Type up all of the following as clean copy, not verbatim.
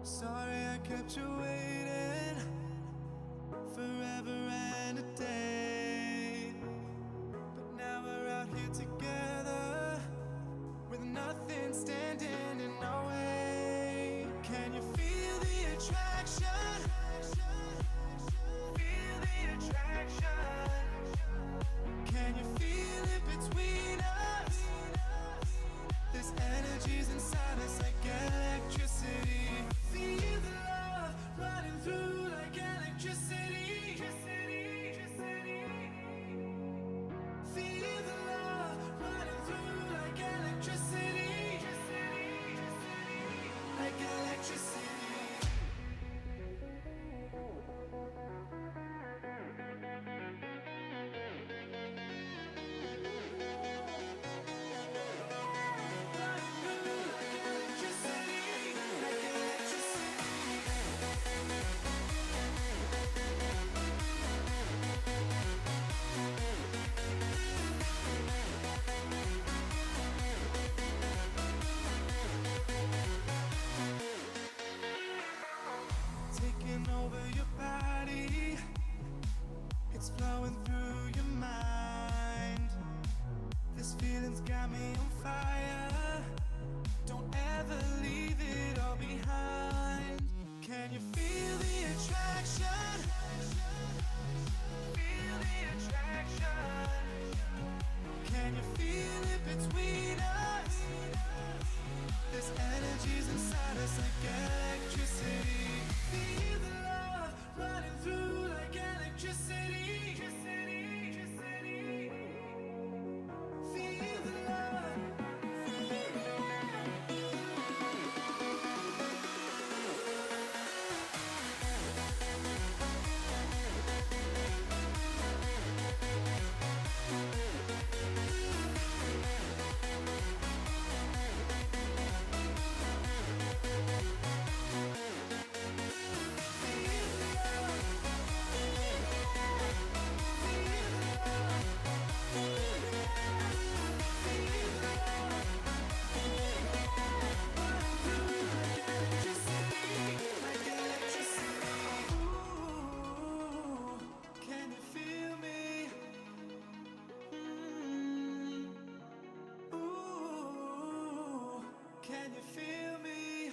Sorry I kept you waiting forever and a day, but now we're out here together with nothing standing in our way. Can you feel the attraction? Feel the attraction. Can you feel it between us? This energy's inside us like electricity. Feel the love running through like electricity. Feel the love running through like electricity. Like electricity. Taking over your body, it's flowing through your mind. This feeling's got me on fire. Don't ever leave it all behind. Can you feel the attraction? Feel the attraction. Can you feel it between us? This energy's inside us like electricity. Feel the love running through like electricity. Feel the love. Can you feel me? Ooh, can you feel me?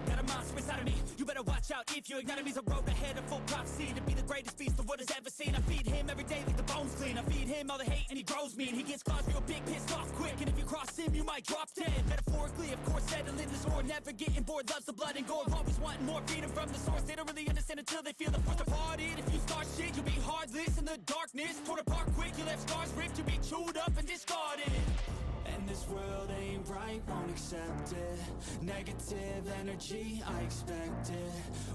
Got a monster inside of me, you better watch out. If your enemy's a road ahead of full prophecy to be the greatest beast the world has ever seen. I feed him every day like the bones clean. I feed him all the hate and he grows mean. He gets claws real big, pissed off quick, and if you cross him you might drop dead. Metaphorically, of course, settling the score, never getting bored, loves the blood and gore, always wanting more freedom from the source. They don't really understand until they feel the force departed. If you start shit, you'll be heartless in the darkness, torn apart quick, you left scars ripped, you'll be chewed up and discarded. And this world ain't right, won't accept it. Negative energy, I expect it.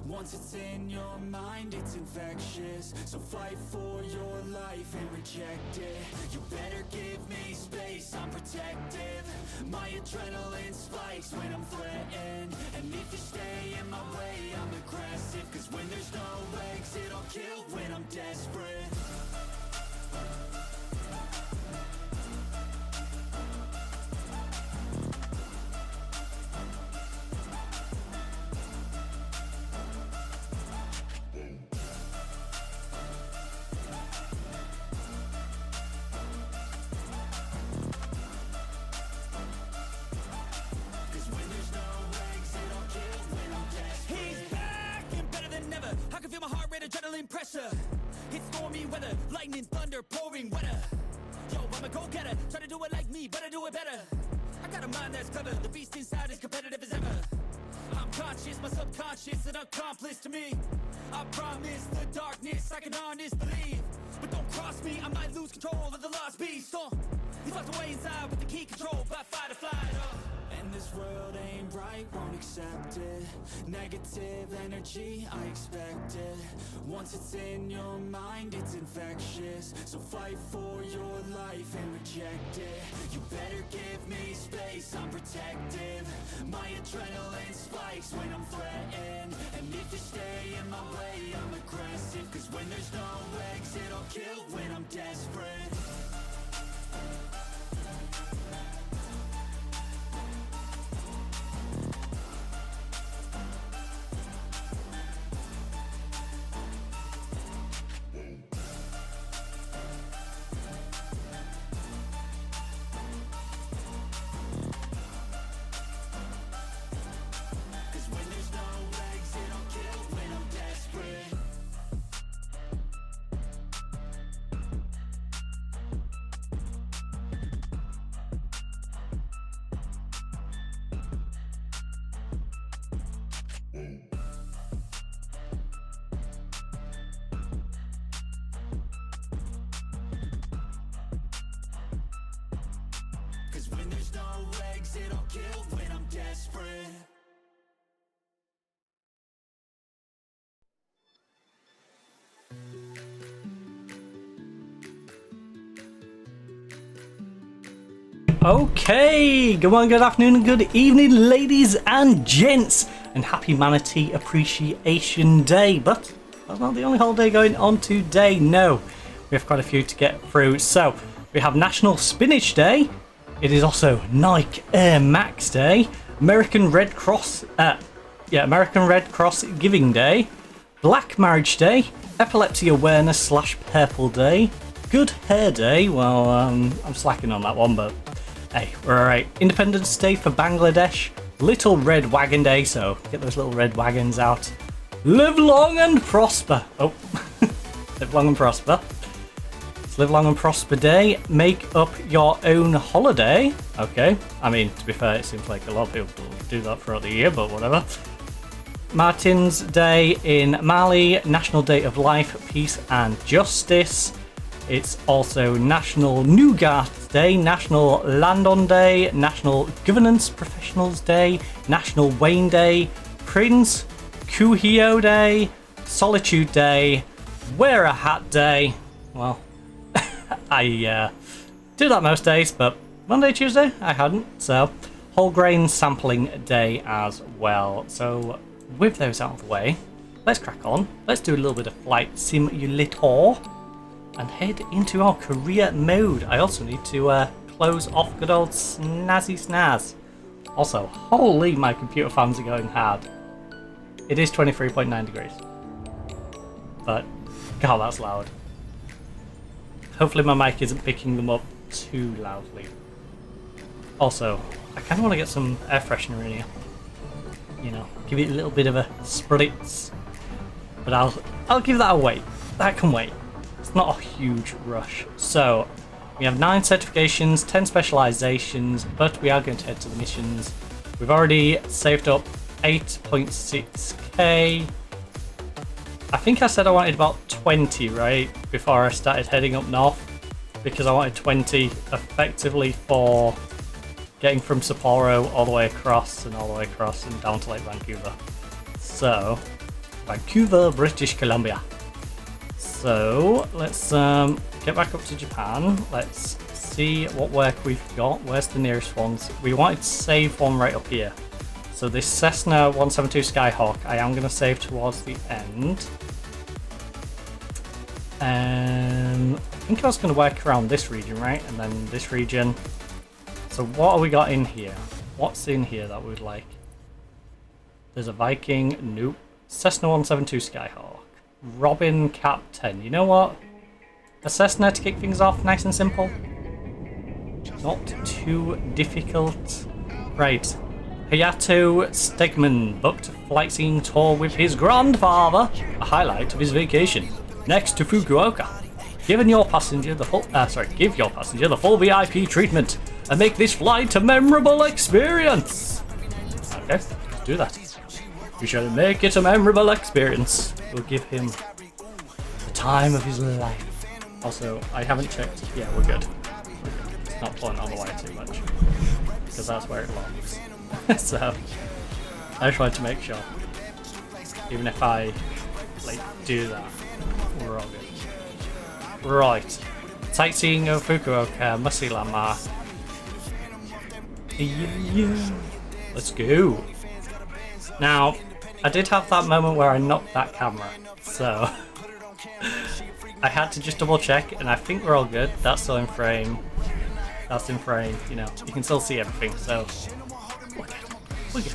Once it's in your mind, it's infectious. So fight for your life and reject it. You better give me space, I'm protective. My adrenaline spikes when I'm threatened. And if you stay in my way, I'm aggressive. Cause when there's no exit, I'll kill when I'm desperate. Adrenaline pressure, it's stormy weather, lightning, thunder, pouring weather. Yo, I'm a go-getter, try to do it like me, but I do it better. I got a mind that's clever, the beast inside is competitive as ever. I'm conscious, my subconscious, an accomplice to me. I promise the darkness, I can honest believe. But don't cross me, I might lose control of the lost beast. He's locked away inside with the key control by fight or flight. And this world ain't right, right, won't accept it. Negative energy, I expect it. Once it's in your mind, it's infectious. So fight for your life and reject it. You better give me space, I'm protective. My adrenaline spikes when I'm threatened. And if you stay in my way, I'm aggressive. Cause when there's no exit, I'll kill when I'm desperate. Cause when there's no exit, I'll kill when I'm desperate. Okay, good morning, good afternoon, and good evening, ladies and gents, and happy Manatee Appreciation Day. But that's not the only holiday going on today. No, we have quite a few to get through. So we have National Spinach Day. It is also Nike Air Max Day, American Red Cross Giving Day, Black Marriage Day, Epilepsy Awareness / Purple Day, Good Hair Day. Well, I'm slacking on that one, but hey, we're alright. Independence Day for Bangladesh, Little Red Wagon Day, so get those little red wagons out. Live long and prosper. Oh, live long and prosper. It's Live Long and Prosper Day. Make up your own holiday. Okay, I mean, to be fair, it seems like a lot of people do that throughout the year, but whatever. Martin's Day in Mali, National Day of Life, Peace and Justice. It's also National Nougat Day, National Landon Day, National Governance Professionals Day, National Wayne Day, Prince Kuhio Day, Solitude Day, Wear a Hat Day. Well, I do that most days, but Monday, Tuesday, I hadn't. So, Whole Grain Sampling Day as well. So, with those out of the way, let's crack on. Let's do a little bit of Flight Simulator and head into our career mode. I also need to close off good old Snazzy Snaz. Also, holy, my computer fans are going hard. It is 23.9 degrees. But, God, that's loud. Hopefully my mic isn't picking them up too loudly. Also, I kind of want to get some air freshener in here. You know, give it a little bit of a spritz. But I'll give that a wait. That can wait. It's not a huge rush. So, we have 9 certifications, 10 specializations, but we are going to head to the missions. We've already saved up 8.6k. I think I said I wanted about 20, right? Before I started heading up north. Because I wanted 20 effectively for getting from Sapporo all the way across and all the way across and down to like Vancouver. So, Vancouver, British Columbia. So, let's get back up to Japan. Let's see what work we've got. Where's the nearest ones? We wanted to save one right up here. So this Cessna 172 Skyhawk, I am going to save towards the end. I think I was going to work around this region, right? And then this region. So what have we got in here? What's in here that we'd like? There's a Viking, nope. Cessna 172 Skyhawk. Robin Cap 10. You know what? A Cessna to kick things off, nice and simple. Not too difficult. Right. Hayato Stegman booked a flight scene tour with his grandfather, a highlight of his vacation. Next to Fukuoka. Give your passenger the full VIP treatment and make this flight a memorable experience. Okay, let's do that. We shall make it a memorable experience. We'll give him the time of his life. Also, I haven't checked. Yeah, we're good. It's not pulling on the wire too much because that's where it belongs. So, I just wanted to make sure. Even if I like do that, we're all good. Right. Sightseeing of Fukuoka, Musi Landmark. Yeah. Let's go. Now, I did have that moment where I knocked that camera, so I had to just double check, and I think we're all good. That's still in frame. That's in frame, you know, you can still see everything, so we're good.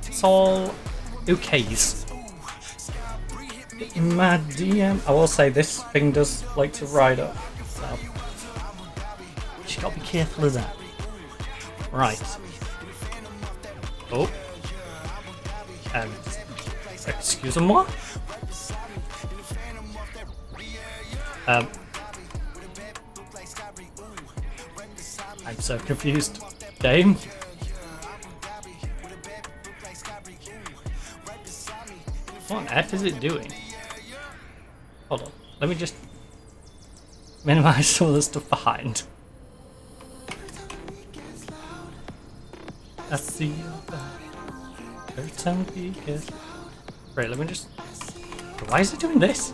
It's all okays. In my DM, I will say this thing does like to ride up, so you just gotta be careful of that. Right. Oh. Excuse-moi? I'm so confused. Game? What on earth is it doing? Hold on. Let me just minimize some of the stuff behind. I see you. Right, let me just... Why is it doing this?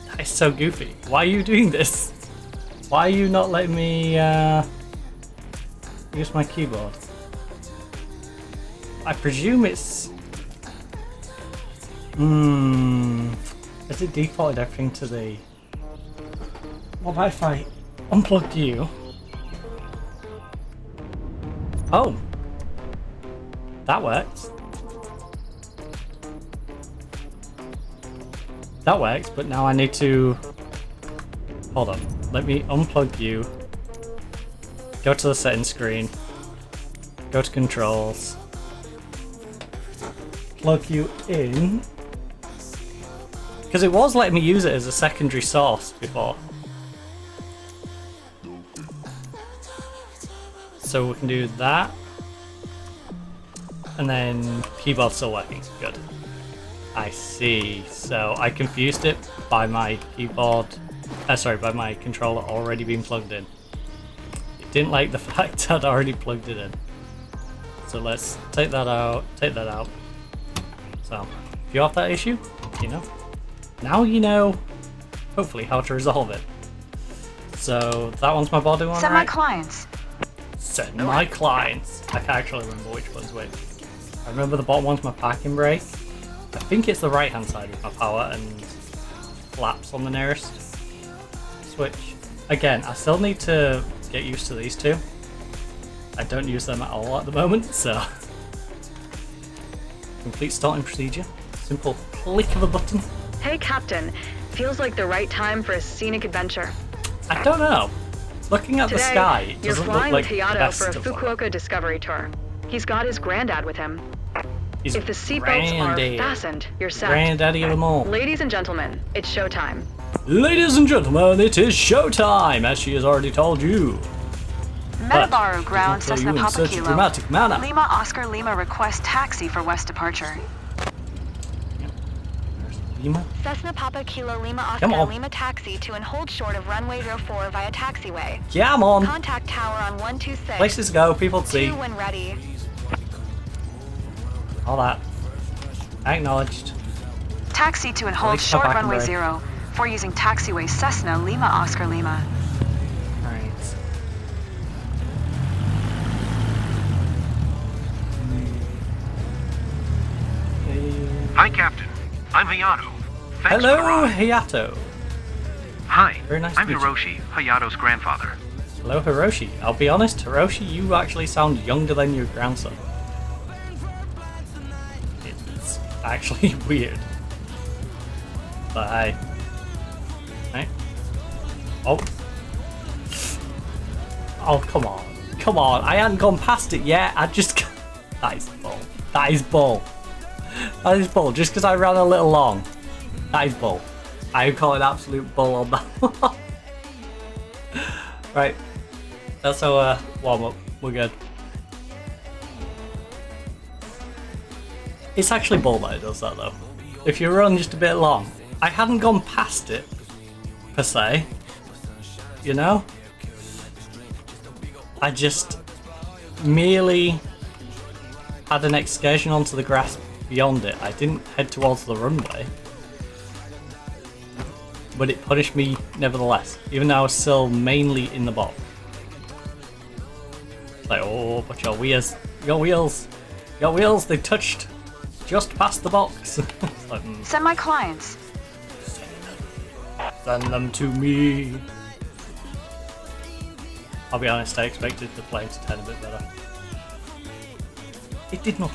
That is so goofy. Why are you doing this? Why are you not letting me use my keyboard? I presume it's... Has it defaulted everything to the... What about if I unplugged you? Oh! That works. That works, but now I need to... Hold on. Let me unplug you. Go to the settings screen. Go to controls. Plug you in. Because it was letting me use it as a secondary source before. So we can do that. And then keyboard's still working. Good. I see. So I confused it by my keyboard. Sorry, by my controller already being plugged in. It didn't like the fact I'd already plugged it in. So let's take that out, take that out. So if you have that issue, you know. Now you know, hopefully, how to resolve it. So that one's my body one, Send right? my clients. Send my clients. I can't actually remember which one's which. I remember the bottom one's my parking brake. I think it's the right hand side with my power and flaps on the nearest switch. Again, I still need to get used to these two. I don't use them at all at the moment, so... Complete starting procedure. Simple click of a button. Hey, Captain. Feels like the right time for a scenic adventure. I don't know. Looking at the Today, sky, it you're doesn't flying look like with the Hayato best for a of luck. Fukuoka discovery tour. He's got his granddad with him. He's If the seatbelts are granddad. fastened, you're set. Granddaddy of them all. Ladies and gentlemen, it's showtime. Ladies and gentlemen, it is showtime, as she has already told you. Metabaru ground tell Cessna you in Papa such a Kilo. dramatic manner. Lima Oscar Lima request taxi for west departure. There's Lima. Cessna Papa Kilo Lima Come Oscar on. Lima taxi to and hold short of runway 04 via taxiway. Come on. Contact tower on 126. Places to go, people to see. 2 when ready. All that. Acknowledged. Taxi to and hold Release short my runway back 0 for using taxiway Cessna Lima Oscar Lima. Right. Hi, Captain. I'm Hayato. Thanks for the Hello, ride. Hayato. Hi, Very nice I'm to meet you. Hiroshi, Hayato's grandfather. Hello, Hiroshi. I'll be honest, Hiroshi, you actually sound younger than your grandson. It's actually weird. But hey. Hey. Oh. Oh, come on. Come on. I hadn't gone past it yet. I just... That is bull. That is bull. That is bull. Just because I ran a little long. That is bull. I call it absolute bull on that one. Right. That's our warm up. We're good. It's actually bull that it does that though. If you run just a bit long. I hadn't gone past it, per se. You know? I just... merely had an excursion onto the grass beyond it. I didn't head towards the runway. But it punished me nevertheless, even though I was still mainly in the box. It's like, oh, but your wheels, they touched just past the box. It's like, Send my clients. Send them to me. I'll be honest, I expected the plane to turn a bit better. It did not.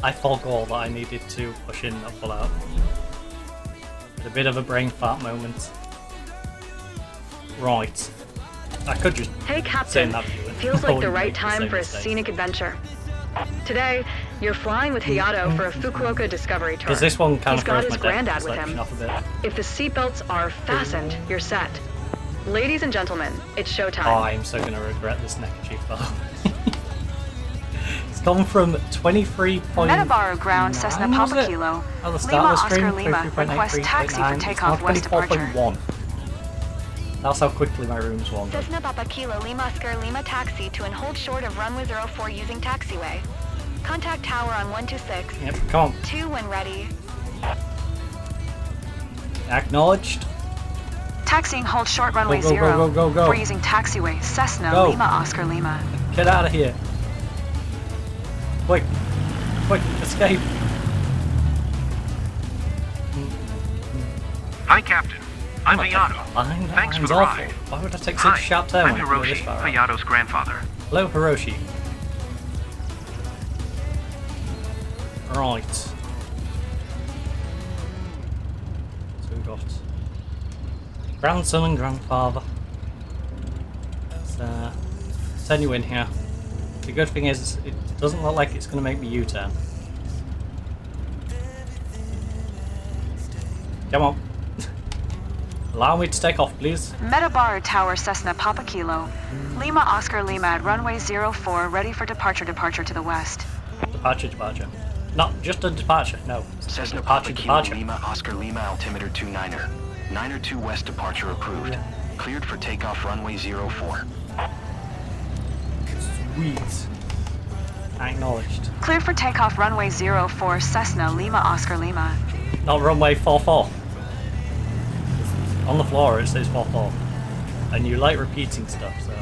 I forgot that I needed to push in, not pull out. A bit of a brain fart moment. Right. I could just Hey, sit in Captain. that view and Feels I like the wouldn't right make the time same for a mistake. scenic adventure. Today, you're flying with Hayato for a Fukuoka discovery tour. Because this one kind He's of got throws his my granddad depth with him. perception off a bit. If the seatbelts are fastened, you're set. Ladies and gentlemen, it's showtime. Oh, I'm so going to regret this neckerchief though. It's gone from 23.9. Metabar ground Cessna was Papa it? Kilo. At the start Lima of the stream, Oscar Lima. 23.83, Request taxi for 23.9, it's takeoff now west departure. 24.1. That's how quickly my room's warmed up. Cessna Papa Kilo Lima Oscar Lima taxi to and hold short of runway 04 using taxiway. Contact tower on 126. Yep, come 2 when ready. on. Acknowledged. Taxiing hold short runway go, 0. go. We're using taxiway Cessna Go. Lima Oscar Lima. Get out of here. Quick, escape. Hi, Captain. I'm Hayato. Fine, that Thanks for line's the awful. ride. Why would I take such a sharp turn I'm when I can go this Hiroshi, far out? Hayato's grandfather. Hello, Hiroshi. Right. So we've got grandson and grandfather. Let's send you in here. The good thing is, it doesn't look like it's going to make me U-turn. Come on. Allow me to take off, please. Metabar Tower Cessna Papa Kilo. Lima Oscar Lima at runway 04 ready for departure to the west. Departure. Not just a departure, no. Cessna Papa Kilo Departure. Lima Oscar Lima altimeter 29er. 902 west departure approved. Cleared for takeoff runway 04. Sweet. Acknowledged. Cleared for takeoff runway 04 Cessna Lima Oscar Lima. Not runway 44. On the floor it says 44. And you like repeating stuff, so...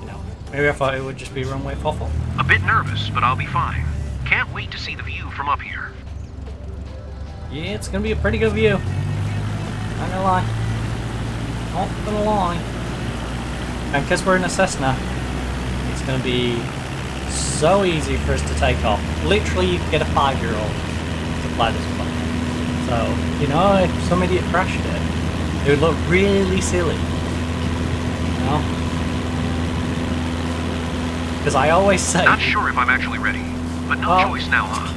You know, maybe I thought it would just be runway 44. A bit nervous, but I'll be fine. Can't wait to see the view from up here. Yeah, it's gonna be a pretty good view. Not gonna lie. Not gonna lie. And because we're in a Cessna, it's gonna be so easy for us to take off. Literally, you could get a 5-year-old to fly this plane. So, you know, if some idiot crashed it would look really silly. You know? Because I always say... Not sure if I'm actually ready, but no Well, choice now, huh?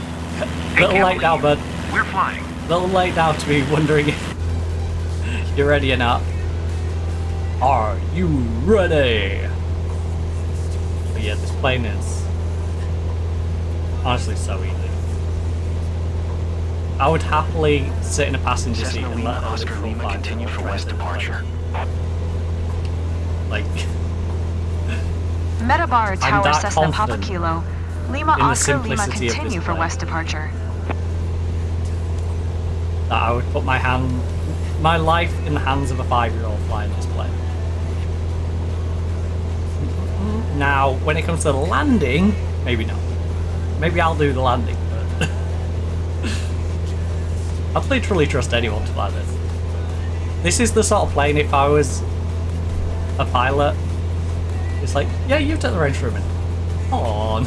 Hey, little can't late now, believe bud. We're flying. Little late now to be wondering if you're ready or not. Are you ready? But yeah, this plane is honestly so easy. I would happily sit in a passenger seat Cessna and Lima let a Oscar literal Lima 5-year-old continue for drive west this plane. departure. Like, Metabar Tower that Cessna Papa confident Kilo. Lima in the Oscar Lima simplicity of this continue for plane. west departure. that I would put my life in the hands of a 5-year-old flying this plane. Now, when it comes to the landing, maybe not. Maybe I'll do the landing, but I'd literally trust anyone to fly this. This is the sort of plane, if I was a pilot, it's like, yeah, you take the range for a minute. Hold on.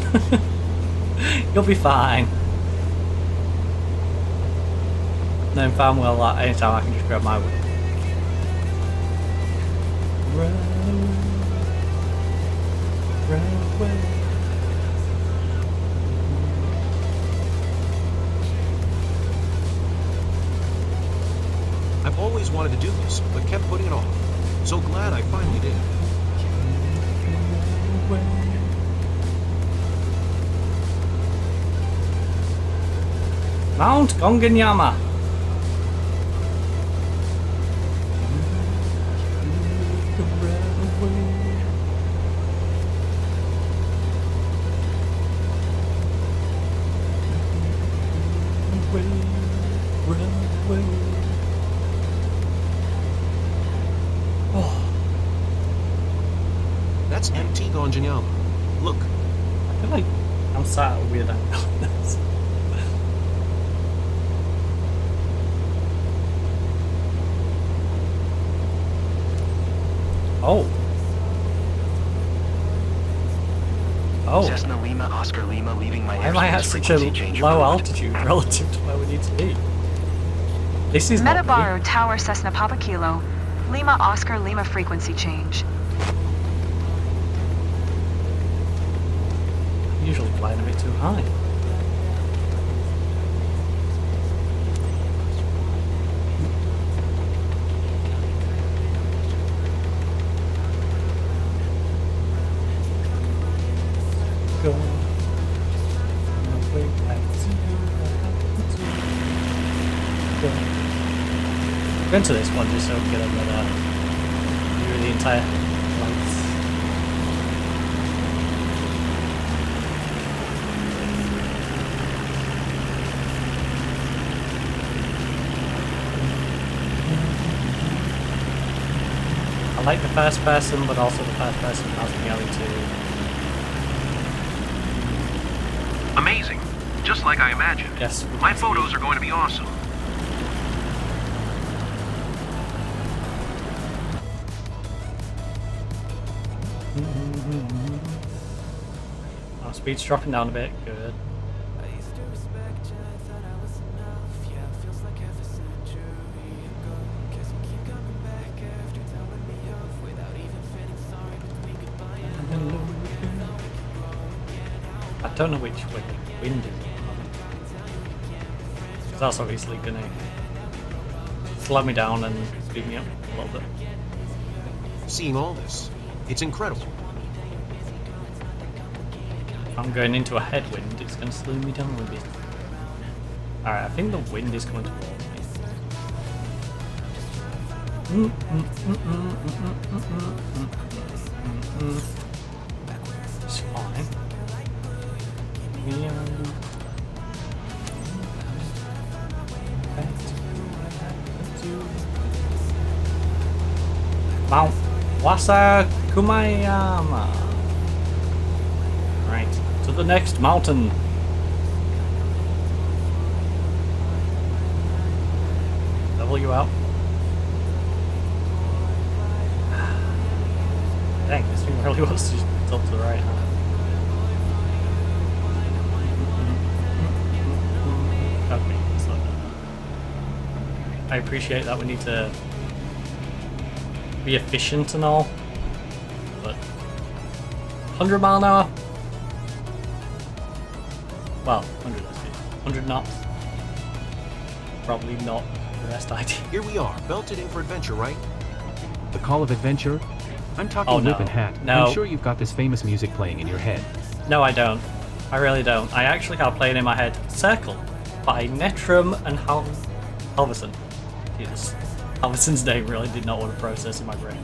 You'll be fine. Then found well, like, anytime I can just grab my wheel. Run away. I've always wanted to do this, but kept putting it off. So glad I finally did. Mount Gonganyama. That's MT gone genial. Look. I feel like I'm sat at a weird angle on this. Oh. Oh. Cessna Lima, Oscar Lima, leaving my Why am I at such a low altitude relative to where we need to be? This is not Metabaro Tower Cessna Papa Kilo. Lima Oscar Lima frequency change. I'm usually flying a bit too high. Go into this one just so we can get a better view of the entire place. I like the first person, but also the first person has me going to. Amazing. Just like I imagined. Yes. My photos are going to be awesome. Oh, speed's dropping down a bit. Good. I don't know which way the wind is. Because that's obviously going to slow me down and speed me up a little bit. Seeing all this, it's incredible. If I'm going into a headwind, it's going to slow me down a bit. Alright, I think the wind is going towards me. It's fine. Mount Wasa Kumayama. Right, to the next mountain. Level you out. Dang, this thing really wants to tilt to the right, huh? Okay, slow down. I appreciate that we need to be efficient and all, but 100 mile an hour? Well, 100 knots. Probably not the best idea. Here we are, belted in for adventure, right? The call of adventure? I'm talking no. Whip and Hat. No. I'm sure you've got this famous music playing in your head. No, I don't. I really don't. I actually have playing in my head Circle by Netrum and Halverson. Jesus. Halverson's name really did not want to process in my brain.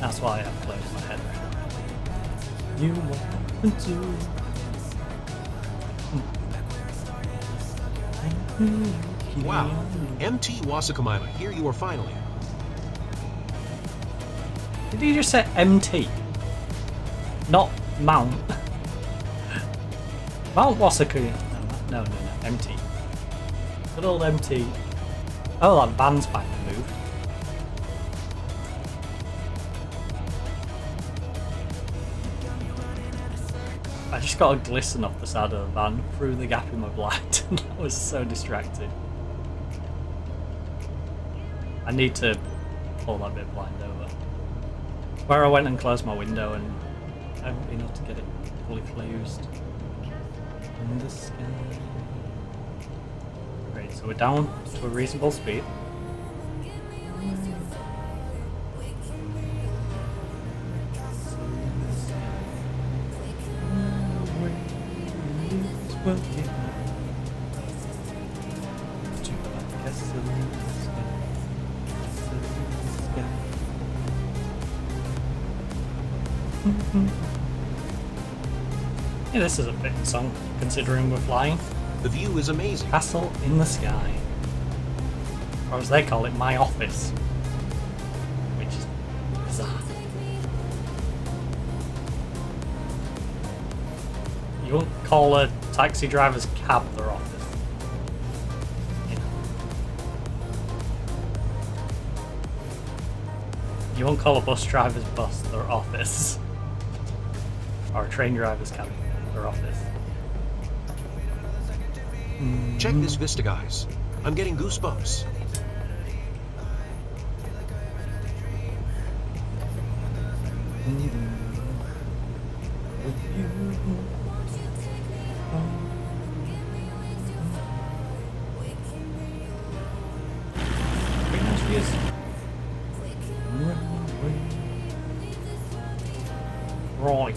That's why I have played in my head right now. You want to. Wow. MT Wasakaima, here you are finally. Did you just say MT? Not Mount. Mount Wasaka. No, MT. Good old MT. Oh, that van's back moved. I just got a glisten off the side of the van through the gap in my blind. That was so distracting. I need to pull that bit blind over. Where I went and closed my window and I haven't been able to get it fully closed. In the sky. Great, so we're down to a reasonable speed. Yeah, this is a fitting song, considering we're flying. The view is amazing. Castle in the sky. Or as they call it, my office. Which is bizarre. You won't call a taxi driver's cab their office. You know. You won't call a bus driver's bus their office. Or a train driver's cab their office. Check this vista, guys. I'm getting goosebumps. Right.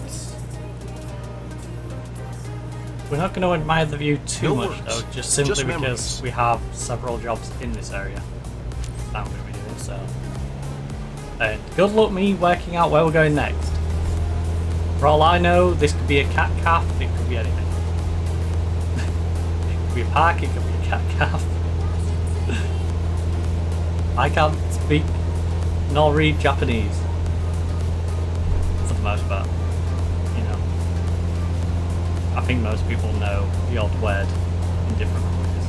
We're not going to admire the view too much though, just simply because we have several jobs in this area that I'm going to be doing, so. And good luck me working out where we're going next. For all I know, this could be a cat calf, it could be anything. It could be a park, it could be a cat calf. I can't speak nor read Japanese. For the most part. You know. I think most people know the odd word in different languages.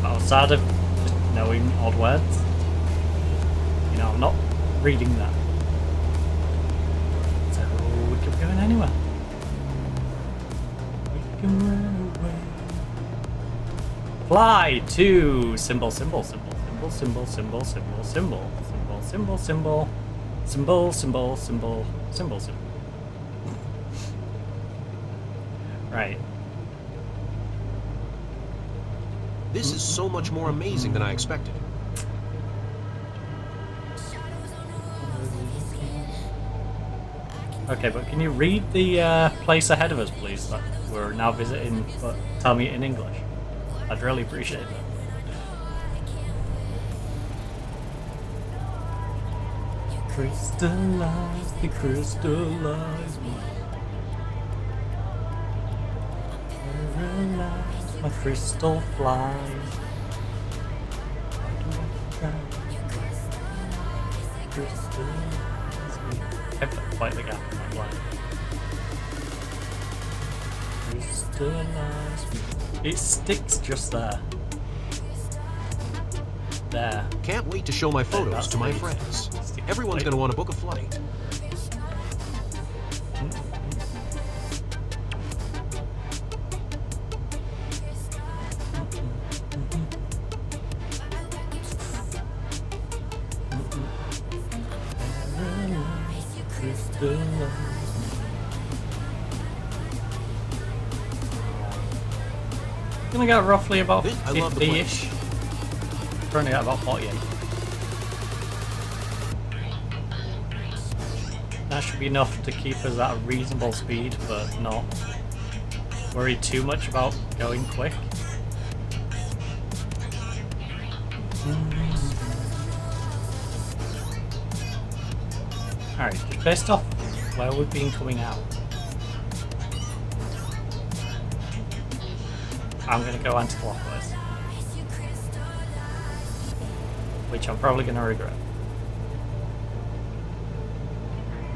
But outside of just knowing odd words, you know, I'm not reading that. So we could be going anywhere. We can run away. Fly to symbol, symbol, symbol, symbol, symbol, symbol, symbol, symbol, symbol, symbol, symbol, symbol, symbol, symbol, symbol. Right. This is so much more amazing than I expected. Okay, but can you read the place ahead of us, please, that we're now visiting, but tell me in English? I'd really appreciate that. Crystallize the crystallize me. Paralyze my crystal flies. Crystallize me. I've quite the gap in my life. Crystallize me. It sticks just there. There. Can't wait to show my photos to my friends. Everyone's going to want to book a flight. Gonna get roughly about 50-ish. Currently at about 48. That should be enough to keep us at a reasonable speed, but not worry too much about going quick. Alright, just based off where we've been coming out, I'm going to go anti-clockwise, which I'm probably going to regret.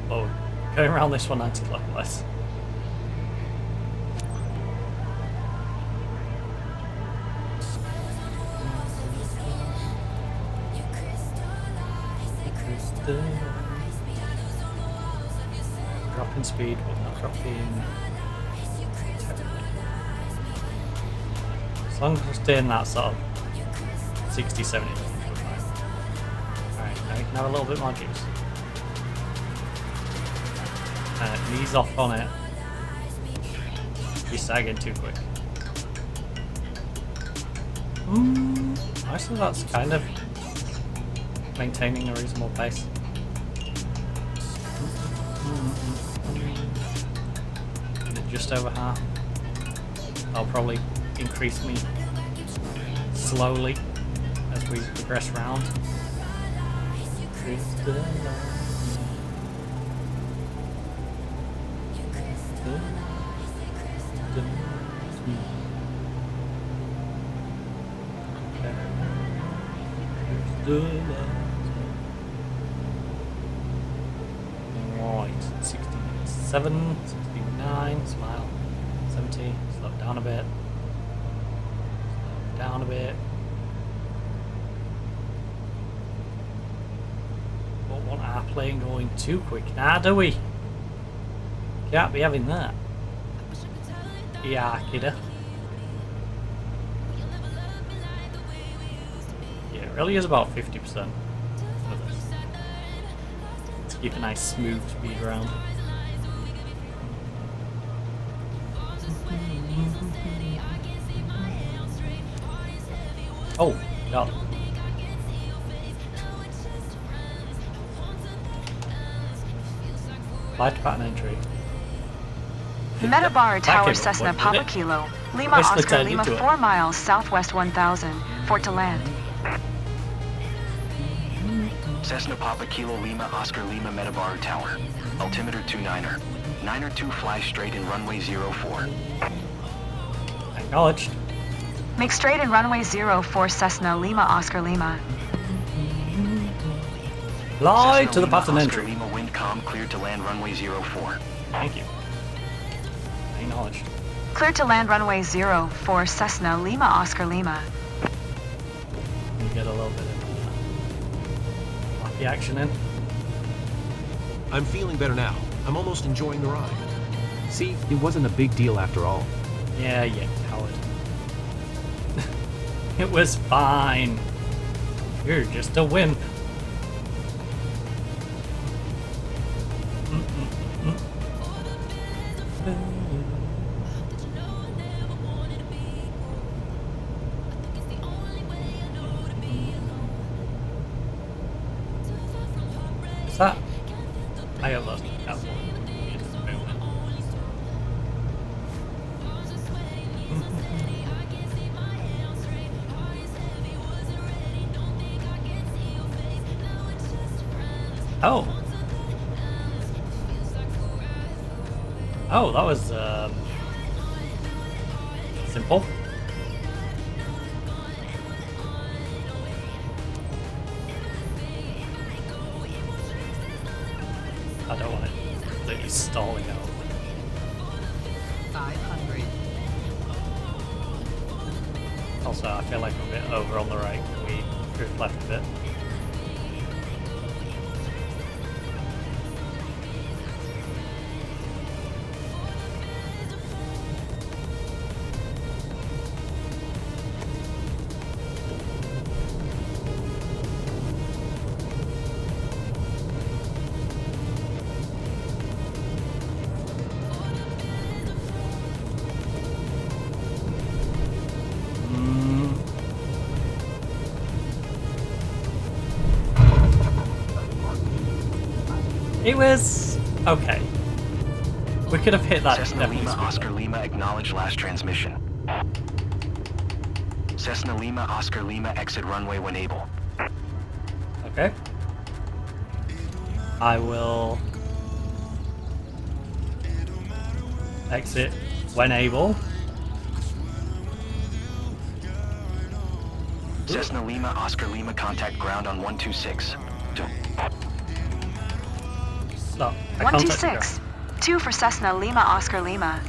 Oh, going around this one anti-clockwise. Dropping speed, but not dropping terribly. As long as we're staying that sort of 60, 70. Alright, now we can have a little bit more juice. Knees off on it. Be sagging too quick. Actually, that's kind of maintaining a reasonable pace. Just over half. I'll probably increase me slowly as we progress round. Right, 67, 69, smile. down a bit. Down a bit. Don't want our plane going too quick now, do we? Can't be having that. Yeah, kiddo. Yeah, it really is about 50% of this. To keep a nice smooth speed around. Oh, God. Flight pattern entry. Metabar Tower came Cessna up, didn't Papa it? Kilo. Lima Basically Oscar turned Lima into it. 4 miles southwest 1000. Fort to land. Cessna Papa Kilo Lima Oscar Lima Metabar Tower. Altimeter 29er. 9er 2 fly straight in runway 04. Acknowledged. Make straight in runway 04 Cessna Lima Oscar Lima. Fly Cessna to the Lima pattern Oscar entry. Lima wind calm cleared to land runway 04. Thank you. Acknowledged. Cleared to land runway 04 Cessna Lima Oscar Lima. You get a little bit of the action in. I'm feeling better now. I'm almost enjoying the ride. See, it wasn't a big deal after all. Yeah, coward. It was fine. You're just a wimp. Is that? I got lost. That's one. Oh. Oh, that was simple. I don't want it completely stalling out. 500. Also, I feel like I'm a bit over on the right. Can we drift left a bit? It was okay. We could have hit that. Cessna Lima Oscar Lima acknowledge last transmission. Cessna Lima Oscar Lima exit runway when able. Okay. I will exit when able. Cessna Lima Oscar Lima contact ground on 126. No, 126. 2 for Cessna Lima Oscar Lima.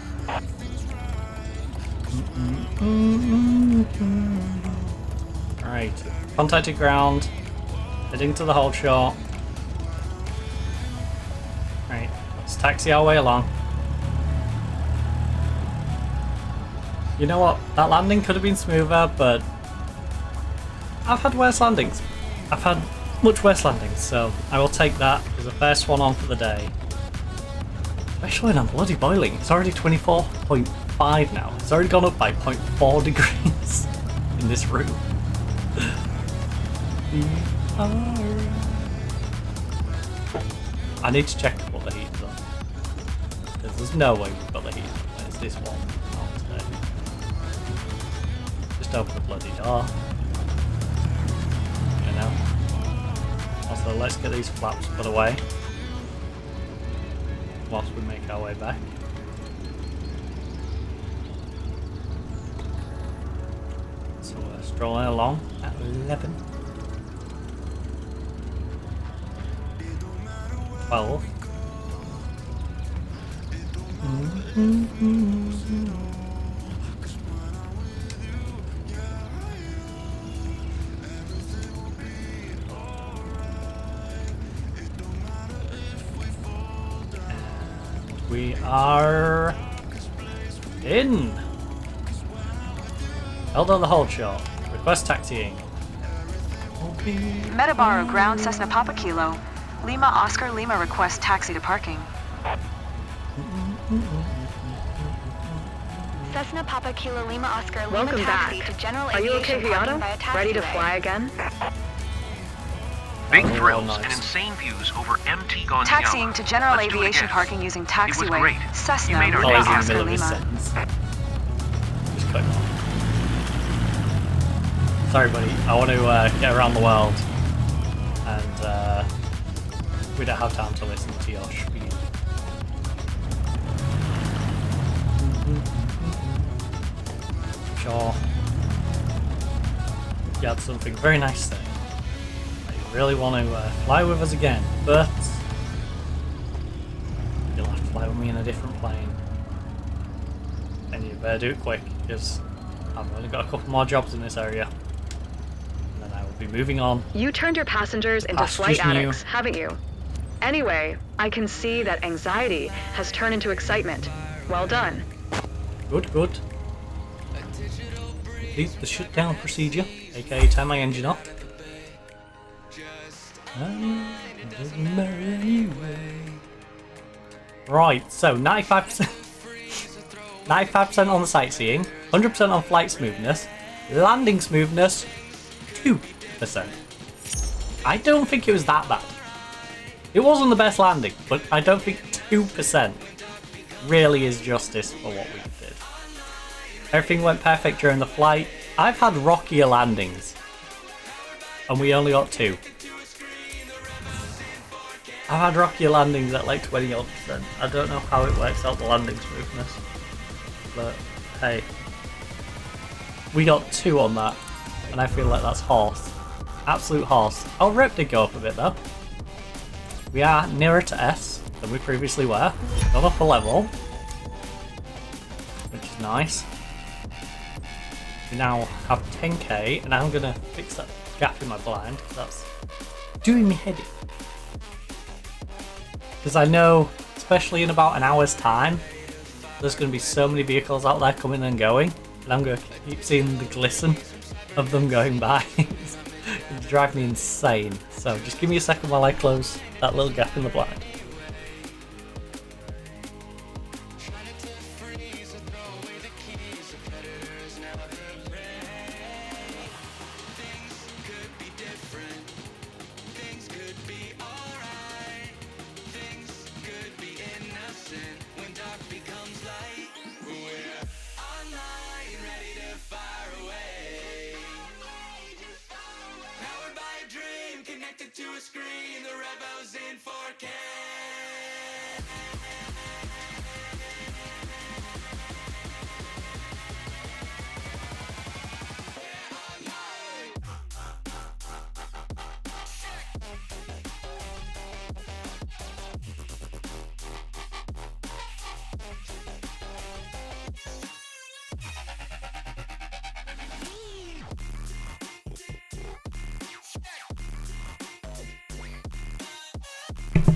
Alright, contacted ground, heading to the hold short. Right, let's taxi our way along. You know what, that landing could have been smoother, but I've had worse landings. I've had much worse landings, so I will take that as the first one on for the day. Especially when I'm bloody boiling. It's already 24.5 now. It's already gone up by 0.4 degrees in this room. I need to check what the heat's on. Because there's no way we've got the heat on. It's this one. Just open the bloody door. You know. Also, let's get these flaps put away whilst we make our way back. So we're strolling along at 11. 12. We are in. Held on the hold short. Request taxiing. Metabaro ground Cessna Papa Kilo. Lima Oscar Lima request taxi to parking. Cessna Papa Kilo Lima Oscar Lima Welcome taxi back. to general Are you okay, aviation parking Hiato? via taxiway. Ready to fly again? Big Oh, thrills nice. and insane views over MT Gonzalo. Taxiing to general Let's do it aviation again. parking using It was taxiway. great. Cessna You made our Lima Oh, he's in the Oscar middle of his Lima. sentence. Just cutting off. Sorry, buddy. I want to get around the world, and we don't have time to listen to your spiel. Sure. You had something very nice there. I really want to fly with us again, but you'll have to fly with me in a different plane. And you better do it quick, because I've only got a couple more jobs in this area. And then I will be moving on. You turned your passengers into Passengers flight new. addicts, haven't you? Anyway, I can see that anxiety has turned into excitement. Well done. Good, good. Complete the shutdown procedure, aka turn my engine off. Right, so 95%, 95% on the sightseeing, 100% on flight smoothness, landing smoothness, 2%. I don't think it was that bad. It wasn't the best landing, but I don't think 2% really is justice for what we did. Everything went perfect during the flight. I've had rockier landings, and we only got 2. I've had rockier landings at like 20%. I don't know how it works out the landing smoothness, but hey, we got 2 on that, and I feel like that's horse. Absolute horse. Our rep did go up a bit though. We are nearer to S than we previously were. Gone up a level, which is nice. We now have 10k, and I'm gonna fix that gap in my blind because that's doing me head in. Because I know, especially in about an hour's time, there's going to be so many vehicles out there coming and going, and I'm going to keep seeing the glisten of them going by. It's going to drive me insane. So just give me a second while I close that little gap in the blind.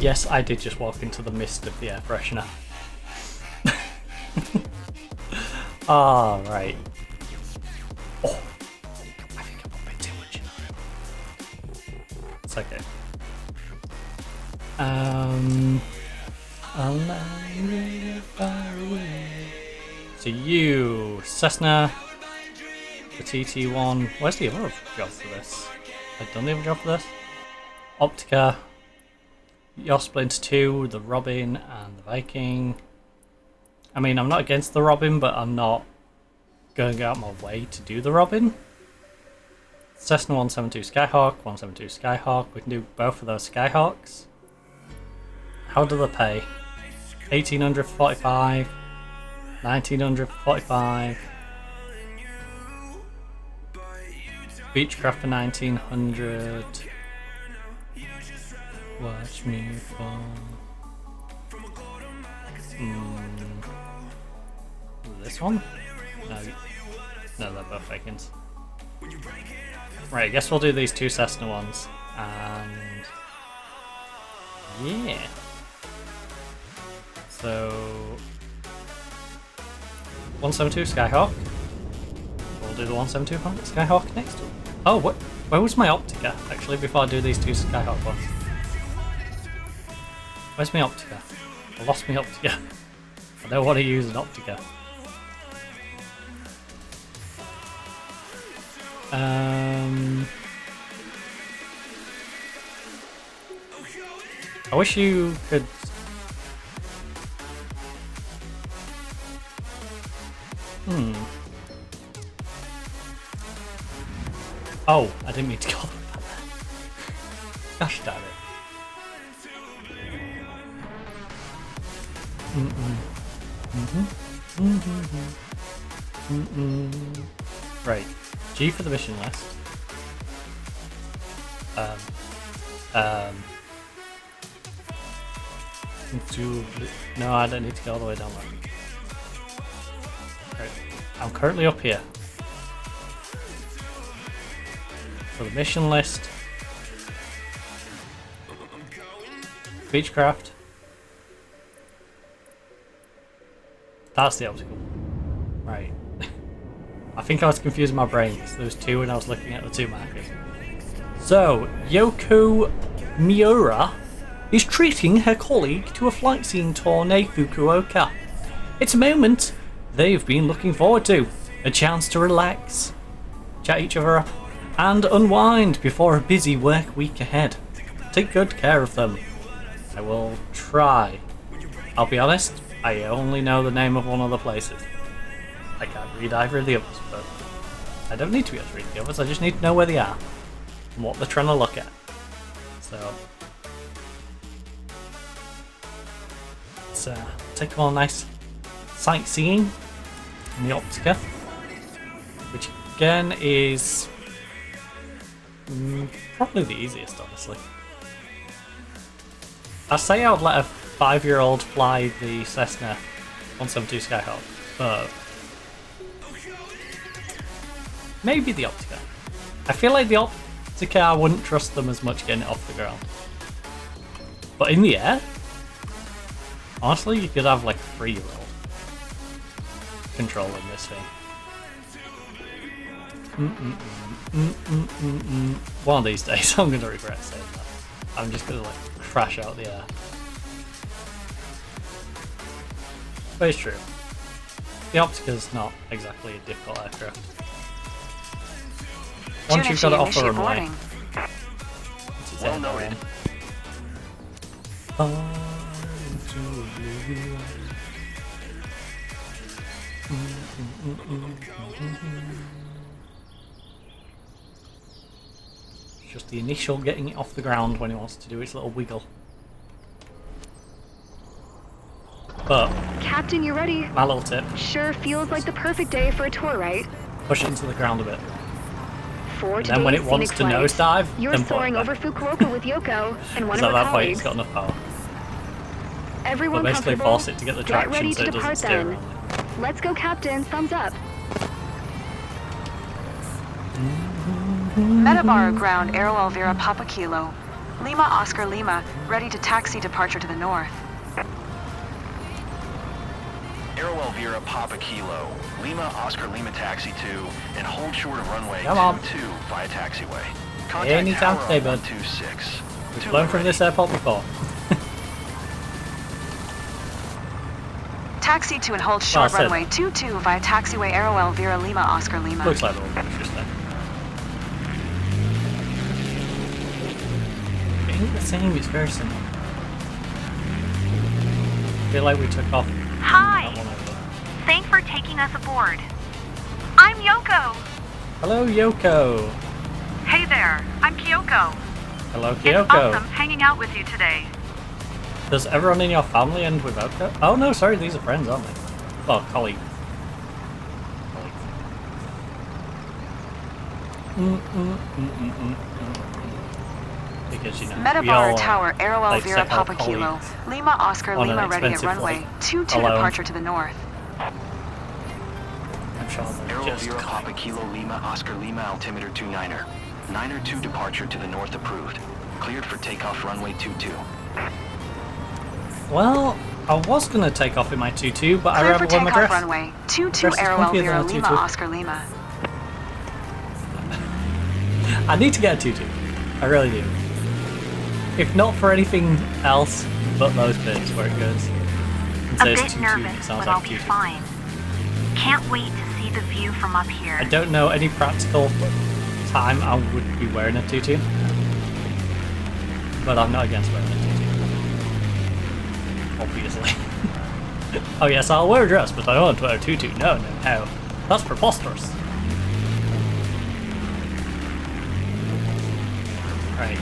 Yes, I did just walk into the mist of the air freshener. Alright. Oh, I think I put a bit too much in there. It's okay. So you, Cessna, the TT1. Where's the other job for this? Have I done the other job for this? Optica. Your Splinter 2, the Robin, and the Viking. I mean, I'm not against the Robin, but I'm not going out my way to do the Robin. Cessna 172 Skyhawk, 172 Skyhawk. We can do both of those Skyhawks. How do they pay? 1845, 1945. Beechcraft for 1900. Watch me fall. This one? No, they're both Vikings. Right, I guess we'll do these 2 Cessna ones. And yeah. So 172 Skyhawk. We'll do the 172 Skyhawk next. Oh, what? Where was my Optica? Actually, before I do these two Skyhawk ones. Where's my Optica? I lost my Optica. I don't want to use an Optica. I wish you could. Oh, I didn't mean to go. Gosh damn it. Right. G for the mission list. No, I don't need to go all the way down there. Right. I'm currently up here. So the mission list. Beechcraft. That's the optical. Right. I think I was confusing my brain because there was two when I was looking at the two markers. So, Yoko Miura is treating her colleague to a flight scene tour near Fukuoka. It's a moment they've been looking forward to. A chance to relax, chat each other up, and unwind before a busy work week ahead. Take good care of them. I will try. I'll be honest, I only know the name of one of the places. I can't read either of the others, but I don't need to be able to read the others, I just need to know where they are and what they're trying to look at. So let's take them all nice sightseeing in the Optica, which again is probably the easiest, honestly. I say I would let a 5-year-old fly the Cessna 172 Skyhawk, but maybe the Optica. I feel like the Optica, I wouldn't trust them as much getting it off the ground. But in the air, honestly, you could have like a 3-year-old controlling this thing. One of these days, I'm gonna regret saying that. I'm just gonna like crash out the air. But it's true. The Optica's not exactly a difficult aircraft. Once you've got it off the runway. Well noted. Just the initial getting it off the ground when it wants to do its little wiggle. But Captain, you ready? my little tip: Sure feels like the perfect day for a tour, right? push it into the ground a bit. For And then when it wants to nosedive, you're then soaring pull it over back. Fukuoka with Yoko and one Because of at her that point colleagues. it's got enough power. Everyone But basically comfortable? force it to get the Get traction ready so to it doesn't depart steer then. around. Let's go, Captain. Thumbs up. Metabar ground Aero Elvira Papa Kilo. Lima Oscar Lima, ready to taxi departure to the north. Aero Elvira Papa Kilo, Lima Oscar Lima taxi 2, and hold short of runway 22 via taxiway. Contact Anytime tower today, on bud. 126. We've flown from this airport before. Taxi to and hold short said runway 22 via taxiway Aero Elvira Lima Oscar Lima. Looks like the one just there. It ain't the same, it's very similar. I feel like we took off Hi. that one over. Thanks for taking us aboard. I'm Yoko. Hello, Yoko. Hey there. I'm Kyoko. Hello, It's Kyoko. awesome hanging out with you today. Does everyone in your family end with Oko? Oh no, sorry, these are friends, aren't they? Well, colleagues. Because, you know, we Metabar all, Tower Aero like, Elvira set our Papa Kilo. colleagues Lima Oscar on an Lima ready at expensive runway flight, 22 alone. departure to the north. I'm sure they're Aero just Elvira Papa Kilo Lima Oscar Lima altimeter 29er. 9er 2 departure to the north approved. Cleared for takeoff runway 22. Well, I was going to take off in my 2-2, but I Clear for remember when my takeoff dress... runway. 22 dress is Aero funkier Elvira than a Lima 2-2. Oscar Lima. I need to get a 2-2. I really do. If not for anything else but those bits where it goes. A bit nervous, but I'll be fine. Can't wait to see the view from up here. I don't know any practical time I would be wearing a 2-2. But I'm not against wearing a 2-2. Obviously. Oh yes, I'll wear a dress, but I don't want to wear a 2-2. No. That's preposterous. Right.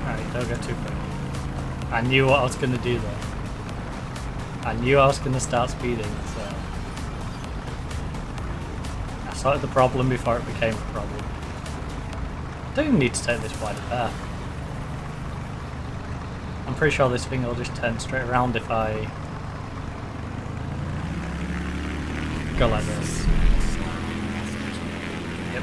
Alright, don't get too quick. I knew what I was going to do though. I knew I was going to start speeding, so... I sorted the problem before it became a problem. I don't even need to take this wider path. I'm pretty sure this thing will just turn straight around if I go like this. Yep.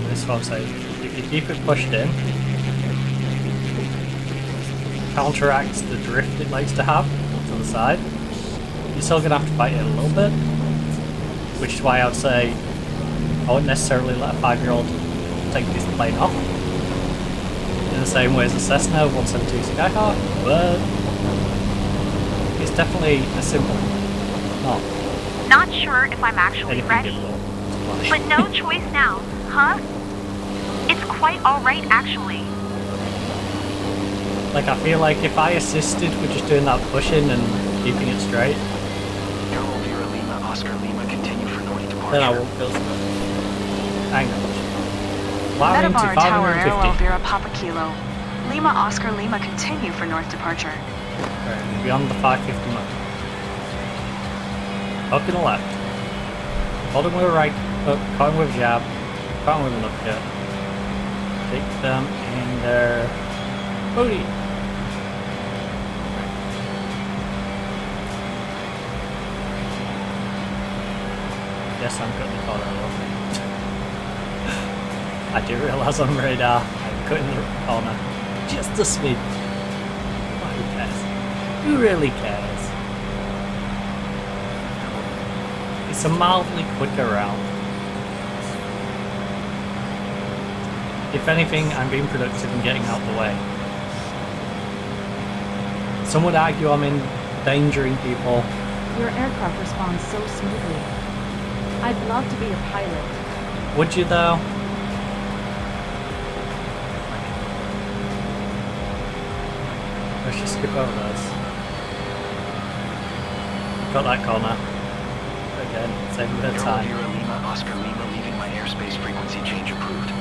This is what I'm saying. If you keep it pushed in, counteracts the drift it likes to have to the side. You're still going to have to fight it a little bit, which is why I would say I wouldn't necessarily let a 5-year-old take this plane off in the same way as a Cessna 172 Skyhawk, but it's definitely a simple, not sure if I'm actually ready, but no choice now, huh? It's quite alright actually. Like, I feel like if I assisted with just doing that pushing and keeping it straight, then I won't feel so good. Hang on. Metabar Tower Aero Elvira Papa Kilo. Lima Oscar Lima continue for north departure. Alright, beyond the 550 mark. Hook in the left. Hold him with a right hook, caught him with a jab, caught him with an uppercut. Take them in their booty. Yes, I'm cutting the corner a little bit. I do realise on radar I'm cutting the corner just a smidge. But who cares? Who really cares? It's a mildly quicker route. If anything, I'm being productive and getting out the way. Some would argue I'm endangering people. Your aircraft responds so smoothly. I'd love to be a pilot. Would you though? Let's just skip over those. Got that corner. Again, same bit of time. Lima, Oscar Lima leaving my airspace frequency change approved.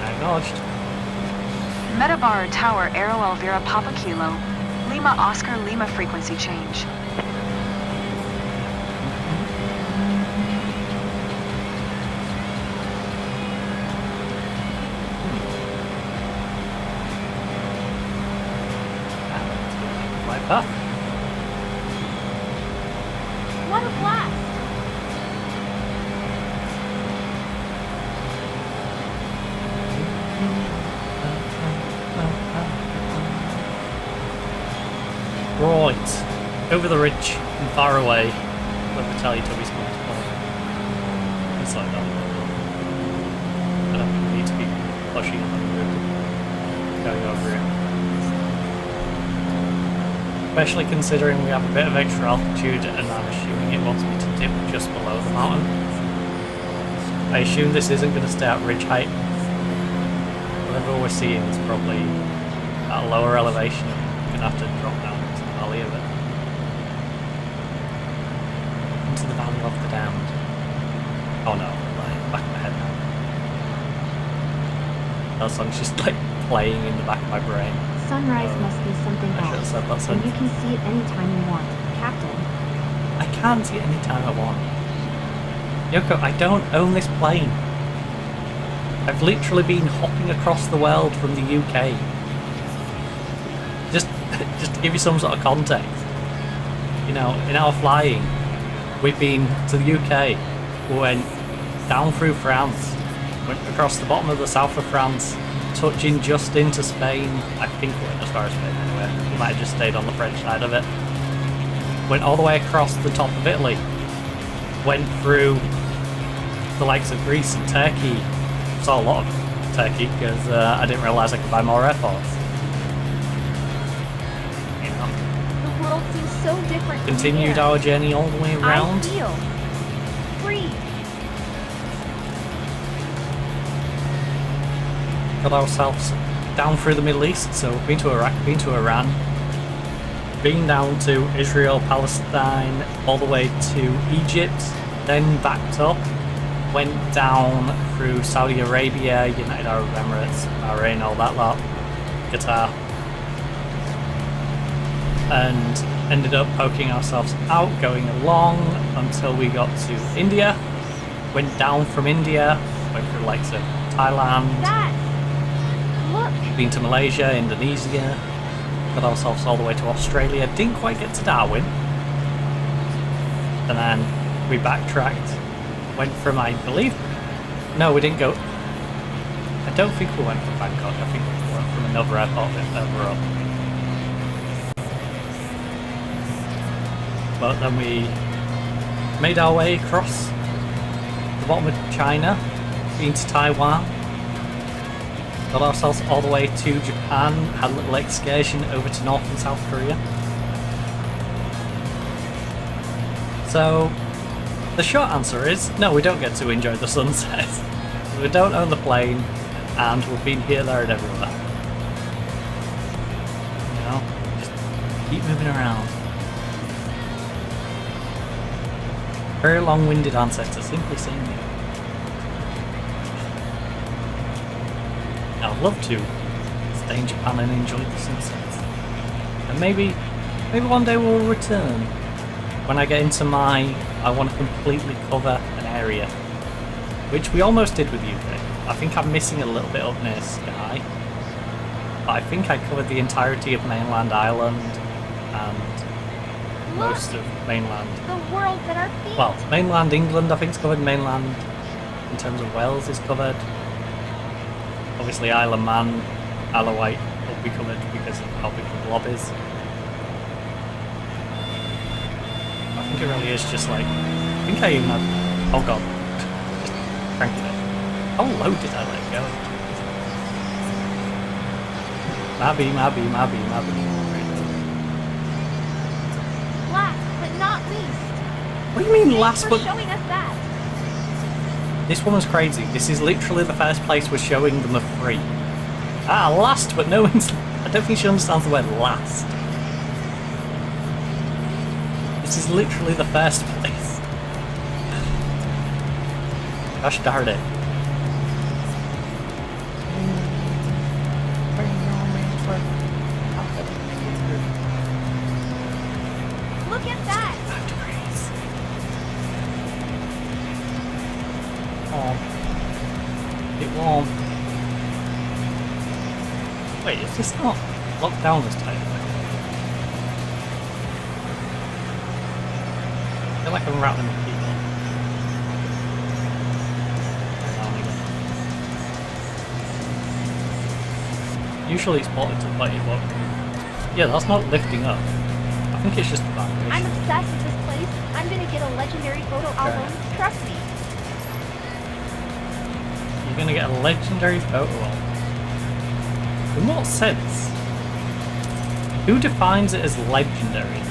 Acknowledged. Metabar Tower Aero Elvira Papa Kilo. Lima Oscar Lima frequency change. Huh? What a blast! Right, over the ridge and far away, where the Teletubbies come to play. It's like that. I don't need to be pushing on the road, going over it. Especially considering we have a bit of extra altitude and I'm assuming it wants me to dip just below the mountain. I assume this isn't going to stay at ridge height. Whatever we're seeing is probably at a lower elevation and we're going to have to drop down into the valley of it. Into the valley of the damned. Oh no, like back of my head now. That song's just like playing in the back of my brain. Sunrise must be something else, and you can see it anytime you want, Captain. I can see it anytime I want. Yoko, I don't own this plane. I've literally been hopping across the world from the UK. Just to give you some sort of context. You know, in our flying, we've been to the UK, we went down through France, went across the bottom of the south of France, touching just into Spain. I think we went as far as Spain anyway. We might have just stayed on the French side of it. Went all the way across the top of Italy. Went through the likes of Greece and Turkey. Saw a lot of Turkey because I didn't realise I could buy more airports. You know. The world seems so different. Continued our journey all the way around. I feel free. Got ourselves down through the Middle East, so been to Iraq, been to Iran, been down to Israel, Palestine, all the way to Egypt, then backed up, went down through Saudi Arabia, United Arab Emirates, Bahrain, all that lot, Qatar, and ended up poking ourselves out, going along until we got to India, went down from India, went through the likes of Thailand, been to Malaysia, Indonesia, got ourselves all the way to Australia, didn't quite get to Darwin, and then we backtracked, went from, I believe, no, we didn't go, I don't think we went from Bangkok, I think we went from another airport a bit further up, but then we made our way across the bottom of China, been to Taiwan, got ourselves all the way to Japan, had a little excursion over to North and South Korea. So, the short answer is, no, we don't get to enjoy the sunset. We don't own the plane, and we've been here, there, and everywhere. You know, just keep moving around. Very long-winded answer to simply saying no. I'd love to stay in Japan and enjoy the sunsets. And maybe one day we'll return. When I get into I want to completely cover an area. Which we almost did with UK. I think I'm missing a little bit up near Skye. But I think I covered the entirety of mainland Ireland and most of mainland. The world at our feet. Well, mainland England I think is covered, mainland in terms of Wales is covered. Obviously Isle of Man, Isle of Wight will be covered because of how big the blob is. I think it really is just like, I think I even had, oh god, just cranking it. How low did I let go? Maybe. Last but not least. What do you mean last but... showing us that. This woman's crazy. This is literally the first place we're showing them a free. Last, but no one's... I don't think she understands the word last. This is literally the first place. Gosh darn it. Look at that! 5 degrees. Oh. It warm. Wait, is this not locked down this time? I feel like I'm rattling the keyboard. Usually it's spotted to fight it, but yeah, that's not lifting up. I think it's just the vibration. I'm obsessed with this place. I'm gonna get a legendary photo album. Trust me. You're gonna get a legendary photo album. In what sense? Who defines it as legendary?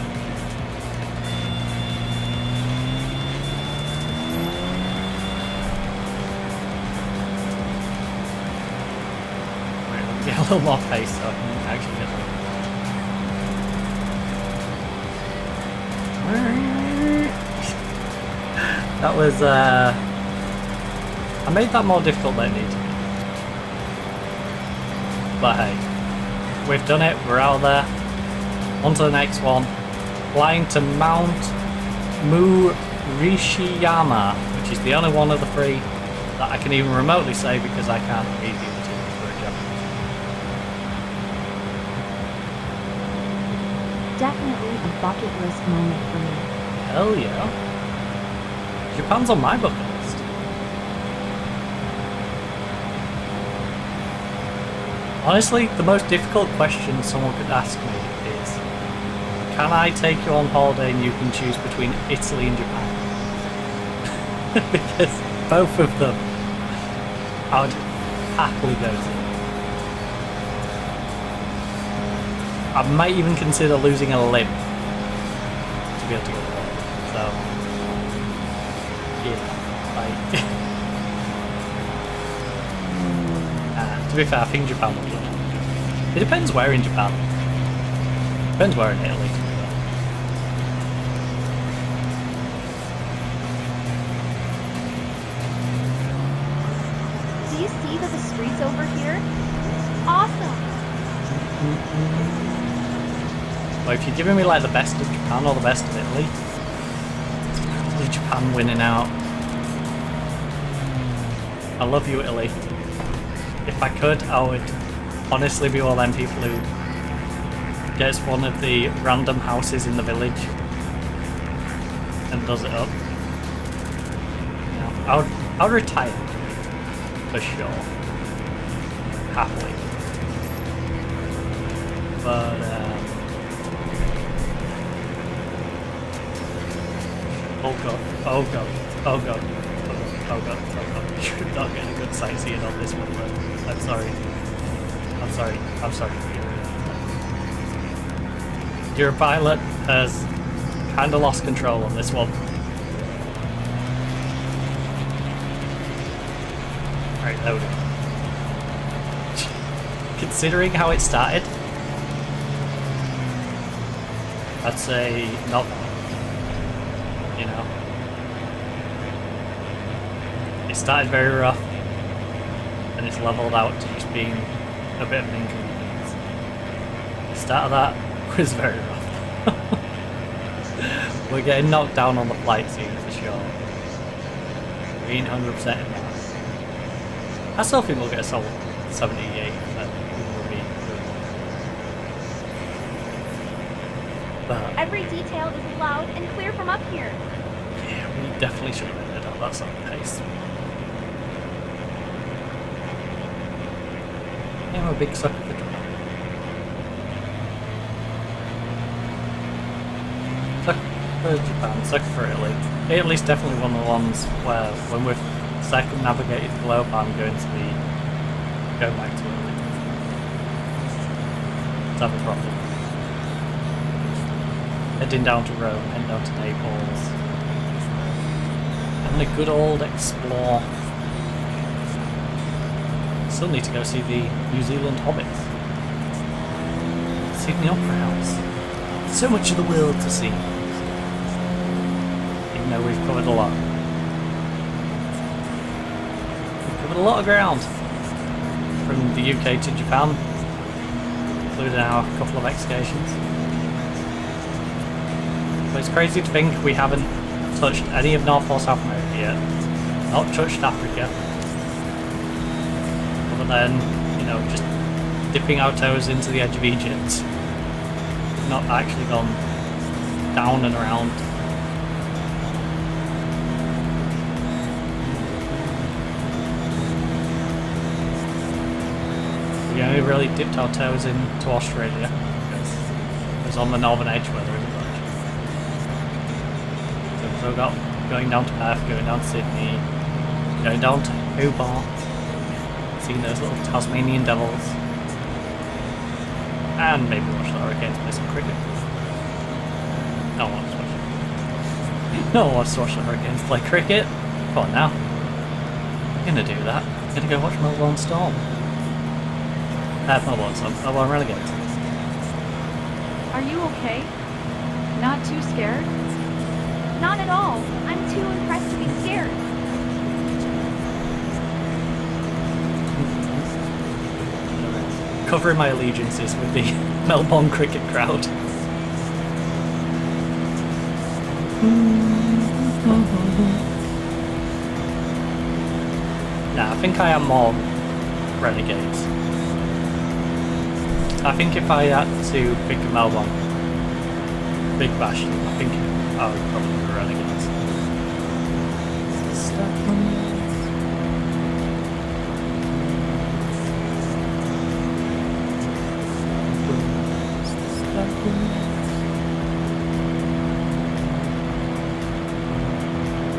Wait, let me get a little more pace so I can actually get them. That was, I made that more difficult than it needed to be. But hey, we've done it, we're out there. On to the next one. Flying to Mount Murishiyama, which is the only one of the three that I can even remotely say because I can't read the other two for a Japanese. Definitely a bucket list moment for me. Hell yeah. Japan's on my bucket list. Honestly, the most difficult question someone could ask me is, can I take you on holiday and you can choose between Italy and Japan? Because both of them I would happily go to. I might even consider losing a limb to be able to go there. So, yeah, like... to be fair, I think Japan would be. It depends where in Japan. Depends where in Italy. Do you see the streets over here? Awesome! Well, if you're giving me like the best of Japan or the best of Italy, it's probably Japan winning out. I love you, Italy. If I could, I would honestly be one of them people who gets one of the random houses in the village and does it up. You know, I would retire for sure, happily. But oh god, oh god, oh god, oh god, oh god. You're not getting a good sightseeing on this one, but I'm sorry. I'm sorry. I'm sorry. Your pilot has kind of lost control on this one. Right, there we go. Considering how it started, I'd say not. You know, it started very rough, and it's leveled out to just being a bit of an inconvenience. The start of that was very rough. We're getting knocked down on the flight scene for sure. We ain't 100% in that. I still think we'll get a solid 78%. But every detail is loud and clear from up here. Yeah, we definitely should have ended at that sort of pace. I'm a big sucker for Japan. Sucker for Japan, sucker for Italy. Italy's definitely one of the ones where when we've circumnavigated the globe, I'm going to be going back to Italy. To have a problem. Heading down to Rome, heading down to Naples. Having a good old explore. Still need to go see the New Zealand Hobbits. Sydney Opera House. So much of the world to see. Even though we've covered a lot. We've covered a lot of ground. From the UK to Japan. Including our couple of excursions. But it's crazy to think we haven't touched any of North or South America yet. Not touched Africa. Other than, you know, just dipping our toes into the edge of Egypt. We've not actually gone down and around. We only really dipped our toes into Australia. Because it was on the northern edge where there isn't much. So we've got going down to Perth, going down to Sydney, going down to Hobart, seeing those little Tasmanian devils, and maybe watch the Hurricanes play some cricket. No one wants to watch it. No one wants to watch the Hurricanes play cricket. Come on now. I'm gonna do that. I'm gonna go watch Melbourne Storm. Melbourne Storm. Melbourne Renegades. Are you okay? Not too scared? Not at all. I'm too impressed to be scared. Covering my allegiances with the Melbourne cricket crowd. Yeah, I think I am more Renegades. I think if I had to pick a Melbourne Big Bash, I think I would probably be Renegades.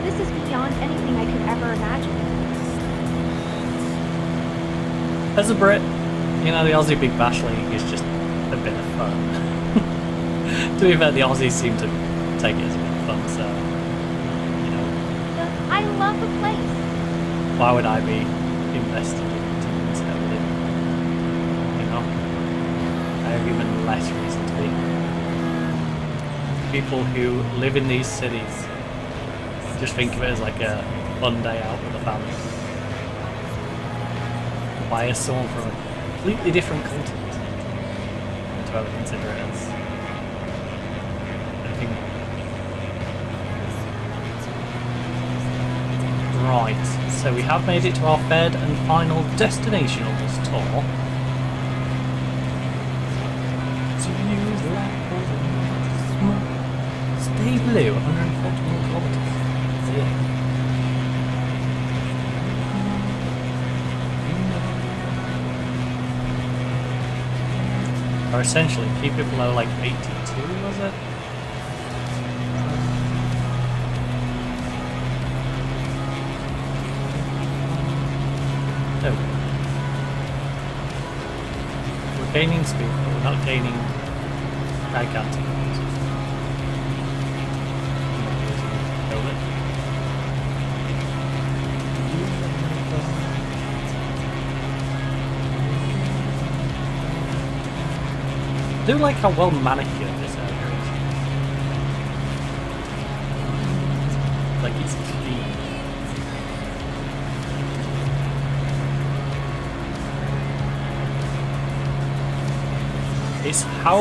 This is beyond anything I could ever imagine. As a Brit, you know, the Aussie Big Bash League is just a bit of fun. To be fair, the Aussies seem to take it as a bit of fun, so, you know. I love the place. Why would I be invested in teams heavily? You know? I have even less reason to be. People who live in these cities just think of it as like a fun day out with the family. Why is someone from a completely different continent to ever consider it as anything? Right, so we have made it to our third and final destination on this tour. Stay blue, 141 kilometers. Yeah. Or essentially keep it below like 82, was it? No. We're gaining speed, but we're not gaining gigantic amounts. I do like how well manicured this area is. Like it's clean. It's how...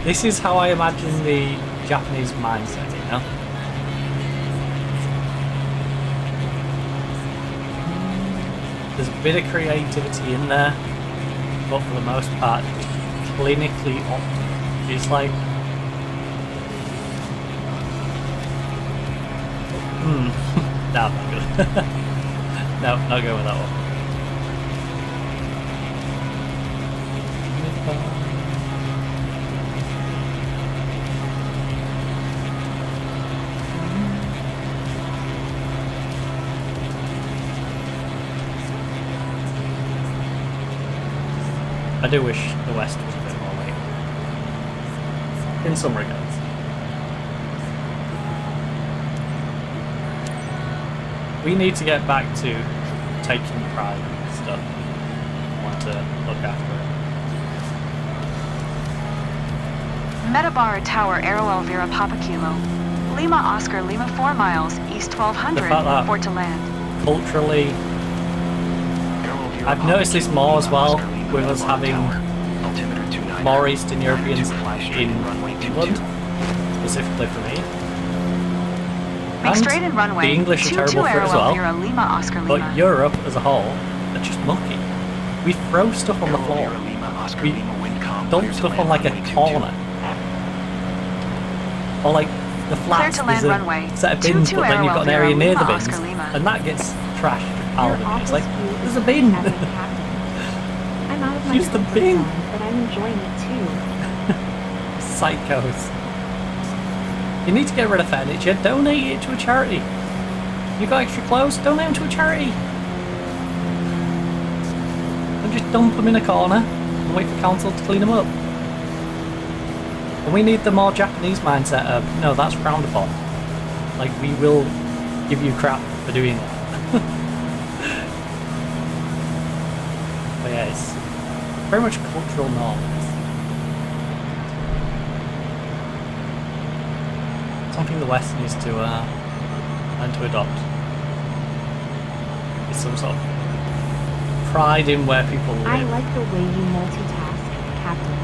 This is how I imagine the Japanese mindset, you know? There's a bit of creativity in there, but for the most part, clinically optimal. It's like, nah, not good. No, not going with that one. I do wish the West was a bit more late. In some regards. We need to get back to taking pride in stuff. I want to look after it. Metabar Tower, Aero Elvira, Papa Kilo. Lima Oscar, Lima 4 miles, East 1200, Port to land. Culturally, I've noticed this more as well, with us having more Eastern Europeans in England, specifically for me. Make straight in runway. The English are terrible for it as well, Lima, Oscar, but Lima. Europe as a whole are just mucky. We throw stuff on the floor. We dump stuff on like a corner. Or like the flats, there's a set of bins, but then you've got an area near the bins, and that gets trashed with Paladin. It's like, there's a bin! I'm out of my Use the bin! zone, but I'm enjoying it too. Psychos. You need to get rid of furniture, donate it to a charity. You got extra clothes, donate them to a charity. Don't just dump them in a corner and wait for council to clean them up. And we need the more Japanese mindset of, no, that's frowned upon. Like, we will give you crap for doing that. But yeah, it's very much cultural norms. Something the West needs to learn to adopt. It's some sort of pride in where people live. I like the way you multitask, Captain.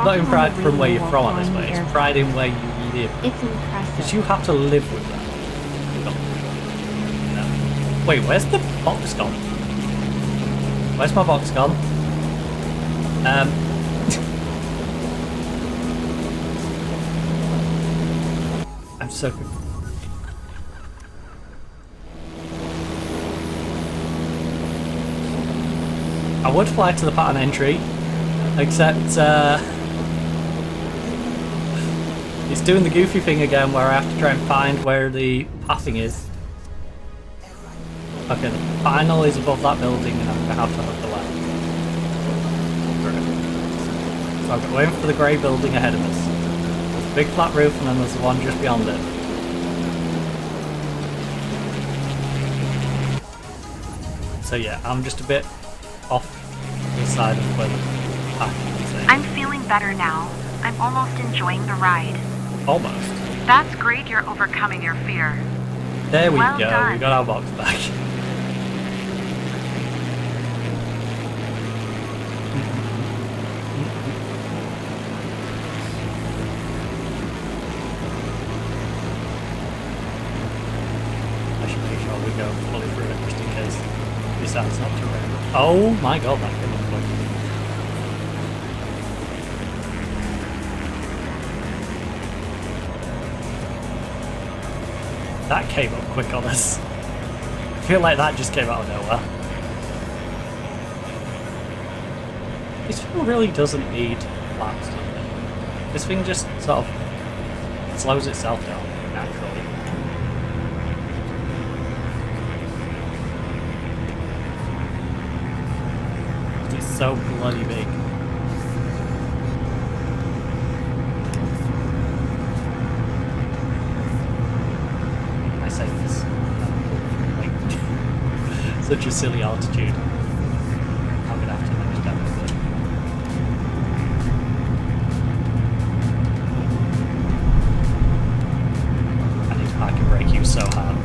Not in pride from where you're from on this way, it's pride in where you live. It's impressive. Because you have to live with that. You know? Wait, where's the box gone? Where's my box gone? I'm so confused. I would fly to the pattern entry, except it's doing the goofy thing again where I have to try and find where the pathing is. Okay, the final is above that building and I'm going to have to look the left. So I'm waiting for the grey building ahead of us. There's a big flat roof and then there's the one just beyond it. So yeah, I'm just a bit off the side of where the pathing is. I'm feeling better now. I'm almost enjoying the ride. Almost. That's great you're overcoming your fear. There we Well go, done. we got our box back. I should make sure we go fully through it just in case this sounds not too rare. Oh my god, that came up quick. That came up quick on us. I feel like that just came out of nowhere. This thing really doesn't need flaps, does it? This thing just sort of slows itself down naturally. It's so bloody big. I say this like such a silly altitude. I'm gonna have to manage that a bit. I need to park and brake you so hard.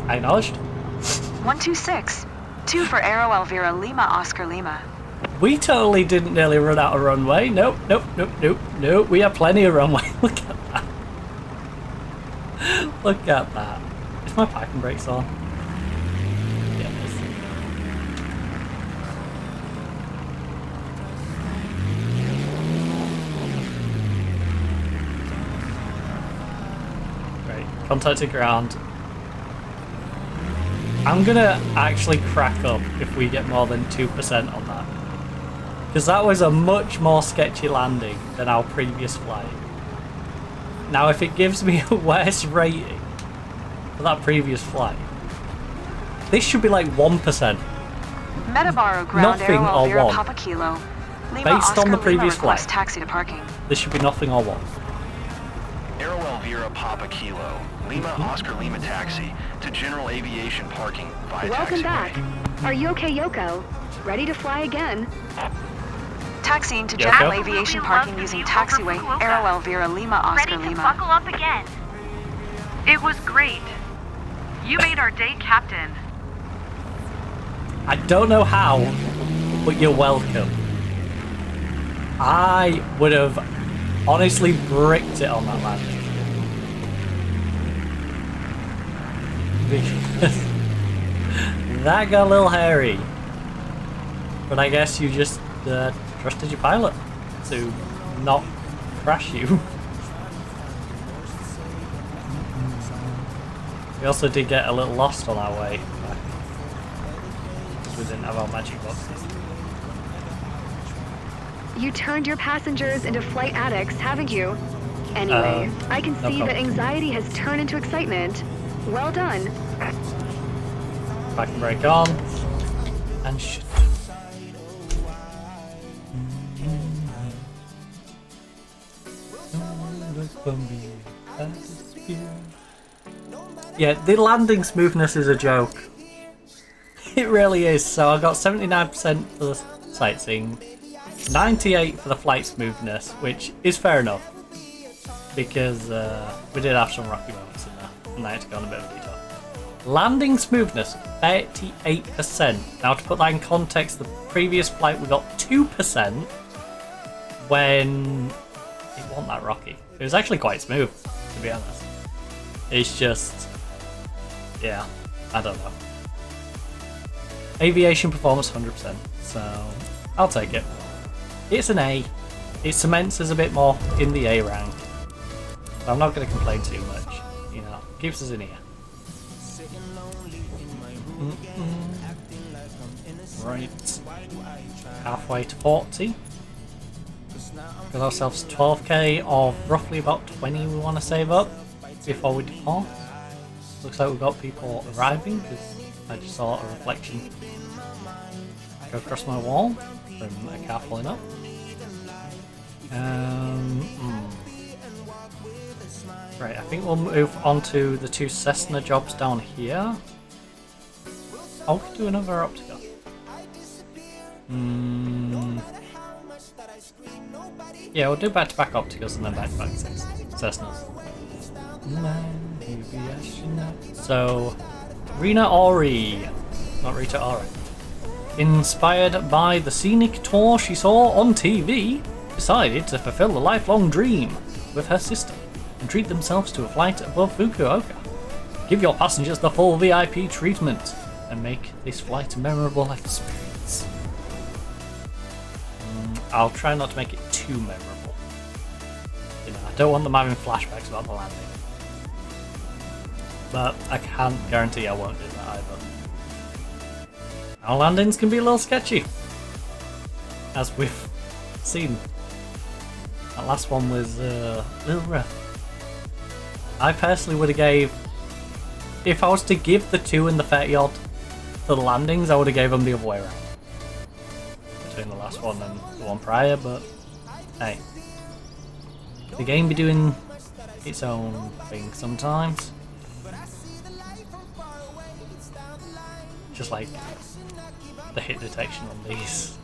Acknowledged. 126. 2 for Aero Elvira Lima Oscar Lima. We totally didn't nearly run out of runway. Nope, nope, nope, nope, nope. We have plenty of runway. Look at that. Look at that. Is my parking brakes on? Yeah, it is. Right, contacted ground. I'm gonna actually crack up if we get more than 2% on that. Because that was a much more sketchy landing than our previous flight. Now if it gives me a worse rating for that previous flight, this should be like 1%. Metabaro ground Nothing Aero or Elvira 1. Papa Kilo. Lima Based Oscar on the Lima previous request flight. taxi to parking. This should be nothing or 1. Aero Elvira Papa Kilo, Lima Oscar Lima Taxi to General Aviation Parking via Welcome taxiway. back. Are you okay, Yoko? Ready to fly again? Taxiing to Yoko? General Absolutely Aviation love Parking the using view over taxiway Fukuoka. Aero Elvira Lima Ready Oscar to Lima. buckle up again. It was great. You made our day, Captain. I don't know how, but you're welcome. I would have honestly bricked it on that landing. Because that got a little hairy. But I guess you just trusted your pilot to not crash you. We also did get a little lost on our way back. Because we didn't have our magic boxes. You turned your passengers into flight addicts, haven't you? Anyway, I can no see that problem. anxiety has turned into excitement. Well done. Back and brake on. And shut. Yeah, the landing smoothness is a joke. It really is. So I got 79% for the sightseeing, 98 for the flight smoothness, which is fair enough. because we did have some rocky moments in there, and I had to go on a bit of a detour. Landing smoothness, 38%. Now to put that in context, the previous flight we got 2% when it wasn't that rocky. It was actually quite smooth, to be honest. It's just, yeah, I don't know. Aviation performance 100%, so I'll take it. It's an A. It cements us a bit more in the A rank. But I'm not going to complain too much. You know, keeps us in here. Right. Halfway to 40. Got ourselves 12k of roughly about 20 we want to save up before we depart. Looks like we've got people arriving because I just saw a reflection go across my wall from a car pulling up. Right, I think we'll move on to the 2 Cessna jobs down here. Oh, we could do another Optica. Yeah, we'll do back-to-back Opticas and then back-to-back Cessnas. So, Rena Ori. Not Rita Ori. Inspired by the scenic tour she saw on TV, decided to fulfill a lifelong dream with her sister and treat themselves to a flight above Fukuoka. Give your passengers the full VIP treatment and make this flight a memorable experience. I'll try not to make it too memorable. You know, I don't want them having flashbacks about the landing. But I can't guarantee I won't do that either. Our landings can be a little sketchy, as we've seen. That last one was a little rough. I personally would have gave, if I was to give the 2 and the 30 odd for the landings, I would have gave them the other way around. Between the last one and the one prior, but hey. The game be doing its own thing sometimes. Just like the hit detection on these.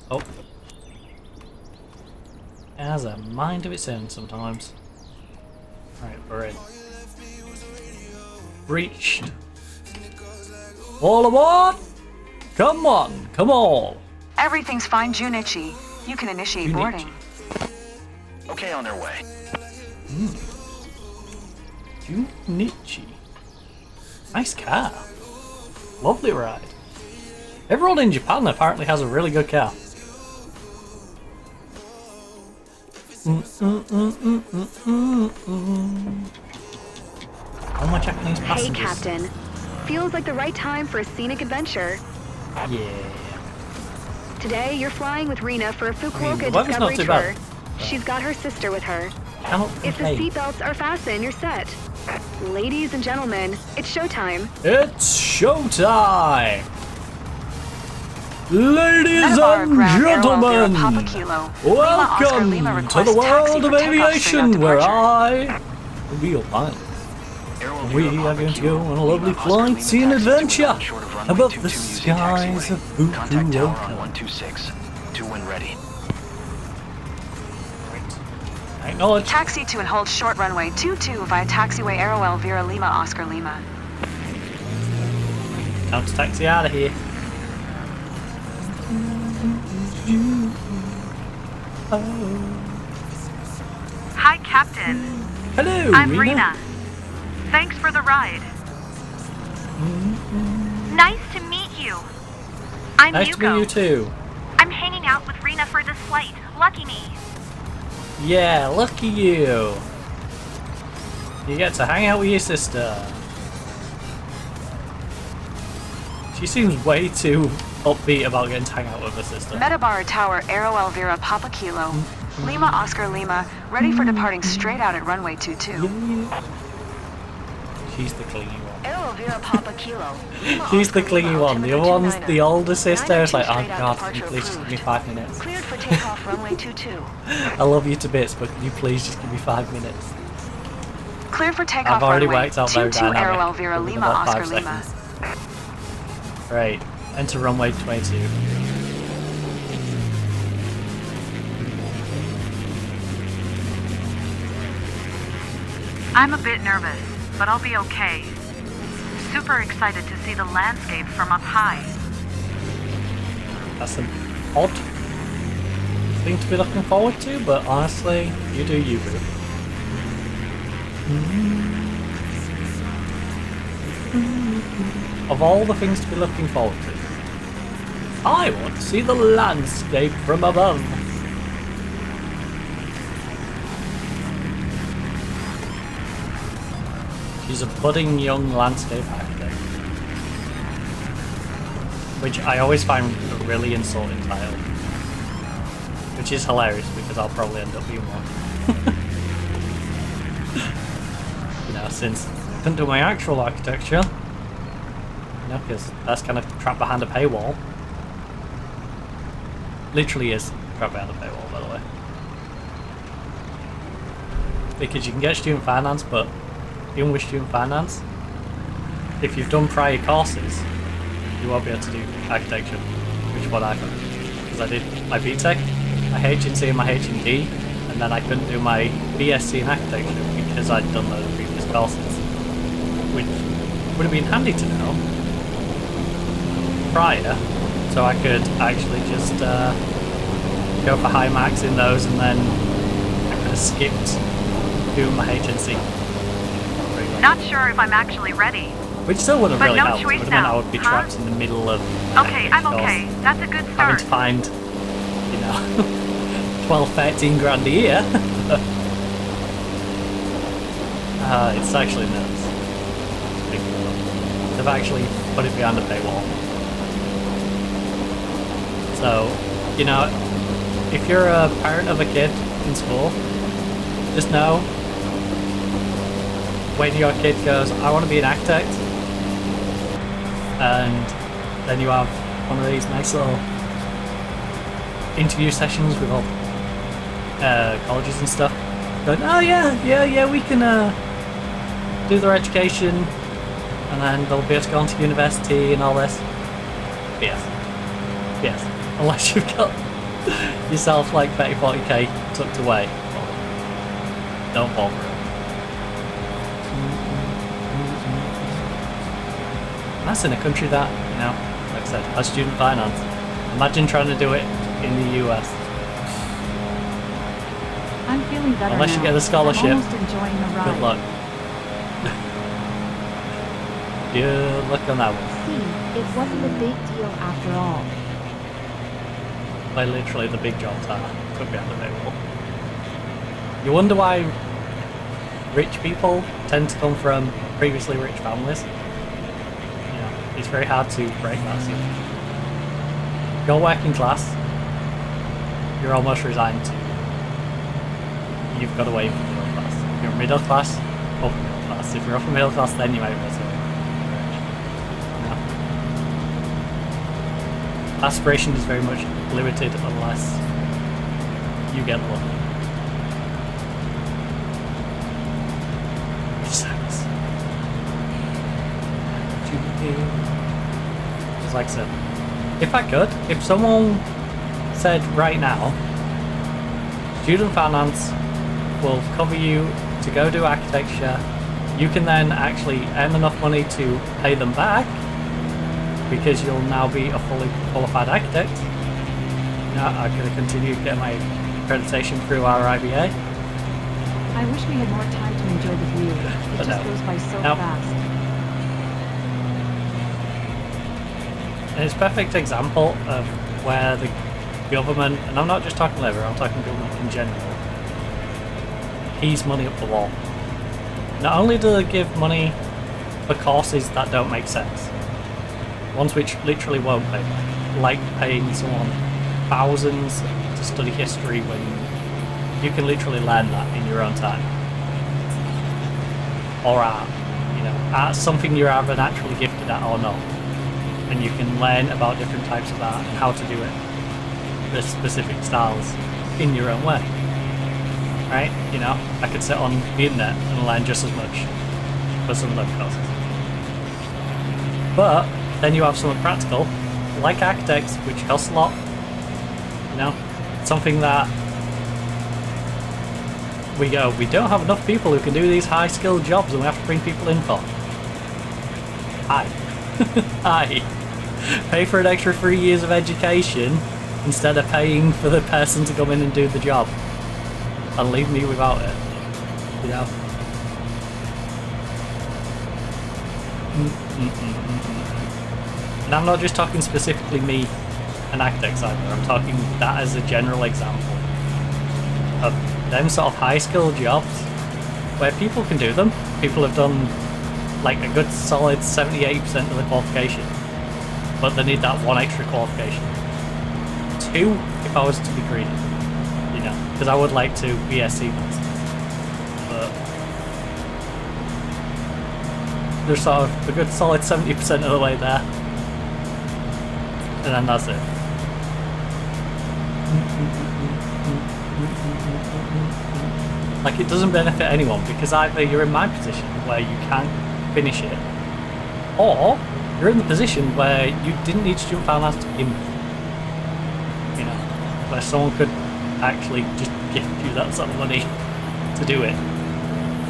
Oh. It has a mind of its own sometimes. Right, we're in. Reached. All aboard! Come on, come on! Everything's fine, Junichi. You can initiate boarding. Okay, on their way. Junichi. Nice car. Lovely ride. Everyone in Japan apparently has a really good car. All my Japanese passengers. Hey, Captain. Feels like the right time for a scenic adventure. Yeah. Today, you're flying with Rena for a Fukuoka discovery tour. She's got her sister with her. If the seatbelts are fastened, you're set. Ladies and gentlemen, it's showtime. It's showtime! Ladies and gentlemen, welcome to the world of aviation where I will be your pilot. We are going to go on a lovely flight, see an adventure above the skies of Fukuoka. 126. 2 when ready. Acknowledge. Taxi to and hold short runway 22 via taxiway Aero Elvira Lima Oscar Lima. Time to taxi out of here. Hi, Captain. Hello, I'm Rena. Thanks for the ride. Nice to meet you. I'm nice Yuko. to meet you too. I'm hanging out with Rena for this flight. Lucky me. Yeah, lucky you. You get to hang out with your sister. She seems way too upbeat about getting to hang out with her sister. Metabar Tower Aero Elvira Papa Kilo. Lima Oscar Lima, ready for departing straight out at runway 22. Yeah. She's the clingy one. Aero Elvira Papa Kilo. She's the clingy one. The other one's the older sister. It's like, oh god, can you please just give me 5 minutes? Cleared for takeoff runway 22. I love you to bits, but can you please just give me 5 minutes? Cleared for takeoff I've already runway worked out very 22 Aero dynamic. Elvira Lima Oscar Lima. Right, enter runway 22. I'm a bit nervous, but I'll be okay. Super excited to see the landscape from up high. That's an odd thing to be looking forward to, but honestly, you do you, boo. Of all the things to be looking forward to, I want to see the landscape from above. She's a budding young landscape architect, which I always find a really insulting title, which is hilarious because I'll probably end up being one. You know, since I couldn't do my actual architecture, you know, because that's kind of trapped behind a paywall. Literally is trapped behind a paywall, by the way, because you can get student finance, but even with student finance, if you've done prior courses, you won't be able to do architecture, which is what I found. Because I did my BTEC, my HNC and my HND, and then I couldn't do my BSc in architecture because I'd done those previous courses, which would have been handy to know prior, so I could actually just go for high marks in those, and then I could have skipped doing my HNC. Not sure if I'm actually ready. Which still wouldn't really no help. It would have meant I would be trapped in the middle of. Okay, I'm okay. That's a good start. Having to find, you know, 12, 13 grand a year. It's actually nuts. They've actually put it behind a paywall. So, you know, if you're a parent of a kid in school, just know, when your kid goes, I want to be an architect, and then you have one of these nice little interview sessions with all colleges and stuff, going, oh yeah, we can do their education, and then they'll be able to go on to university and all this. Yes, unless you've got yourself like 30-40k tucked away, don't fall for it. That's in a country that, you know, like I said, has student finance. Imagine trying to do it in the US. I'm feeling better Unless now. you get the scholarship. I'm almost enjoying the ride. Good luck. Good luck on that one. See, it wasn't a big deal after all. Like literally the big jobs are took behind the paywall. You wonder why rich people tend to come from previously rich families. It's very hard to break that ceiling. You're working class, you're almost resigned to, you've got to wait for middle class. If you're middle class, upper middle class. If you're upper middle class, then you might be able to. Aspiration is very much limited unless you get lucky. Which sucks. Just like I said, if someone said right now, student finance will cover you to go do architecture, you can then actually earn enough money to pay them back because you'll now be a fully qualified architect. I could have continued getting my accreditation through our IBA. I wish we had more time to enjoy the view. It just goes by so fast. And it's a perfect example of where the government, and I'm not just talking Labour, I'm talking government in general, heaves money up the wall. Not only do they give money for courses that don't make sense, ones which literally won't pay back, like paying someone thousands to study history when you can literally learn that in your own time. Or art, art's something you're either naturally gifted at or not. And you can learn about different types of art and how to do it, the specific styles, in your own way. Right? I could sit on the internet and learn just as much for some of those courses. But then you have something practical, like architects, which costs a lot. Something that we go, we don't have enough people who can do these high-skilled jobs and we have to bring people in for. Hi. Hi. Pay for an extra 3 years of education instead of paying for the person to come in and do the job. And leave me without it. You know? And I'm not just talking specifically me and Actex either, I'm talking that as a general example of them sort of high skill jobs where people can do them. People have done like a good solid 70-80% of the qualification, but they need that one extra qualification. 2 if I was to be greedy, you know, because I would like to BSc this, but they're sort of a good solid 70% of the way there, and then that's it. Like, it doesn't benefit anyone, because either you're in my position where you can't finish it, or you're in the position where you didn't need to jump finance to begin with. You know, where someone could actually just gift you that sort of money to do it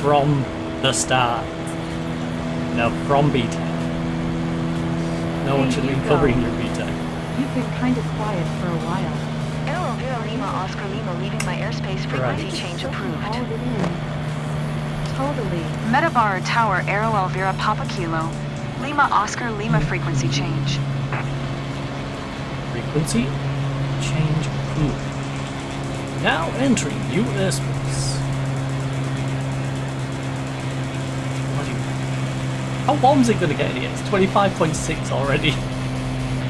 from the start. You know, from BTEC. No one should be covering your BTEC. You've been kind of quiet for a while. Aero Vera Lima Oscar Lima leaving my airspace frequency change approved. Totally. Metabar Tower Aero Elvira Papa Kilo. Lima Oscar Lima frequency change. Frequency change approved. Now entering new airspace. How long's it gonna get in here? It's 25.6 already.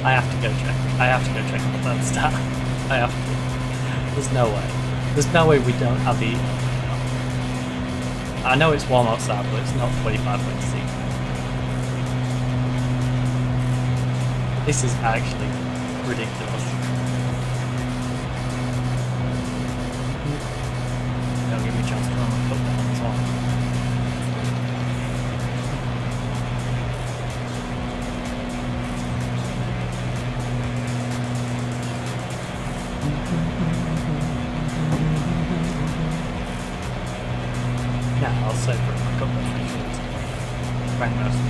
I have to go check. I have to go check on the third stat. I have to. There's no way. There's no way we don't have the... I know it's warm outside, but it's not 25.6. This is actually ridiculous. Don't give me a chance to run my foot down as well. Yeah, I'll save for a couple of minutes. Bang most.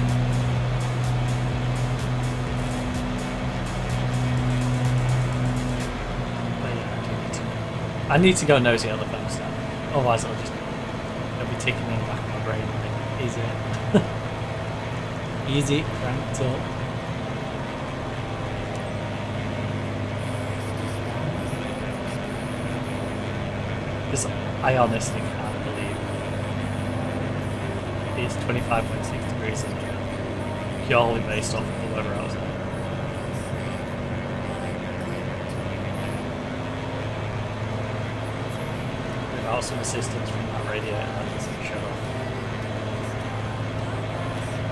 I need to go nosy at the thermostat, otherwise it'll be ticking in the back of my brain. Like, easy. Easy, cranked up. Because I honestly can't believe it's 25.6 degrees in here, purely based off of the weather outside. Without some assistance from that radiator that doesn't shut off.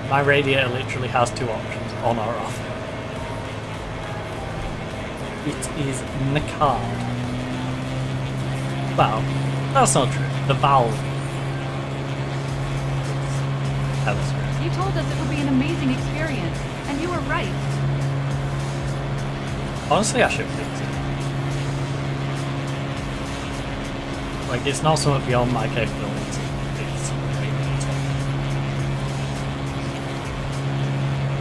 My radiator literally has 2 options, on or off. It is macabre. Well, that's not true. The valve. You told us it would be an amazing experience, and you were right. Honestly, I should fix it. Like, it's not something beyond my capabilities. It's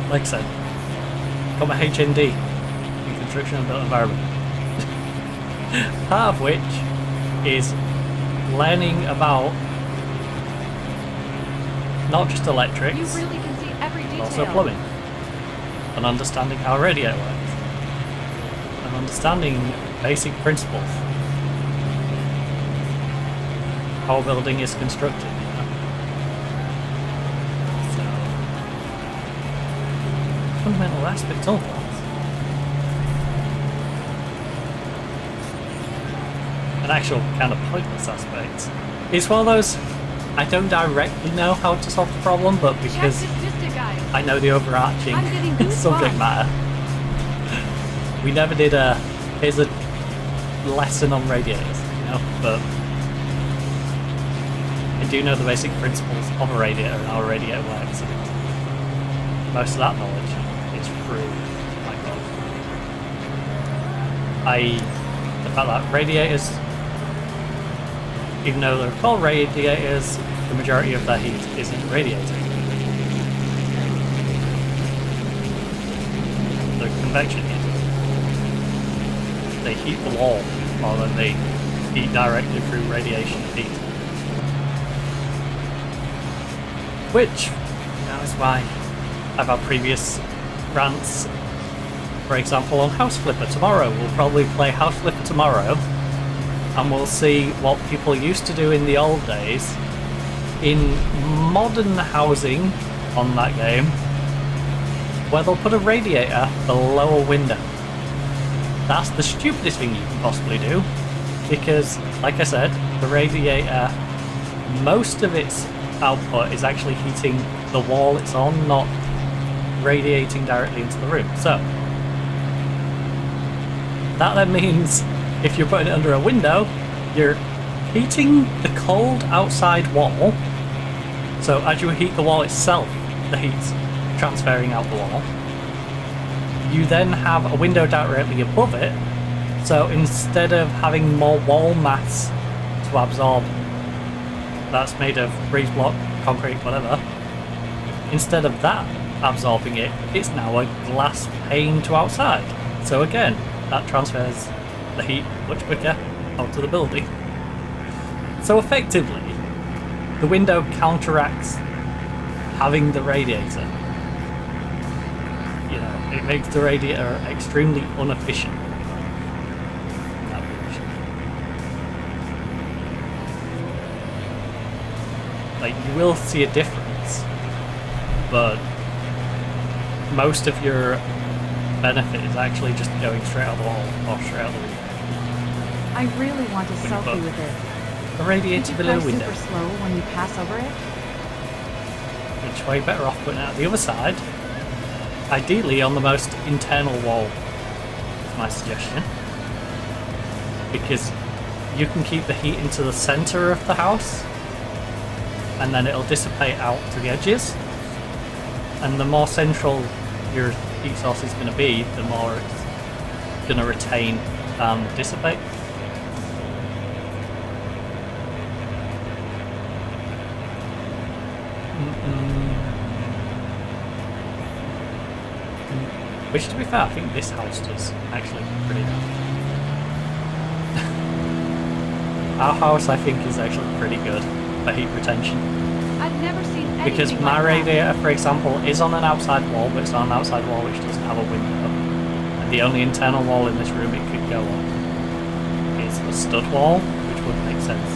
like I said, got my HND in construction and built environment. Part of which is learning about not just electrics, You really can see every detail. but also plumbing, and understanding how a radiator works, and understanding basic principles. How a building is constructed, you know? So, fundamental aspects of that. An actual kind of pointless aspect. It's one of those, I don't directly know how to solve the problem, but because I know the overarching subject matter. We never did here's a lesson on radiators, you know, but I do know the basic principles of a radiator and how a radiator works, and most of that knowledge is through my God. The fact that radiators even though they're called radiators, the majority of their heat isn't radiating. They're convection heaters. They heat the wall rather than they heat directly through radiation heat. Which, that is why I've had previous rants. For example, on House Flipper tomorrow. We'll probably play House Flipper tomorrow, and we'll see what people used to do in the old days in modern housing on that game, where they'll put a radiator below a window. That's the stupidest thing you can possibly do, because, like I said, the radiator, most of its output is actually heating the wall it's on, not radiating directly into the room. So that then means if you're putting it under a window, you're heating the cold outside wall. So as you heat the wall itself, the heat's transferring out the wall. You then have a window directly above it, so instead of having more wall mass to absorb that's made of breeze block, concrete, whatever, instead of that absorbing it, it's now a glass pane to outside. So again, that transfers the heat much quicker out to the building. So effectively, the window counteracts having the radiator. You know, it makes the radiator extremely inefficient. Like, you will see a difference, but most of your benefit is actually just going straight out the wall or straight out the window. I really want to selfie with it. The radiator below window. Super slow when you pass over it. Which way better off putting it at the other side. Ideally on the most internal wall, is my suggestion. Because you can keep the heat into the centre of the house, and then it'll dissipate out to the edges. And the more central your heat source is going to be, the more it's going to retain and dissipate. Which, to be fair, I think this house does actually pretty well. Our house, I think, is actually pretty good for heat retention. I've never seen anything because my radiator, for example, is on an outside wall, but it's on an outside wall which doesn't have a window. And the only internal wall in this room it could go on is a stud wall, which wouldn't make sense,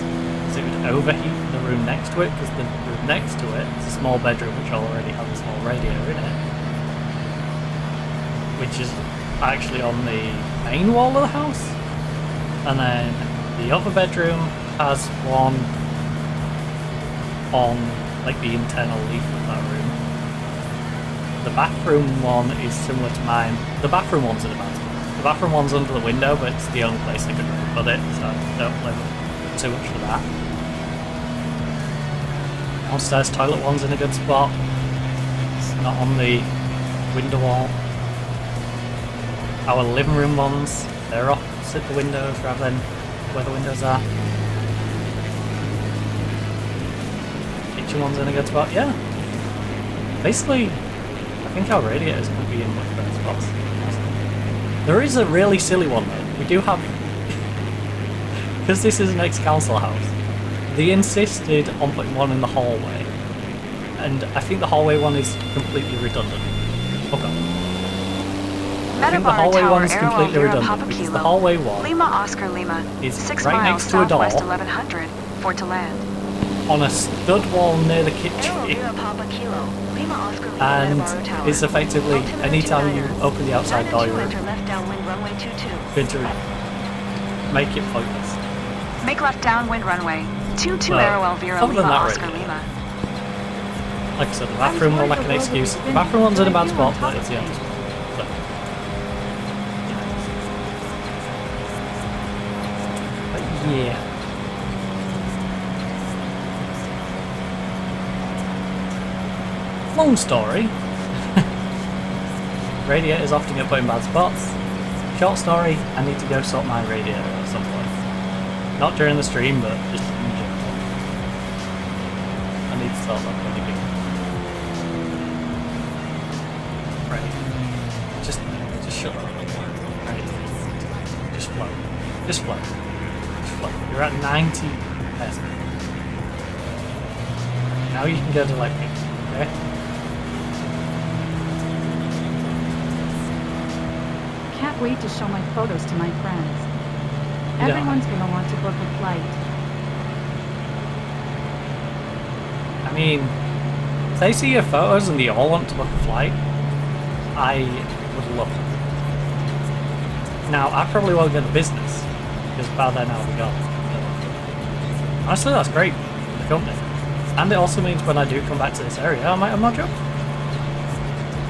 because it would overheat the room next to it, because the room next to it is a small bedroom which already has a small radiator in it, which is actually on the main wall of the house. And then the other bedroom has one on like the internal leaf of that room. The bathroom one is similar to mine. The bathroom one's in the bathroom. The bathroom one's under the window, but it's the only place I could really put it, so don't blame it too much for that. Downstairs toilet one's in a good spot. It's not on the window wall. Our living room ones, they're opposite the windows rather than where the windows are. Kitchen one's in a good spot, yeah. Basically, I think our radiators could be in much better spots. There is a really silly one though. We do have, because this is an ex-council house, they insisted on putting one in the hallway. And I think the hallway one is completely redundant. Okay. I think the hallway one is completely redundant because the hallway one Lima Oscar Lima is 6 right miles next to a door southwest 1100 for to land. on a stud wall near the kitchen, and it's effectively anytime you open the outside door you're going to make it pointless. Make left downwind runway 22 Aero Elvira other than Lima that, Oscar really. Lima. Like I said, the bathroom will like an excuse. The bathroom one's in a bad spot, but it's the only spot. So, but yeah. Long story. Radiators often get put in bad spots. Short story, I need to go sort my radiator at some point. Not during the stream, but just in general. sort of anything. Right. Just shut up. Right. Just float. Just float. Just float. You're at 90 pest. Now you can go to like 50, okay? Can't wait to show my photos to my friends. Everyone's gonna want to book a flight. I mean, if they see your photos and they all want to book a flight, I would love it. Now, I probably won't get the business, because by then I'll be gone. Honestly, that's great for the company. And it also means when I do come back to this area, I might have more jobs.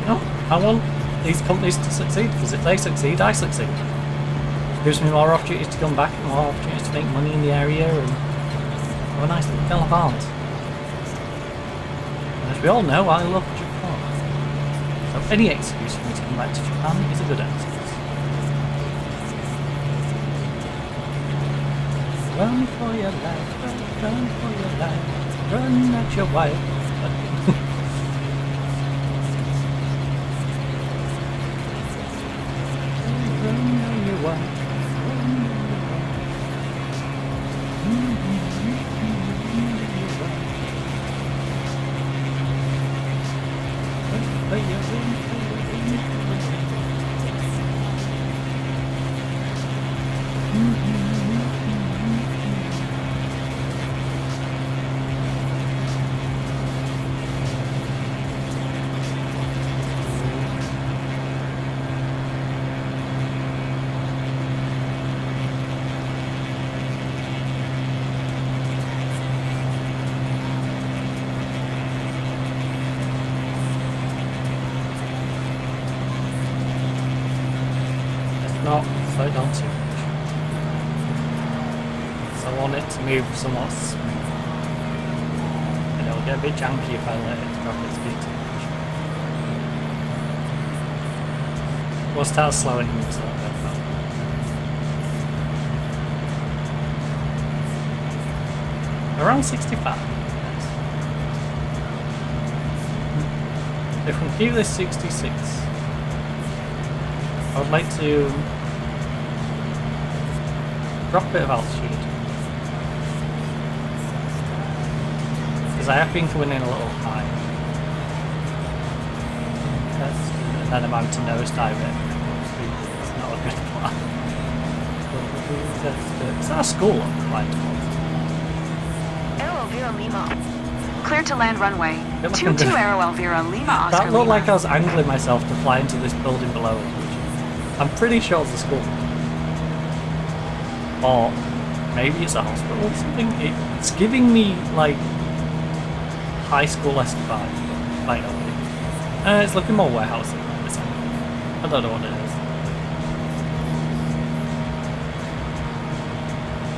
You know, I want these companies to succeed, because if they succeed, I succeed. It gives me more opportunities to come back, and more opportunities to make money in the area, and have a nice little gallivant. And as we all know, I love Japan. So any excuse for me to come back to Japan is a good excuse. Run for your life, run for your life, run at your wife. Run at your wife. Not slow down too much. So I want it to move somewhat smooth. And it'll get a bit janky if I let it drop its speed too much. We'll start slowing things a little bit down. Around 65. If we keep this 66, I would like to drop a bit of altitude, because I have been coming in a little high, and then I'm having to nosedive it. It's not a good plan. Is that a school I'm flying towards? Aero Lima. Clear to land runway. 22 Aero Elvira Lima Oscar That looked Lima. like I was angling myself to fly into this building below it. I'm pretty sure it's a school. Or maybe it's a hospital or something. It's giving me like high school-esque vibe. Might not be. It's looking more warehousing. I don't know what it is.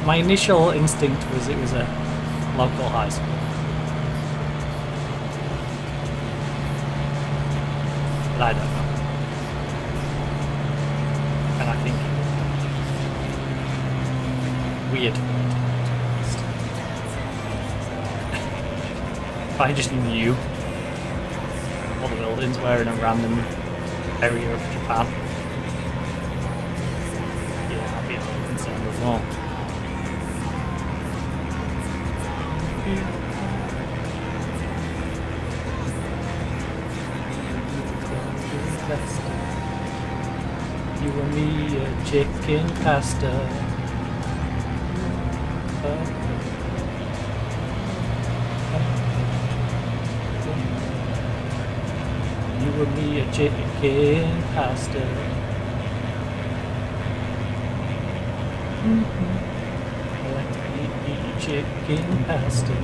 My initial instinct was it was a local high school. But I don't know. And I think weird. If I just knew all the buildings were in a random area of Japan, yeah, I'd be a little concerned as well. You and me a chicken pasta. You and me a chicken pasta. I like to eat chicken pasta.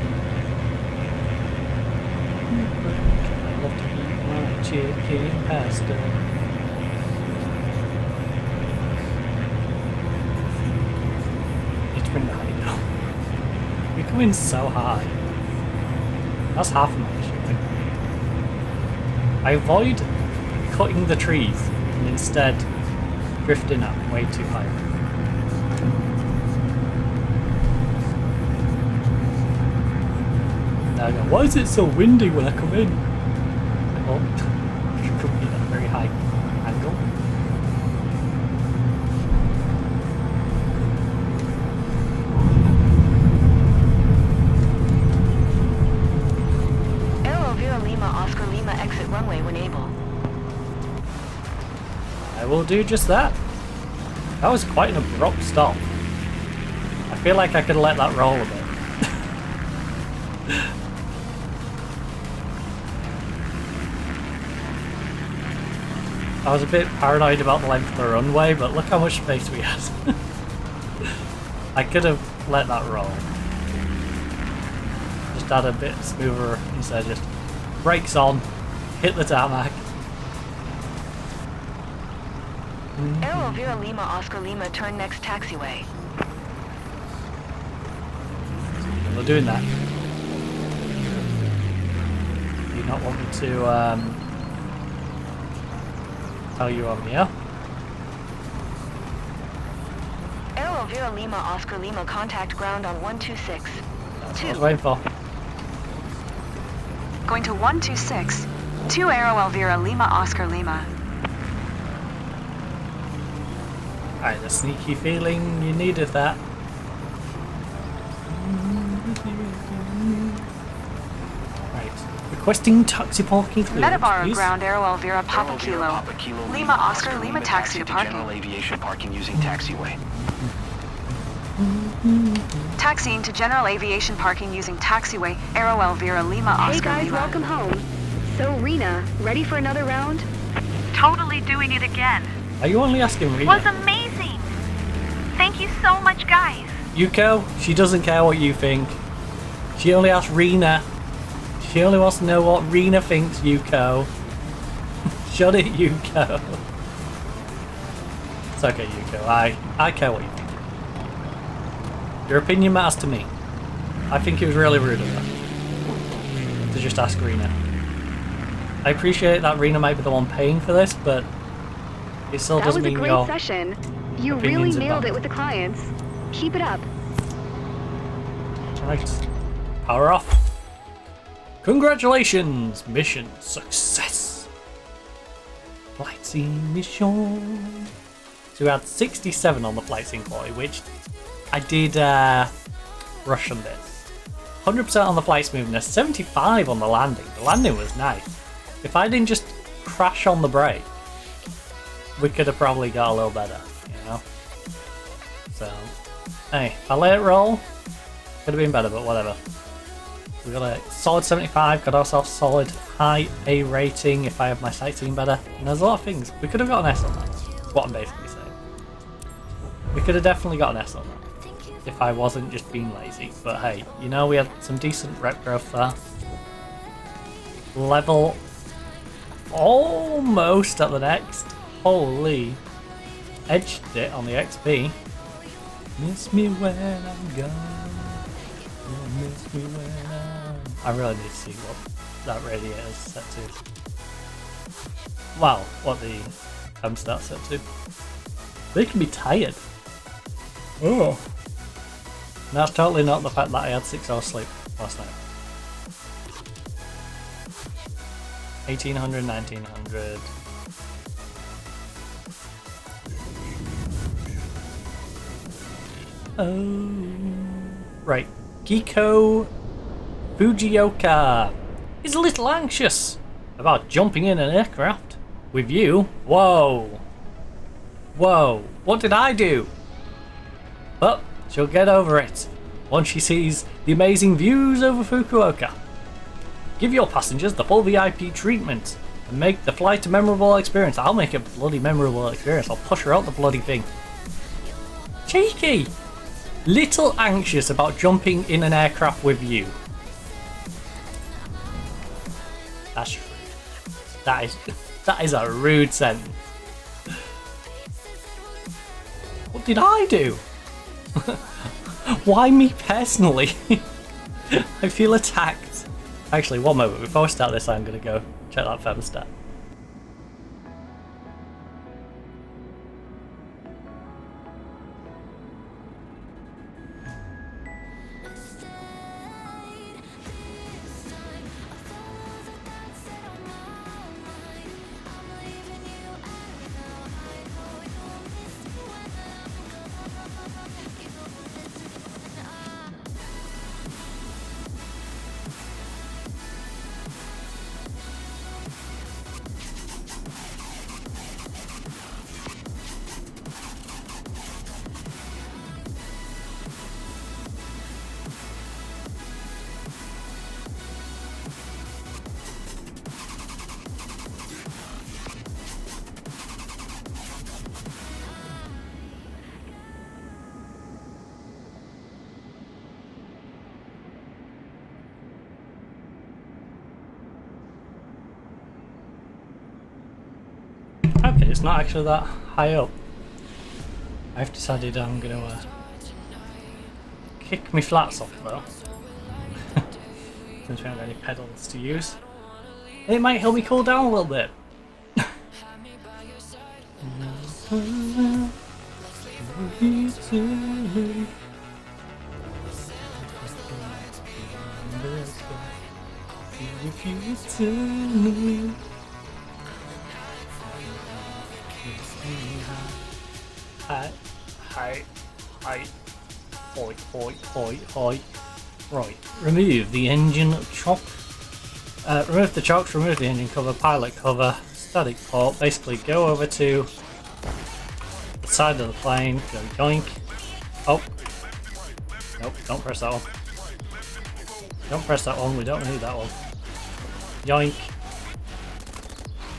I love to eat my chicken pasta. We're coming so high. That's half of my issue. I avoid cutting the trees and instead drifting up way too high. I go, why is it so windy when I come in? Oh, it could be at a very high angle. Lima, Oscar Lima, exit runway when able. I will do just that. That was quite an abrupt stop. I feel like I could let that roll a bit. I was a bit paranoid about the length of the runway, but look how much space we had. I could have let that roll. Just add a bit smoother instead of just brakes on, hit the tarmac. Aero Vera Lima, Oscar Lima, turn next taxiway. We're doing that. Do you not want me to tell you I'm here? Aero Vera Lima, Oscar Lima, contact ground on 126. That's what I was waiting for. Going to 126. 2 Aero Elvira Lima Oscar Lima. Alright, the sneaky feeling you needed that. Right. Requesting taxi parking clearance, Metabaro please. ground Aero Elvira Papa Kilo. Lima Oscar Lima taxi to parking. General aviation parking using taxiway. Taxiing to general aviation parking using taxiway Aero Elvira Lima Oscar Hey guys, Lima. welcome home. So Rena, ready for another round? Totally doing it again. Are you only asking Rena? Was amazing. Thank you so much, guys. Yuko, she doesn't care what you think. She only asked Rena. She only wants to know what Rena thinks, Yuko. Shut it, Yuko. It's okay, Yuko. I care what you think. Your opinion matters to me. I think it was really rude of her to just ask Rena. I appreciate that Rena might be the one paying for this, but it still doesn't mean your That was a great session. You really nailed it with the clients. Keep it up. Right. Power off. Congratulations! Mission success! Flight scene mission. So we had 67 on the flight scene quality, which I did rush on this. 100% on the flight smoothness, 75 on the landing. The landing was nice. If I didn't just crash on the brake, we could have probably got a little better, you know? So, hey, if I let it roll, could have been better, but whatever. We got a solid 75, got ourselves solid high A rating if I have my sightseeing better. And there's a lot of things. We could have got an S on that, is what I'm basically saying. We could have definitely got an S on that if I wasn't just being lazy. But hey, you know, we had some decent rep growth there. Level almost at the next. Holy. Edged it on the XP. Miss me when I'm gone. Miss me when I really need to see what that radiator is set to. Wow, what the thermostat's set to. They can be tired. Oh. And that's totally not the fact that I had 6 hours sleep last night. 1800, 1900. Oh. Right. Giko Fujioka is a little anxious about jumping in an aircraft with you. Whoa. Whoa. What did I do? But she'll get over it once she sees the amazing views over Fukuoka. Give your passengers the full VIP treatment and make the flight a memorable experience. I'll make it a bloody memorable experience. I'll push her out the bloody thing. Cheeky! Little anxious about jumping in an aircraft with you. That's rude. That is a rude sentence. What did I do? Why me personally? I feel attacked. Actually, one moment. Before I start this, I'm going to go check that thermostat. Okay, it's not actually that high up. I've decided I'm going to kick my flats off though. Since we don't have any pedals to use. It might help me cool down a little bit. Hi. Hoi. Right, remove the engine chock. Remove the chocks, remove the engine cover, pilot cover, static port. Basically, go over to the side of the plane, go yoink. Oh. Nope, don't press that one. Don't press that one, we don't need that one. Yoink.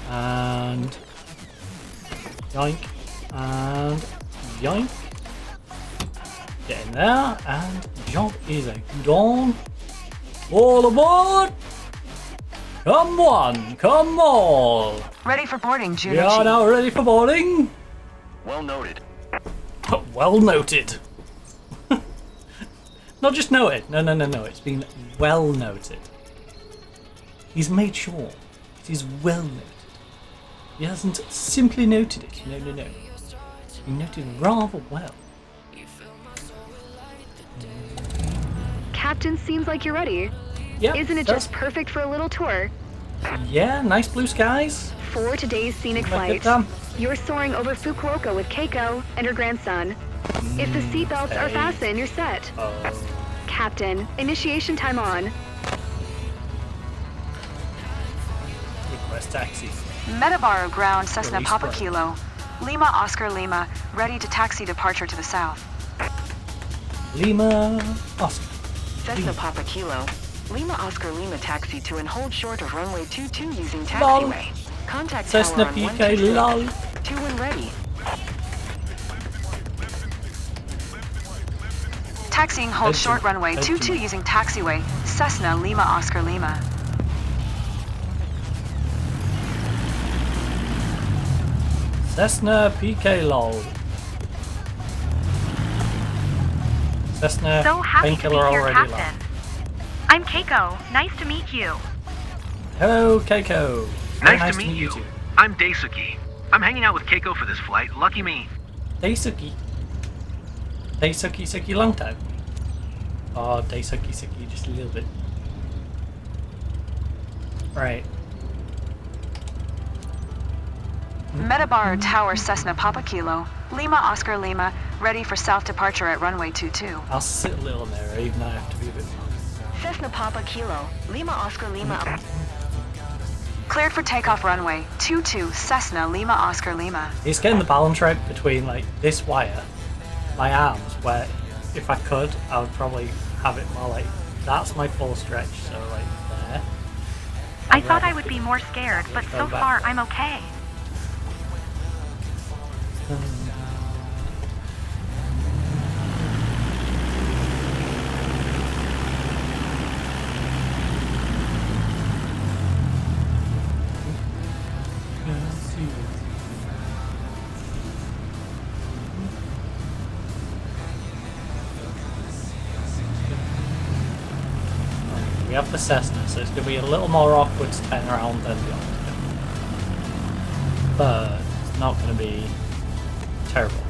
And yoink. And yoink. Get in there, and job is a done. All aboard! Come on, come all! Ready for boarding, Juno. We are now ready for boarding. Well noted. Well noted. Not just noted. No. It's been well noted. He's made sure it is well noted. He hasn't simply noted it. No. He noted rather well. Captain, seems like you're ready. Yeah. Isn't it just perfect for a little tour? Yeah, nice blue skies. For today's scenic flight, you're soaring over Fukuoka with Keiko and her grandson. If the seatbelts are fastened, you're set. Captain, initiation time on. Request taxi. Metabar ground Cessna Papa Kilo. Lima Oscar Lima, ready to taxi departure to the south. Lima Oscar. Cessna Papa Kilo. Lima Oscar Lima taxi to and hold short of runway 22 using taxiway. Contact Cessna tower on PK lol. 2 when ready. Taxiing hold short runway 22 using taxiway. Cessna Lima Oscar Lima. Cessna PK lol. Cessna so happy to be painkiller here, already Captain. I'm Keiko. Nice to meet you. Hello, Keiko. Nice to meet you. I'm Daisuke. I'm hanging out with Keiko for this flight. Lucky me. Daisuke. Daisuke long time. Oh, Daisuke just a little bit. Right. Metabar Tower Cessna Papa Kilo. Lima Oscar Lima, ready for south departure at runway 22. I'll sit a little there, even though I have to be a bit more. Cessna Papa Kilo. Lima Oscar Lima. Cleared for takeoff runway 22 Cessna Lima Oscar Lima. It's getting the balance right between like this wire, my arms, where if I could, I would probably have it more like that's my full stretch, so like there. I thought I would be more scared, but so far I'm okay. We have the Cessna, so it's going to be a little more awkward to turn around than the Octagon. But it's not going to be terrible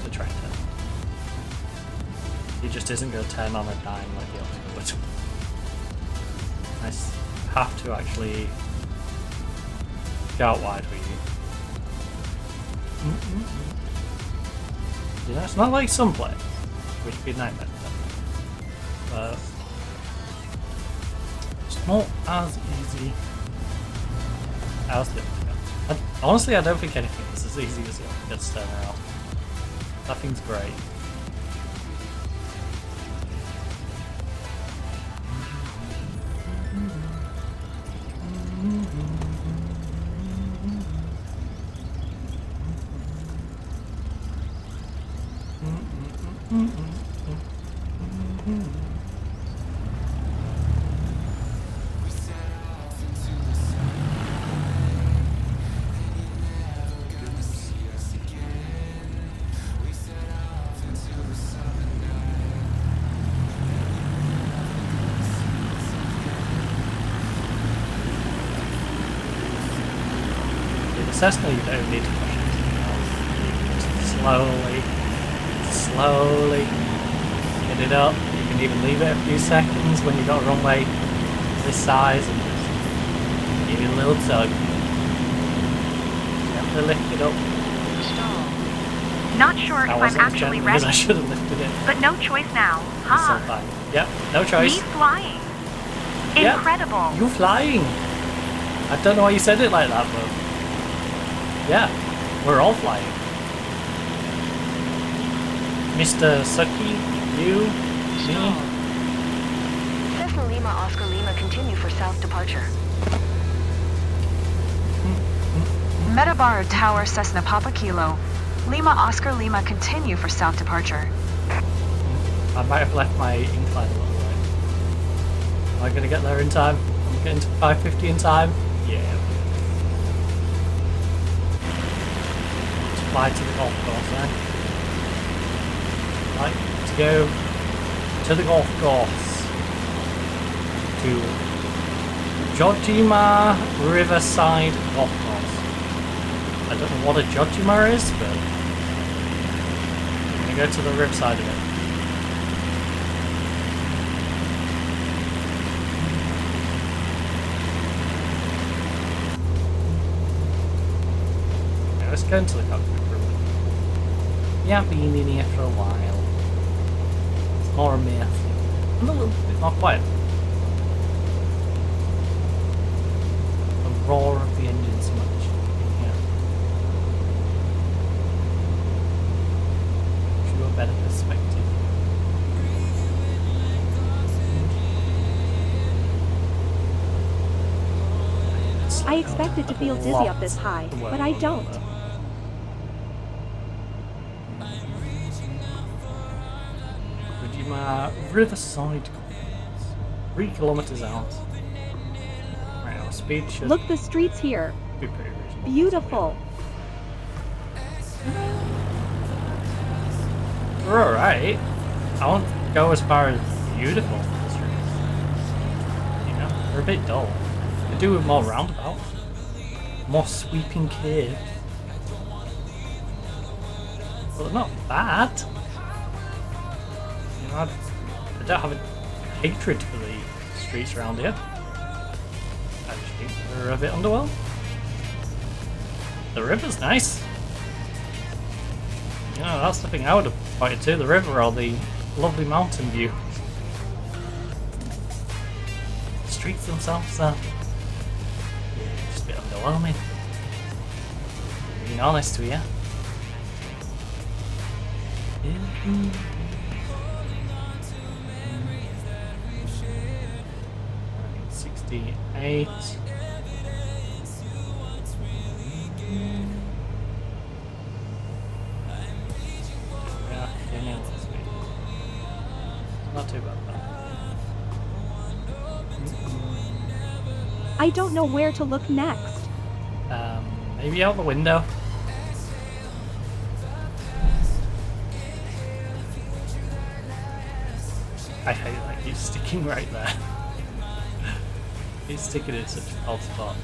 to try to turn. It just isn't going to turn on a dime like the Octagon would. I have to actually go out wide with you. You know, it's not like Sunplay, which would be a nightmare. But it's not as easy as the Octagon. Honestly, I don't think anything is as easy as the Octagon to turn around. That thing's great. Cessna, you don't need to push it. Just slowly get it up. You can even leave it a few seconds when you've got a runway this size and just give it a little tug. Gently lift it up. Not sure if I'm actually ready. I should have lifted it. But no choice now, huh? Yep, no choice. Me flying. Incredible. You flying. I don't know why you said it like that, but yeah, we're all flying. Mr. Suki, you, me. Cessna Lima Oscar Lima continue for south departure. Metabar Tower Cessna Papa Kilo. Lima Oscar Lima continue for south departure. I might have left my incline a little way. Am I going to get there in time? I'm getting to 550 in time? Yeah. Let's fly to the golf course then. Right, to go to the golf course. To Jojima Riverside Golf Course. I don't know what a Jojima is, but I'm going to go to the riverside of it. Okay, let's go into the cockpit for a minute. We haven't been in here for a while. It's more me, I think. I'm a little bit more quiet. The roar of the engine so much. Better perspective. I expected to feel dizzy up this high, but I don't. Jojima Riverside Course. 3 kilometers out. Right, our speed should look the streets here. Be pretty reasonable. Beautiful. We're alright. I won't go as far as beautiful for the streets. You know, they're a bit dull. Could do with more roundabouts. More sweeping curves. But they're not bad. You know, I don't have a hatred for the streets around here. I just think they're a bit underwhelmed. The river's nice. You know, that's the thing I would have pointed to, the river or the lovely mountain view. The streets themselves are just a bit underwhelming. Being honest with you. 68. Not too bad though. I don't know where to look next. Maybe out the window. I hate that he's sticking right there. He's sticking in such an odd spot.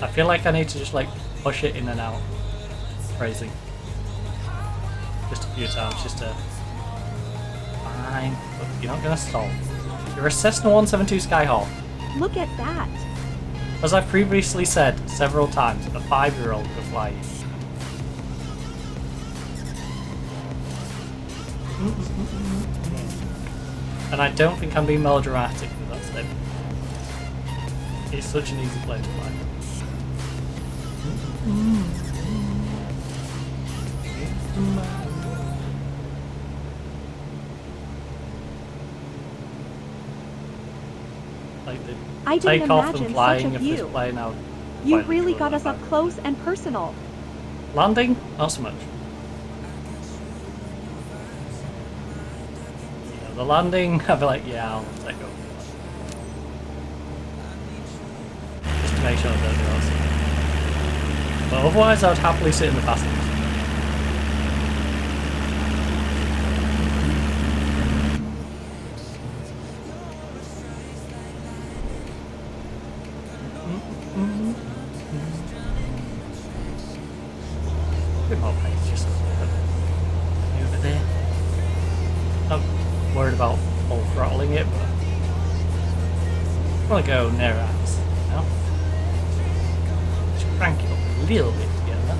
I feel like I need to just like push it in and out. Crazy. Just a few times, just to... Fine, but you're not going to stall. You're a Cessna 172 Skyhawk. Look at that. As I've previously said several times, a 5-year-old could fly you. And I don't think I'm being melodramatic with that statement. It's such an easy plane to fly. Like the I didn't takeoff imagine and flying such a of view. this plane out. You really got us up close and personal. Landing? Not so much. Yeah, the landing, I'd be like, yeah, I'll take over. Just to make sure I don't do that. But otherwise, I would happily sit in the passenger. bit more pace, just over there. Not worried about full throttling it, but I want to go near us now. Just crank it up a little bit together.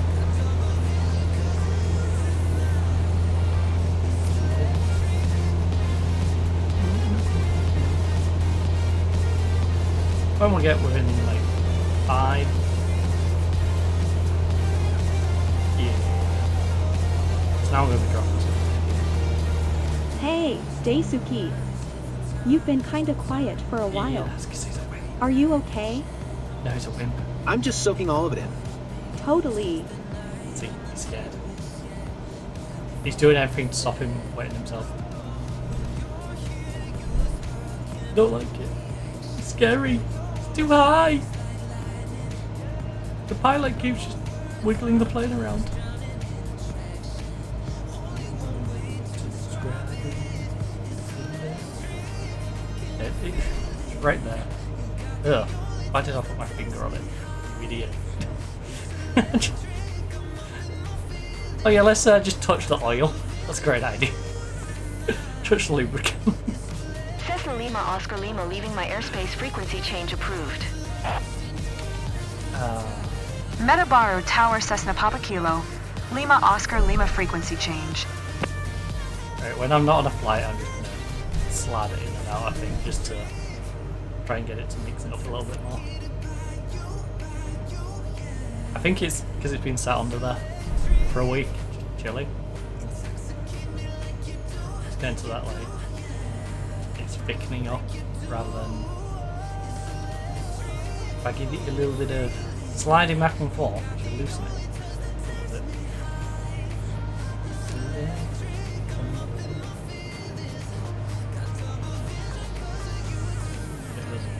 When we get within like 5. Yeah. So now I'm going to be dropping something. Hey, Daisuke. You've been kinda quiet for a while. Yeah, that's 'cause he's a wimp. Are you okay? No, he's a wimp. I'm just soaking all of it in. Totally. See, he's scared. He's doing everything to stop him wetting himself. Don't like it. It's scary. It's too high. The pilot keeps just wiggling the plane around. It's right there. Ugh. Why did I put my finger on it? You idiot. Oh yeah, let's just touch the oil. That's a great idea. Touch the lubricant. Cessna Lima Oscar Lima leaving my airspace frequency change approved. Metabaro Tower Cessna Papa Kilo. Lima Oscar Lima frequency change. Right, when I'm not on a flight, I'm just gonna slide it in and out, I think, just to try and get it to mix it up a little bit more. I think it's because it's been sat under there for a week, chilly. It's getting to that, like, it's thickening up rather than if I give it a little bit of sliding back and forth, it should loosen it.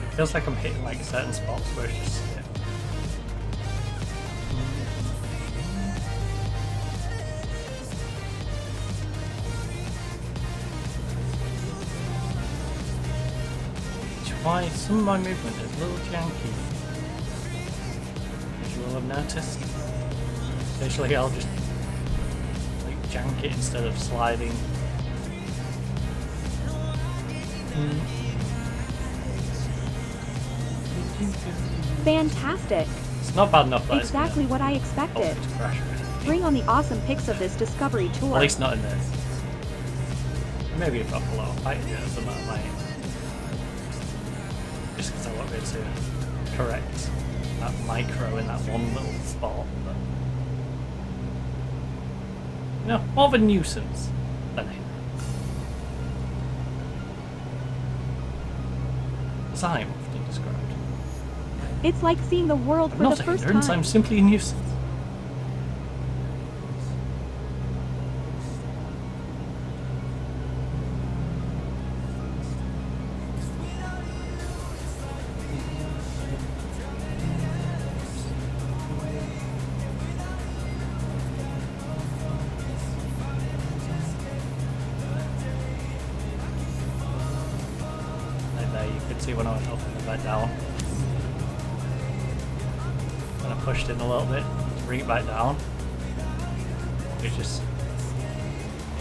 It feels like I'm hitting like certain spots where it's just stiff. Which is why some of my movement is a little janky. As you will have noticed. Occasionally I'll just like jank it instead of sliding. Fantastic. It's not bad enough that exactly what I expected. Bring on the awesome pics of this Discovery tour. At least not in this. Maybe a Buffalo. I do it some of my just because I want me to correct that micro in that one little spot. But, you know, more of a nuisance than it. As I am often described. It's like seeing the world for the first time. I'm simply a nuisance. Like there, you could see when I went up and back down. When I pushed in a little bit to bring it back down, it's just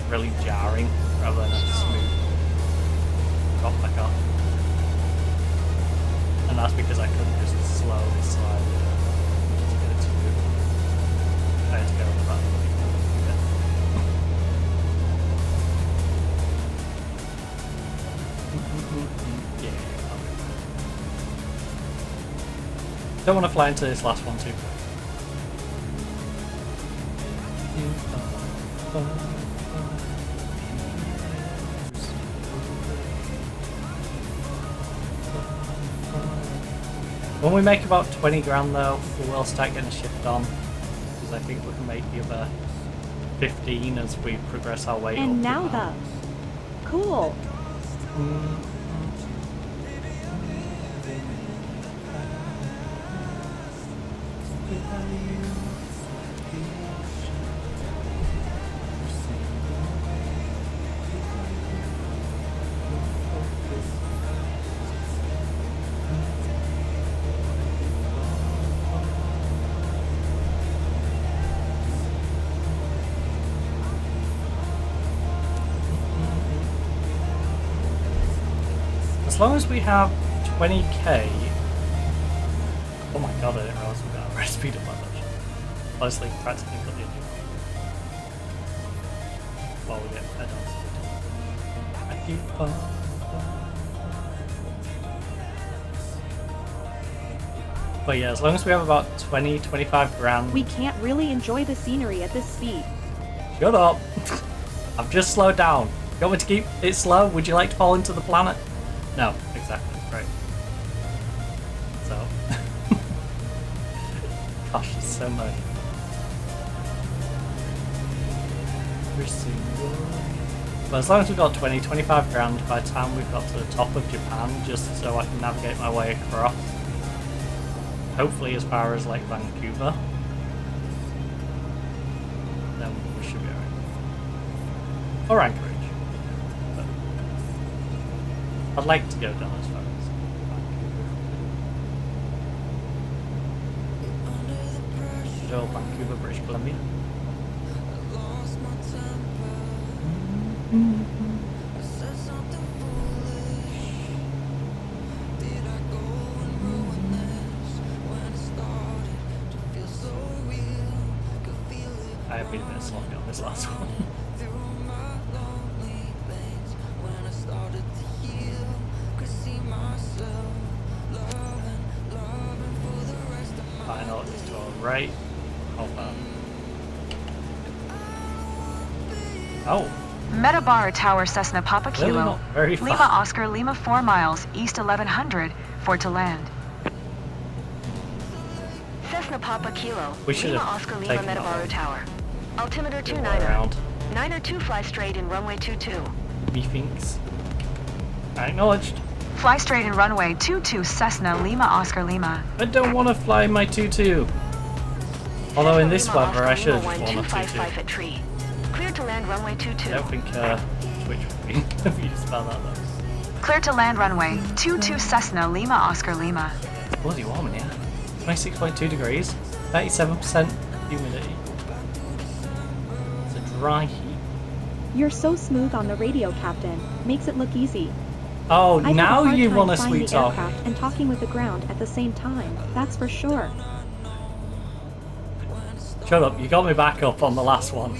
really jarring rather than a smooth drop back off. And that's because I couldn't just slowly slide it to get it to move. I had to go over that a bit. Yeah. Don't want to fly into this last one too. When we make about 20 grand though, we will start getting a shift on, because I think we can make the other 15 as we progress our way up. And now the cool. long as we have 20k. Oh my god, I didn't realise we got a speed up that much. Honestly, practically got the engine. While we get head on speed. But yeah, as long as we have about 20-25 grand. We can't really enjoy the scenery at this speed. Shut up! I've just slowed down. You want me to keep it slow? Would you like to fall into the planet? No, exactly, right. So. Gosh, there's so much. But as long as we've got 20-25 grand by the time we've got to the top of Japan, just so I can navigate my way across. Hopefully as far as like Vancouver. Then we should be alright. Or Anchorage. But I'd like to go down as far as Vancouver. Still Vancouver, British Columbia. I have been a bit sloppy on this last one. I know it's to our right. Hold on. Oh. Metabar Tower Cessna Papa Kilo. Very Lima Oscar Lima 4 miles, east 1100, for to land. Cessna Papa Kilo. We should Lima have Oscar Lima taken Metabar Tower. Altimeter 29er. Around. 9er 2 fly straight in runway 22. Methinks. Acknowledged. Fly straight in runway 22 Cessna Lima Oscar Lima. I don't want to fly my 22. Although in this weather I should have flown a 22. Tree. Cleared to land runway 22. I don't think Twitch would be amused about that though. Clear to land runway 22 Cessna Lima Oscar Lima. Bloody warm in here. 26.2 degrees, 37% humidity. It's a dry heat. You're so smooth on the radio, Captain. Makes it look easy. Oh, now you want a sweet talk. And talking with the ground at the same time. That's for sure. Shut up, you got me back up on the last one.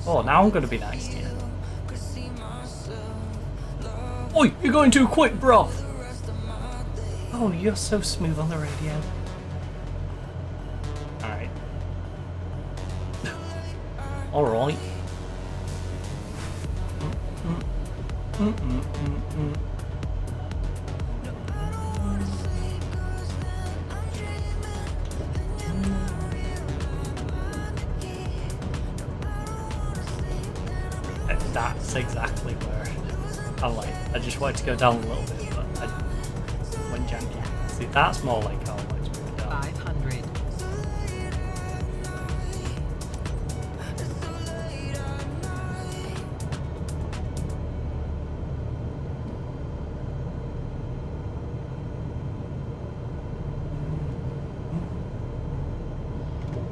Oh, now I'm going to be nice to you. Oi, you're going too quick, bro. Oh, you're so smooth on the radio. Alright. Alright. That's exactly where I'm like, I just wanted to go down a little bit, but I went janky. See, that's more like how I wanted to move down. 500.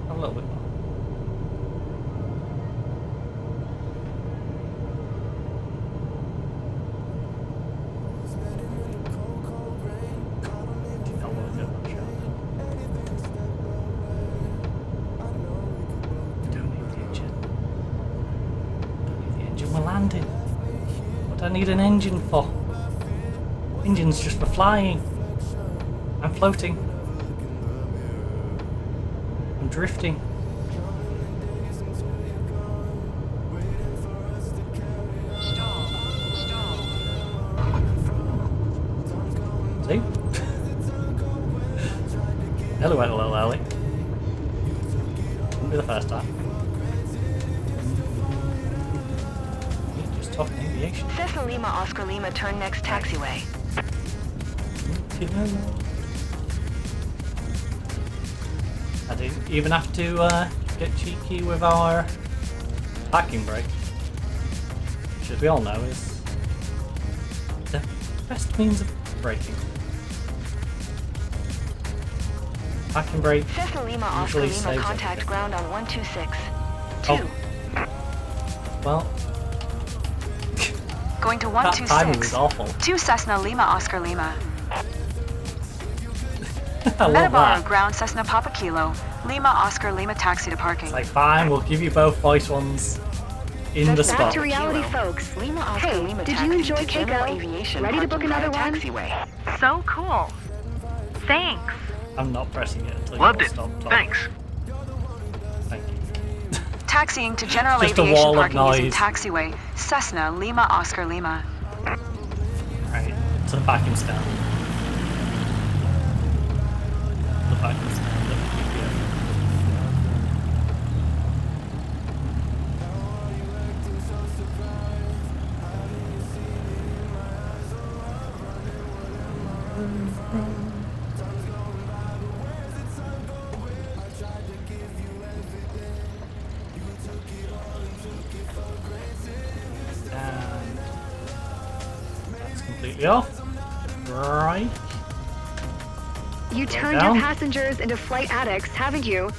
A little bit more. What do I need an engine for? Engine's just for flying. I'm floating. I'm drifting. See? Nearly went a little early. Wouldn't be the first time. Top aviation. Cessna Lima Oscar Lima, turn next taxiway. I didn't even have to get cheeky with our parking brake, which as we all know is the best means of braking. Parking brake Cessna Lima Oscar usually Lima, saves contact everything. ground on 126. Oh. Well, going to that timing was 126. awful. 2 Cessna Lima Oscar Lima. I love Metabaro that. ground Cessna Papa Kilo. Lima Oscar Lima taxi to parking. Like, fine, we'll give you both voice ones in the spot. Back to reality, folks. Lima Oscar Hey, Lima did you taxi enjoy to General Keiko? Aviation Ready to book parking another via one? taxiway. So cool. Thanks. I'm not pressing it until Loved you it. stop talking. Thanks. Thank you. Taxiing to General Just a Aviation wall of parking using noise. taxiway. Cessna Lima Oscar Lima. Right, to the parking stand. The parking stand. And that's completely off. Right. You turned down. your passengers into flight addicts, haven't you?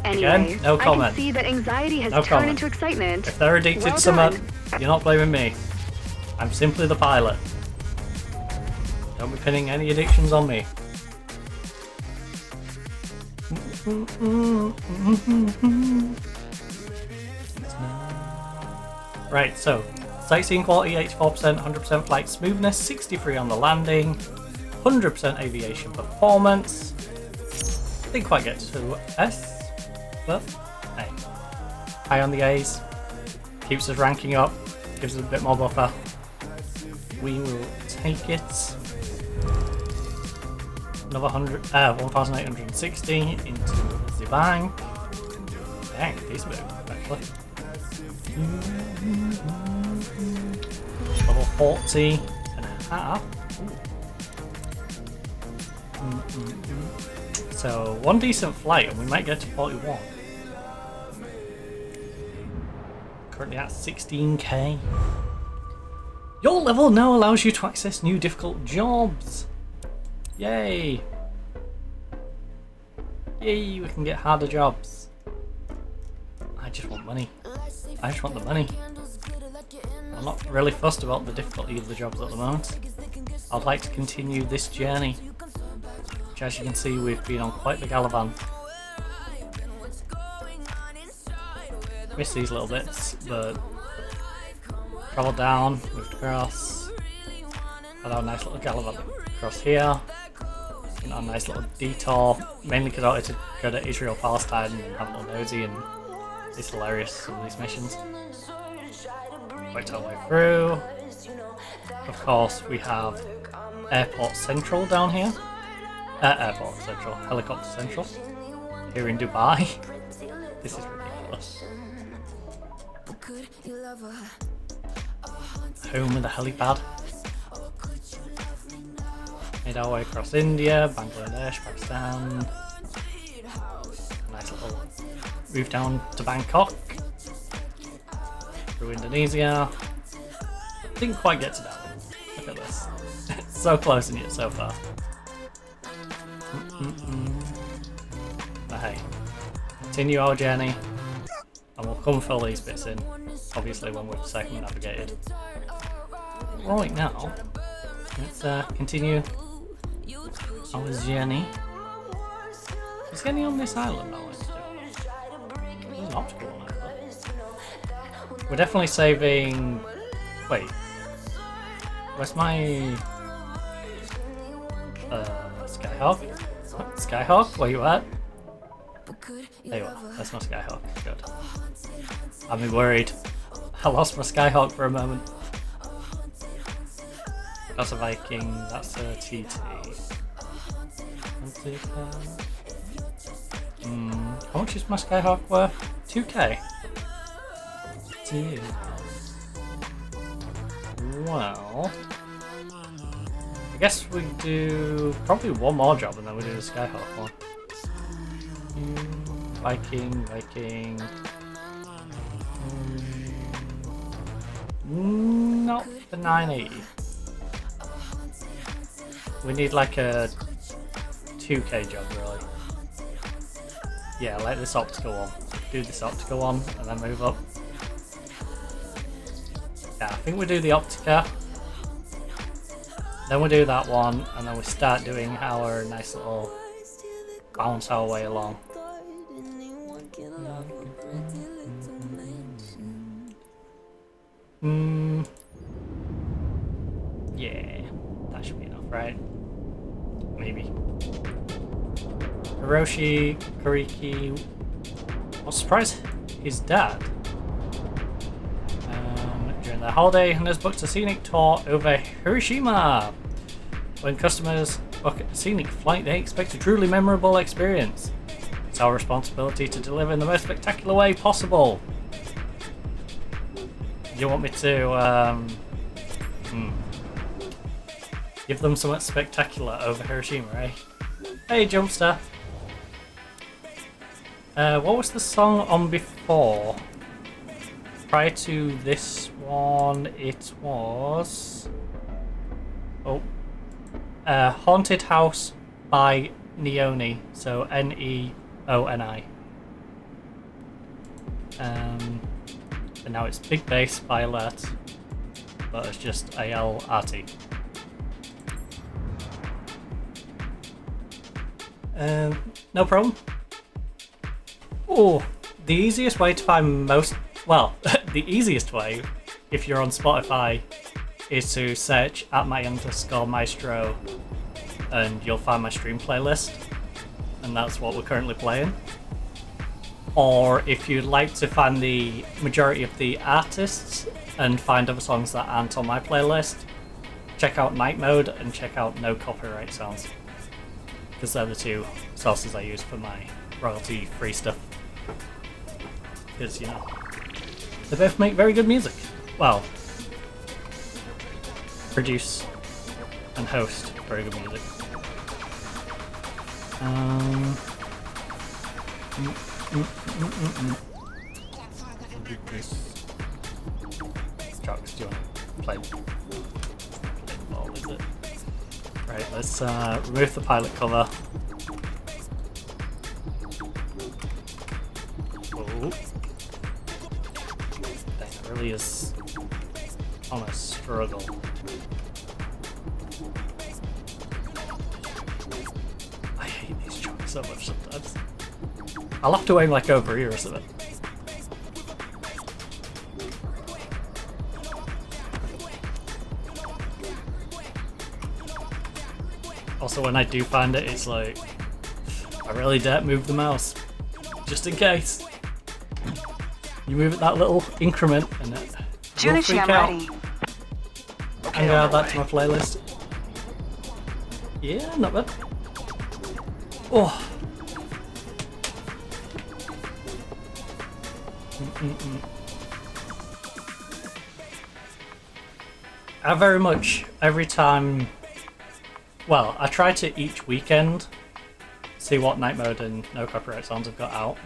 Anyway, Again, no I comment. can see that anxiety has No turned comment. into excitement. If they're addicted Well to something, done. you're not blaming me. I'm simply the pilot. Don't be pinning any addictions on me. Right, so sightseeing quality 84%, 100% flight smoothness, 63 on the landing, 100% aviation performance. Didn't quite get to S, but hey, high on the A's, keeps us ranking up, gives us a bit more buffer. We will take it. Another 1,860 into the bank. Dang, decent move, actually. Level 40 and a half. So, one decent flight and we might get to 41. Currently at 16k. Your level now allows you to access new difficult jobs. Yay! Yay, we can get harder jobs. I just want money. I just want the money. I'm not really fussed about the difficulty of the jobs at the moment. I'd like to continue this journey, which as you can see we've been on quite the gallivant. Miss these little bits, but travel down, moved across, had our nice little gallivant across here, and our nice little detour, mainly because I wanted to go to Israel, Palestine and have a little nosy, and it's hilarious, some of these missions. Quite all the way through. Of course, we have Airport Central down here. Airport Central, Helicopter Central, here in Dubai. This is ridiculous. Home of the helipad. Made our way across India, Bangladesh, Pakistan. Nice little move down to Bangkok. Through Indonesia. Didn't quite get to that one. Look at this. So close and yet so far. But hey, continue our journey and we'll come fill these bits in, obviously when we've circumnavigated. Right now, let's continue our journey. Is getting on this island now? There's an optical one over there. We're definitely saving... Wait. Where's my... Skyhawk? Skyhawk? Where you at? There you are. That's my Skyhawk. Good. I'd be worried. I lost my Skyhawk for a moment. That's a Viking. That's a TT. How much is my Skyhawk worth? 2k. To you. Well, I guess we do probably one more job and then we do the Skyhawk one. Viking. Not the 980. We need like a 2k job really. Yeah, like this optical one. Do this optical one and then move up. think we do the Optica. Then we do that one, and then we start doing our nice little bounce our way along. Yeah, that should be enough, right? Maybe. Hiroshi Kuriki. I'll surprise his dad. During their holiday, and has booked a scenic tour over Hiroshima. When customers book a scenic flight, they expect a truly memorable experience. It's our responsibility to deliver in the most spectacular way possible. You want me to give them something spectacular over Hiroshima, eh? Hey, Jumpster. What was the song on before? Prior to this one, it was... Haunted House by Neoni. So Neoni. And now it's Big Bass by Alert. But it's just ALRT. No problem. Oh, the easiest way to find most... Well, the easiest way, if you're on Spotify, is to search @my_maestro and you'll find my stream playlist. And that's what we're currently playing. Or if you'd like to find the majority of the artists and find other songs that aren't on my playlist, check out Night Mode and check out No Copyright Sounds. Because they're the two sources I use for my royalty-free stuff. Because, you know, they both make very good music. Well, produce and host very good music. Trucks, do you want to play ball, is it? Right, let's remove the pilot cover. Oh. That really is on a struggle. I hate these trucks so much sometimes. I'll have to aim like over here or something. Also, when I do find it, it's like, I really don't move the mouse, just in case. You move it that little increment and it will freak out. I'm gonna add that to my playlist. Yeah, not bad. Oh. I very much, every time, well, I try to each weekend see what Night Mode and No Copyright Sounds have got out.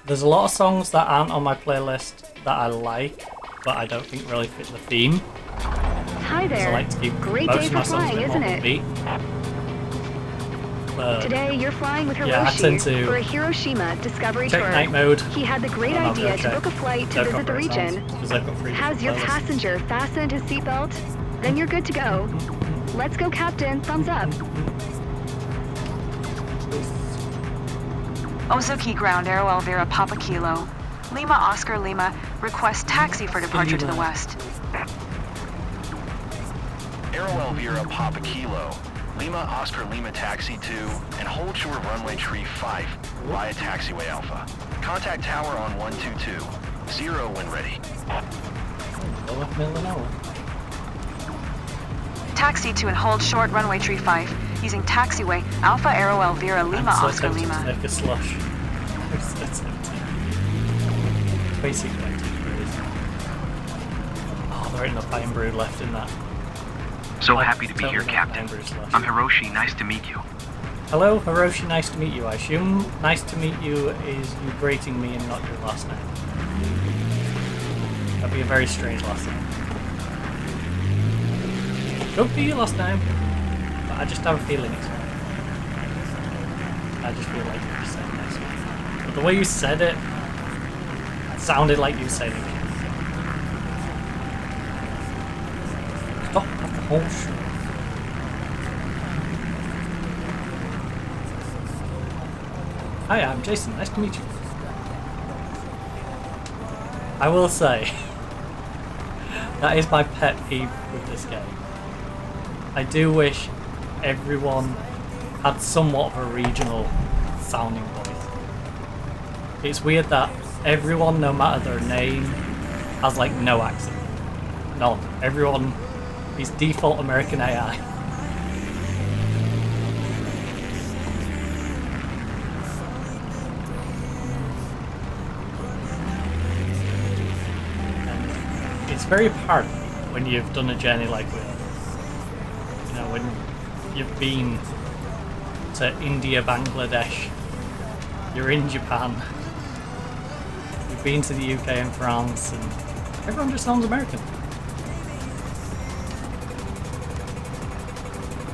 There's a lot of songs that aren't on my playlist that I like, but I don't think really fit the theme. Hi there. I like to keep Great most day of my for songs flying, a bit isn't more it? upbeat. Today you're flying with Hiroshi yeah, I tend to for a Hiroshima Discovery check Tour. Night Mode. He had the great idea to book a flight to visit the region. Has your passenger fastened his seatbelt? Then you're good to go. Let's go, Captain. Thumbs up. Ozuki Ground, Aero Elvira, Papa Kilo. Lima Oscar Lima, request taxi for departure to the west. Aero Elvira, Papa Kilo. Lima Oscar Lima taxi to and hold short of runway tree 5 via taxiway Alpha. Contact tower on 122. 0 when ready. Taxi to and hold short runway tree 5 using taxiway Alpha Aero Elvira Lima Oscar Lima. Make a slush. Basically, oh, there ain't enough iron brew left in that. So happy to be here, Captain. I'm Hiroshi, nice to meet you. Hello, Hiroshi, nice to meet you. I assume nice to meet you is you greeting me and not your last name. That'd be a very strange last name. Could be your last name, but I just have a feeling it's not. I just feel like you're saying nice to me. But the way you said it, sounded like you were saying it. Oh, sure. Hi, I'm Jason. Nice to meet you. I will say, that is my pet peeve with this game. I do wish everyone had somewhat of a regional sounding voice. It's weird that everyone, no matter their name, has like no accent. None. Everyone is default American AI. And it's very apparent when you've done a journey like we have. You know, when you've been to India, Bangladesh, you're in Japan, you've been to the UK and France, and everyone just sounds American.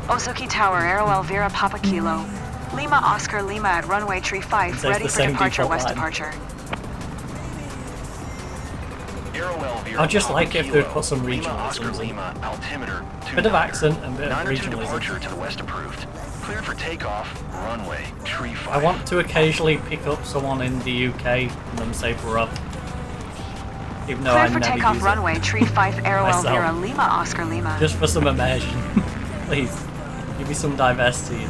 Ozuki Tower, Aero Elvira Papa Kilo. Lima Oscar Lima at runway tree 5, ready for departure, west departure. I'd just like it if they'd put some regionalisms in. Bit of accent and bit of regionalism. To the west approved. Cleared for takeoff, runway tree 5. I want to occasionally pick up someone in the UK and them say bruh. Even though I never use it. Cleared for takeoff, runway tree 5, Aero Elvira Lima Oscar Lima. Just for some immersion. Please. Give me some diversity in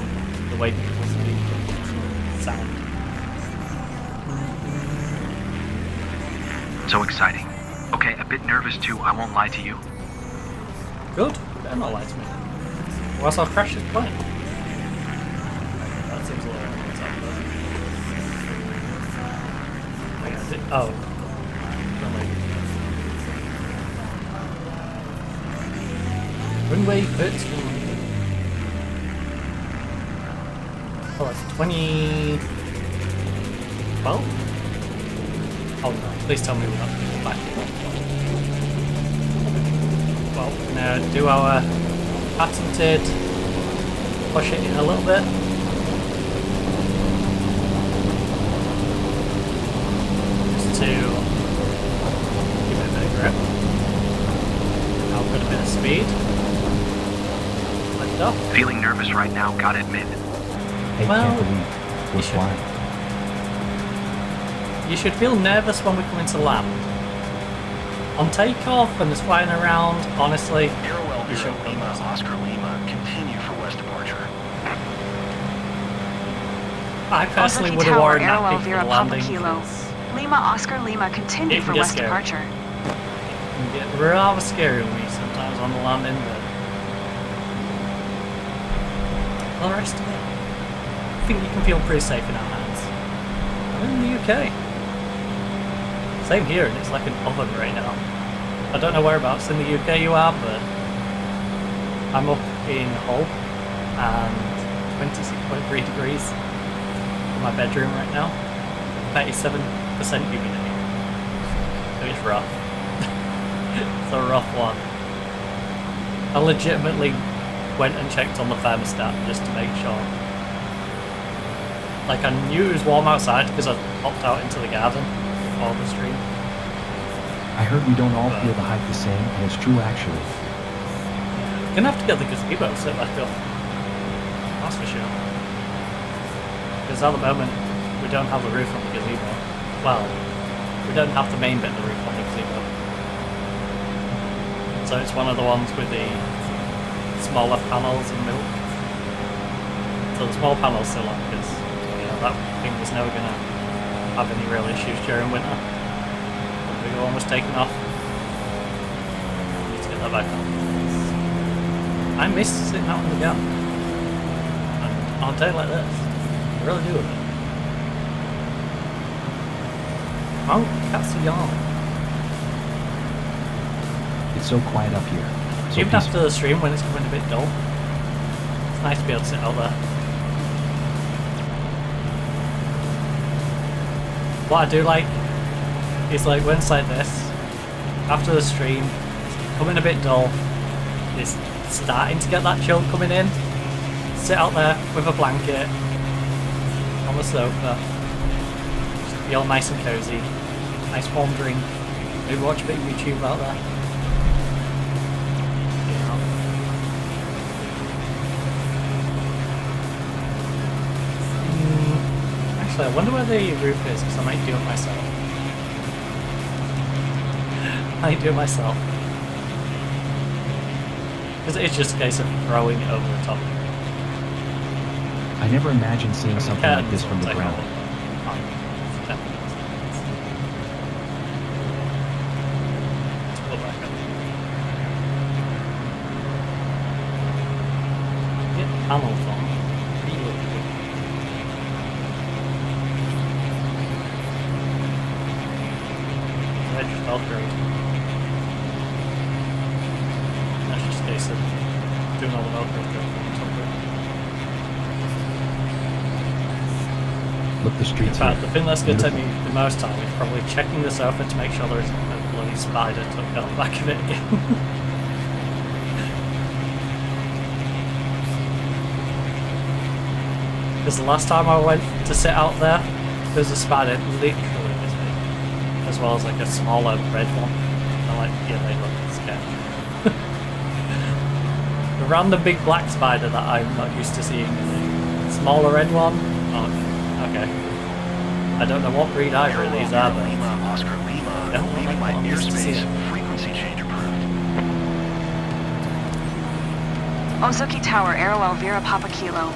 the way people speak and sound. So exciting. Okay, a bit nervous too, I won't lie to you. Good. You better not lie to me. Or else I'll crash this plane. That seems a little what's up there. Oh. Runway 13. Oh, it's 20... 12? Oh no, please tell me we're not going to go back. Well, we're going to do our patented, push it in a little bit. Just to give it a bit of grip. Now we've got a bit of speed. Lift up. Feeling nervous right now, gotta admit. I can't believe we're flying. You should feel nervous when we come into land. On takeoff and just flying around, honestly, you shouldn't feel nervous. Oscar Lima, continue for west departure. I personally would have worn that big for landing. Lima Oscar Lima, continue for west departure. It can get rather scary with me sometimes on the landing, but all the rest of it, I think you can feel pretty safe in our hands. I'm in the UK. Same here, and it's like an oven right now. I don't know whereabouts in the UK you are, but I'm up in Hull and 26.3 degrees in my bedroom right now. 37% humidity. So it's rough. It's a rough one. I legitimately went and checked on the thermostat just to make sure. Like, I knew it was warm outside because I popped out into the garden before the stream. I heard we don't all feel the hype the same, and it's true actually. We're gonna have to get the gazebo set back up. That's for sure. Because at the moment, we don't have the roof on the gazebo. Well, we don't have the main bit of the roof on the gazebo. So it's one of the ones with the smaller panels and milk. So the small panels still on, because that thing was never going to have any real issues during winter. The bigger one was taken off. Need to get that back on. I miss sitting out in the garden. And on a day like this, I really do. Oh, cats are yawning. It's so quiet up here. So even after the stream when it's going a bit dull, it's nice to be able to sit out there. What I do like is like when it's like this, after the stream, it's becoming a bit dull, it's starting to get that chill coming in, sit out there with a blanket on the sofa, just be all nice and cozy, nice warm drink, maybe watch a bit of YouTube out there. You know, Actually, I wonder where the roof is, because I might do it myself. I might do it myself. Because it's just a case of throwing it over the top. I never imagined seeing something like this from the ground. Panels on. I just fell through. That's just a case of doing all the Velcro stuff. Look, the streets. In fact, the thing that's going to take me the most time is probably checking the sofa to make sure there's a bloody spider tucked on the back of it again. Because the last time I went to sit out there was a spider literally this big, as well as like a smaller red one. And I'm like, yeah, they look scary. The random big black spider that I'm not used to seeing, the smaller red one. Oh, okay. I don't know what breed either of these are, but Oscar Lima, I don't leaving my airspace, frequency change approved. Ozuki Tower, Arrow Elvira Papa Kilo.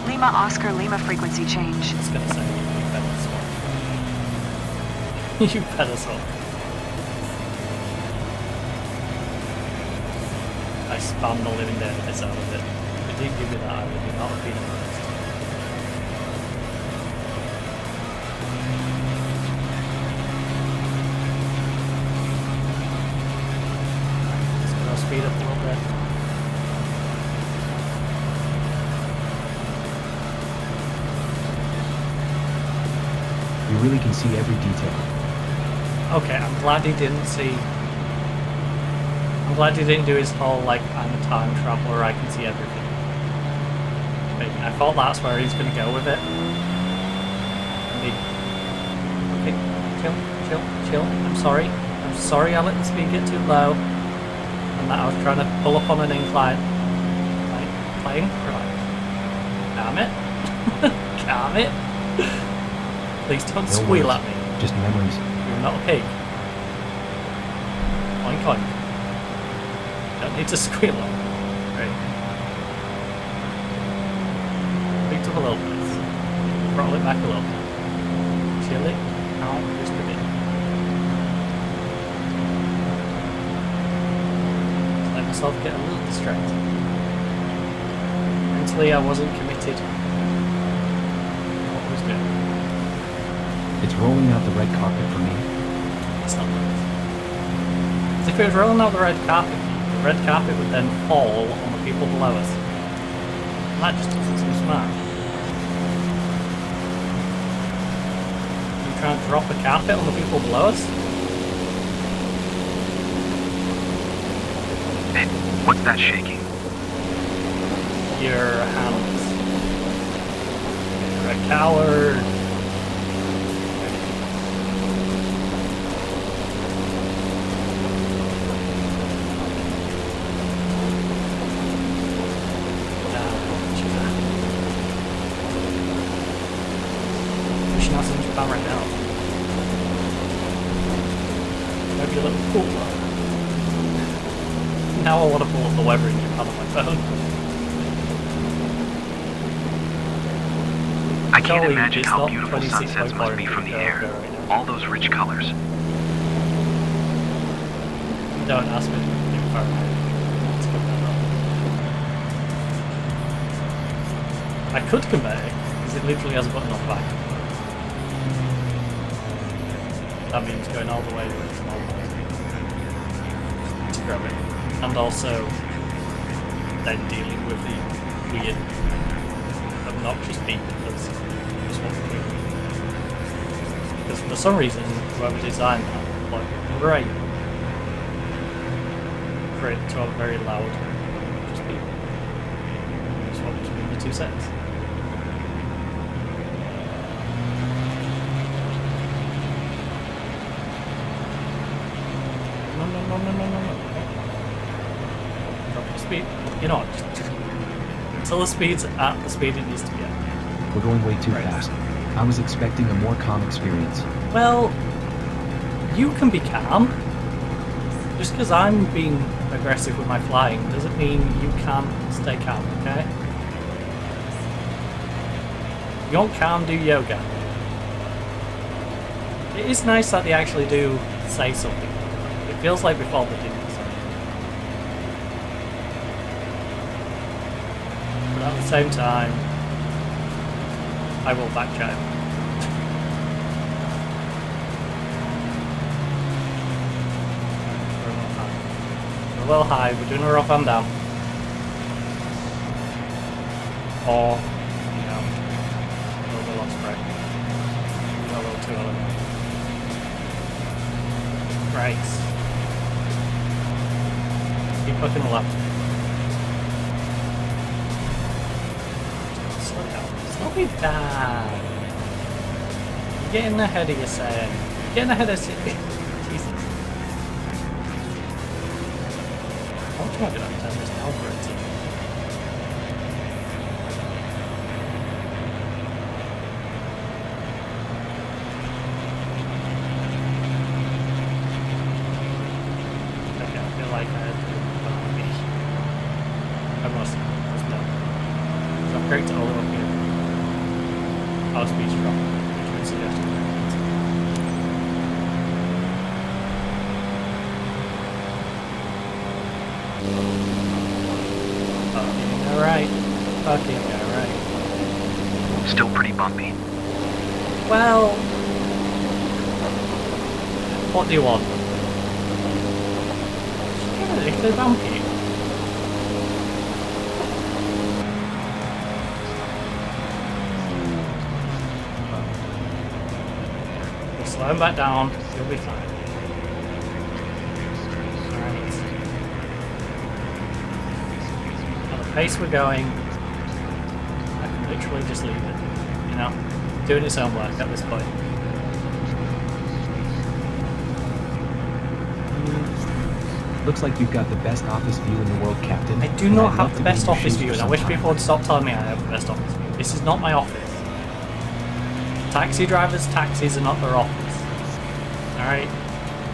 Lima Oscar Lima frequency change. I was gonna say, you better swap. You better swap. I spammed the living daylights out of it. If it didn't give me that, I would not have been impressed. Just gonna speed up a little bit. You really can see every detail. Okay, I'm glad he didn't see. I'm glad he didn't do his whole, like, I'm a time traveler, I can see everything. I thought that's where he's going to go with it. Okay, chill. I'm sorry, I let the speed get too low. And that I was trying to pull up on an incline. Like, playing? Right. Calm it. Please don't squeal at me. Just memories. You're not a pig. Oink oink. Don't need to squeal at me. Right. Picked up a little bit. Throttle it back a little bit. Chill it out just a bit. Just let myself get a little distracted. Mentally, I wasn't committed to what I was doing. It's rolling out the red carpet for me. It's not right. If it was rolling out the red carpet would then fall on the people below us. And that just doesn't seem smart. You trying to drop a carpet on the people below us? Hey, what's that shaking? Your hands. You're a coward. Right now. Maybe a little cooler. Now I want to pull up the weather in Japan on my phone. I can't imagine how beautiful sunsets must be from the air. Right, all those rich colors. Don't ask me to do Fahrenheit. I could convert it, because it literally has a button on the back. That means going all the way to the small to grab it. And also then dealing with the weird, obnoxious people that's just what we're doing. Because for some reason, whoever designed that, like, great for it to have very loud, just people. Swap between the two sets. No. Drop the speed. You know what? Until the speed's at the speed it needs to be at. We're going way too fast. I was expecting a more calm experience. Well, you can be calm. Just because I'm being aggressive with my flying doesn't mean you can't stay calm, okay? If you want calm, do yoga. It is nice that they actually do say something. It feels like before they didn't. But at the same time, I will backtrack. We're a little high, we're doing a rough and down. Or, you know, a little bit lost break. A little too early. Right. Keep looking left. Slow down. Slow me down. You're getting ahead of yourself. You're getting ahead of Jesus. How much am I going to turn this down for it? Great to all up here. Our speech drop. Fucking alright. Fucking alright. Still pretty bumpy. Well, what do you want? If they're bumpy. Slow him back down, you'll be fine. Alright. At the pace we're going, I can literally just leave it. You know? Doing its own work at this point. Looks like you've got the best office view in the world, Captain. I do not have the best office view, and I wish people would stop telling me I have the best office view. This is not my office. Taxi drivers' taxis are not their office. Alright?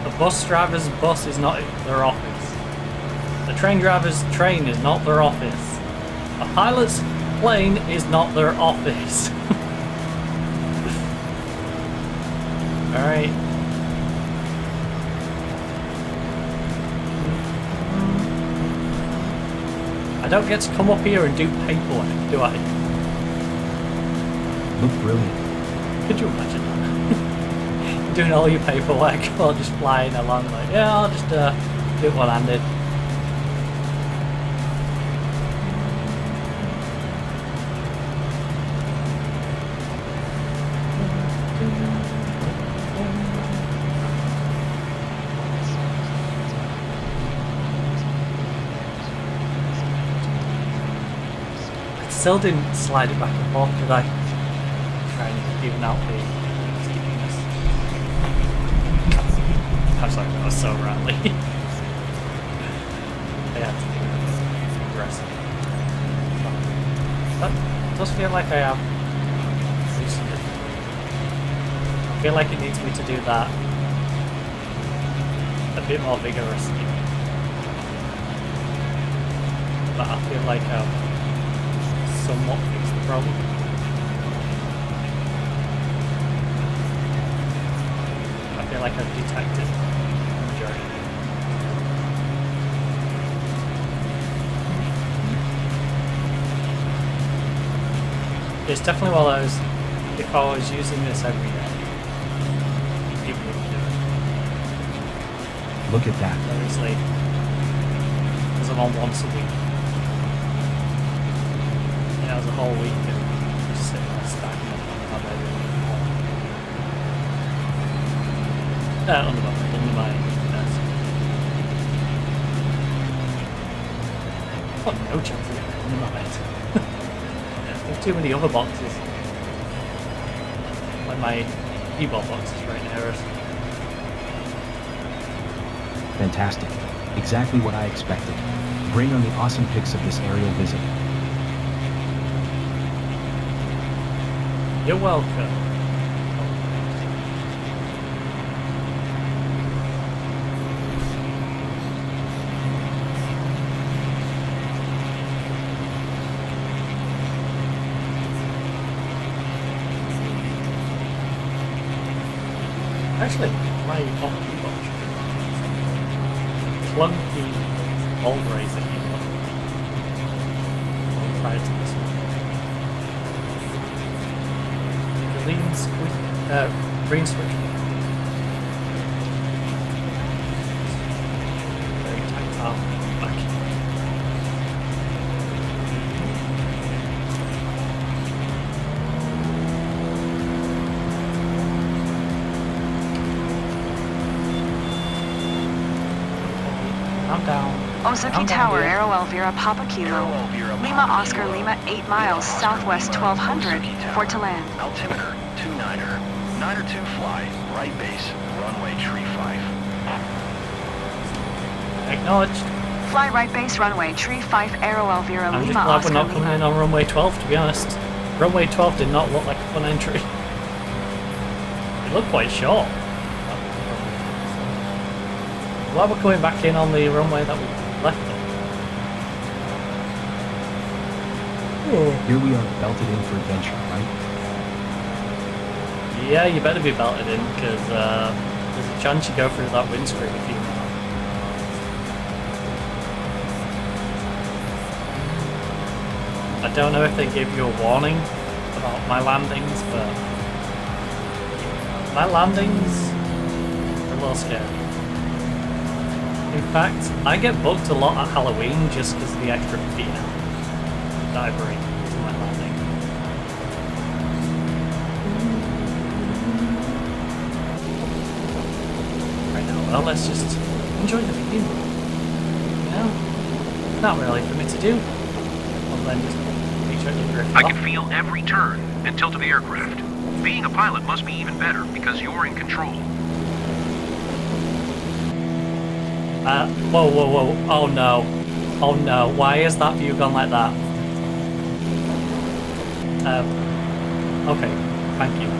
The bus driver's bus is not their office. The train driver's train is not their office. A pilot's plane is not their office. Alright? I don't get to come up here and do paperwork, do I? Look brilliant. Could you imagine that? Doing all your paperwork while just flying along like, yeah, I'll just do it one-handed. I still didn't slide it back and forth, did I? Trying to even out the stickiness. I'm sorry, that was so rattly. I had to do it aggressive. That does feel like I have loosened it. I feel like it needs me to do that a bit more vigorously. But I feel like I've somewhat fixed the problem. I feel like I've detected the majority. It's definitely one of those, if I was using this every day, people would do it. Look at that. Obviously, because I'm on once a week. You know, it was a whole week and just sitting there stacking up on my bed. Under my desk. I've got no chance of getting it under my bed. There's too many other boxes. Like my keyboard boxes right near us. Fantastic. Exactly what I expected. Bring on the awesome pics of this aerial visit. You're welcome. Actually, my off keyboard. Clunky old Razer keyboard. Prior to this one. Green switch. Very tactile. Back. I'm down. Ozuki Tower, Aero Elvira, Papa Kilo. Lima Oscar Lima, 8 miles, southwest 1200, for to land. Altimeter, 29er. 902 fly, right base, runway tree 5. Acknowledged. Fly right base, runway tree 5, Aero Elvira, I'm Lima just glad Oscar we're not coming in on runway 12, to be honest. Runway 12 did not look like a fun entry. It looked quite short. Glad we're coming back in on the runway that we left on. Here we are, belted in for adventure, right? Yeah, you better be belted in, because there's a chance you go through that windscreen if you're not. I don't know if they gave you a warning about my landings, but my landings are a little scary. In fact, I get booked a lot at Halloween just because of the extra fear that I bring to my landing. Right now, well, let's just enjoy the view. You know? Not really for me to do. Other than just make sure you drift I off. can feel every turn and tilt of the aircraft. Being a pilot must be even better because you're in control. Whoa, whoa, whoa. Oh no. Oh no. Why is that view gone like that? Okay. Thank you.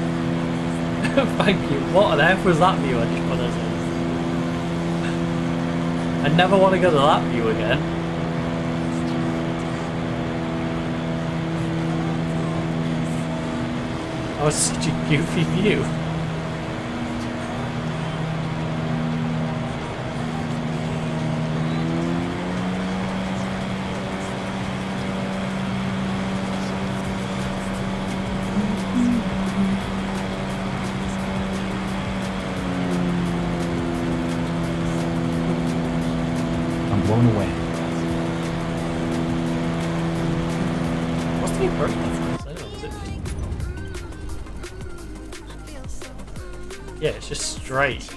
Thank you. What on earth was that view I just put us in? I never want to go to that view again. That was such a goofy view. Blown away. What's the impression of yeah, it's just straight.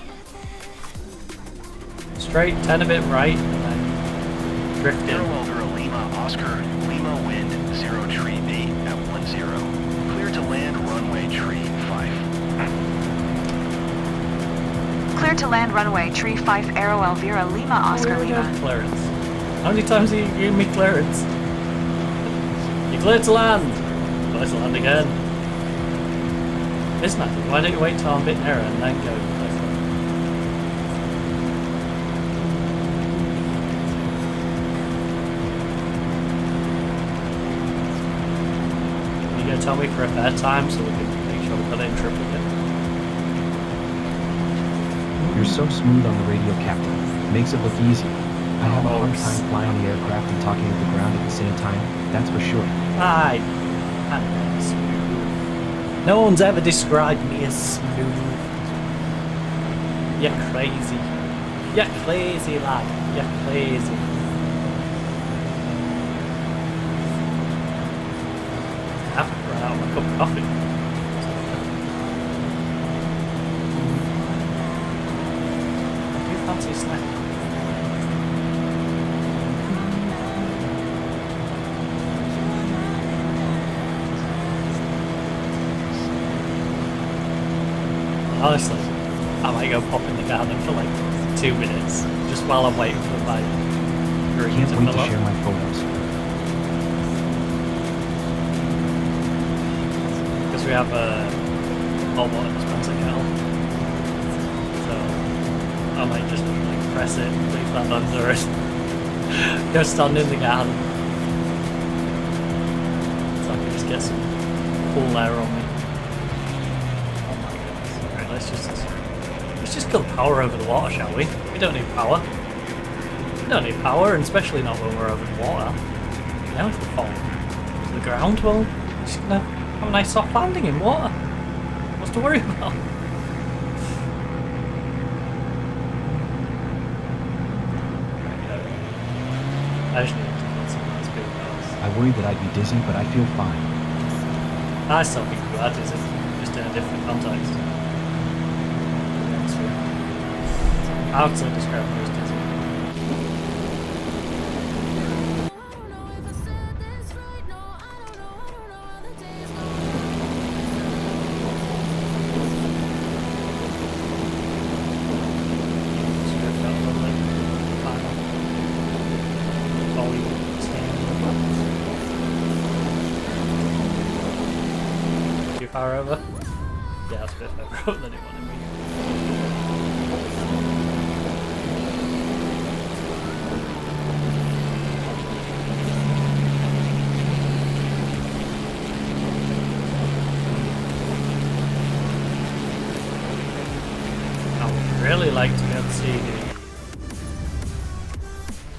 Straight, turn a bit right, and then drift in. Over Lima Oscar, Lima wind, 0 tree 8 at 10. Clear to land runway tree 5. Clear to land runway tree 5, Aero Elvira, Lima Oscar Lima. Clearance. How many times have you given me clearance? You're clear to land! Clear to land again. Isn't it? Why don't you wait till I'm a bit nearer and then go? Can you go tell me for a fair time so we can make sure we got it in triplicate? You're so smooth on the radio, Captain. Makes it look easy. I have a hard time flying the aircraft and talking at the ground at the same time, that's for sure. I'm smooth. No one's ever described me as smooth. You're crazy. You're crazy, lad. You're crazy. I have to run out of my cup of coffee. I do fancy a snack. Honestly, I might go pop in the garden for like 2 minutes, just while I'm waiting for my drink Can't to wait fill to up. share my photos. Because we have a hot water dispenser kettle. So I might just like press it, leave that under it, go stand in the garden. So I can just get some cool air on me. Let's just just kill power over the water, shall we? We don't need power. We don't need power, and especially not when we're over the water. You know, if we fall to the ground, well, we're just gonna have a nice soft landing in water. What's to worry about? I just need to kill some of these big guys. I worry that I'd be dizzy, but I feel fine. I still think you are dizzy, just in a different context. I would still describe it as dizzy. Far over? Yeah, that's a bit further over than it wanted me. I would really like to be able to see you.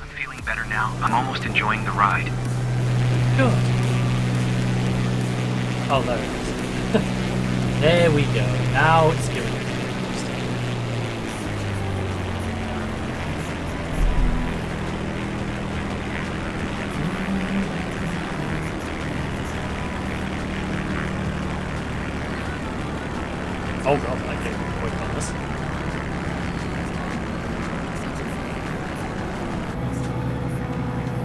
I'm feeling better now. I'm almost enjoying the ride. Good. Oh, there it is. There we go. Now it's giving me interesting. Oh god, that gave me a quick on this.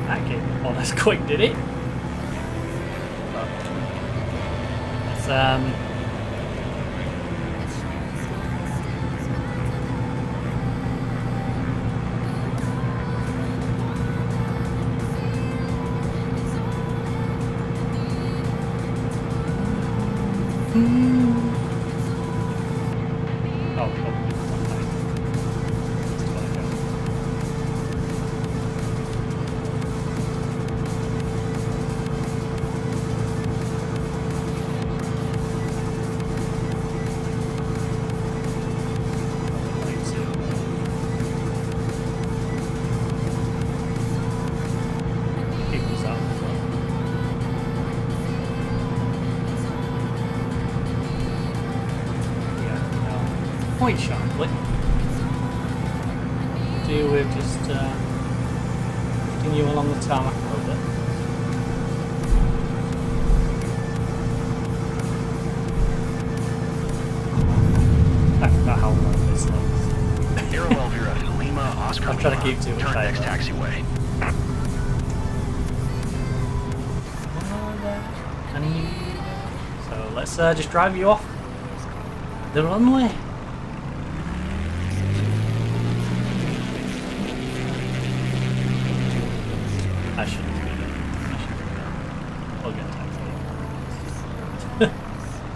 That gave me on us quick, did it? Let's quite sharply. Do with just continue along the tarmac a little bit. I forgot how long this looks. Aero Elvira, Lima, Oscar I'm trying to keep to it. Turn next taxiway. So let's just drive you off the runway. I shouldn't do that. We'll get a taxi.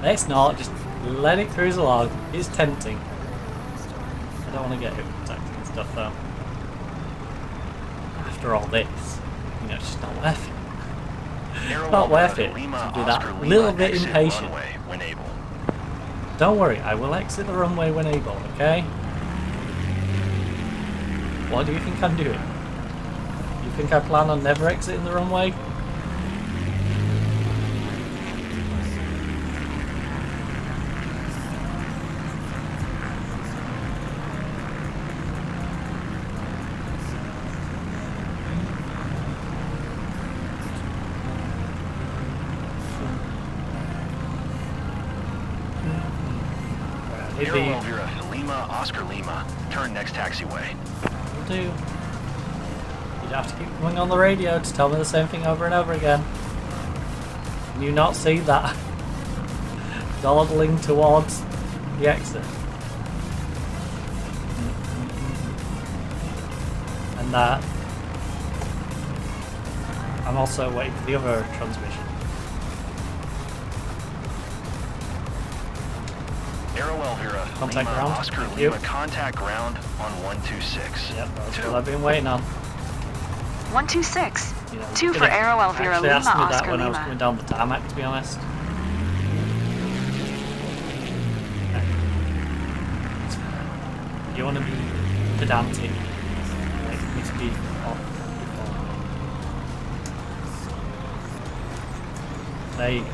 Let's not, just let it cruise along. It's tempting. I don't want to get hit with taxi and stuff though. After all this, you know, it's just not worth it. Not worth it to be that little bit impatient. Don't worry, I will exit the runway when able, okay? What do you think I'm doing? You think I plan on never exiting the runway? Aero Elvira, Lima, Oscar Lima. Turn next taxiway. Will do. You'd have to keep coming on the radio to tell me the same thing over and over again. Can you not see that? Dawdling towards the exit. And that. I'm also waiting for the other transmission. Aero Elvira, Contact Lima, ground. Oscar Lima, contact ground on 126. Yep, that's what I've been waiting on. 126. You know, 2 for Aero Elvira, Lima, asked me that Oscar when Lima. I was coming down the tarmac, to be honest. you want to be pedantic, like me to be off before. There you go.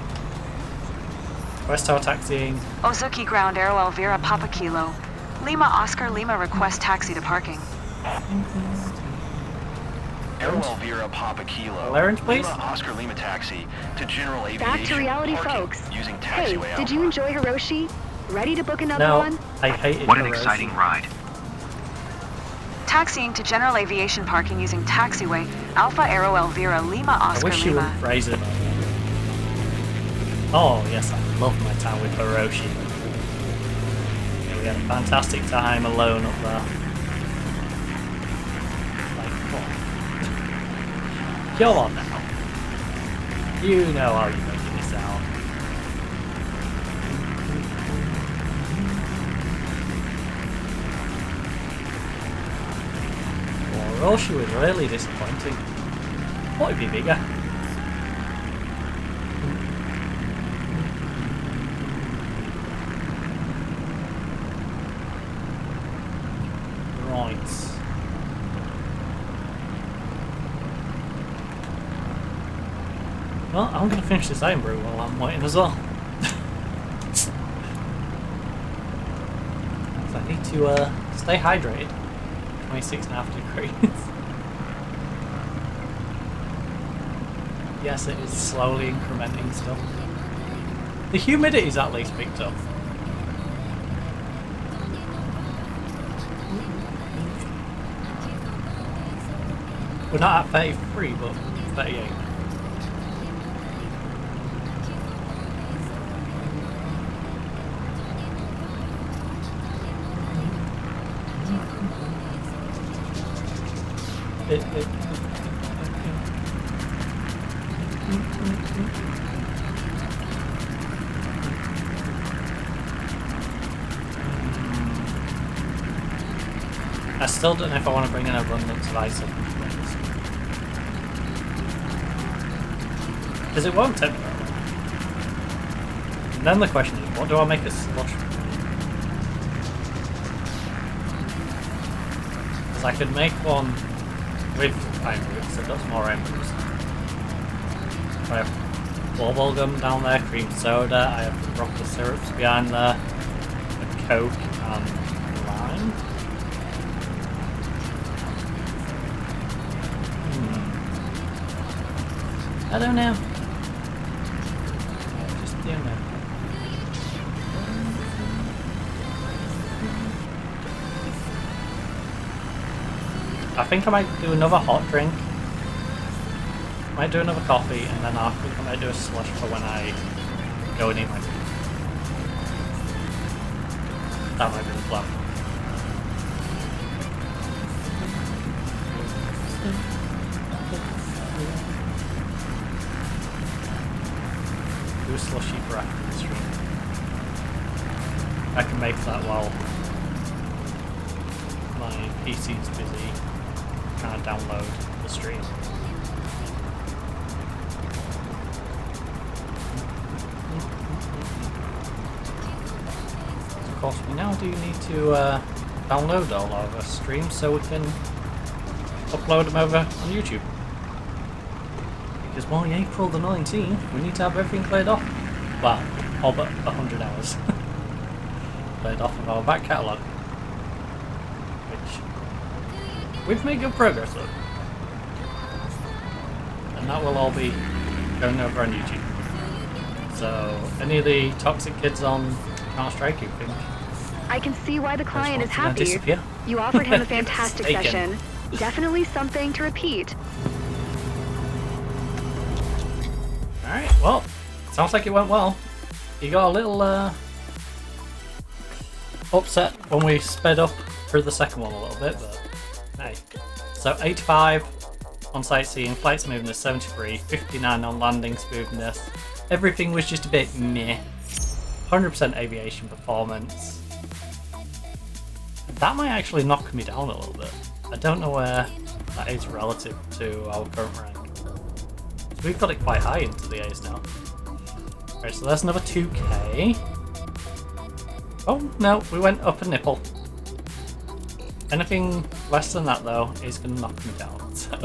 Request tower taxiing. Ozuki Ground Aero Elvira Papa Kilo. Lima Oscar Lima request taxi to parking. Aero Elvira Papa Kilo. Larynx, please. Lima Oscar Lima taxi to general aviation. Back to reality, parking folks. Using Hey, taxiway did you Alpha. enjoy Hiroshi? Ready to book another No, one? I hated What an Hiroshi. exciting ride. Taxiing to general aviation parking using taxiway Alpha Aero Elvira Lima I Oscar wish you Lima. wouldn't phrase it like that. Oh, yes, I love my time with Hiroshi. Yeah, we had a fantastic time alone up there. Like, come on now. You know how you're making this out. Well, Hiroshi was really disappointing. Thought it'd be bigger. Right. Well, I'm going to finish this iron brew while I'm waiting as well. So I need to stay hydrated. 26.5 degrees. Yes, it is slowly incrementing still. The humidity's at least picked up. We're not at 33, but 38. I still don't know if I want to bring an abundance of ice up. Because it won't take me that long. And then the question is, what do I make a slush from? Because I could make one with iron roots, so that's more iron roots. I have bubble gum down there, cream soda, I have the proper syrups behind there, a Coke and lime. I don't know. Just don't know. I think I might do another hot drink. Might do another coffee, and then I think I might do a slush for when I go and eat my food. That might be the plan. Do a slushy for after the stream. I can make that while my PC's busy trying to download the stream. Of course, we now do need to download all of our streams so we can upload them over on YouTube. Because by April the 19th, we need to have everything cleared off. Well, all but 100 hours cleared off of our back catalogue. Which we've made good progress with. And that will all be going over on YouTube. So, any of the toxic kids on Counter-Strike who think I can see why the client is happy. Disappear. You offered him a fantastic session. Definitely something to repeat. Alright, well, sounds like it went well. You got a little upset when we sped up through the second one a little bit, but hey. So 85 on sightseeing, flight smoothness 73, 59 on landing smoothness. Everything was just a bit meh. 100% aviation performance. That might actually knock me down a little bit. I don't know where that is relative to our current rank. So we've got it quite high into the A's now. Right, so there's another 2k. Oh, no, we went up a nipple. Anything less than that, though, is going to knock me down. So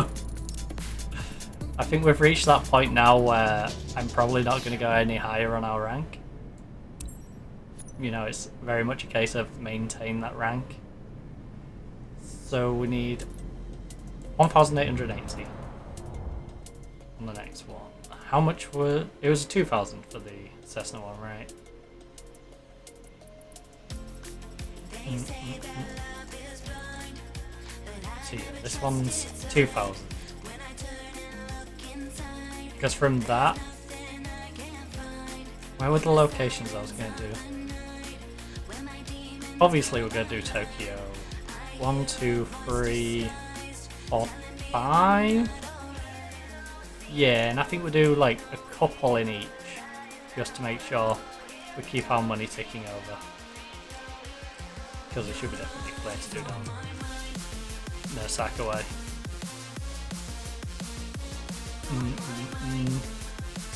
I think we've reached that point now where I'm probably not going to go any higher on our rank. You know, it's very much a case of maintain that rank. So we need 1,880 on the next one. How much were... It was 2,000 for the Cessna one, right? So yeah, this one's 2,000. Because from that... Where were the locations I was going to do? Obviously we're going to do Tokyo. 1, 2, 3, 4, 5. Yeah, and I think we'll do like a couple in each, just to make sure we keep our money ticking over. Because there should be definitely plenty to do down no sack away.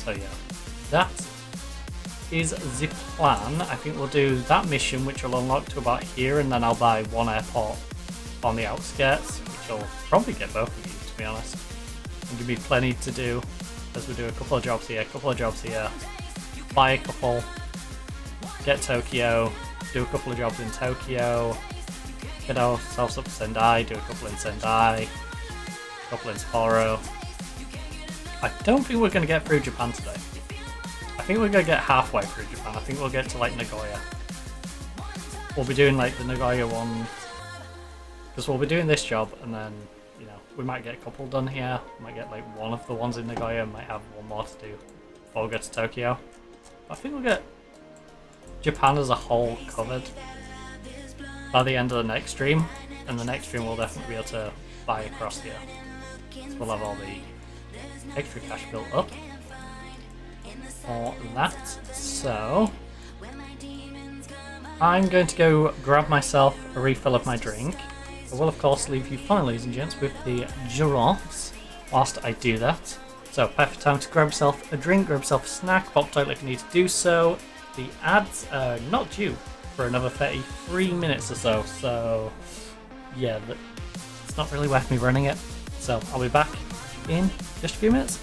So yeah, that is the plan. I think we'll do that mission, which will unlock to about here, and then I'll buy one airport on the outskirts, which will probably get both of you, to be honest. And give me plenty to do as we do a couple of jobs here, buy a couple, get Tokyo, do a couple of jobs in Tokyo, get ourselves up to Sendai, do a couple in Sendai, a couple in Sapporo. I don't think we're going to get through Japan today. I think we're going to get halfway through Japan. I think we'll get to like Nagoya. We'll be doing like the Nagoya one, because we'll be doing this job, and then, you know, we might get a couple done here. We might get like one of the ones in Nagoya, and might have one more to do before we get to Tokyo. But I think we'll get Japan as a whole covered by the end of the next stream, and the next stream we'll definitely be able to buy across here. So we'll have all the extra cash built up for that. So I'm going to go grab myself a refill of my drink. I will of course leave you fine, ladies and gents, with the giraffes whilst I do that. So perfect time to grab yourself a drink, grab yourself a snack, pop toilet if you need to do so. The ads are not due for another 33 minutes or so, so yeah, it's not really worth me running it. So I'll be back in just a few minutes.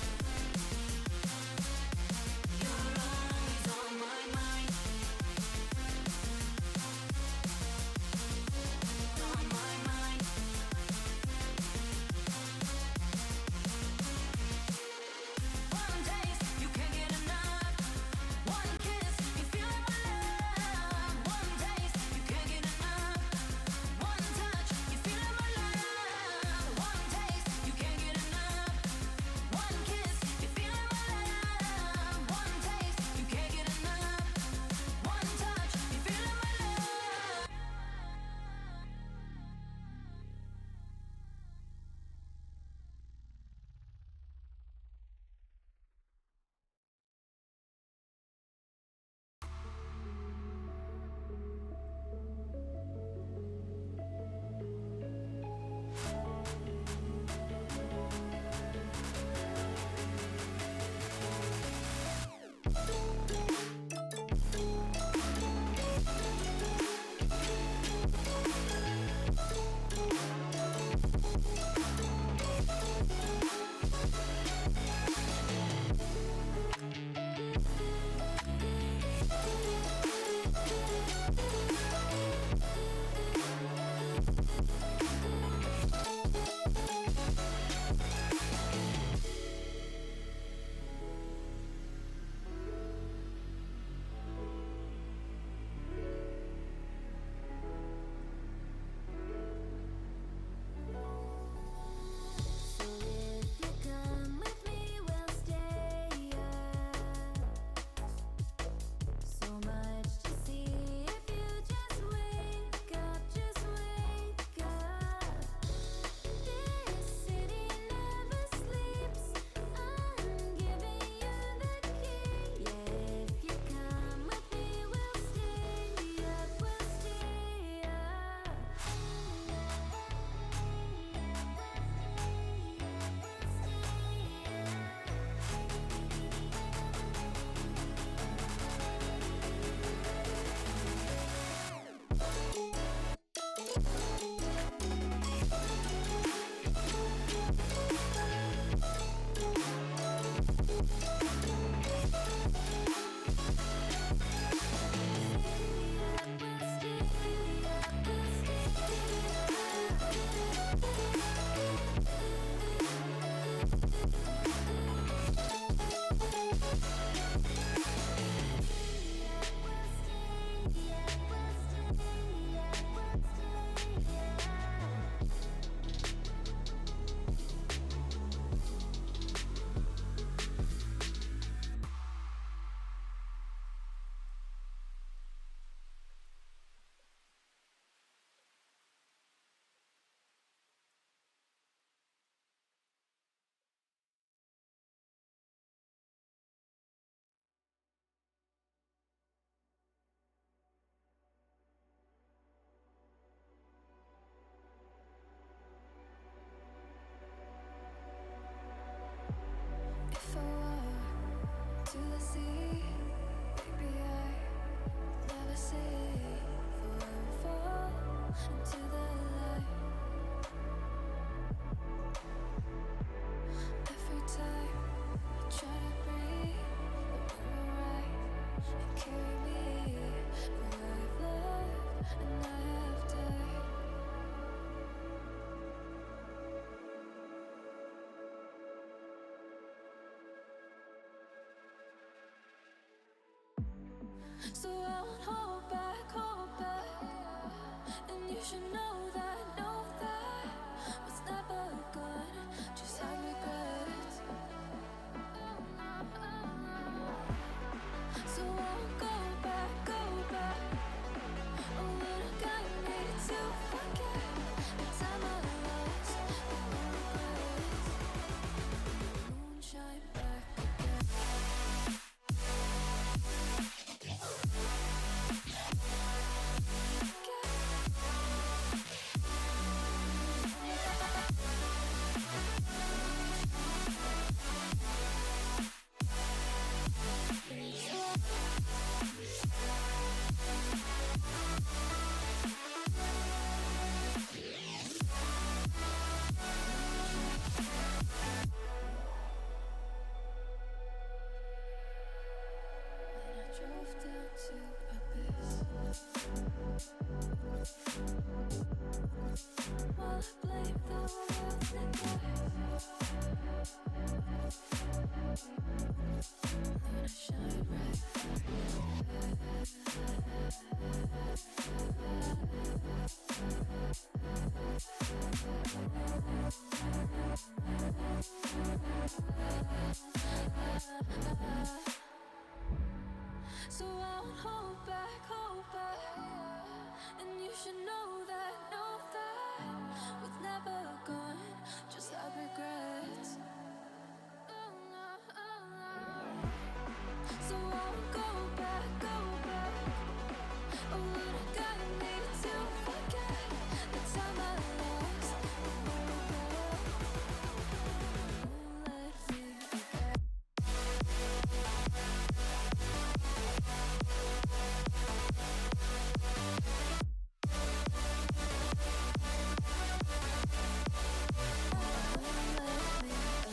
So I won't hold back, and you should know that was never good, just had regrets. So I won't go back, oh, when I got me to forget the time I lost, the moonshine back again. So I won't hold back, and you should know that was never good, just had regrets. So I won't go back, oh, when I got me to forget the time I lost, won't let me forget.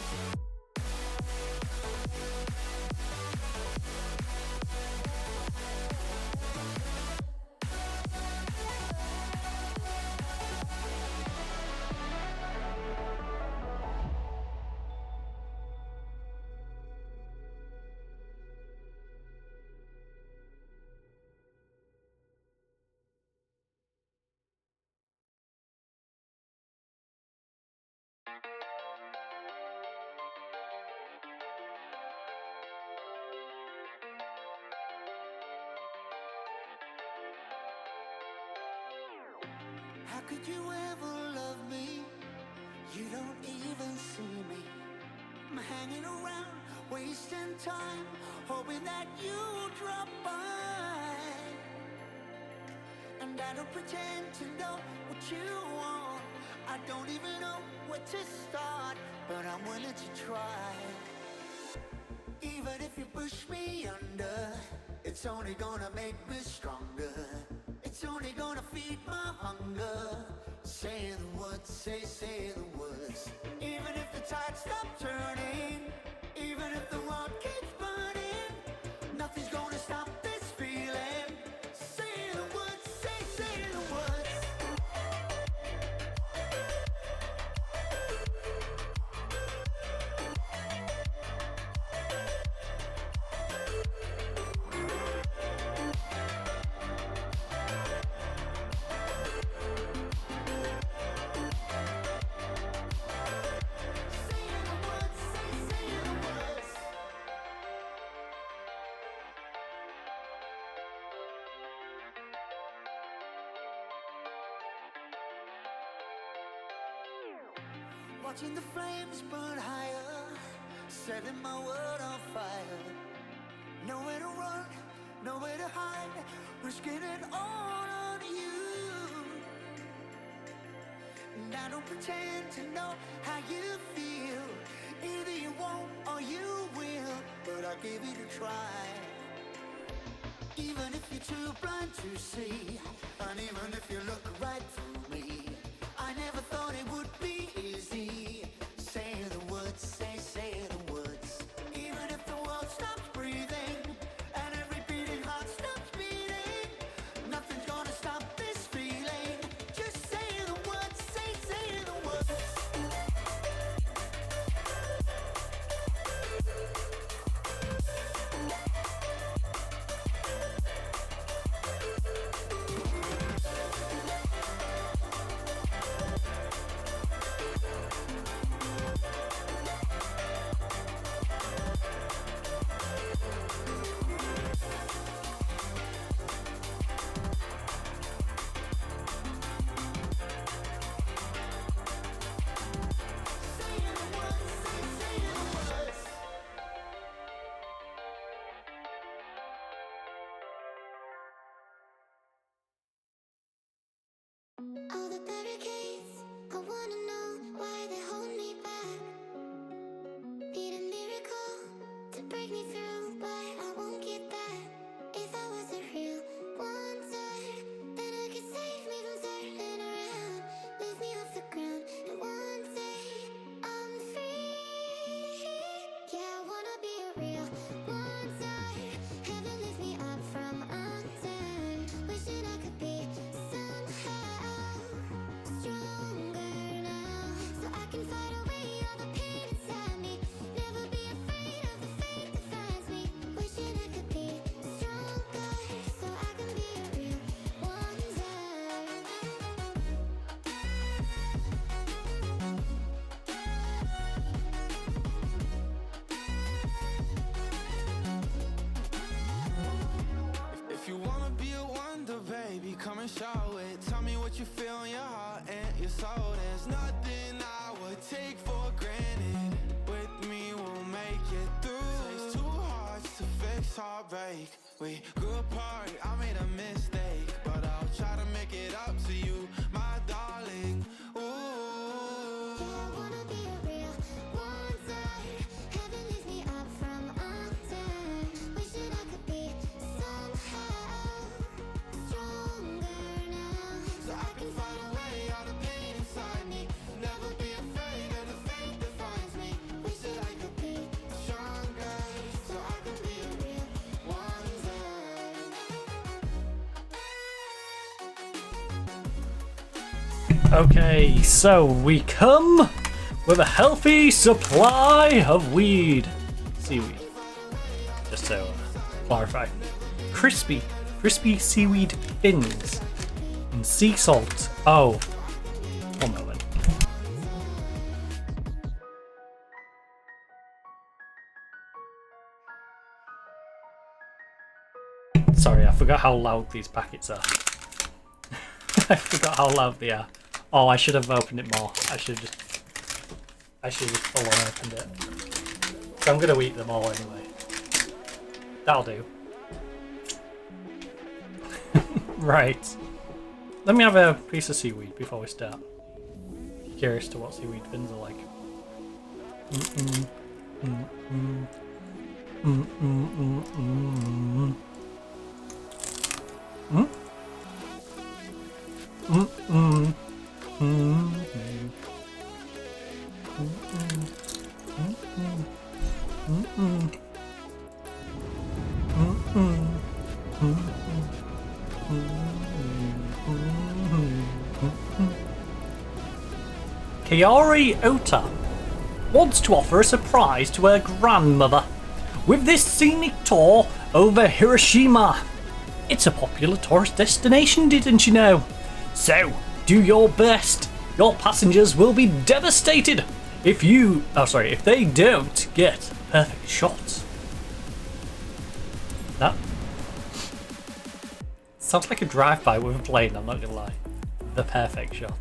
How could you ever love me? You don't even see me. I'm hanging around, wasting time, hoping that you'll drop by. And I don't pretend to know what you want. I don't even know where to start, but I'm willing to try. Even if you push me under, it's only gonna make me stronger. It's only gonna feed my hunger. Say the words, say the words. Even if the tide stops turning, even if the world keeps burning, nothing's gonna stop this feeling. Say the words, say the words. Watching the flames burn higher, setting my world on fire. Nowhere to run, nowhere to hide, risking it all on you. And I don't pretend to know how you feel. Either you won't or you will, but I'll give it a try. Even if you're too blind to see, and even if you look right through me, I never thought it would be easy. Say the words, say the words. Even We grew apart, I made a mistake, but I'll try to make it up to you, my darling. Ooh. Do I wanna be a real one day? Heaven leaves me up from under. Wishing I could be somehow stronger now, so I can fight away all the pain inside me. Never be afraid of the fate that finds me. Wish that I could be stronger, so I can be a real one day. Okay, so we come with a healthy supply of seaweed. Just to clarify. Crispy seaweed fins and sea salt. Oh, 1 moment. Sorry, I forgot how loud these packets are. I forgot how loud they are. Oh, I should have opened it more. I should just full on opened it. So I'm gonna eat them all anyway. That'll do. Right. Let me have a piece of seaweed before we start. Curious to what seaweed fins are like. Kaori Ota wants to offer a surprise to her grandmother with this scenic tour over Hiroshima. It's a popular tourist destination, didn't you know? So, do your best. Your passengers will be devastated if they don't get perfect shots. That sounds like a drive-by with a plane, I'm not gonna lie. The perfect shot.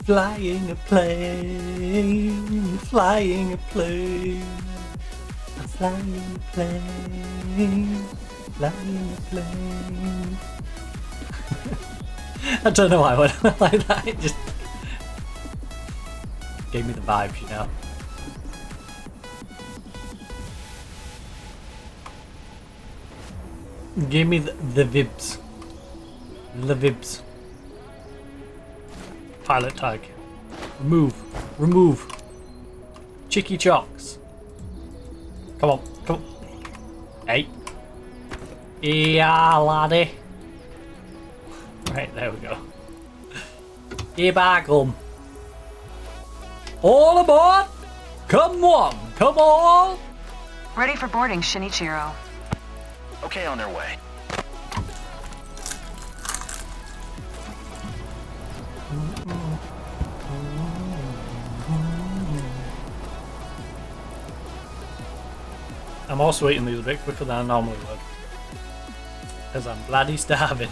Flying a plane, flying a plane, I'm flying a plane, flying a plane. I don't know why I went like that, it just gave me the vibes, you know. Give me the vibes. The vibs. Pilot tag. Remove. Chicky chocks. Come on. Hey. Yeah, laddie. Right, there we go. Get back home. All aboard! Come on! Ready for boarding, Shinichiro. Okay, on their way. I'm also eating these a bit quicker than I normally would, because I'm bloody starving.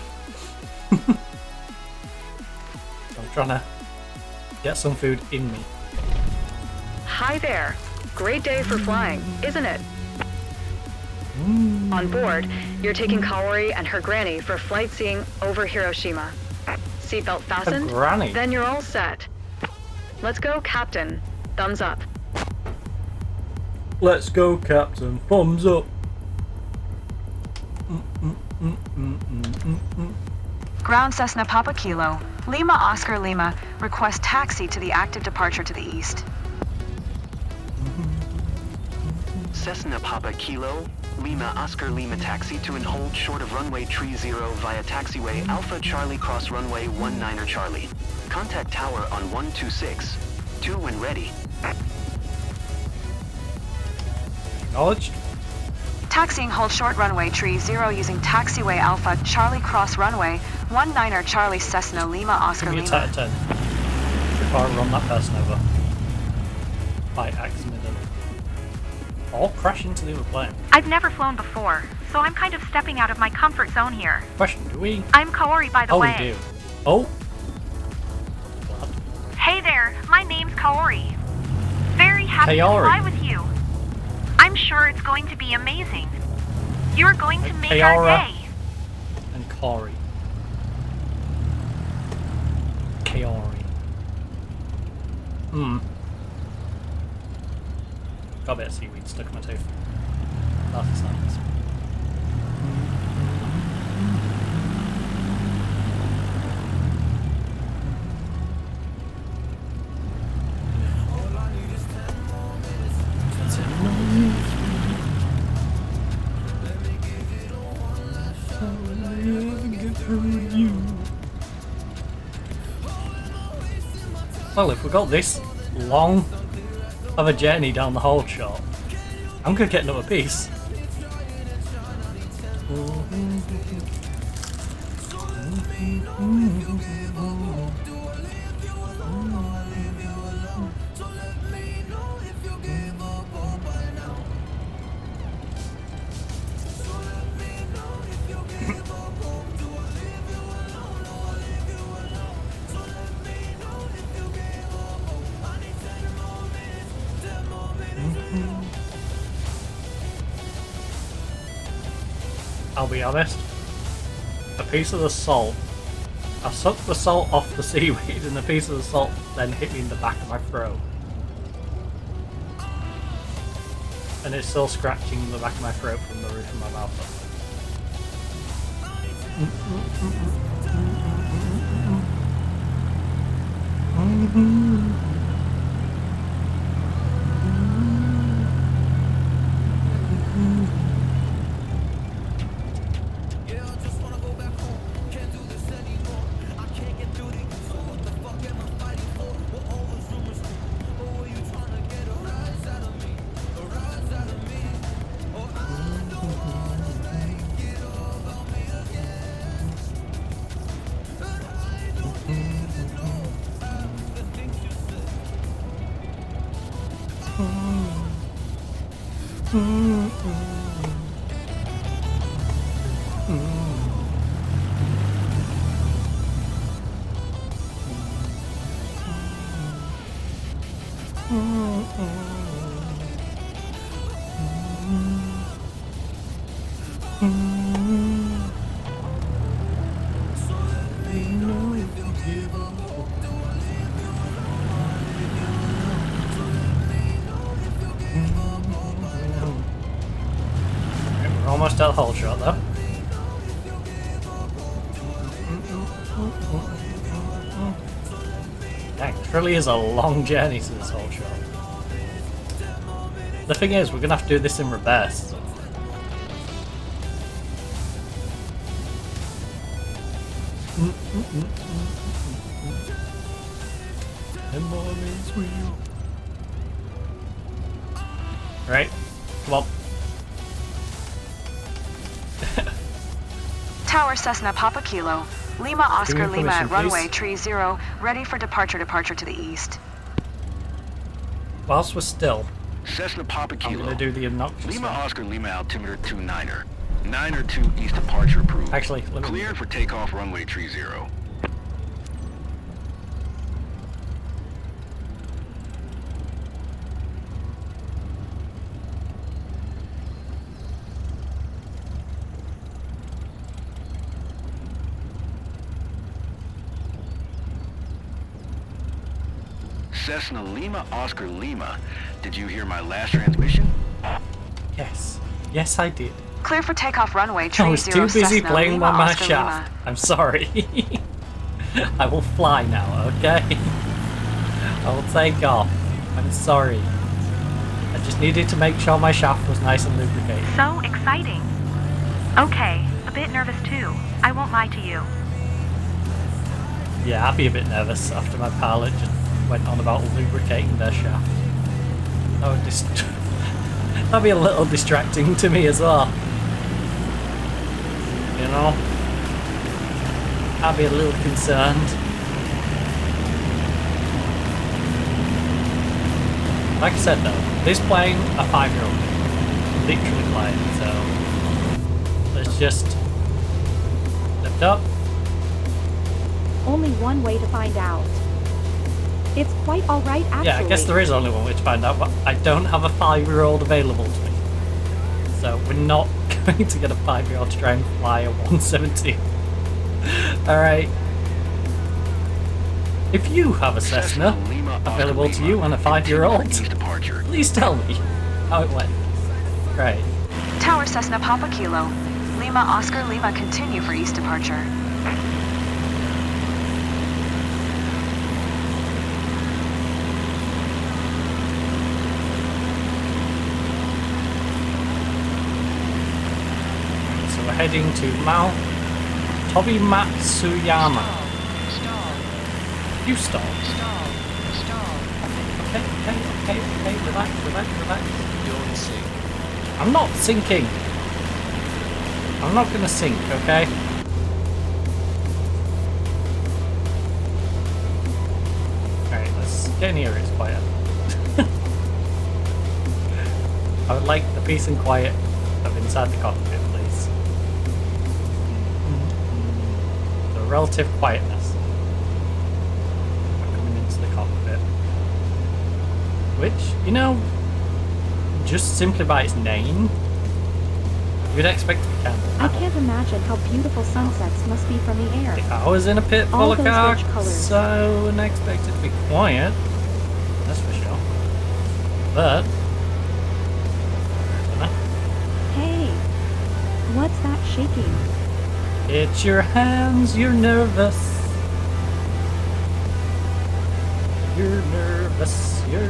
I'm trying to get some food in me. Hi there. Great day for flying, isn't it? On board, you're taking Kaori and her granny for flight seeing over Hiroshima. Seatbelt fastened? Granny? Then you're all set. Let's go, Captain. Thumbs up. Let's go, Captain. Thumbs up. Ground Cessna Papa Kilo, Lima Oscar Lima, request taxi to the active departure to the east. Cessna Papa Kilo, Lima Oscar Lima taxi to and hold short of runway 30 via taxiway Alpha Charlie cross runway 19er Charlie. Contact tower on 126. 2 when ready. Acknowledged. Taxiing hold short runway 30 using taxiway Alpha Charlie cross runway 19er Charlie Cessna Lima Oscar Give me Lima. a 10 before I run that person over. by accident. Or crash into the other plane. I've never flown before, so I'm kind of stepping out of my comfort zone here. Question, do we? I'm Kaori, by the way. Oh, we do. Oh. What? Hey there, my name's Kaori. Very happy to fly with you. I'm sure it's going to be amazing. You're going to make our day. And Kaori. Kaori. Got a bit of seaweed stuck in my tooth. That's nice. Well, if we got this long of a journey down the whole shot, I'm gonna get another piece. I'll be honest, a piece of the salt, I sucked the salt off the seaweed and a piece of the salt then hit me in the back of my throat. And it's still scratching the back of my throat from the roof of my mouth. We're almost at the whole shot though. Dang, this really is a long journey to this whole shot. The thing is, we're gonna have to do this in reverse. Right, come on. Tower Cessna Papa Kilo, Lima Oscar Lima at runway tree 0, ready for departure to the east. Whilst we're still, Cessna Papa Kilo, I'm gonna do the obnoxious Lima one. Oscar Lima altimeter 29er. 9er 2 east departure approved. Actually, let me... Cleared for takeoff runway tree 0. Cessna Lima Oscar Lima. Did you hear my last transmission? Yes. Yes, I did. Clear for takeoff runway tree 0. I was too busy Cessna, playing Lima, on my Oscar, shaft. Lima. I'm sorry. I will fly now, okay? I will take off. I'm sorry. I just needed to make sure my shaft was nice and lubricated. So exciting. Okay, a bit nervous too. I won't lie to you. Yeah, I'd be a bit nervous after my pilot just went on about lubricating their shaft. That would that'd be a little distracting to me as well. You know? I'd be a little concerned. Like I said though, this plane, a 5-year-old, literally flying, so let's just lift up. Only one way to find out. It's quite alright, actually. Yeah, I guess there is only one way to find out, but I don't have a 5-year-old available to me. So we're not going to get a 5-year-old to try and fly a 117. Alright. If you have a Cessna available to you and a 5-year-old, please tell me how it went. Right. Tower Cessna Papa Kilo. Lima Oscar Lima continue for east departure. So we're heading to Mount Tobimatsuyama. You stop. Okay, relax. Don't sink. I'm not sinking. I'm not gonna sink, okay? Alright, let's get in here, it's quiet. I would like the peace and quiet of inside the cockpit, please. The relative quietness. Coming into the cockpit. Which, you know, just simply by its name, you'd expect to be kind of I can't imagine how beautiful sunsets must be from the air. If I was in a pit full of cars, I wouldn't expect it to be quiet. That's for sure. But hey, what's that shaking? It's your hands, you're nervous. You're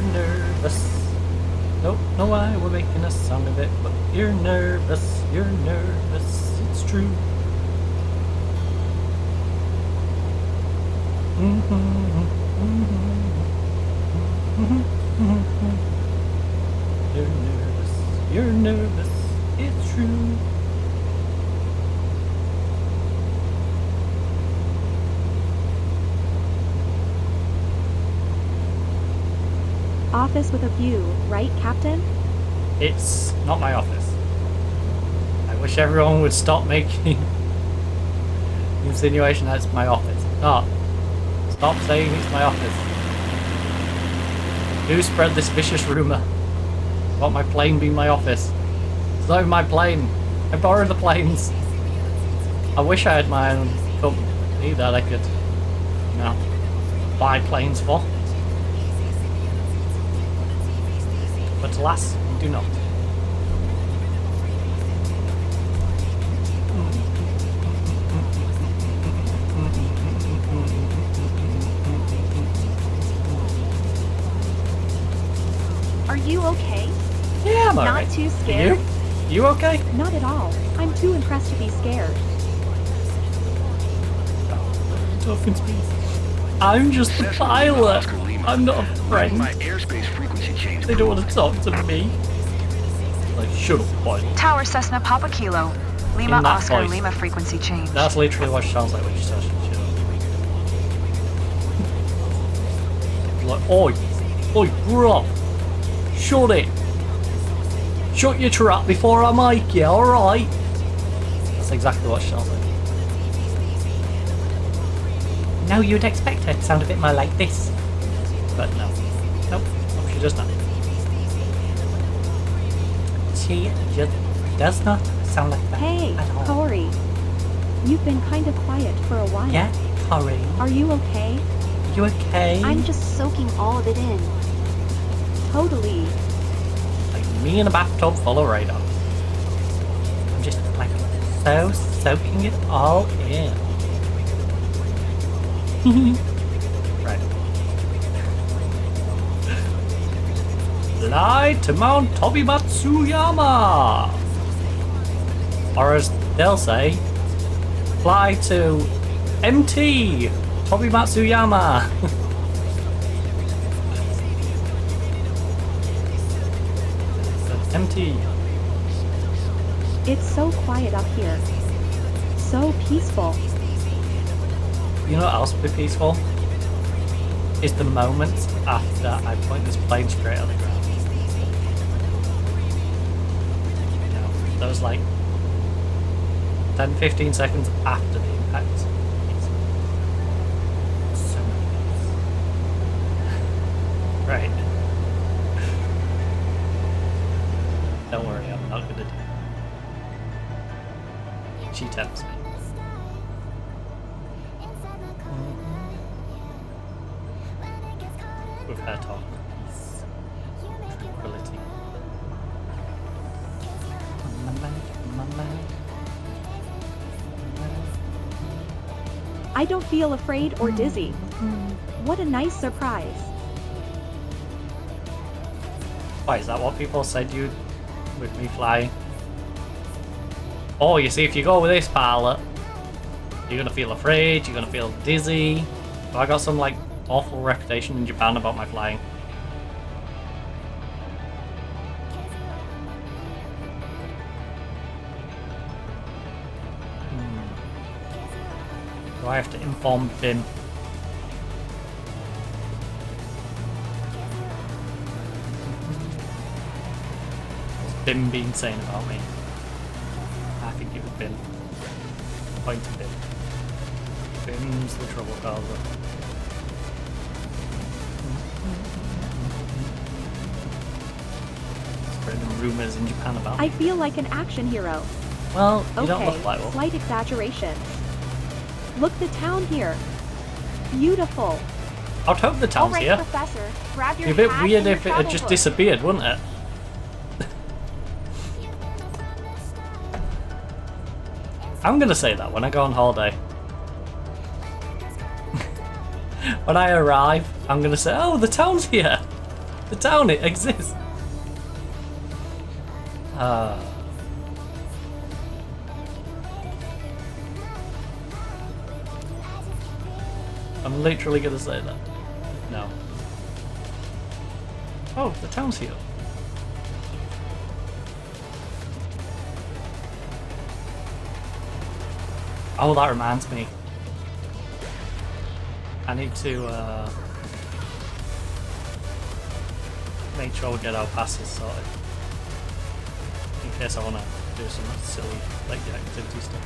nervous. Don't know why we're making a song of it, but you're nervous, it's true. You're nervous, it's true. Office with a view, right, Captain? It's not my office. I wish everyone would stop making the insinuation that it's my office. Not. Stop saying it's my office. Who spread this vicious rumour about my plane being my office? It's not even my plane. I borrowed the planes. I wish I had my own company that I could, you know, buy planes for. But alas, we do not. Are you okay? Yeah, I'm Not alright. too scared? You okay? Not at all. I'm too impressed to be scared. Talking to me. I'm just the pilot. I'm not a friend. They don't want to talk to me. Like, shut up, boy. Tower Cessna Papa Kilo. Lima Oscar voice. Lima frequency change. That's literally what she sounds like when she says shut up. Like, oi, bro. Shut it. Shut your trap before I make you, alright? That's exactly what she sounds like. No, you'd expect her to sound a bit more like this. But no. Nope, she does not. She just does not sound like that. Hey, at all. Corey. You've been kind of quiet for a while. Yeah, Corey. Are you okay? You okay? I'm just soaking all of it in. Totally. Like me in a bathtub full of radar. I'm just like so soaking it all in. Right. Fly to Mount Tobimatsuyama! Or as they'll say, fly to MT Tobimatsuyama! MT. It's so quiet up here. So peaceful. You know what else would be peaceful? is the moment after I point this plane straight at the ground. Those like 10-15 seconds after the impact. So many minutes. Right. Don't worry, I'm not gonna do it. She tempts me. With her talk, peace, tranquility. I don't feel afraid or dizzy. What a nice surprise. Why, is that what people said you with me flying? Oh, you see, if you go with this pilot, you're gonna feel afraid, you're gonna feel dizzy. So I got some like awful reputation in Japan about my flying. Do I have to inform Bim? What's Bim been saying about me? I think it was Bim. Point to Bim. Bim's the trouble causer. Spreading rumours in Japan about me. I feel like an action hero. Well, you okay, don't look like one. Slight exaggeration. Look, the town here. Beautiful. I'd hope the town's here. Professor, grab your It'd be a bit hat weird and if your it had travel just book. disappeared, wouldn't it? I'm gonna say that when I go on holiday. When I arrive, I'm gonna say, oh, the town's here. The town, it exists. I'm literally gonna say that. No. Oh, the town's here. Oh, that reminds me. I need to make sure we get our passes sorted. In case I want to do some silly like the activity stuff.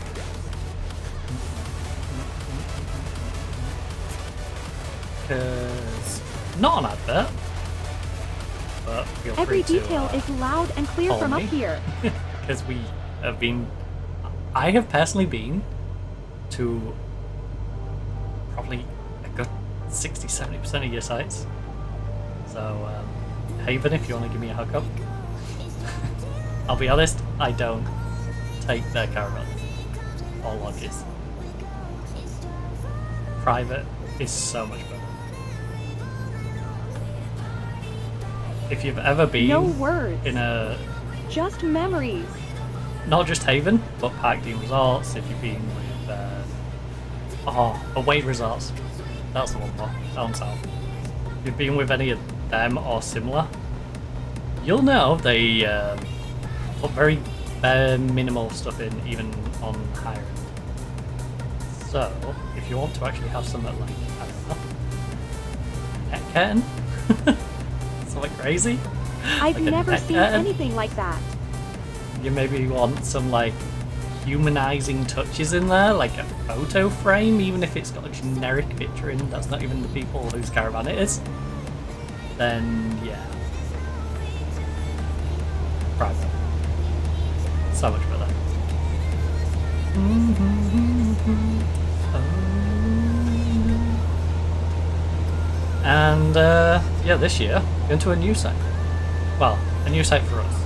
Because not an advert, but feel free Every to, detail is loud and clear from up here. Because we have been, I have personally been to probably a good 60-70% of your sites. So, Haven, if you want to give me a hookup. I'll be honest, I don't take their caravans or lodges. Private is so much better. If you've ever been No words. in a, Just memories. not just Haven, but Park Dean Resorts, if you've been with Away Resorts, that's the one more, down south. If you've been with any of them or similar, you'll know they put very bare minimal stuff in, even on higher end. So, if you want to actually have something like, I don't know, net curtain? Something crazy? I've Like a never net seen curtain? anything like that. You maybe want some like humanizing touches in there, like a photo frame, even if it's got a generic picture in, that's not even the people whose caravan it is, then yeah. Private. So much better. And yeah, this year, going to a new site. Well, a new site for us.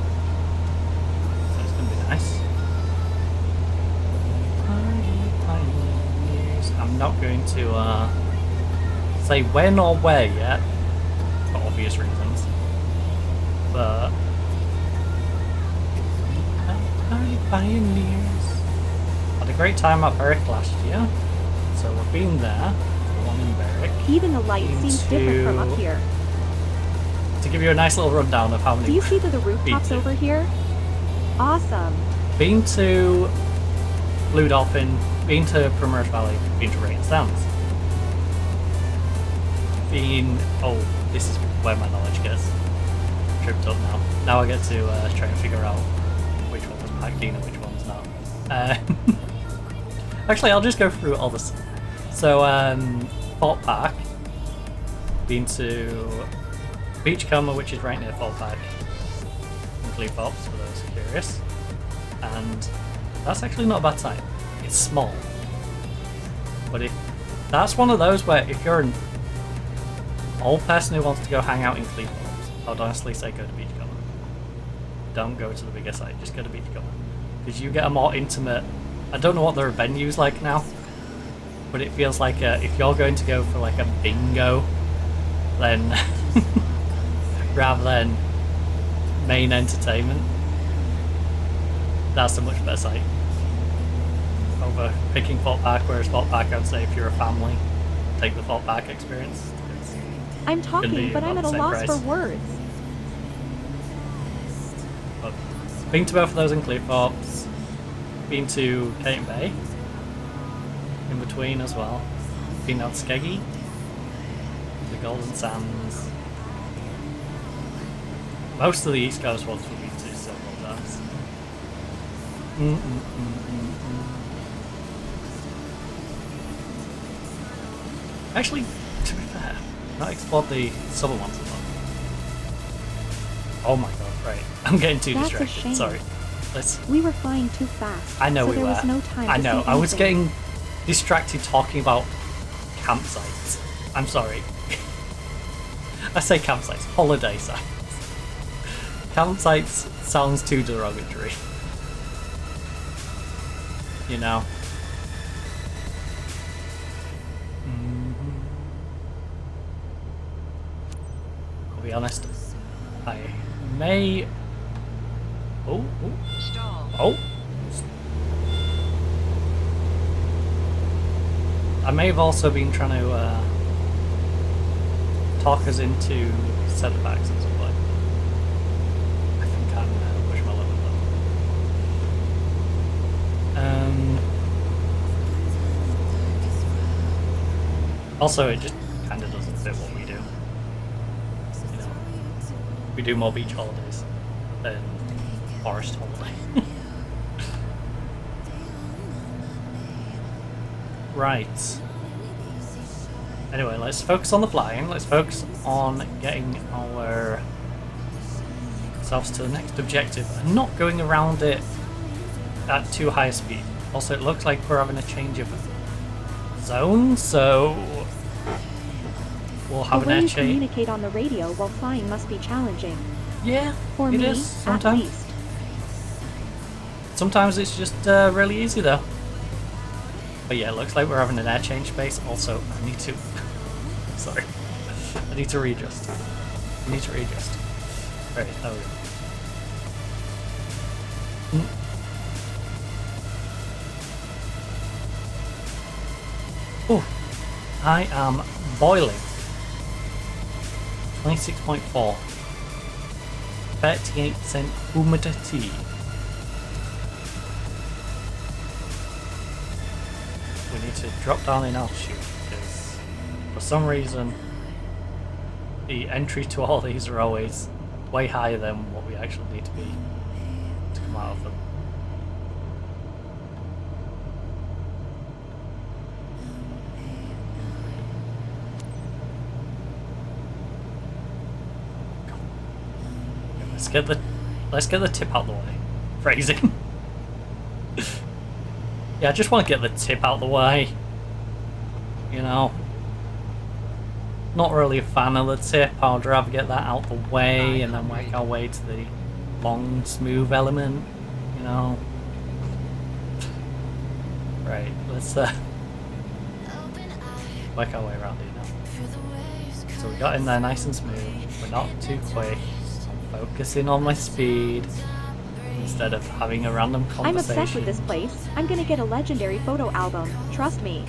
So it's going to be nice. I'm not going to say when or where yet, for obvious reasons. But pioneers had a great time at Berwick last year, so we've been there. The one in Berwick. Even the light seems different from up here. To give you a nice little rundown of how many. Do you see the rooftops over here? Awesome. Been to Blue Dolphin, been to Primrose Valley, been to Rain Sands. been... Oh, this is where my knowledge gets tripped up now. Now I get to try and figure out which one was packed in and which one's not. Actually, I'll just go through all this. So, Fort Park. Been to Beachcomber, which is right near Fort Park. And Clevepops, for those curious. And that's actually not a bad site. It's small. But that's one of those where if you're an old person who wants to go hang out in Clevepops, I would honestly say go to Beachcomber. Don't go to the bigger site, just go to Beachcomber. Because you get a more intimate... I don't know what their venue's like now, but it feels like if you're going to go for like a bingo, then rather than main entertainment, that's a much better site over picking Fort Park. Whereas Fort Park, I'd say if you're a family, take the Fort Park experience. I'm talking, but I'm at a loss for words. But been to both of those in Clevepops, been to Kate Bay in between as well, been out Skeggy, the Golden Sands. Most of the East Coast ones we've been to several times. Actually, to be fair, not explored the southern ones as well. Oh my god, right. I'm getting too distracted, sorry. We were flying too fast. I know so we there were. Was no time I to know, see I was anything. getting distracted talking about campsites. I'm sorry. I say campsites, holiday sites. Campsites sounds too derogatory. You know? I'll be honest, I may... Oh. I may have also been trying to talk us into setbacks and stuff like that. I think I'm pushing my level up. Also, it just kind of doesn't fit what we do. You know, we do more beach holidays than forest holiday. Right. Anyway, let's focus on the flying. Let's focus on getting ourselves to the next objective and not going around it at too high a speed. Also, it looks like we're having a change of zone, so we'll have an air change. The way you communicate on the radio while flying must be challenging. Yeah, for it me, is sometimes. At least. Sometimes it's just really easy though. But yeah, it looks like we're having an air change space. Also, I need to... Sorry. I need to readjust. Right, there we go. Oh, I am boiling. 26.4. 38% humidity. We need to drop down in altitude because for some reason the entry to all these are always way higher than what we actually need to be to come out of them. Let's get the tip out of the way. Phrasing. Yeah, I just want to get the tip out of the way. You know. Not really a fan of the tip. I'd rather get that out the way and then work our way to the long, smooth element. You know. Right, let's work our way around here now. So we got in there nice and smooth. We're not too quick. Focusing on my speed instead of having a random conversation. I'm obsessed with this place. I'm gonna get a legendary photo album. Trust me.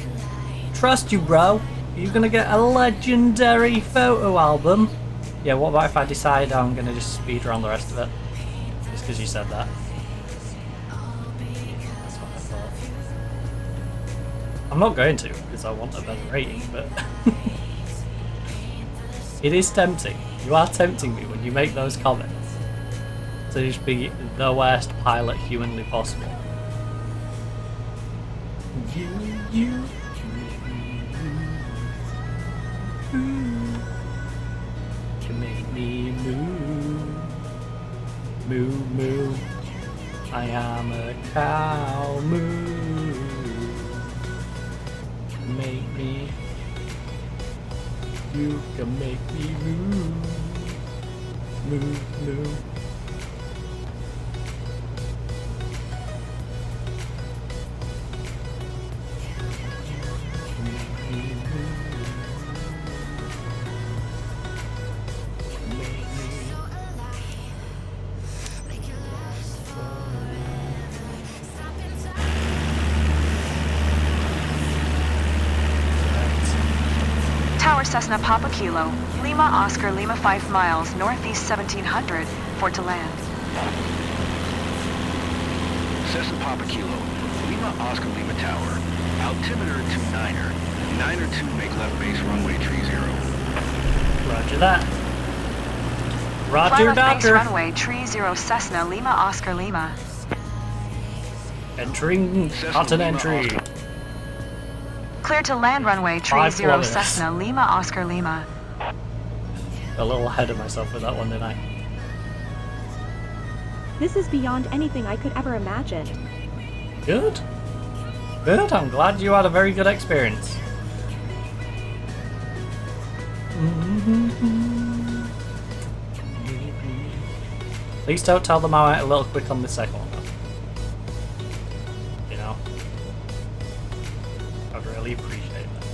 Trust you, bro. You're gonna get a legendary photo album. Yeah, what about if I decide I'm gonna just speed around the rest of it? Just because you said that. That's what I thought. I'm not going to because I want a better rating, but It is tempting. You are tempting me when you make those comments to just be the worst pilot humanly possible. You can make me move, move, move. I am a cow, move, make me. You can make me move, move, move. Tower Cessna Papa Kilo, Lima Oscar Lima 5 miles northeast 1700 for to land. Cessna Papa Kilo, Lima Oscar Lima Tower, altimeter to 9er, 9er 2 make left base runway 30. Roger that. Roger, Fly left doctor. base runway 30 Cessna Lima Oscar Lima. Entering content entry. Clear to land runway 30 Cessna Lima Oscar Lima. A little ahead of myself with that one, didn't I? This is beyond anything I could ever imagine. Good. Good, I'm glad you had a very good experience. Please don't tell them I went a little quick on the second one, though. You know? I'd really appreciate that.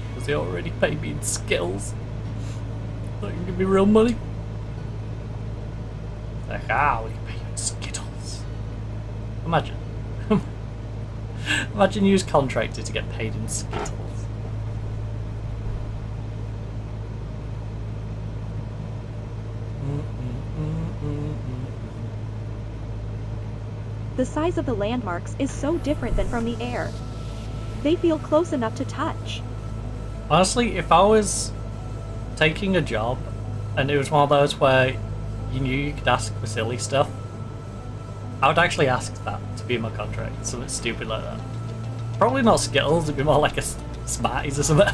Because they already paid me in skills. They can give me real money. Like, we can pay you in Skittles. Imagine. Imagine you as contractor to get paid in Skittles. The size of the landmarks is so different than from the air. They feel close enough to touch. Honestly, if I was taking a job and it was one of those where you knew you could ask for silly stuff, I would actually ask that to be in my contract. Something stupid like that. Probably not Skittles, it'd be more like a Smarties or something.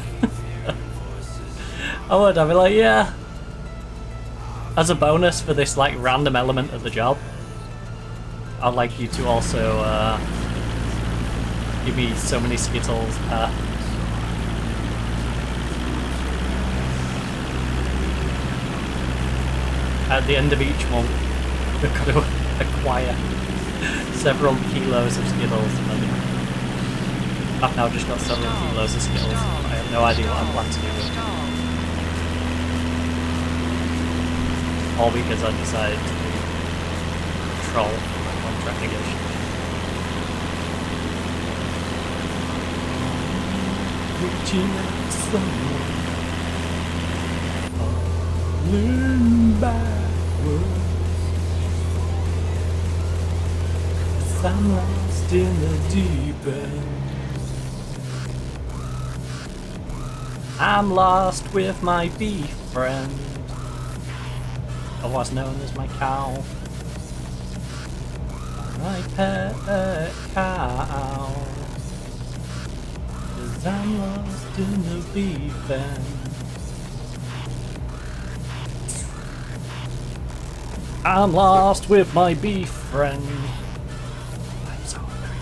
I would, I'd be like, yeah. As a bonus for this like random element of the job, I'd like you to also give me so many Skittles per. At the end of each month, we've got to acquire several kilos of Skittles. I've now just got several kilos of Skittles. I have no idea what I plan to do with them. All because I decided to troll my contract negotiation. Reaching out somewhere, learn backwards. I'm lost in the deep end. I'm lost with my bee friend, otherwise known as my cow. My pet cow. 'Cause I'm lost in the beef end. I'm lost with my beef friend. I'm so hungry.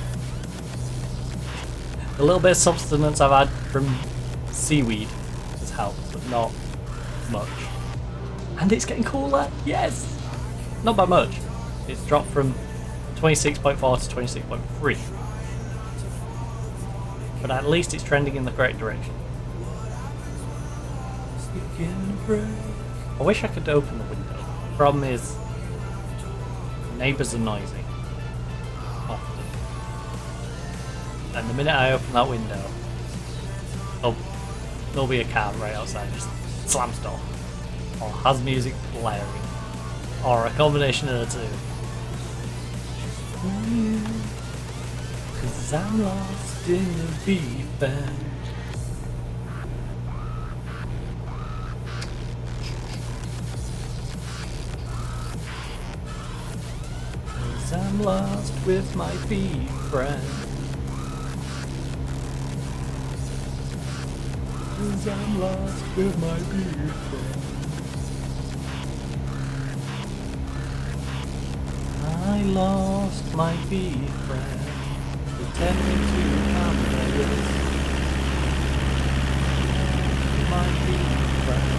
The little bit of substance I've had from seaweed has helped, but not much. And it's getting cooler, yes! Not by much. It's dropped from 26.4 to 26.3. But at least it's trending in the correct direction. I wish I could open the window. The problem is, neighbours are noisy. Often. And the minute I open that window, there'll be a car right outside, just slams door. Or has music blaring. Or a combination of the two. 'Cause I'm lost in the deep end. I'm lost with my bee friend. 'Cause I'm lost with my bee friend. I lost my bee friend. Pretending to come with my bee friend.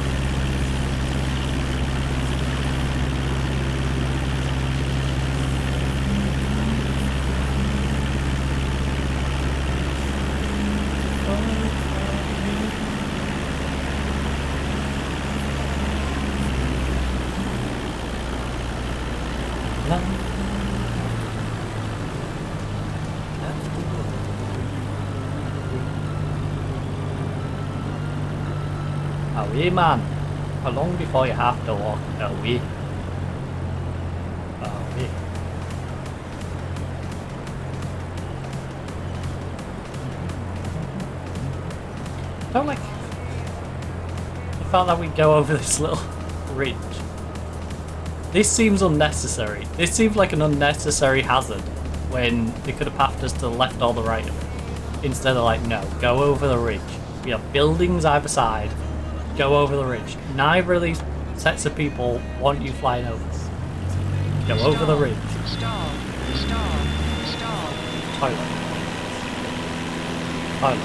Away, man. How long before you have to walk away? Away. Don't like the fact that we go over this little ridge. This seems unnecessary. This seems like an unnecessary hazard when they could have pathed us to the left or the right of it. Instead of like, no, go over the ridge. We have buildings either side. Go over the ridge. Neither of these sets of people want you flying over. Go over the ridge. Stall. Toilet. Right.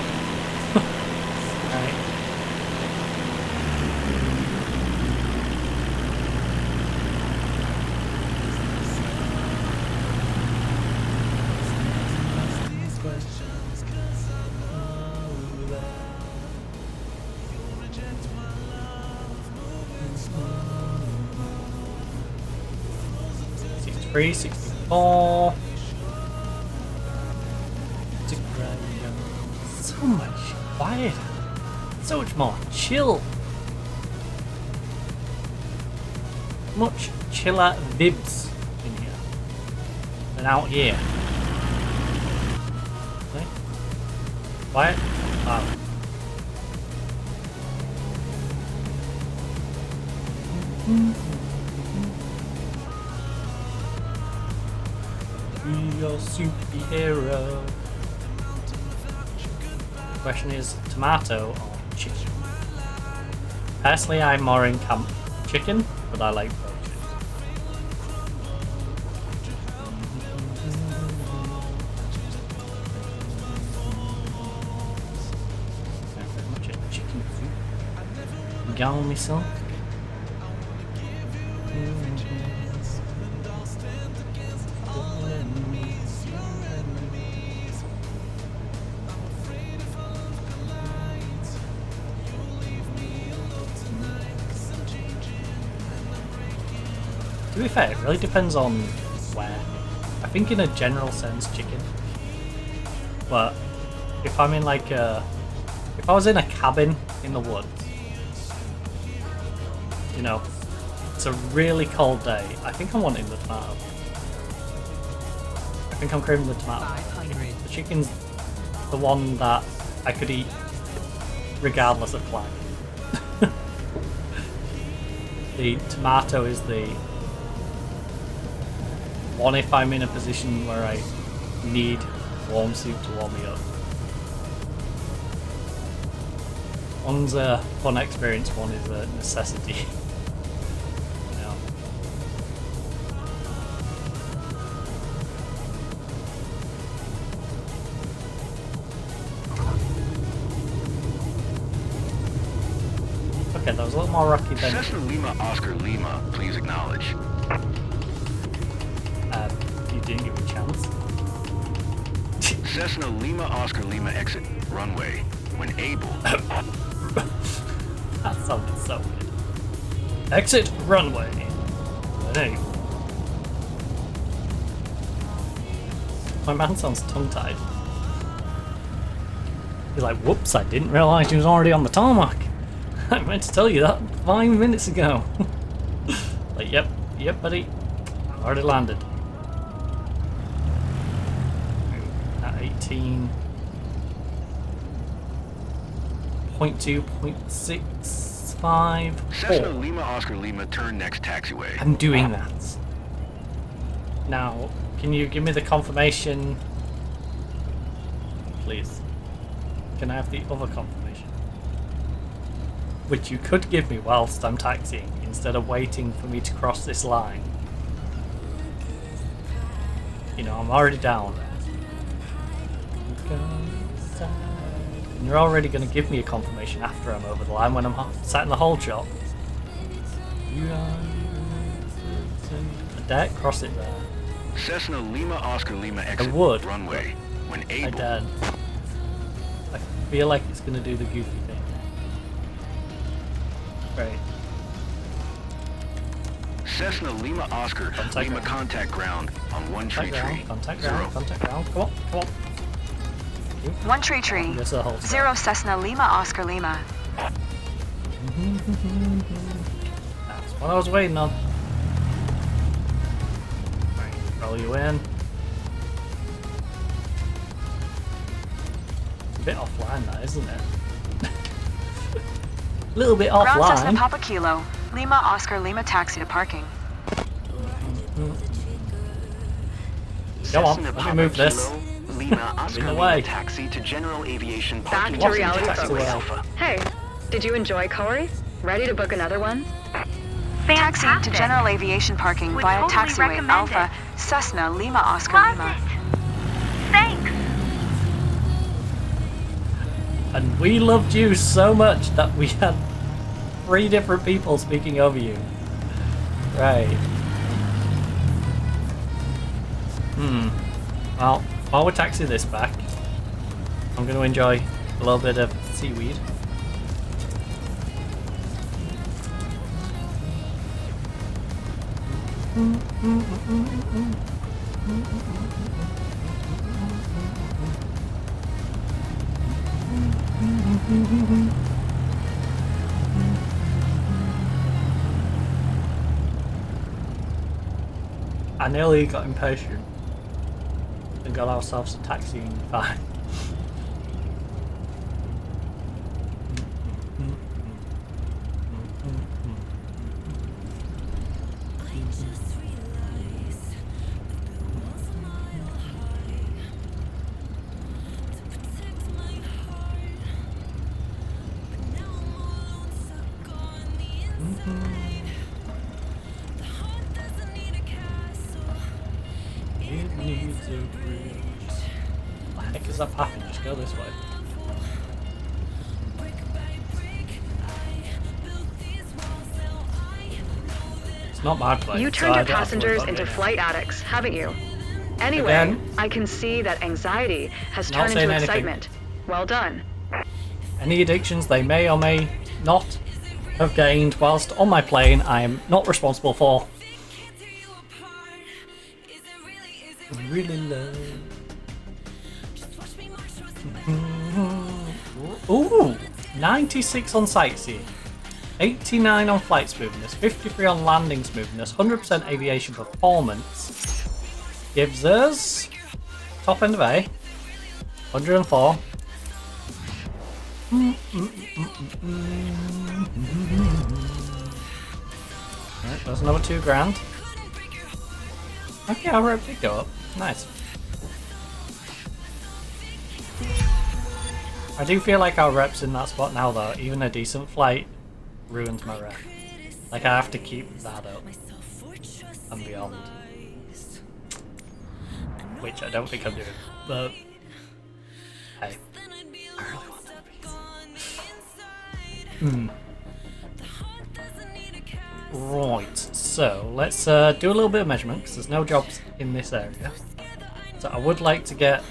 Three, 64. So much quieter. So much more chill. Much chiller vibes in here than out here. Okay. Quiet. Wow. Be your superhero. The question is tomato or chicken? Personally, I'm more in camp chicken, but I like both. Very much a chicken soup. Gal myself. To be fair, it really depends on where. I think in a general sense, chicken. But if I'm in like a... If I was in a cabin in the woods, you know, it's a really cold day, I think I'm wanting the tomato. I think I'm craving the tomato. The chicken's the one that I could eat regardless of climate. The tomato is the one if I'm in a position where I need warm soup to warm me up. One's a fun experience, one is a necessity. You know. Okay, that was a little more rocky than... Cessna Lima Oscar Lima, please acknowledge. You didn't give me a chance. Cessna Lima Oscar Lima exit runway when able. That sounded so good. Exit runway when able. My man sounds tongue-tied. He's like, whoops, I didn't realise you was already on the tarmac. I meant to tell you that 5 minutes ago. Like, yep, Yep, buddy. I've already landed. At 18. 0.2.65. Cessna Lima Oscar Lima, turn next taxiway. I'm doing that. Now, can you give me the confirmation? Please. Can I have the other confirmation? Which you could give me whilst I'm taxiing, instead of waiting for me to cross this line. You know, I'm already down. And you're already going to give me a confirmation after I'm over the line when I'm sat in the hold shot. I dare cross it there. Cessna Lima Oscar Lima exit runway when able. I dared. I feel like it's going to do the goofy thing. Right. Cessna Lima Oscar Lima contact ground on one tree. Contact ground. Come on. One tree. 0 Cessna Lima Oscar Lima. That's what I was waiting on. Right, roll you in. A bit offline, that, isn't it? A little bit offline. Ground Cessna Papa Kilo. Lima Oscar Lima taxi to parking. Go on, let me move this. Lima Oscar Lima taxi to general aviation parking. Back to reality focus. Hey, did you enjoy Corey? Ready to book another one? Taxi to general aviation parking via taxiway Alpha Cessna Lima Oscar Lima. Thanks. And we loved you so much that we had 3 different people speaking over you. Right. Well, while we taxi this back, I'm going to enjoy a little bit of seaweed. I nearly got impatient and got ourselves a taxi in 5. What the heck is that path? Just go this way. It's not my place. You turned your passengers into flight addicts, haven't you? Anyway, again, I can see that anxiety has turned into excitement. Well done. Any addictions they may or may not have gained whilst on my plane, I am not responsible for. Really low. Ooh, 96 on sightseeing, 89 on flight smoothness, 53 on landing smoothness, 100% aviation performance. Gives us top end of A, 104. Right, there's another $2,000. Okay, our rep did go up. Nice. I do feel like our rep's in that spot now though. Even a decent flight ruins my rep. Like I have to keep that up and beyond. Which I don't think I'm doing. But hey. I really want to be. Right, so let's do a little bit of measurement because there's no jobs in this area. So I would like to get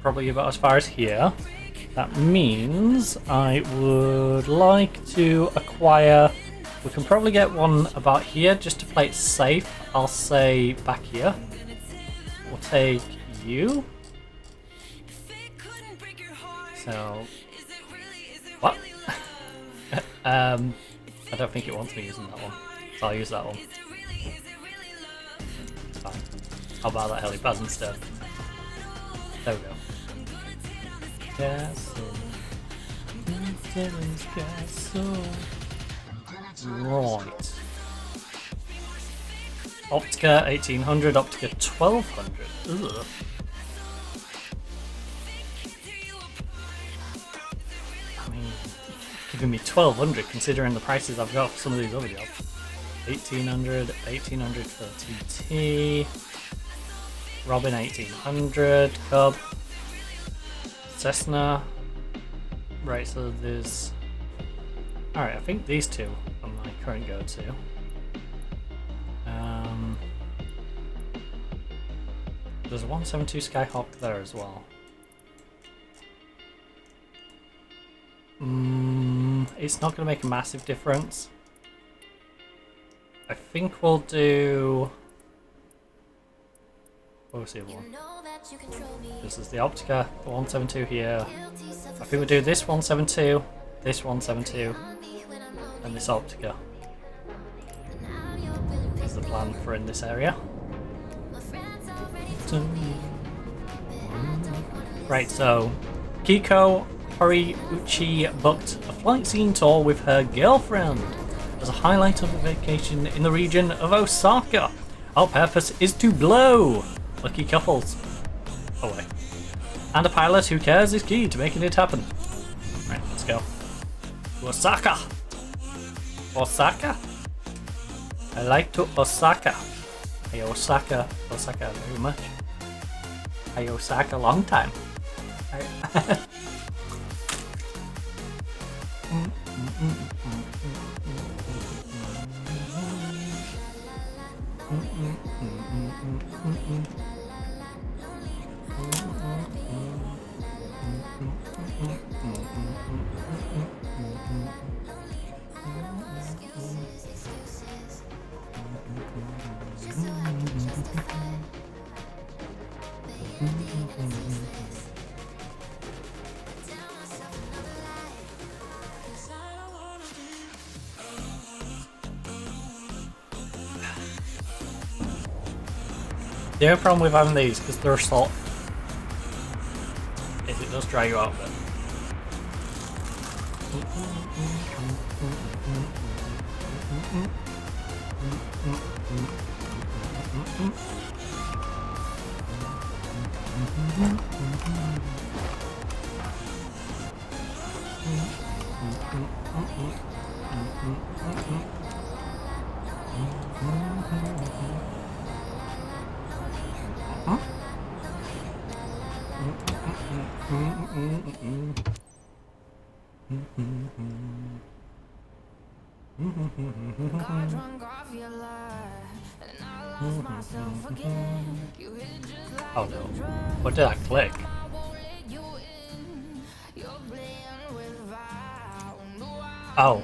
probably about as far as here. That means I would like to acquire, we can probably get one about here just to play it safe. I'll say back here. We'll take you. So, what? I don't think it wants me using that one. So I'll use that one. I'll buy that helipad instead. There we go. Castle. Dylan's Castle. Right. Optica 1800, Optica 1200. Ugh. I mean, giving me 1200 considering the prices I've got for some of these other jobs. 1800 for TT. Robin 1800, Cub. Cessna. Right, so there's... Alright, I think these two are my current go-to. There's a 172 Skyhawk there as well. It's not going to make a massive difference. I think we'll do... What was the other one? This is the Optica, the 172 here. I think we'll do this 172, this 172, and this Optica. Is the plan for in this area. Right, so Kiko Horiuchi booked a flight scene tour with her girlfriend as a highlight of the vacation in the region of Osaka. Our purpose is to blow lucky couples away. And a pilot who cares is key to making it happen. Right, let's go. To Osaka! Osaka? I like to Osaka. I Osaka very much. I Osaka long time. The only problem with having these, because they're salt, is it does dry you out a bit. Oh no, what did I click? Oh,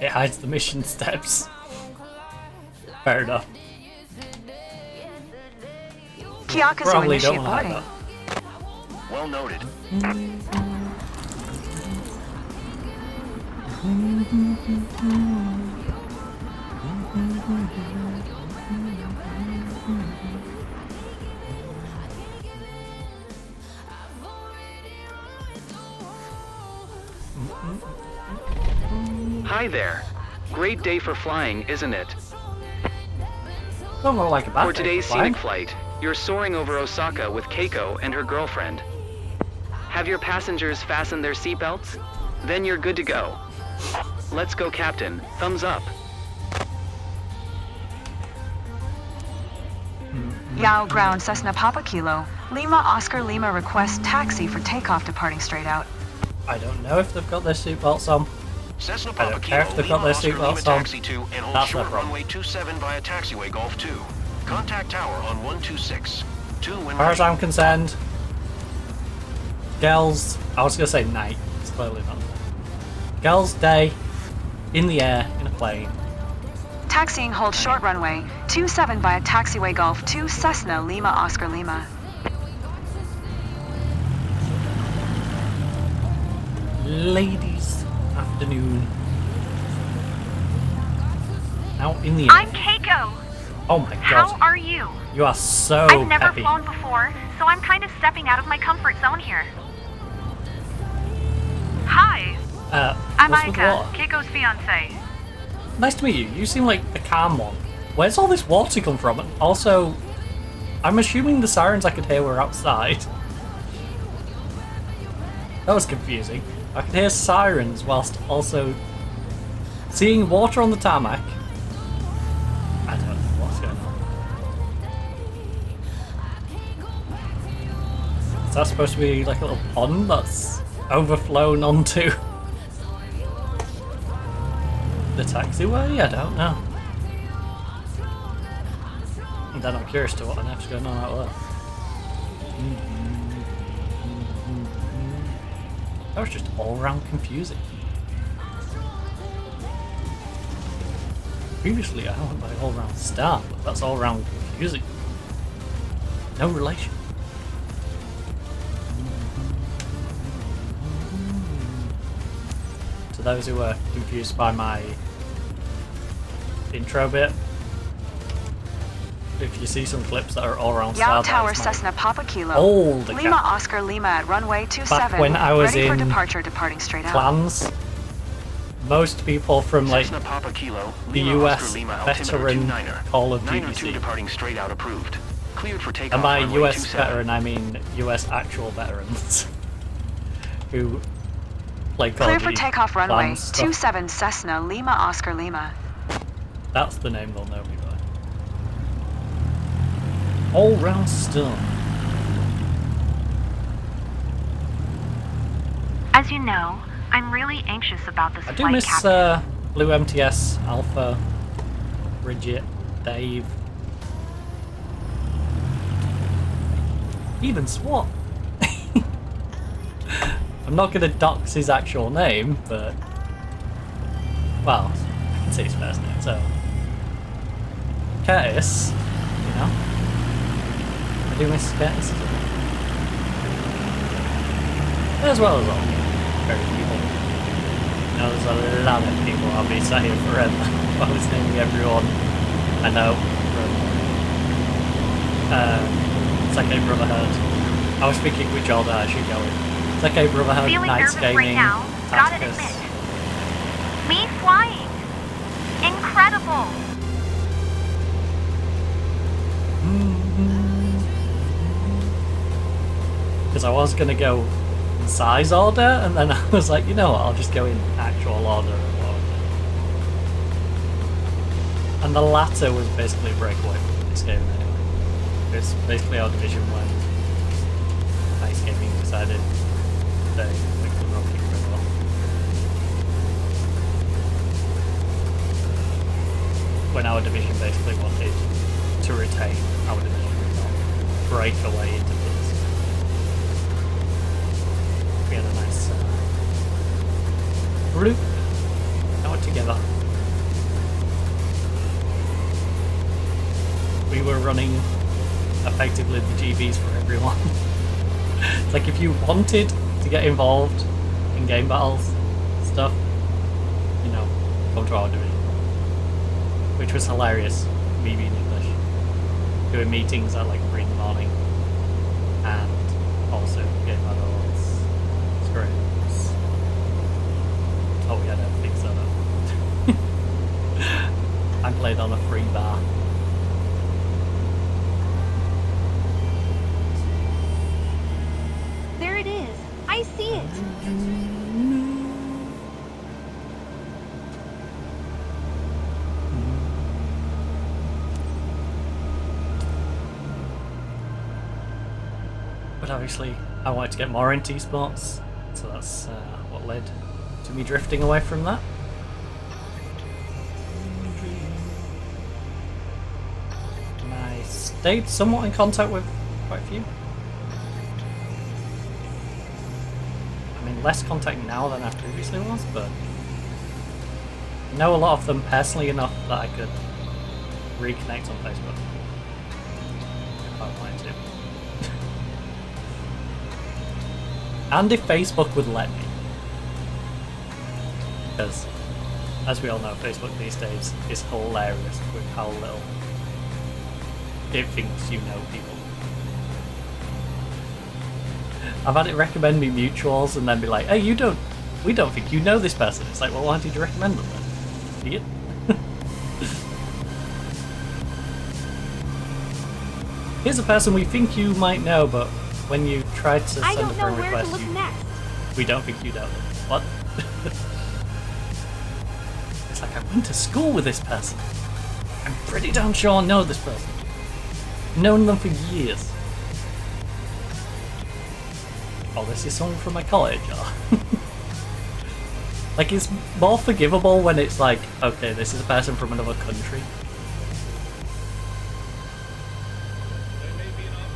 it hides the mission steps. Fair enough. Probably don't want to hide that. Well noted. Hi there. Great day for flying, isn't it? Don't look like a bad For today's day for flying. scenic flight, you're soaring over Osaka with Keiko and her girlfriend. Have your passengers fastened their seatbelts? Then you're good to go. Let's go, Captain. Thumbs up. Yao ground Cessna Papa Kilo. Lima Oscar Lima requests taxi for takeoff departing straight out. I don't know if they've got their seatbelts on. Cessna I Papa don't care if they've got their seatbelts on. Taxi 2 and hold That's short their problem. runway 27 via taxiway Golf 2. Contact tower on 126. 2 when As far as ready. I'm concerned, girls, I was going to say night, it's clearly not. Girls' day, in the air, in a plane. Taxiing hold short runway 27 via taxiway Golf 2 Cessna Lima Oscar Lima. Ladies' afternoon. Now in the air. I'm Keiko. Oh my god. How are you? You are so I've never peppy. flown before, so I'm kind of stepping out of my comfort zone here. Hi. I'm what's with Aika, water? Keiko's fiance. Nice to meet you. You seem like the calm one. Where's all this water come from? And also, I'm assuming the sirens I could hear were outside. That was confusing. I could hear sirens whilst also seeing water on the tarmac. I don't know what's going on. Is that supposed to be like a little pond that's overflown onto the taxiway? I don't know. And then I'm curious to what on earth's going on out there. That was just all round confusing. Previously I went by all round star, but that's all round confusing. No relation. To those who were confused by my intro bit, if you see some clips that are all around Yao star, Tower Cessna Papa Kilo. old Lima account. Oscar Lima at runway 27. Back when I was ready for in departure, departing straight out. Clans, most people from like Cessna Papa Kilo, the Lima US Oscar Lima altimeter veteran 29er. Call of 902 Duty. departing straight out approved. Cleared for takeoff And by runway US 27. veteran, I mean US actual veterans who play Call Clear of for Duty takeoff runway Clans stuff. 27 Cessna Lima Oscar Lima. That's the name they'll know me by. All round stuff. As you know, I'm really anxious about this I do flight, miss Captain. Blue MTS, Alpha, Bridget, Dave, even SWAT. I'm not going to dox his actual name, but well, I can say his first name. So Curtis, you know, I do miss Curtis as well as all various people. You know, there's a lot of people I'll be sat here forever while I was naming everyone I know from Second Brotherhood. I was speaking which order I should go in. Second Brotherhood, Feeling Knights nervous Gaming, right now, gotta Tacticus. admit. Me flying! Incredible! Because I was going to go in size order, and then I was like, you know what, I'll just go in actual order. And the latter was basically a breakaway from this game anyway. It's basically our division when Nice Gaming decided they picked the wrong thing very well. When our division basically wanted to retain our division and not break away into bits. We had a nice group. Now we're together. We were running effectively the GBs for everyone. It's like if you wanted to get involved in game battles stuff, you know, come to our division. Which was hilarious, me being English. Doing meetings at like 3 in the morning. And also game battles, scripts. Oh, we had everything set up. I played on a free bar. There it is. I see it. But obviously, I wanted to get more into esports, so that's what led to me drifting away from that. And I stayed somewhat in contact with quite a few. I mean, less contact now than I previously was, but I know a lot of them personally enough that I could reconnect on Facebook if I wanted to. And if Facebook would let me. Because, as we all know, Facebook these days is hilarious with how little it thinks you know people. I've had it recommend me mutuals and then be like, hey, we don't think you know this person. It's like, well, why did you recommend them then? Idiot. Here's a person we think you might know, but when you try to send a friend request, we don't think you know them. What? It's like, I went to school with this person. I'm pretty damn sure I know this person. Known them for years. Oh, this is someone from my college. Oh. Like, it's more forgivable when it's like, okay, this is a person from another country.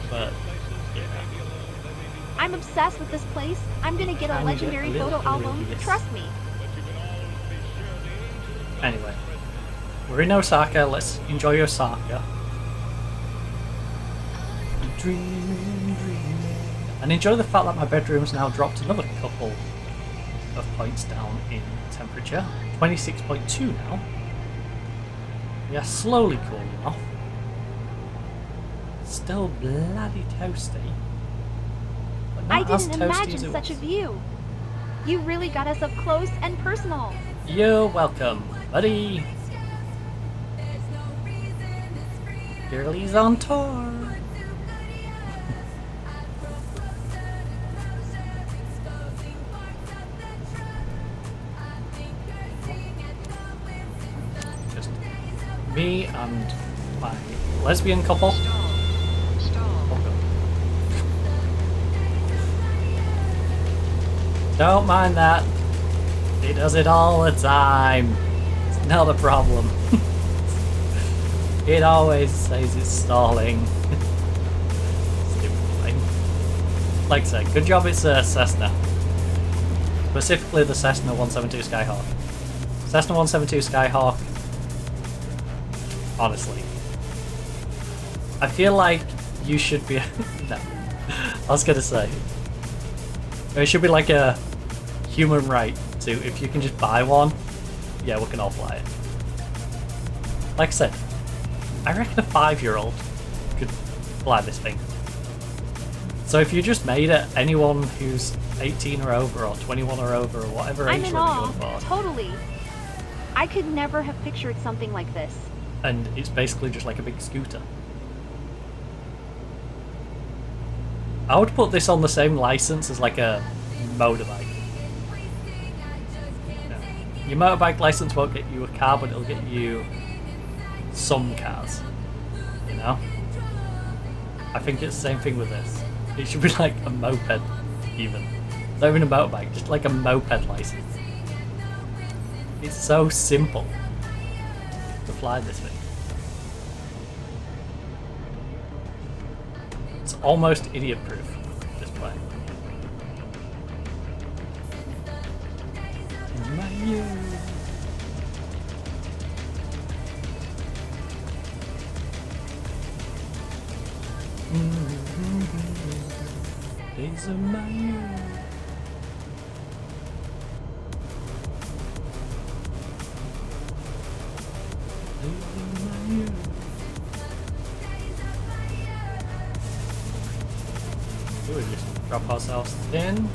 But, yeah. I'm obsessed with this place. I'm gonna get a legendary photo album. Trust me. Anyway, we're in Osaka. Let's enjoy Osaka. Dreaming. And enjoy the fact that my bedroom's now dropped another couple of points down in temperature. 26.2 now. We are slowly cooling off. Still bloody toasty. But not I didn't imagine as such a view. You really got us up close and personal. You're welcome, buddy. Girlie's on tour. Just me and my lesbian couple. Don't mind that. He does it all the time. It's not a problem. It always says it's stalling. Stupid thing. Like I said, good job it's a Cessna. Specifically the Cessna 172 Skyhawk. Cessna 172 Skyhawk. Honestly. I feel like you should be... No. I was gonna say. It should be like a human right to, if you can just buy one, yeah, we can all fly it. Like I said, I reckon a 5-year-old could fly this thing. So if you just made it, anyone who's 18 or over, or 21 or over, or whatever age limit you're on board. Totally. I could never have pictured something like this. And it's basically just like a big scooter. I would put this on the same license as like a motorbike. Yeah. Your motorbike license won't get you a car, but it'll get you some cars. You know? I think it's the same thing with this. It should be like a moped, even. Not even a motorbike, just like a moped license. It's so simple to fly this thing. It's almost idiot-proof, this plane. Days of my youth. We just drop ourselves in.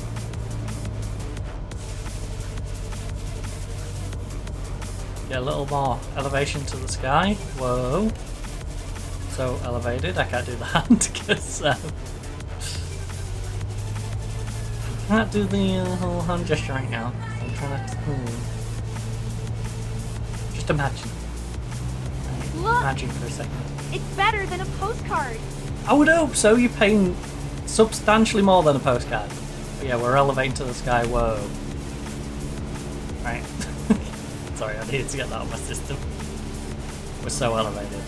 Get a little more elevation to the sky. Whoa. So elevated, I can't do that because I can't do the whole hand gesture right now. I'm trying to... Just imagine. Look! Imagine for a second. It's better than a postcard. I would hope so. You're paying substantially more than a postcard. But yeah, we're elevating to the sky. Whoa. Right. Sorry, I needed to get that out of my system. We're so elevated.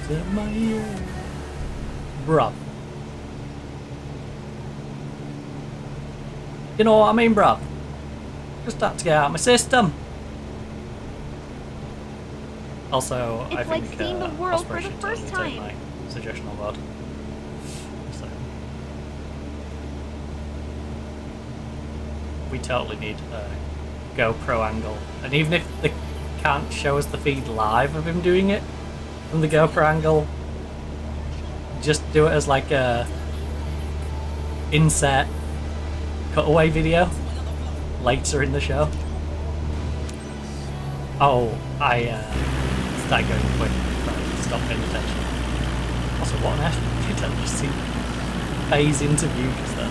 To my ear. Bruv. You know what I mean, bruv? Just had to get out of my system. Also, it's I think like seeing the world for the first time. My suggestional VOD. So. We totally need a GoPro angle. And even if they can't show us the feed live of him doing it, from the GoPro angle, just do it as like a inset cutaway video later in the show. Oh, I started going quick. Stop paying attention. Also, what on earth did I just see Faye's interview just then?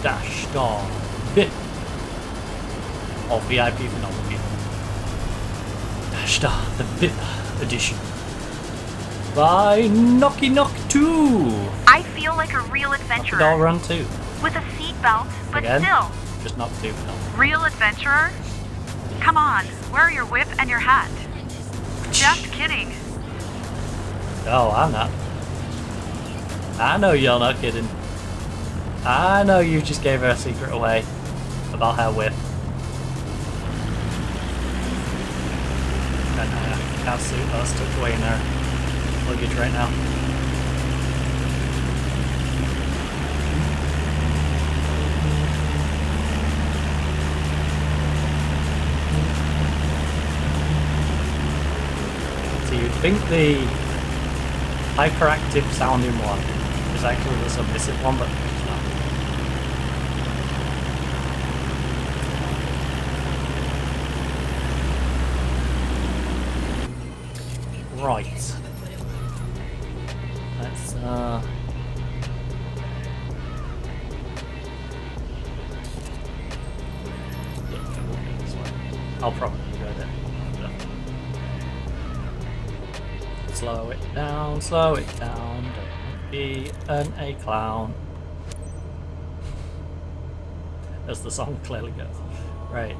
Dash Star VIP or VIP for normal people. Dash Star the VIP edition by Knocky Knock 2. I feel like a real adventurer. Knocky Run 2. With a seatbelt, but Again? still. Just Knock 2 for normal. Real adventurer? Come on, where are your whip and your hat? Just kidding. Oh, I'm not. I know you're not kidding. I know you just gave her a secret away about her whip. And I can't see us tucked away in her luggage right now. So you'd think the hyperactive sounding one is actually the submissive one, but it's not. Right. Let's I'll probably go there. Slow it down, don't be a clown. As the song clearly goes. Right.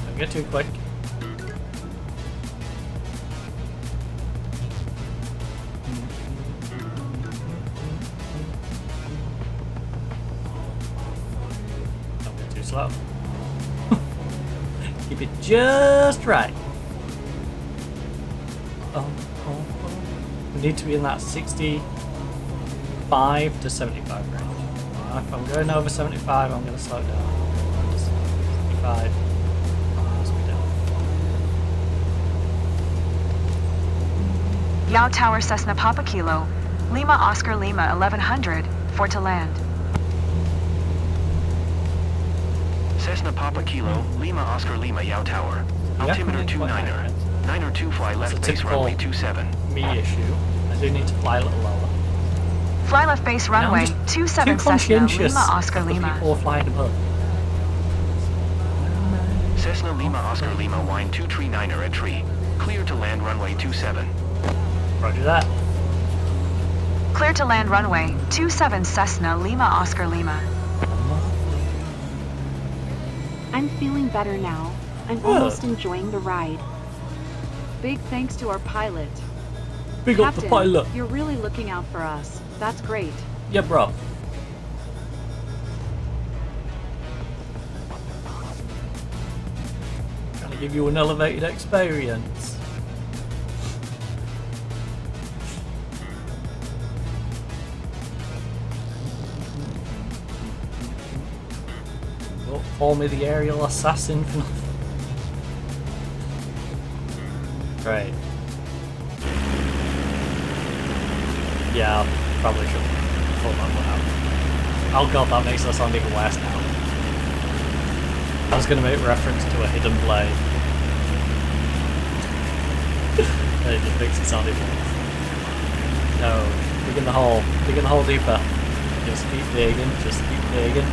Don't get too quick. Don't get too slow. Keep it just right. We need to be in that 65 to 75 range. If I'm going over 75, I'm going to slow it down. 65. Yao Tower Cessna Papa Kilo, Lima Oscar Lima 1100, for to land. Cessna Papa Kilo, Lima Oscar Lima Yao Tower. Altimeter 29er. 902 fly left base runway 27. Me issue. I do need to fly a little lower. Fly left base runway 27 Cessna Lima Oscar Lima. People flying above. Cessna Lima Oscar Lima wind 239er at tree. Clear to land runway 27. Roger that. Clear to land runway 27 Cessna Lima Oscar Lima. I'm feeling better now. I'm almost enjoying the ride. Big thanks to our pilot. Big up the pilot. You're really looking out for us. That's great. Yeah, bro. Give you an elevated experience. Don't call me the aerial assassin for nothing. Right. Yeah, I probably should pull that one out. Oh god, that makes that sound even worse now. I was going to make reference to a hidden blade. It just makes it sound even worse. No, dig in the hole deeper. Just keep digging, just keep digging.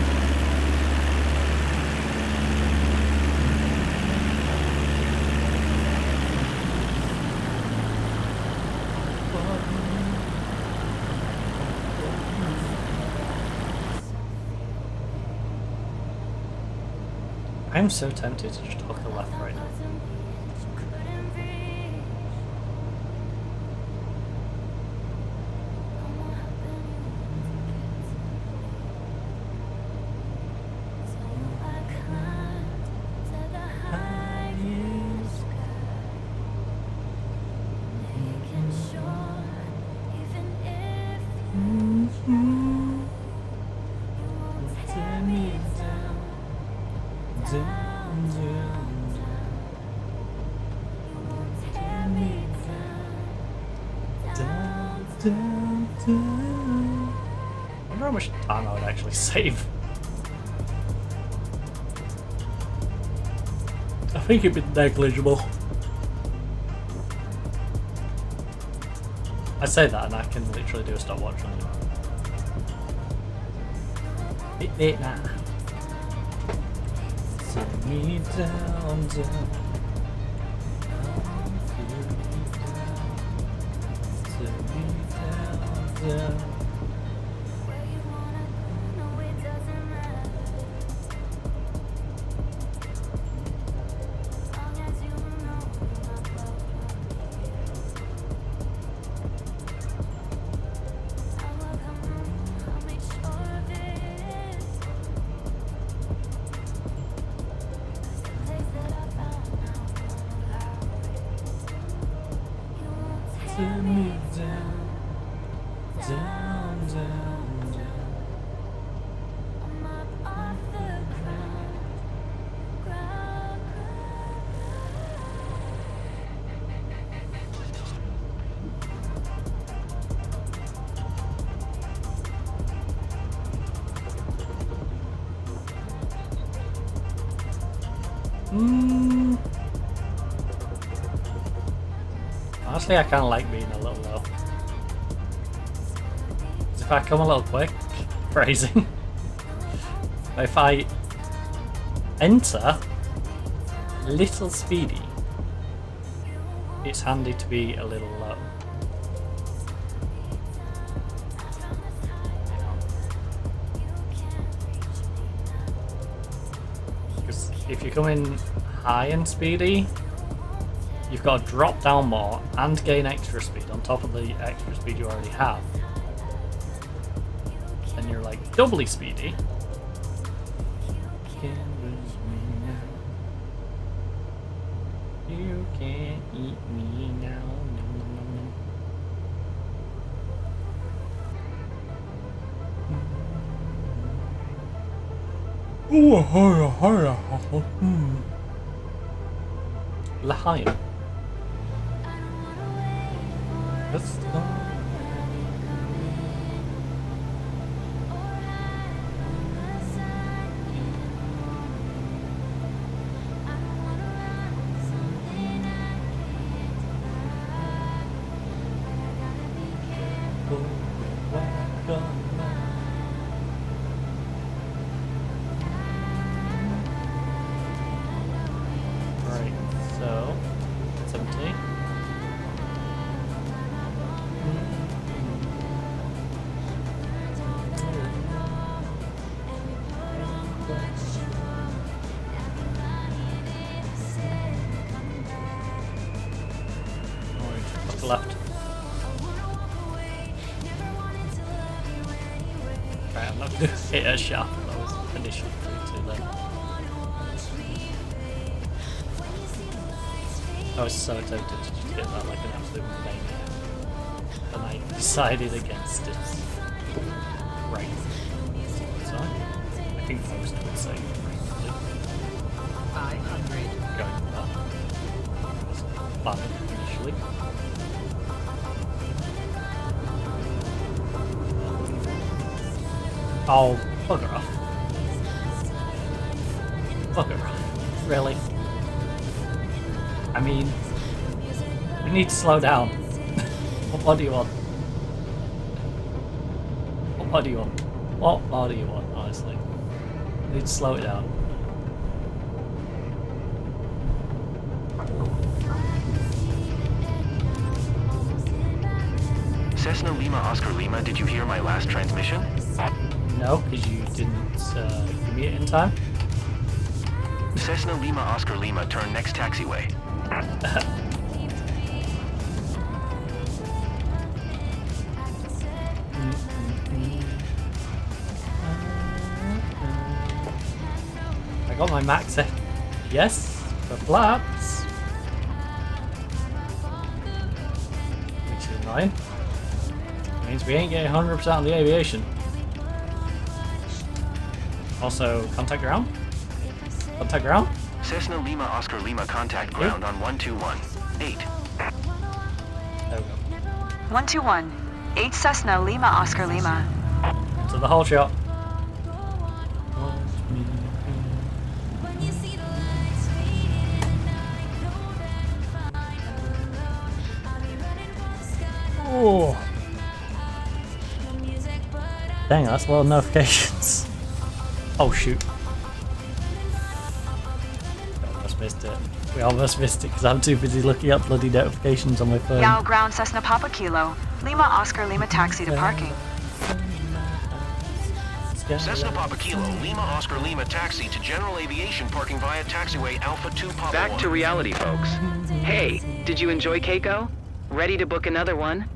I'm so tempted to just hook a left right now. I wonder how much time I would actually save. I think it'd be negligible. I say that and I can literally do a stopwatch on it. Bit nah. Send me down, down. Yeah. Honestly, I kind of like being a little low. If I come a little quick, phrasing. If I enter little speedy, it's handy to be a little low. Because if you come in high and speedy, you've got to drop down more and gain extra speed on top of the extra speed you already have. And you're like doubly speedy. You can't eat me now. L'Chaim. Let's go. Right, so 17. What's left? Right, I'm not going to hit as sharp as I was initially going to then. I was so tempted to just get that like an absolute maniac, and I decided against it. Right. So, I think most would say probably 500. going for that. Was fun initially. Oh, bugger off. Bugger off. Really? I mean, we need to slow down. What do you want? What do you want? What more do you want, honestly? We need to slow it down. Cessna Lima Oscar Lima, did you hear my last transmission? No, because you didn't give me it in time. Cessna Lima Oscar Lima, turn next taxiway. I got my max set. Yes, for flaps. Which is annoying. Means we ain't getting 100% on the aviation. Also, contact ground? Contact ground? Cessna Lima Oscar Lima, contact ground on 1218. There we go. 121. 8 Cessna Lima Oscar Lima. To the whole shot. Oh. Dang, that's a lot of notifications. Oh shoot. We almost missed it. We almost missed it because I'm too busy looking at bloody notifications on my phone. Yao ground Cessna Papa Kilo. Lima Oscar Lima taxi to parking. Cessna Papa Kilo, Lima Oscar Lima taxi to general aviation parking via taxiway Alpha 2 Papa Back 1. to reality, folks. Hey, did you enjoy Keiko? Ready to book another one?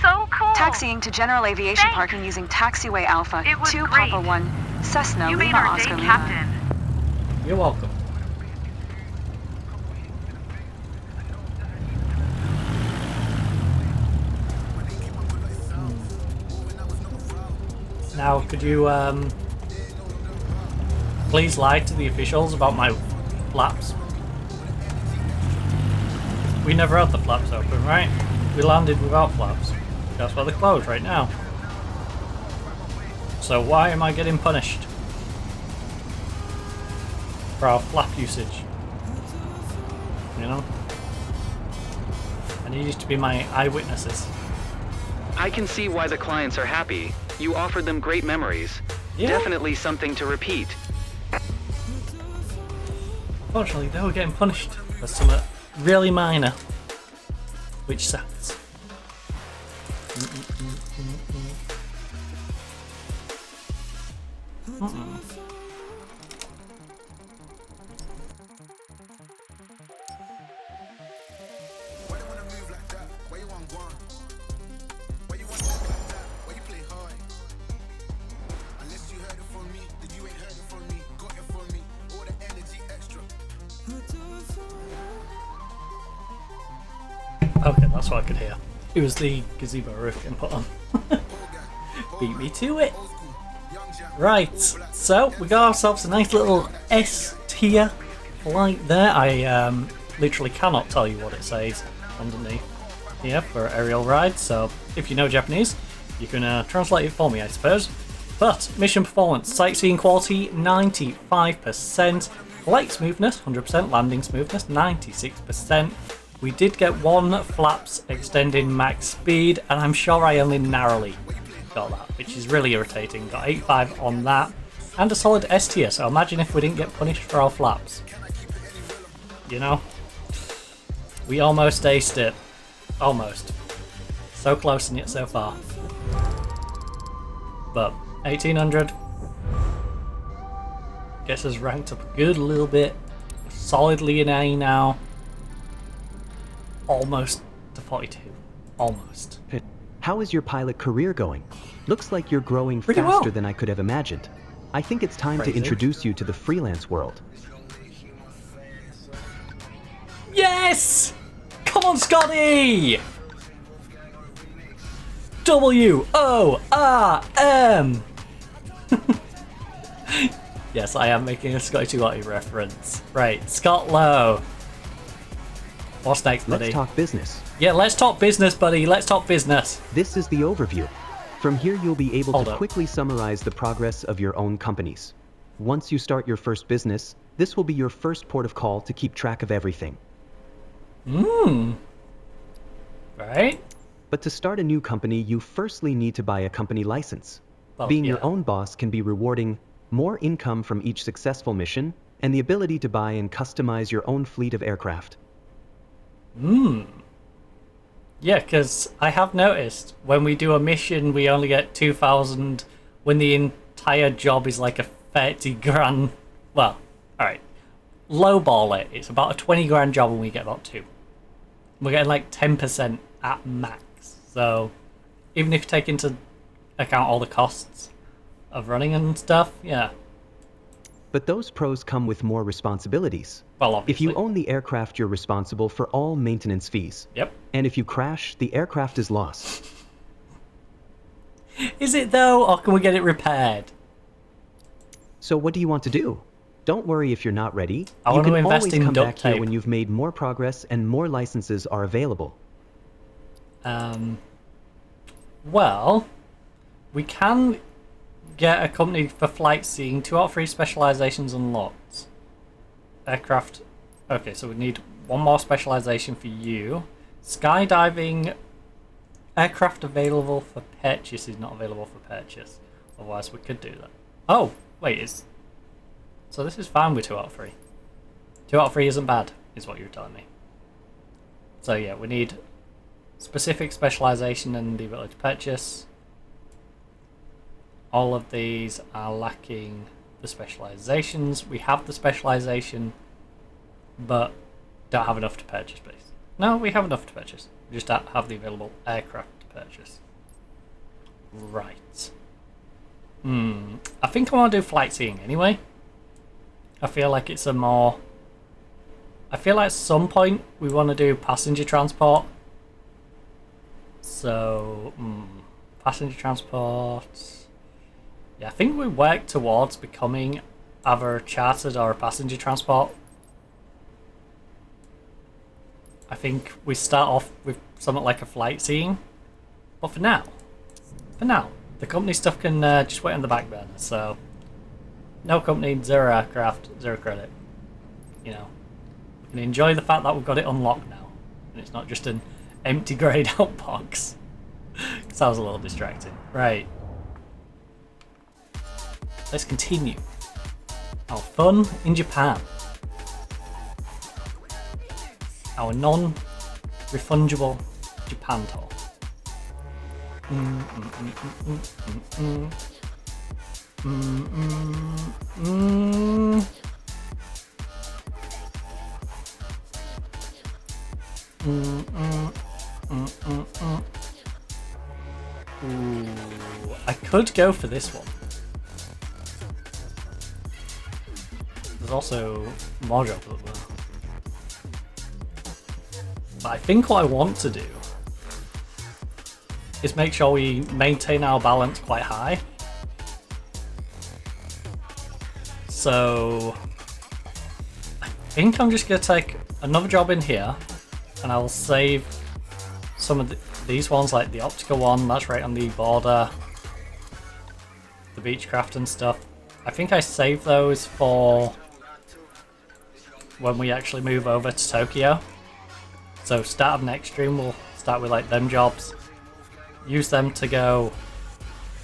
So cool. Taxiing to general aviation parking using taxiway Alpha 2 great. Papa 1 Cessna You Lima made our Oscar day, Lima. Captain. You're welcome. Now, could you please lie to the officials about my flaps? We never had the flaps open, right? We landed without flaps. That's why they're closed right now. So why am I getting punished for our flap usage? You know? I need you to be my eyewitnesses. I can see why the clients are happy. You offered them great memories. Yeah. Definitely something to repeat. Fortunately, they were getting punished for something really minor, which sucks. Okay, that's what I could hear. It was the gazebo roof getting put on. Beat me to it. Right, so we got ourselves a nice little S tier flight there. I literally cannot tell you what it says underneath here for aerial rides, so if you know Japanese, you can translate it for me, I suppose. But mission performance, sightseeing quality 95%, flight smoothness 100%, landing smoothness 96%. We did get one flaps extending max speed, and I'm sure I only narrowly got that, which is really irritating. Got 85 on that, and a solid S tier, so imagine if we didn't get punished for our flaps. You know? We almost aced it. Almost. So close and yet so far. But 1800 gets us ranked up a good little bit. Solidly in A now. Almost to 42. Almost. How is your pilot career going? Looks like you're growing Pretty faster well. than I could have imagined. I think it's time to Crazy. introduce you to the freelance world. Yeah! Yes! Come on, Scotty! W-O-R-M! Yes, I am making a Scotty 2 reference. Right, Scott Lowe. What's next, buddy? Let's talk business. Yeah, let's talk business, buddy. Let's talk business. This is the overview. From here, you'll be able to quickly summarize the progress of your own companies. Once you start your first business, this will be your first port of call to keep track of everything. Right. But to start a new company, you firstly need to buy a company license. Being your own boss can be rewarding, more income from each successful mission, and the ability to buy and customize your own fleet of aircraft. Yeah, because I have noticed when we do a mission, we only get 2,000 when the entire job is like a 30 grand. Well, alright. Lowball it. It's about a 20 grand job and we get about 2. We're getting like 10% at max. So, even if you take into account all the costs of running and stuff, yeah. But those pros come with more responsibilities. Well, obviously. If you own the aircraft, you're responsible for all maintenance fees. Yep. And if you crash, the aircraft is lost. Is it though, or can we get it repaired? So what do you want to do? Don't worry if you're not ready. I want to invest in You can always come duct back here tape. when you've made more progress and more licenses are available. Well, we can get a company for flight seeing. 2 out of 3 specializations unlocked. Aircraft. Okay, so we need 1 more specialization for you. Skydiving. Aircraft available for purchase is not available for purchase. Otherwise, we could do that. Oh, wait, so this is fine with 2 out of 3. 2 out of 3 isn't bad, is what you're telling me. So yeah, we need specific specialization and the ability to purchase. All of these are lacking the specializations. We have the specialization, but don't have enough to purchase, please. No, we have enough to purchase. We just don't have the available aircraft to purchase. Right. I think I want to do flight seeing anyway. I feel like it's a more... I feel like at some point we want to do passenger transport. So, passenger transport... Yeah, I think we work towards becoming either chartered or a passenger transport. I think we start off with something like a flight seeing. But for now, the company stuff can just wait on the back burner. So, no company, 0 aircraft, 0 credit. You know, we can enjoy the fact that we've got it unlocked now. And it's not just an empty greyed out box. Sounds a little distracting. Right. Let's continue our fun in Japan. Our non-refundable Japan tour. Ooh, I could go for this one. There's also more jobs up there. But I think what I want to do is make sure we maintain our balance quite high. So I think I'm just going to take another job in here and I'll save some of these ones, like the optical one, that's right on the border, the Beechcraft and stuff. I think I save those for when we actually move over to Tokyo. So start of next stream we'll start with like them jobs. Use them to go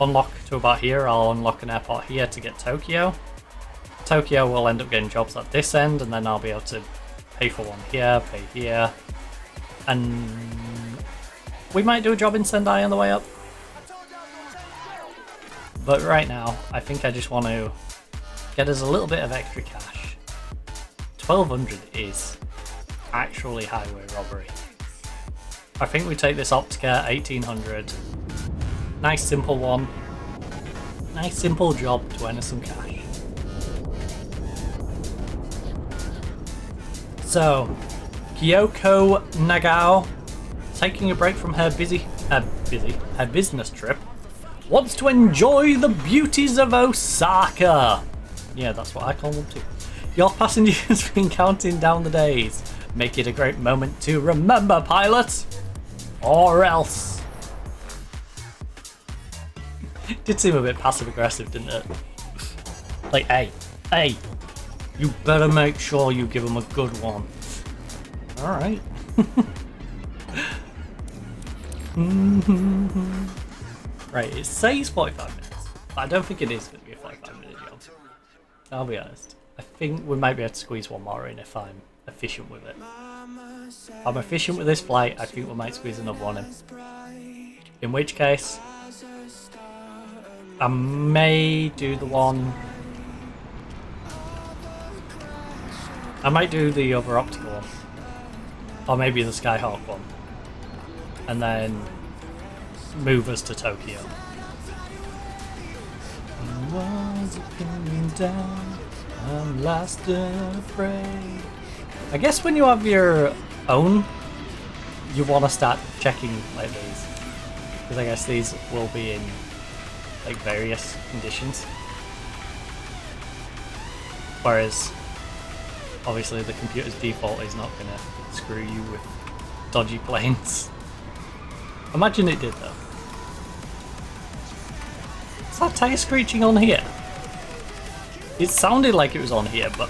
unlock to about here. I'll unlock an airport here to get Tokyo. Tokyo will end up getting jobs at this end and then I'll be able to pay for one here, pay here. And we might do a job in Sendai on the way up. But right now, I think I just want to get us a little bit of extra cash. 1200 is actually highway robbery. I think we take this Optica 1800. Nice simple one. Nice simple job to earn us some cash. So, Kyoko Nagao, taking a break from her her business trip, wants to enjoy the beauties of Osaka. Yeah, that's what I call them too. Your passengers been counting down the days. Make it a great moment to remember, pilots, or else. Did seem a bit passive aggressive, didn't it? Like, hey, you better make sure you give them a good one. Alright. Right, it says 45 minutes, but I don't think it is going to be a 45-minute job. I'll be honest. I think we might be able to squeeze one more in if I'm efficient with it. If I'm efficient with this flight, I think we might squeeze another one in. In which case, I may do the one... I might do the other optical one. Or maybe the Skyhawk one. And then move us to Tokyo. Was coming down, I'm lost and afraid. I guess when you have your own, you want to start checking like these. Because I guess these will be in like various conditions. Whereas obviously the computer's default is not going to screw you with dodgy planes. Imagine it did though. Is that tyre screeching on here? It sounded like it was on here, but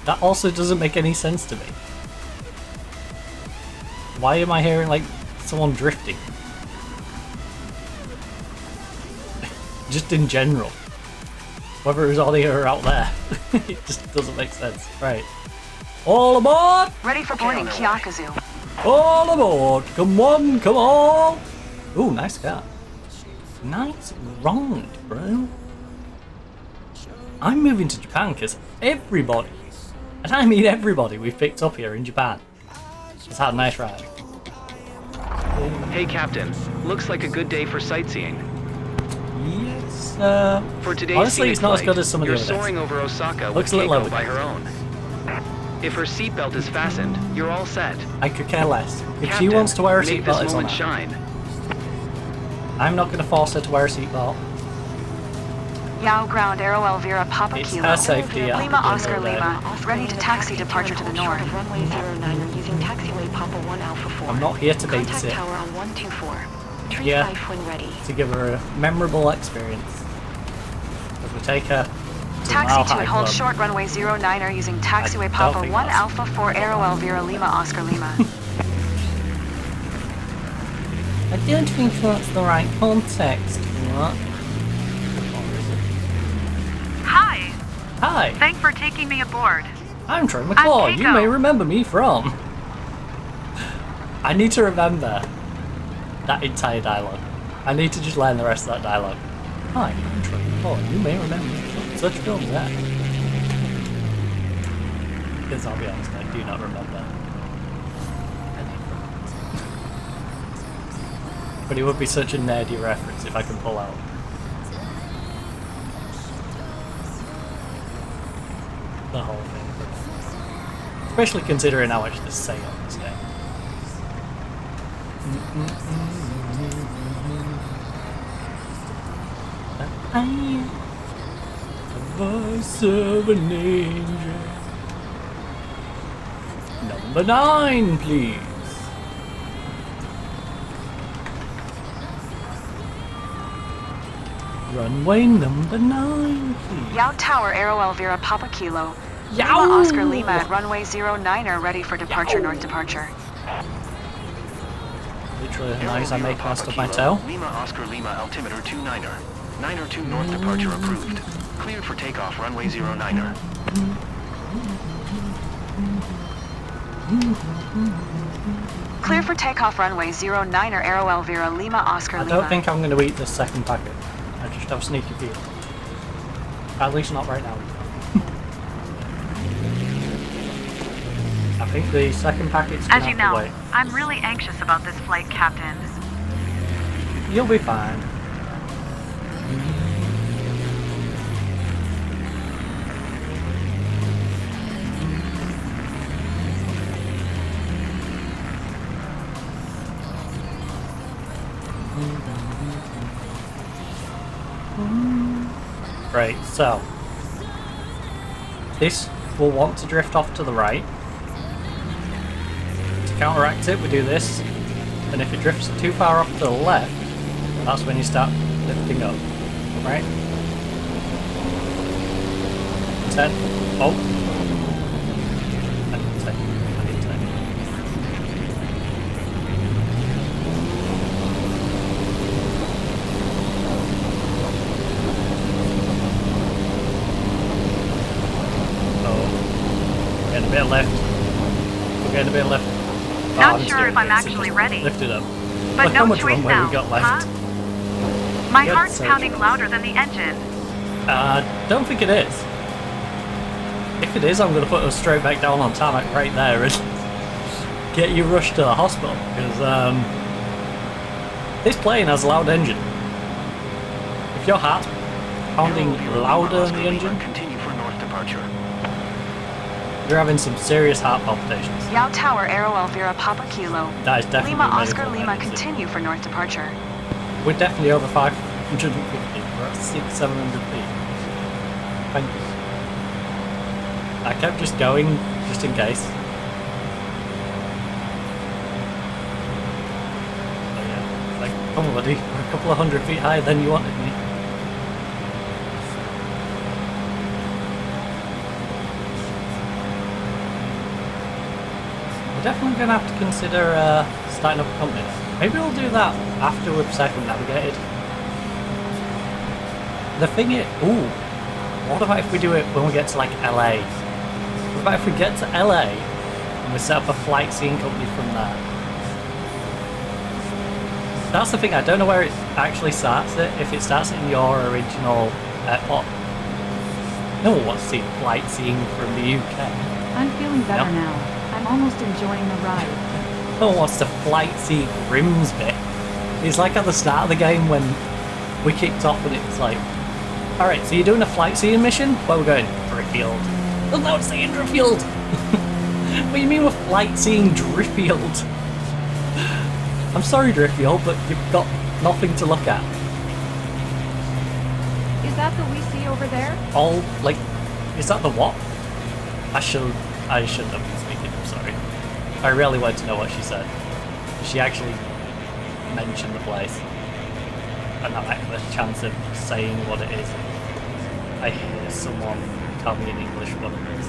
that also doesn't make any sense to me. Why am I hearing like someone drifting? Just in general. Whether it was on here or out there. It just doesn't make sense. Right. All aboard! Ready for boarding, Kyakuzu. All aboard! Come on, come on! Ooh, nice car. Nice round, bro. I'm moving to Japan because everybody, and I mean everybody we've picked up here in Japan, has had a nice ride. Hey Captain, looks like a good day for sightseeing. Yes, for today's honestly it's not flight, as good as some of the you're other days. soaring over Osaka Looks with a little Keiko by her own. If her seatbelt is fastened, you're all set. I could care less. If Captain, she wants to wear a make seatbelt, this it's on moment her. shine. I'm not going to force her to wear a seatbelt. Yao Ground Aero Elvira Papa It's Kilo. her safety. Lima Oscar Lima. Ready to taxi departure to the north. Runway 09 using taxiway Papa 1 Alpha 4. I'm not here to Contact babysit. tower on 124. Tree Yeah, 5 when ready. to give her a memorable experience. As we take her to Taxi Mile to High and hold Club. short runway 09er using taxiway I don't Papa think 1 that's- Alpha 4 Aero Elvira Lima Oscar Lima. I don't think that's the right context. What? Hi. Hi, Thanks for taking me aboard. I'm Troy McClaw. You Keiko. may remember me from. I need to remember that entire dialogue. I need to just learn the rest of that dialogue. Hi, I'm Troy McClaw. You may remember me from such film as that. Because I'll be honest, I do not remember. But it would be such a nerdy reference if I can pull out. The whole thing. Especially considering how much they say on this game. I am the voice of an angel. Number 9, please. Runway number 9, please. Yao Tower Aero Elvira Papa Kilo. Yow! Lima Oscar Lima at runway 09er ready for departure north departure. Literally the noise I make when I stub my toe. Lima Oscar Lima altimeter 29er. 902 north departure approved. Cleared for takeoff runway 09er. Clear for takeoff runway 09er Aero Elvira Lima Oscar I Lima. don't think I'm going to eat this second packet. I just have a sneaky feeling. At least not right now. I think the second packet's going As to you have know, to wait. I'm really anxious about this flight, Captain. You'll be fine. Alright, so this will want to drift off to the right. To counteract it, we do this, and if it drifts too far off to the left, that's when you start lifting up, right? 10. Oh. I need 10. I need 10. Oh. Getting a bit left. We're getting a bit left. Oh, Not sure if I'm actually ready. Lift it up. But Look no how much choice runway now, we got left. Huh? My Good heart's save. pounding louder than the engine. Don't think it is. If it is, I'm going to put us straight back down on tarmac right there and get you rushed to the hospital, because this plane has a loud engine. If your heart's pounding louder than the engine, continue for north departure. you're having some serious heart palpitations. Yao Tower, Aero Elvira, Papa Kilo. That is definitely Lima, medical Oscar, Lima, emergency. continue for north departure. We're definitely over 550. We're at 600-700 feet. Thank you. I kept just going, just in case. Oh yeah, like, come on buddy, we're a couple of 100 feet higher than you wanted me. We're definitely going to have to consider starting up a company. Maybe we'll do that after we've circumnavigated. The thing is, ooh, what about if we do it when we get to like LA? What about if we get to LA and we set up a flight seeing company from there? That's the thing, I don't know where it actually starts it, if it starts it in your original airport. No one wants to see flight seeing from the UK. I'm feeling better now. I'm almost enjoying the ride. No one wants to flight see Grimsby. It's like at the start of the game when we kicked off and it's like, alright, so you're doing a flight seeing mission? Where we're going? Driffield. Oh no, it's saying Driffield! What do you mean we're flight seeing Driffield? I'm sorry Driffield, but you've got nothing to look at. Is that the we see over there? All, like, is that the what? I shouldn't have been speaking, I'm sorry. I really wanted to know what she said. She actually mentioned the place. And I have a chance of saying what it is. I hear someone tell me in English what it is.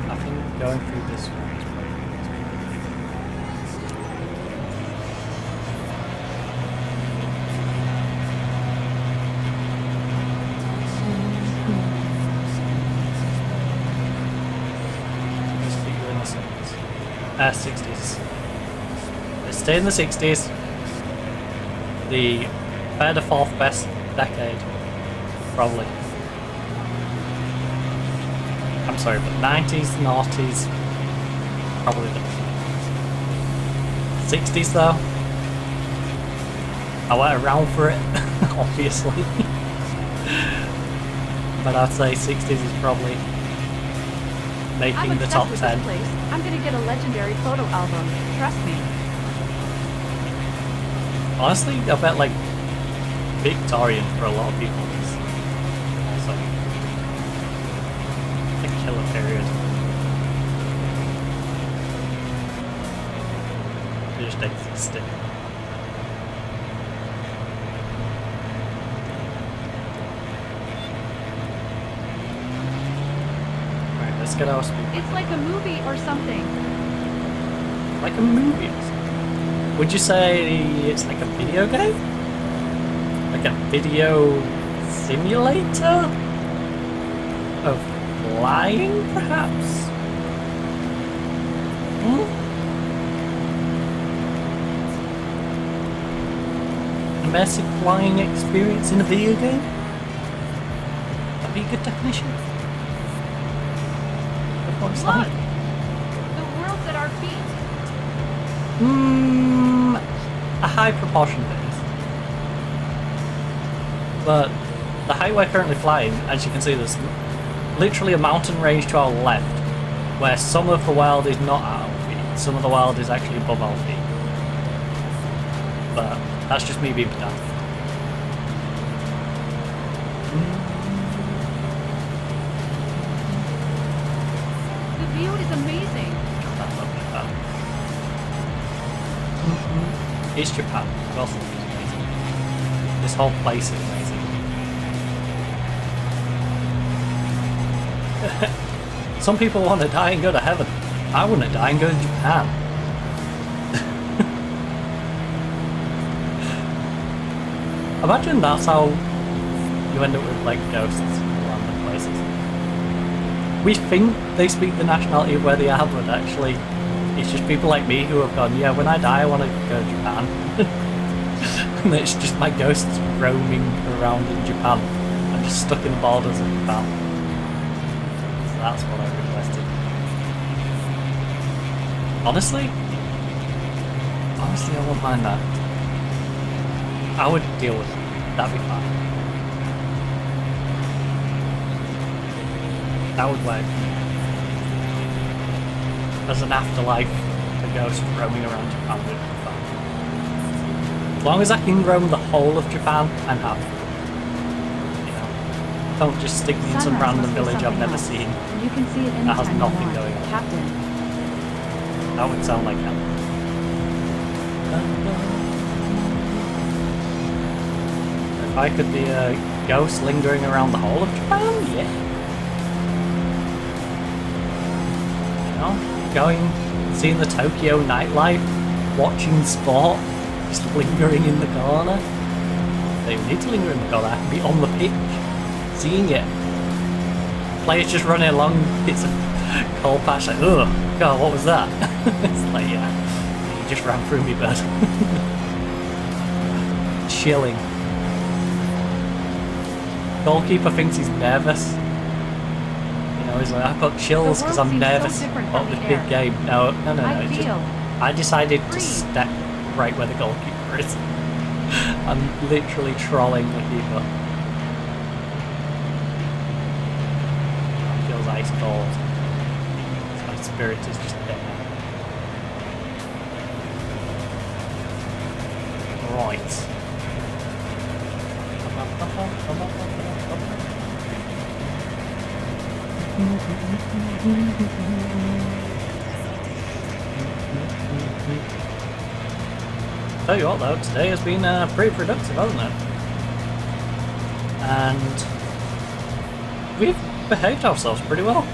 I think going through this one is probably just keep you in the 60s. Let's stay in the 60s. The third or fourth best decade, probably. I'm sorry, but 90s, noughties, probably the 60s though. I went around for it, obviously. But I'd say 60s is probably making the top 10. This place. I'm gonna get a legendary photo album. Trust me. Honestly, I bet like Victorian for a lot of people is also a killer period. It just existed. Right, let's get our speed. It's like a movie or something. Like a movie? Would you say it's like a video game? Like a video simulator? Of flying, perhaps? Immersive flying experience in a video game? That'd be a good definition. Of what it's like. The world's at our feet. A high proportion of it is. But the height we're currently flying, as you can see, there's literally a mountain range to our left, where some of the world is not at our feet, some of the world is actually above our feet. But that's just me being pedantic. The view is amazing. That's lovely, that. It's Japan. It also is amazing. This whole place is amazing. Some people want to die and go to heaven. I want to die and go to Japan. Imagine that's how you end up with like ghosts in random places. We think they speak the nationality of where they are, but actually it's just people like me who have gone, yeah, when I die I want to go to Japan. And it's just my ghosts roaming around in Japan. I'm just stuck in the borders of Japan. So that's what I requested. Honestly, I wouldn't mind that. I would deal with it. That'd be fine. That would work. As an afterlife, a ghost roaming around Japan would be fine. As long as I can roam the whole of Japan, I'm happy. You know, don't just stick me in some random village I've never seen. You can see it that has anytime nothing you want. going on. Captain. That would sound like hell. If I could be a ghost lingering around the whole of Japan, yeah. You know, going, seeing the Tokyo nightlife, watching sport, just lingering in the corner. They need to linger in the corner. I can be on the pitch, seeing it. Players just running along, it's a cold patch, like, ugh, God, what was that? It's like, yeah, you just ran through me, bud. Chilling. Goalkeeper thinks he's nervous. You know, he's like, I've got chills because I'm nervous about this big game. No. It's just, I decided to step right where the goalkeeper is. I'm literally trolling the keeper. It feels ice cold. My spirit is just there. Right. Tell you what though, today has been pretty productive, hasn't it? And we've behaved ourselves pretty well.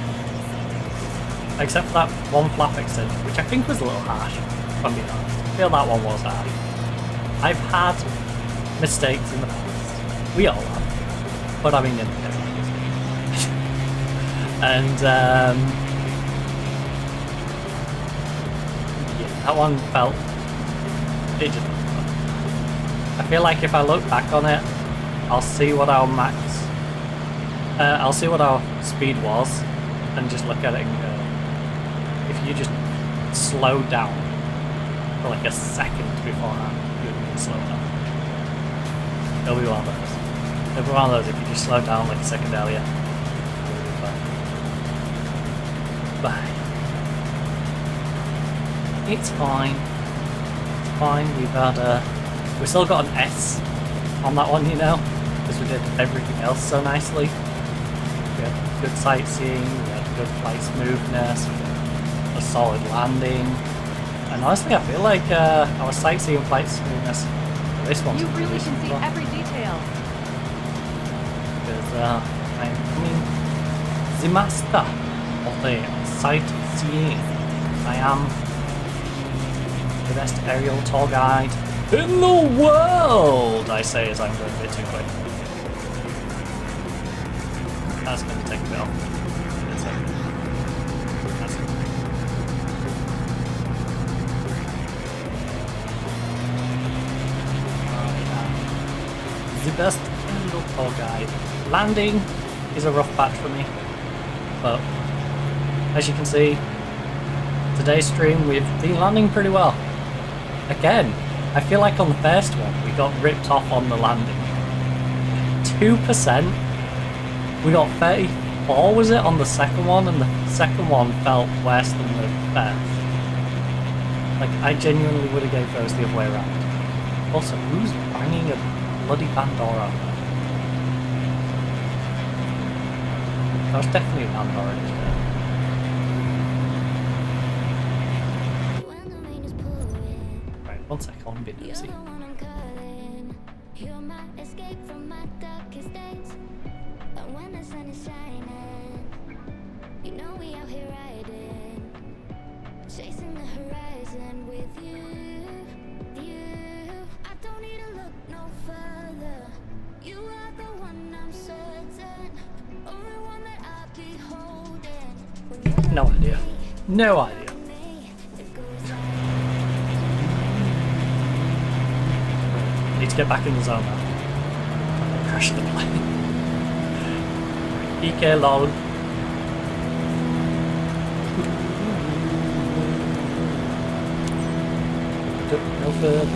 Except for that one flap extension, which I think was a little harsh, if I'm being honest. I feel that one was harsh. I've had mistakes in the past. We all have. But I mean in the past. And yeah, that one felt, it just, I feel like if I look back on it, I'll see what our I'll see what our speed was and just look at it and go, if you just slow down for like a second beforehand, you would need to slow down. It'll be one of those. It'll be one of those if you just slow down like a second earlier. Bye. It's fine. It's fine. We've still got an S on that one, you know, because we did everything else so nicely. We had good sightseeing, we had good flight smoothness, we had a solid landing, and honestly, I feel like our sightseeing and flight smoothness for this one's You really can see every detail. Because I mean, the master of the sightseeing. I am the best aerial tour guide in the world, I say as I'm going a bit too quick. That's going to take a bit off. The best aerial tour guide. Landing is a rough patch for me, but as you can see, today's stream we've been landing pretty well. Again, I feel like on the first one we got ripped off on the landing. 2%. We got 34, was it, on the second one, and the second one felt worse than the first. Like, I genuinely would have gave those the other way around. Also, who's banging a bloody Pandora? That was definitely a Pandora, isn't it? Right, one sec, I want to be nosy. You're my escape from my darkest days. But when the sun is shining, you know we out here riding, chasing the horizon with you. I don't need to look no further. You are the one I'm certain, only one that I'll be holding. No idea. No idea. Need to get back in the zone now. I'm gonna crash the plane. EK lol. No further.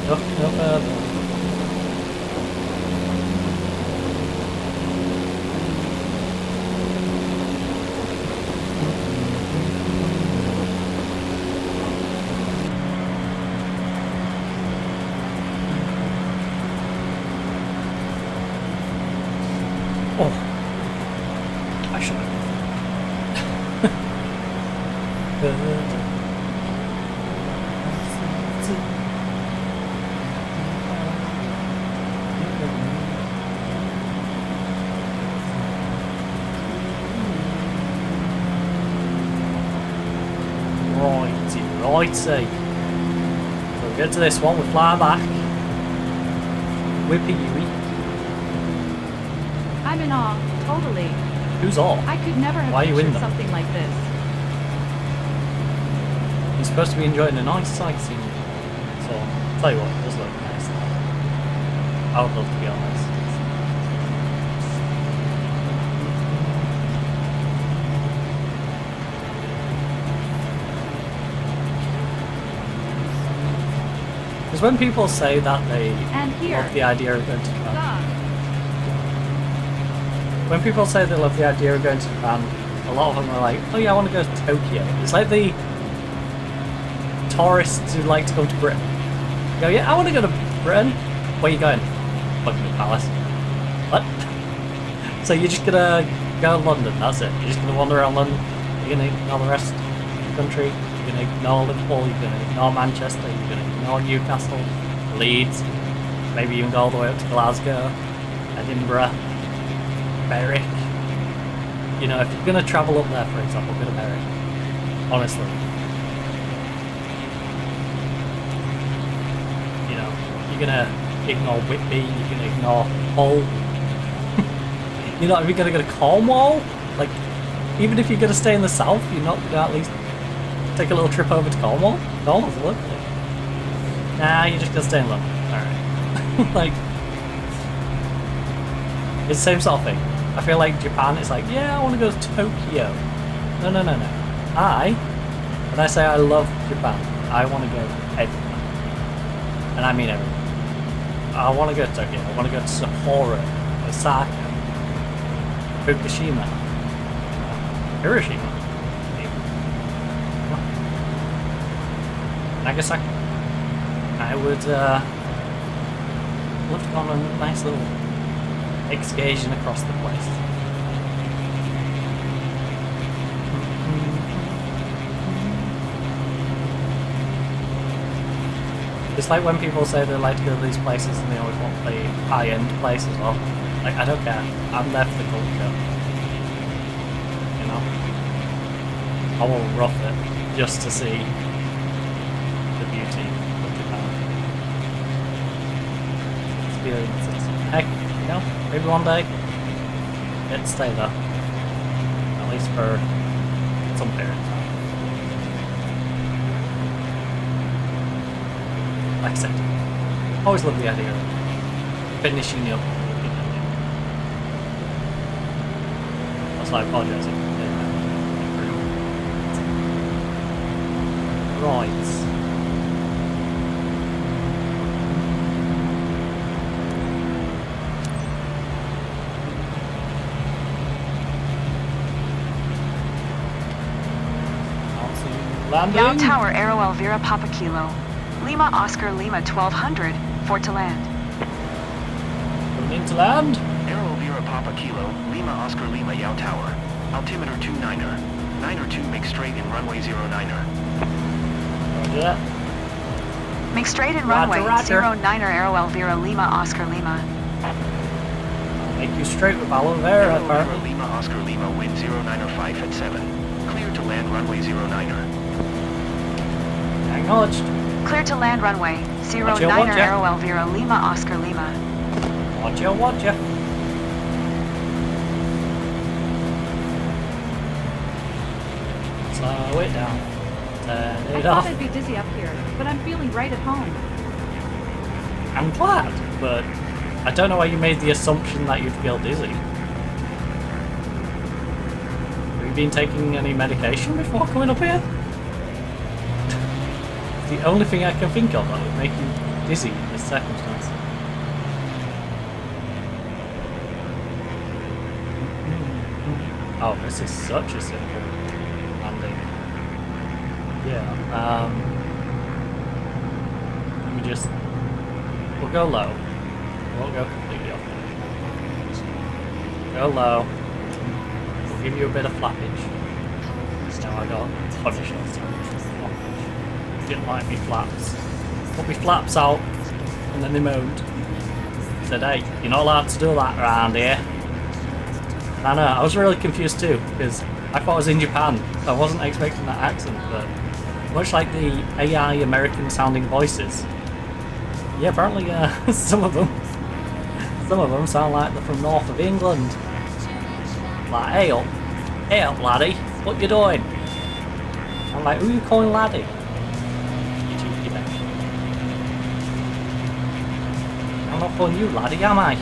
No further. Oh, I should have. Righty. So we get to this one, we fly back. Whippy Yui. I'm in awe, totally. Who's awe? I could never have Why are you in pictured them? something like this. You're supposed to be enjoying a nice sightseeing. So, I'll tell you what, it does look nice. I would love to be honest. Because when people say that they love the idea of going to Japan, when people say they love the idea of going to Japan, a lot of them are like, oh yeah, I want to go to Tokyo. It's like the tourists who like to go to Britain. You go, yeah, I want to go to Britain. Where are you going? Buckingham Palace. What? So you're just gonna go to London, that's it. You're just gonna wander around London. You're gonna ignore the rest of the country. You're gonna ignore Liverpool. You're gonna ignore Manchester. You're gonna ignore Newcastle, Leeds. Maybe even go all the way up to Glasgow, Edinburgh, Berwick. You know, if you're gonna travel up there, for example, go to Berwick. Honestly. You know, you're gonna ignore Whitby, you're gonna ignore Hull. You're not even gonna go to Cornwall? Like, even if you're gonna stay in the south, you're not gonna at least take a little trip over to Cornwall? Cornwall's lovely. Nah, you're just gonna stay in London. Alright. Like, it's the same sort of thing. I feel like Japan is like, yeah, I want to go to Tokyo. No. When I say I love Japan, I want to go everywhere. And I mean everywhere. I want to go to Tokyo. I want to go to Sapporo, Osaka, Fukushima, Hiroshima, Nagasaki. I would love to go on a nice little excursion across the place. It's like when people say they like to go to these places and they always want the high-end place as well. Like, I don't care. I'm there for the culture. You know? I will rough it just to see the beauty of Japan. Experiences. Heck, you know, maybe one day get to stay there. At least for some period of time. Like I said, always love the idea of finishing up. That's why I apologise if you did that. Right. Landing. Yao Tower, Aero Elvira, Papa Kilo. Lima Oscar Lima 1200, for to land. Coming in to land. Aero Elvira Papa Kilo, Lima Oscar Lima Yao Tower. Altimeter 29er. 902 make straight in runway 09er. Roger that. Make straight in Roger, runway roger. 09er, Aero Elvira Lima Oscar Lima. I'll make you straight with aloe vera, Aero Elvira apparently. Lima Oscar Lima wind 095 at 7. Clear to land runway 09er. Acknowledged. Clear to land runway 09er, watcha. Aero Elvira Lima Oscar Lima. Watcha, watcha. Slow it down. Turn I it thought off. I'd be dizzy up here, but I'm feeling right at home. I'm glad, but I don't know why you made the assumption that you'd feel dizzy. Have you been taking any medication before coming up here? It's the only thing I can think of that would make you dizzy in this circumstance. Oh, this is such a simple landing. Yeah, let me just... We'll go low. We won't go completely off. Go low. We'll give you a bit of flappage. Now I got punished on flappage. Didn't like me flaps. Put me flaps out, and then they moaned. Said, hey, you're not allowed to do that around here. I know, I was really confused too, because I thought I was in Japan. So I wasn't expecting that accent, but much like the AI American sounding voices, yeah, apparently some of them sound like they're from north of England. Like, hey up, laddie, what you doing? I'm like, who are you calling laddie? You cheeky bitch. I'm not calling you laddie, am I?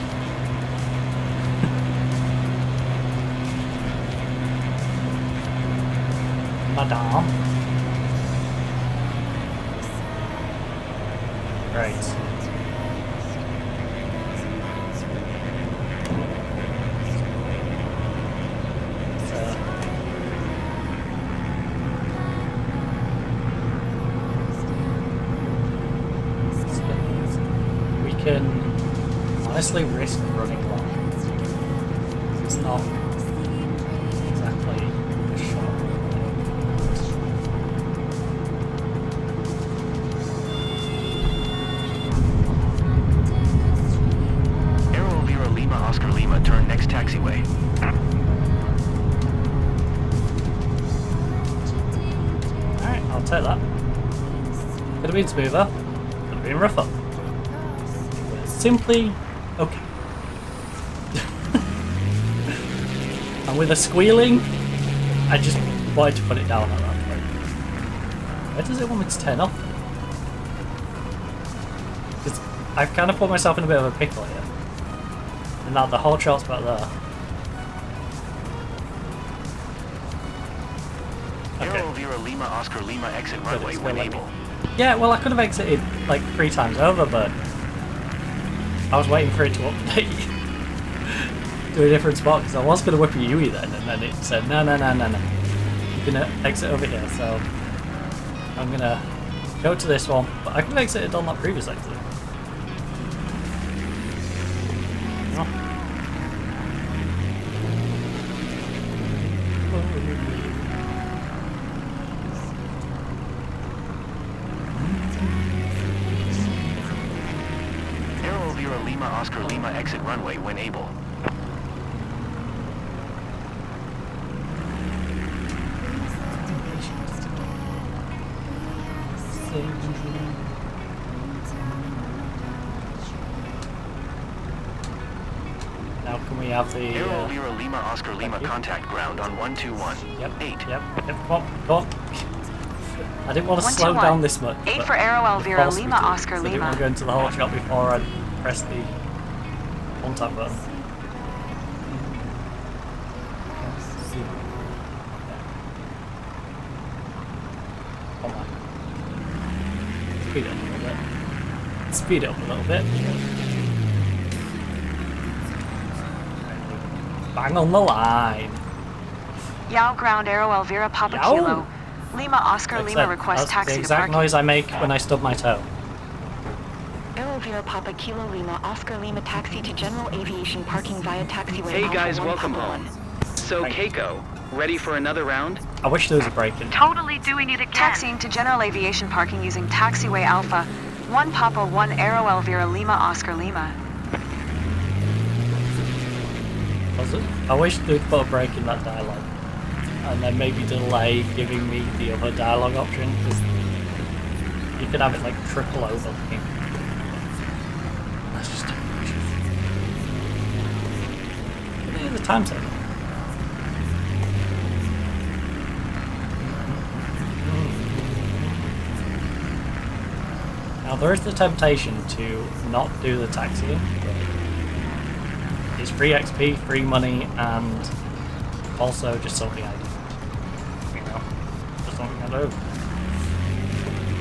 Madame. Right. We can honestly risk running long. It's not exactly a shot. Oscar Lima, turn next taxiway. Alright, I'll take that. Could have been smoother, could have been rougher. But simply okay. And with a squealing, I just wanted to put it down at that point. Where does it want me to turn off? Because I've kind of put myself in a bit of a pickle here. And now the whole shot's back there. Okay. Aero Vera Lima Oscar Lima exit runway when able. Yeah, well I could have exited like 3 times over, but I was waiting for it to update to a different spot because I was going to whip a Yui then, and then it said no. You're gonna exit over here, so I'm gonna go to this one. But I could have exited on that previous exit. Aero Vera Lima Oscar Lima exit runway when able. Now can we have the Aero Vera Lima Oscar Lima contact ground on 121. Yep. 8. Yep. Come on. I didn't want to slow down this much. 8 for Aero Elvira Lima Oscar I Lima. didn't want to go into the whole shot before I pressed the contact button. Come on. Speed it up a little bit. Speed it up a little bit. Bang on the line. Yao ground Aero Elvira Papa Yao. Kilo. Lima Oscar Lima requests taxi the to exact parking. noise I make when I stub my toe. Aerovira Papa Kilo Lima Oscar Lima taxi to general aviation parking via taxiway. Hey Alpha guys, 1 welcome Papa home. 1. So Keiko, ready for another round? I wish there was a break in. Totally doing it again. Taxiing to general aviation parking using taxiway Alpha 1 Papa 1 Aero Elvira Lima Oscar Lima. I wish they'd put a break in that dialogue. And then maybe delay giving me the other dialogue option, because you could have it like trickle over me. That's just too much. Look at the time saver. Now there is the temptation to not do the taxiing, but it's free XP, free money, and also just something I do. You know, just something I do.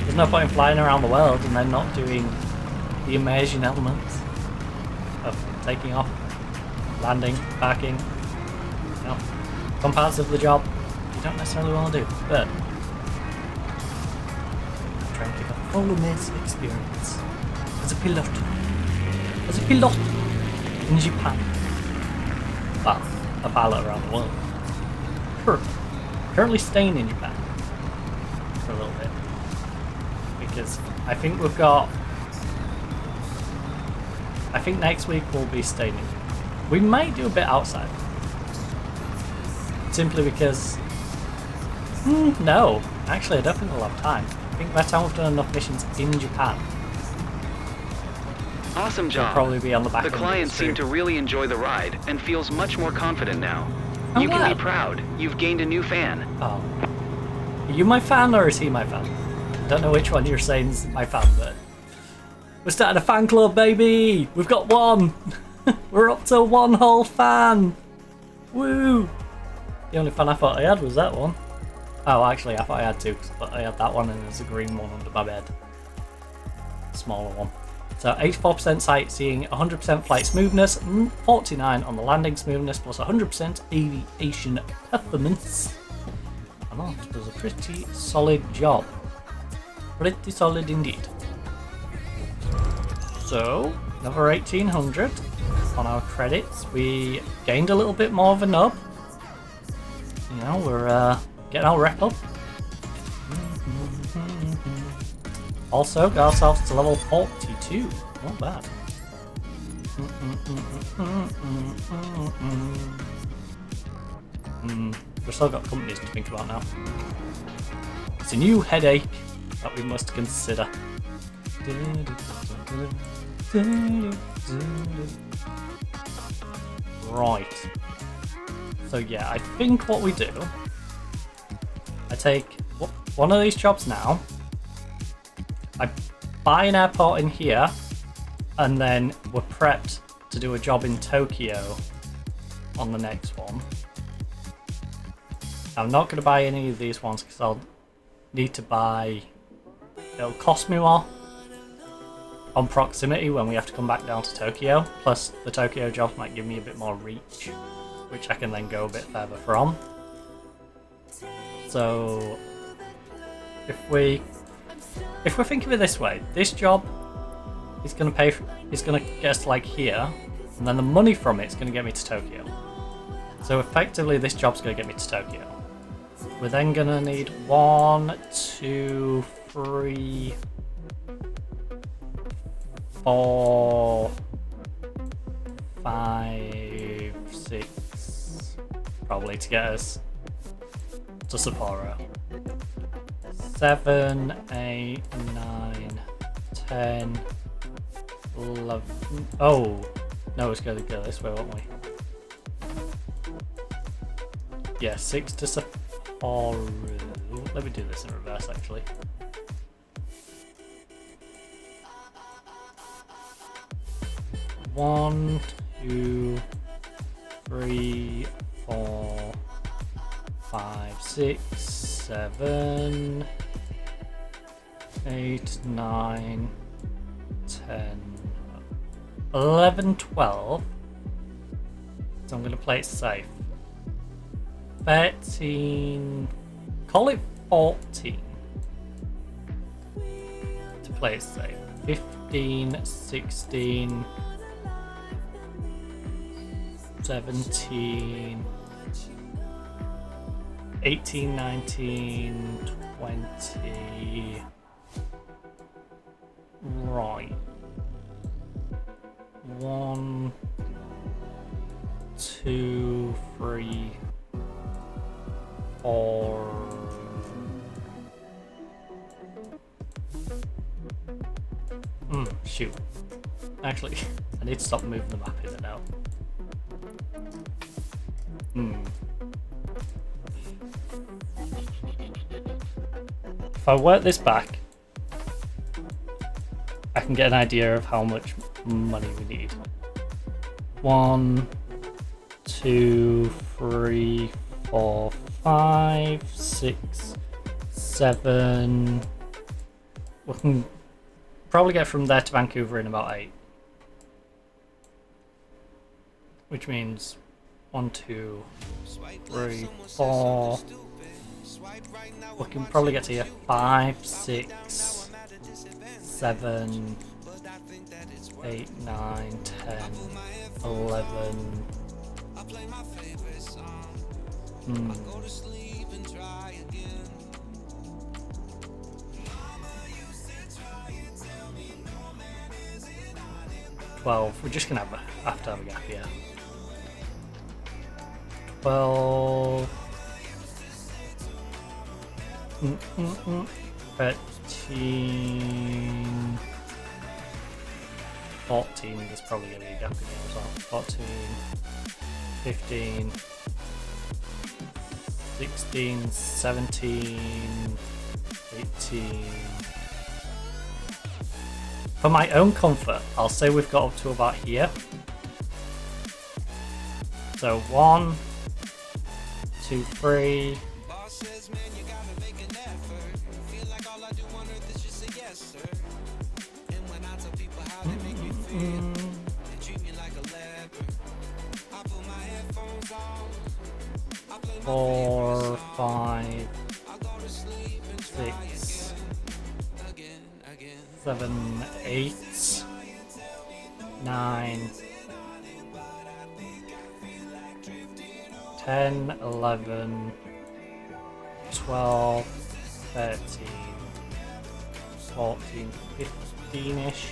There's no point in flying around the world and then not doing the immersion elements of taking off, landing, parking. You know, some parts of the job you don't necessarily want to do, but I'm trying to give a full immersive experience as a pilot. As a pilot in Japan. Well, a pilot around the world. Currently staying in Japan for a little bit, because I think we've got. I think next week we'll be staying in. We might do a bit outside, simply because. No, actually, I don't think we'll have time. I think by the time we've done enough missions in Japan, Awesome job. we'll probably be on the back The end of client stream. seemed to really enjoy the ride and feels much more confident now. I'm You can glad. be proud. You've gained a new fan. Oh. Are you my fan or is he my fan? I don't know which one you're saying is my fan, but we're starting a fan club, baby! We've got one! We're up to one whole fan! Woo! The only fan I thought I had was that one. Oh, actually, I thought I had two, because I thought I had that one and there's a green one under my bed. Smaller one. So 84% sightseeing, 100% flight smoothness, 49 on the landing smoothness, plus 100% aviation performance. And that does a pretty solid job. Pretty solid indeed. So, another 1800 on our credits. We gained a little bit more of a nub. You know, we're getting our rep up. Also, got ourselves to level 42. Not bad. We've still got companies to think about now. It's a new headache that we must consider. Right. So yeah, I think what we do, I take one of these jobs now, I buy an airport in here, and then we're prepped to do a job in Tokyo on the next one. I'm not going to buy any of these ones because I'll need to buy, it'll cost me more on proximity when we have to come back down to Tokyo, plus the Tokyo jobs might give me a bit more reach, which I can then go a bit further from. So if we think of it this way, this job is going to get us to like here, and then the money from it is going to get me to Tokyo. So effectively this job's going to get me to Tokyo. We're then going to need 1, 2, 3, 4, 5, 6, probably to get us to Sapporo. 7, 8, 9, 10, 11. Oh, no, it's going to go this way, won't we? Yeah, 6 to Sapporo. Let me do this in reverse, actually. One, 2, 3, 4, 5, 6, 7, 8, 9, 10, 11, 12. So I'm going to play it safe. 13, call it 14 to play it safe. 15, 16, 17, 18, 19, 20. Right. 1, 2, 3, 4. Shoot. Actually, I need to stop moving the map in and out. If I work this back, I can get an idea of how much money we need. 1, 2, 3, 4, 5, 6, 7. We can probably get from there to Vancouver in about 8. Which means 1, 2, 3, 4. We can probably get to here 5, 6, 7, 8, 9, 10, 11. 12. We're just gonna have to have a gap here. 12. 13. 14. There's probably gonna be a gap in here as well. 14. 15. 16. 17. 18. For my own comfort, I'll say we've got up to about here. So 1, 2, 3. 4, 5, 6, 7, 8, 9, 10, 11, 12, 13, 14, 15-ish,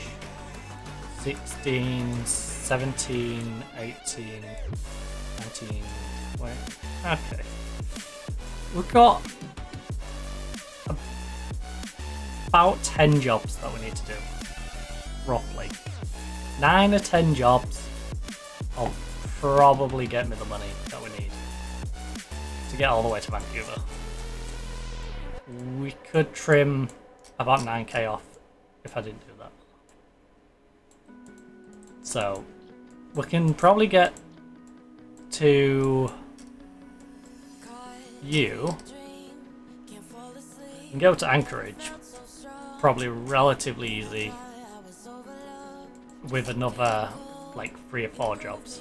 16, 17, 18, 19, wait, okay. We've got about 10 jobs that we need to do, roughly. 9 or 10 jobs will probably get me the money that we need to get all the way to Vancouver. We could trim about 9k off if I didn't do that. So we can probably get to you and go to Anchorage probably relatively easy with another like 3 or 4 jobs,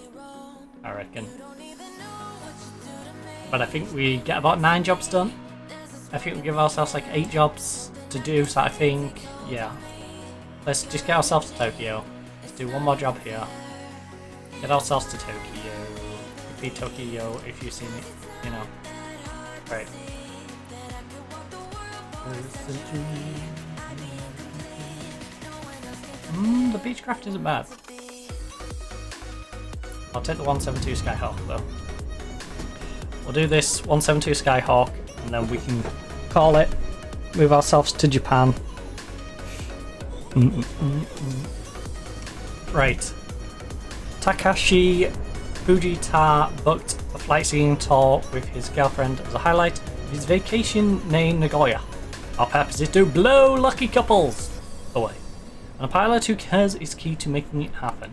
I reckon. But I think we get about 9 jobs done. I think we give ourselves like 8 jobs to do, so I think, yeah, let's just get ourselves to Tokyo. Let's do one more job here. Get ourselves to Tokyo. Be Tokyo if you've seen it, you know. Right. The Beechcraft isn't bad. I'll take the 172 Skyhawk though. We'll do this 172 Skyhawk and then we can call it, move ourselves to Japan. Right. Takashi Fujita booked a flight scene tour with his girlfriend as a highlight of his vacation named Nagoya. Our purpose is to blow lucky couples away. And a pilot who cares is key to making it happen.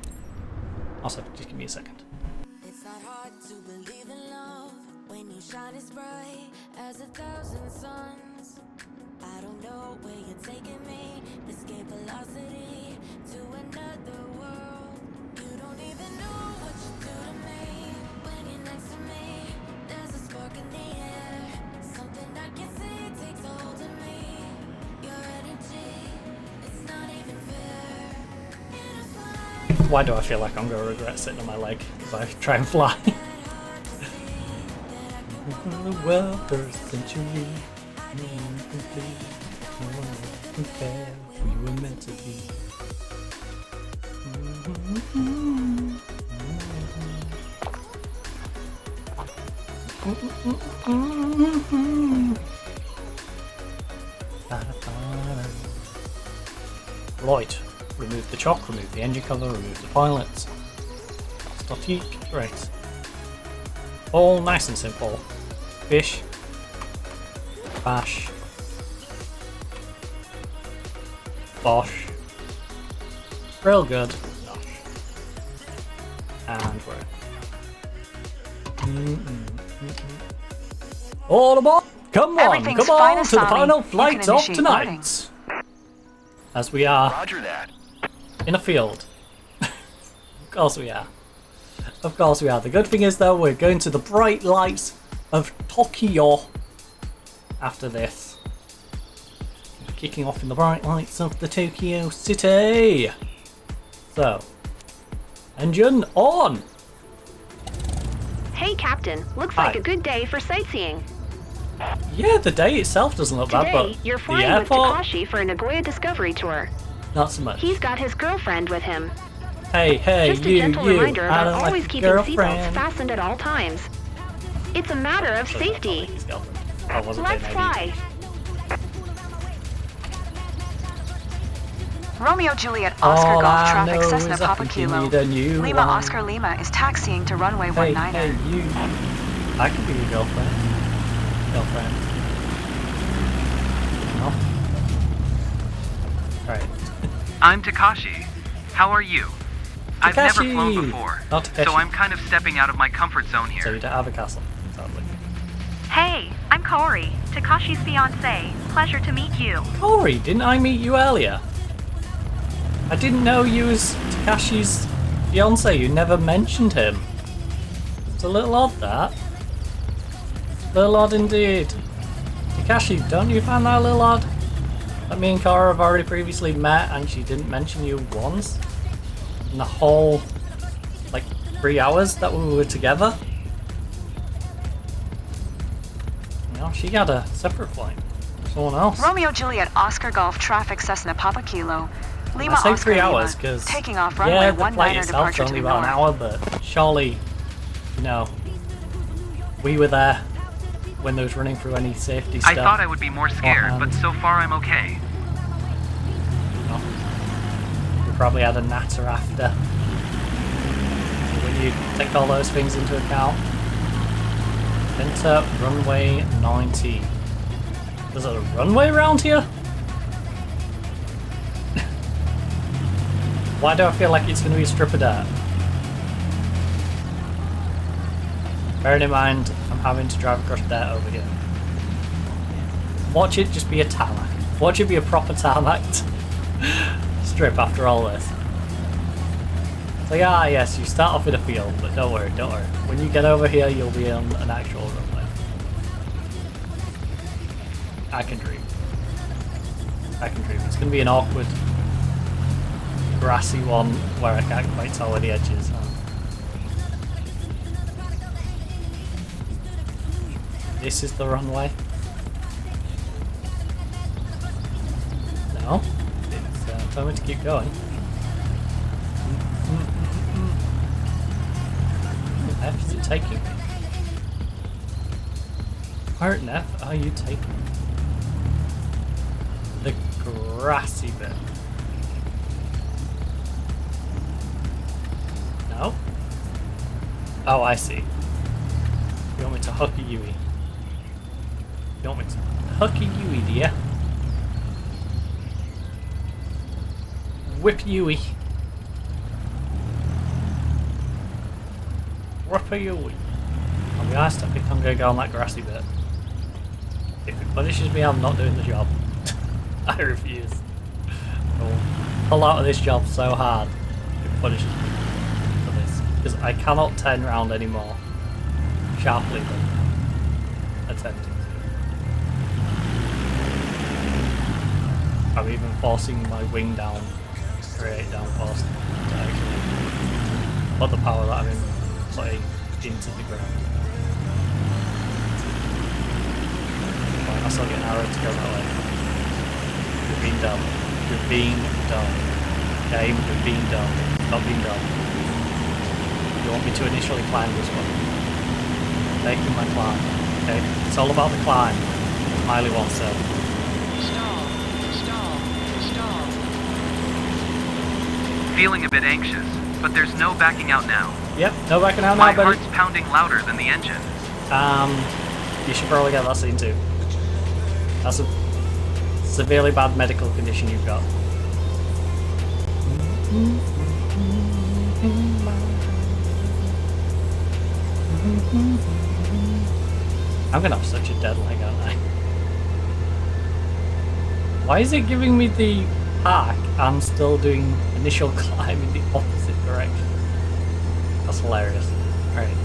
Also, just give me a second. It's not hard to believe in love when you shine as bright as 1,000 suns. I don't know where you're taking me. Escape velocity to another world. You don't even know what you do to me when you're next to me. There's a spark in the air, something I can see takes Why do I feel like I'm going to regret sitting on my leg as I try and fly? Well, first century, complete, no one compare, we were meant to be. Right, remove the chock, remove the engine cover, remove the pilots. Statique, right. All nice and simple. Fish. Bash. Bosh. Real good. Gosh. And we're... All aboard! Come on to the final flight of tonight! As we are Roger that. in a field. Of course we are. Of course we are. The good thing is though, we're going to the bright lights of Tokyo after this. Kicking off in the bright lights of the Tokyo city. So, engine on! Hey Captain, looks like a good day for sightseeing. Yeah, the day itself doesn't look bad, but you're the flying with airport, Takashi for a Nagoya Discovery Tour. not so much. He's got his girlfriend with him. Hey, Just a gentle reminder about I don't always like keeping seatbelts girlfriend. fastened at all times. It's a matter of safety. I wasn't Let's being fly. Romeo Juliet Oscar All Golf I Traffic know Cessna is I Papa think you Kilo. need a new Lima one. Oscar Lima is taxiing to runway Hey, 19er. hey, you. I could be your girlfriend. Girlfriend. No? Alright. I'm Takashi. How are you? I've never flown Takashi! before, Not Takeshi. so I'm kind of stepping out of my comfort zone here. So you don't have a castle, sadly. Hey, I'm Kaori, Takashi's fiancé. Pleasure to meet you. Corey, didn't I meet you earlier? I didn't know you was Takashi's fiance. You never mentioned him. It's a little odd, that. Little odd indeed. Takashi, don't you find that a little odd? That me and Kara have already previously met and she didn't mention you once? In the whole, like, 3 hours that we were together? You know, she had a separate flight. Someone else. Romeo Juliet Oscar Golf Traffic Cessna Papa Kilo. Lima I say Oscar 3 hours Lima, because taking off runway yeah, the flight 19er itself's departure only to about an hour, but surely, you know, we were there when they was running through any safety stuff. I thought I would be more scared, but so far I'm okay. We probably had a natter after. When you take all those things into account. Enter runway 90. There's a runway around here? Why do I feel like it's going to be a strip of dirt? Bearing in mind, I'm having to drive across dirt over here. Watch it just be a tarmac. Watch it be a proper tarmac strip after all this. It's like, ah yes, you start off in a field, but don't worry, don't worry. When you get over here, you'll be on an actual runway. I can dream. I can dream. It's going to be an awkward, grassy one where I can't quite tell where the edges are. This is the runway. No, it's telling me to keep going. Where the F is it taking me? Where in F are you taking me? The grassy bit. No? Oh, I see. You want me to hook a Yui? You want me to hook a Yui, do ya? Whip Yui. Whip a Yui. I'll be honest, I think I'm going to go on that grassy bit. If it punishes me, I'm not doing the job. I refuse. I will pull out of this job so hard if it punishes me for this. Because I cannot turn round anymore sharply than attempting to. I'm even forcing my wing down to create downforce to actually But the power that I've been putting into the ground. Right, I still get an arrow to go that way. We've been done. We've been done. Game, we've been done. Not been done. You want me to initially climb this one? Taking my climb. Okay, it's all about the climb. Miley once said. Stall. Feeling a bit anxious, but there's no backing out now. Yep, no backing out now, My buddy. heart's pounding louder than the engine. You should probably get that scene too. That's a severely bad medical condition you've got. I'm gonna have such a dead leg, aren't I? Why is it giving me the park and still doing initial climb in the opposite direction? That's hilarious. Alright.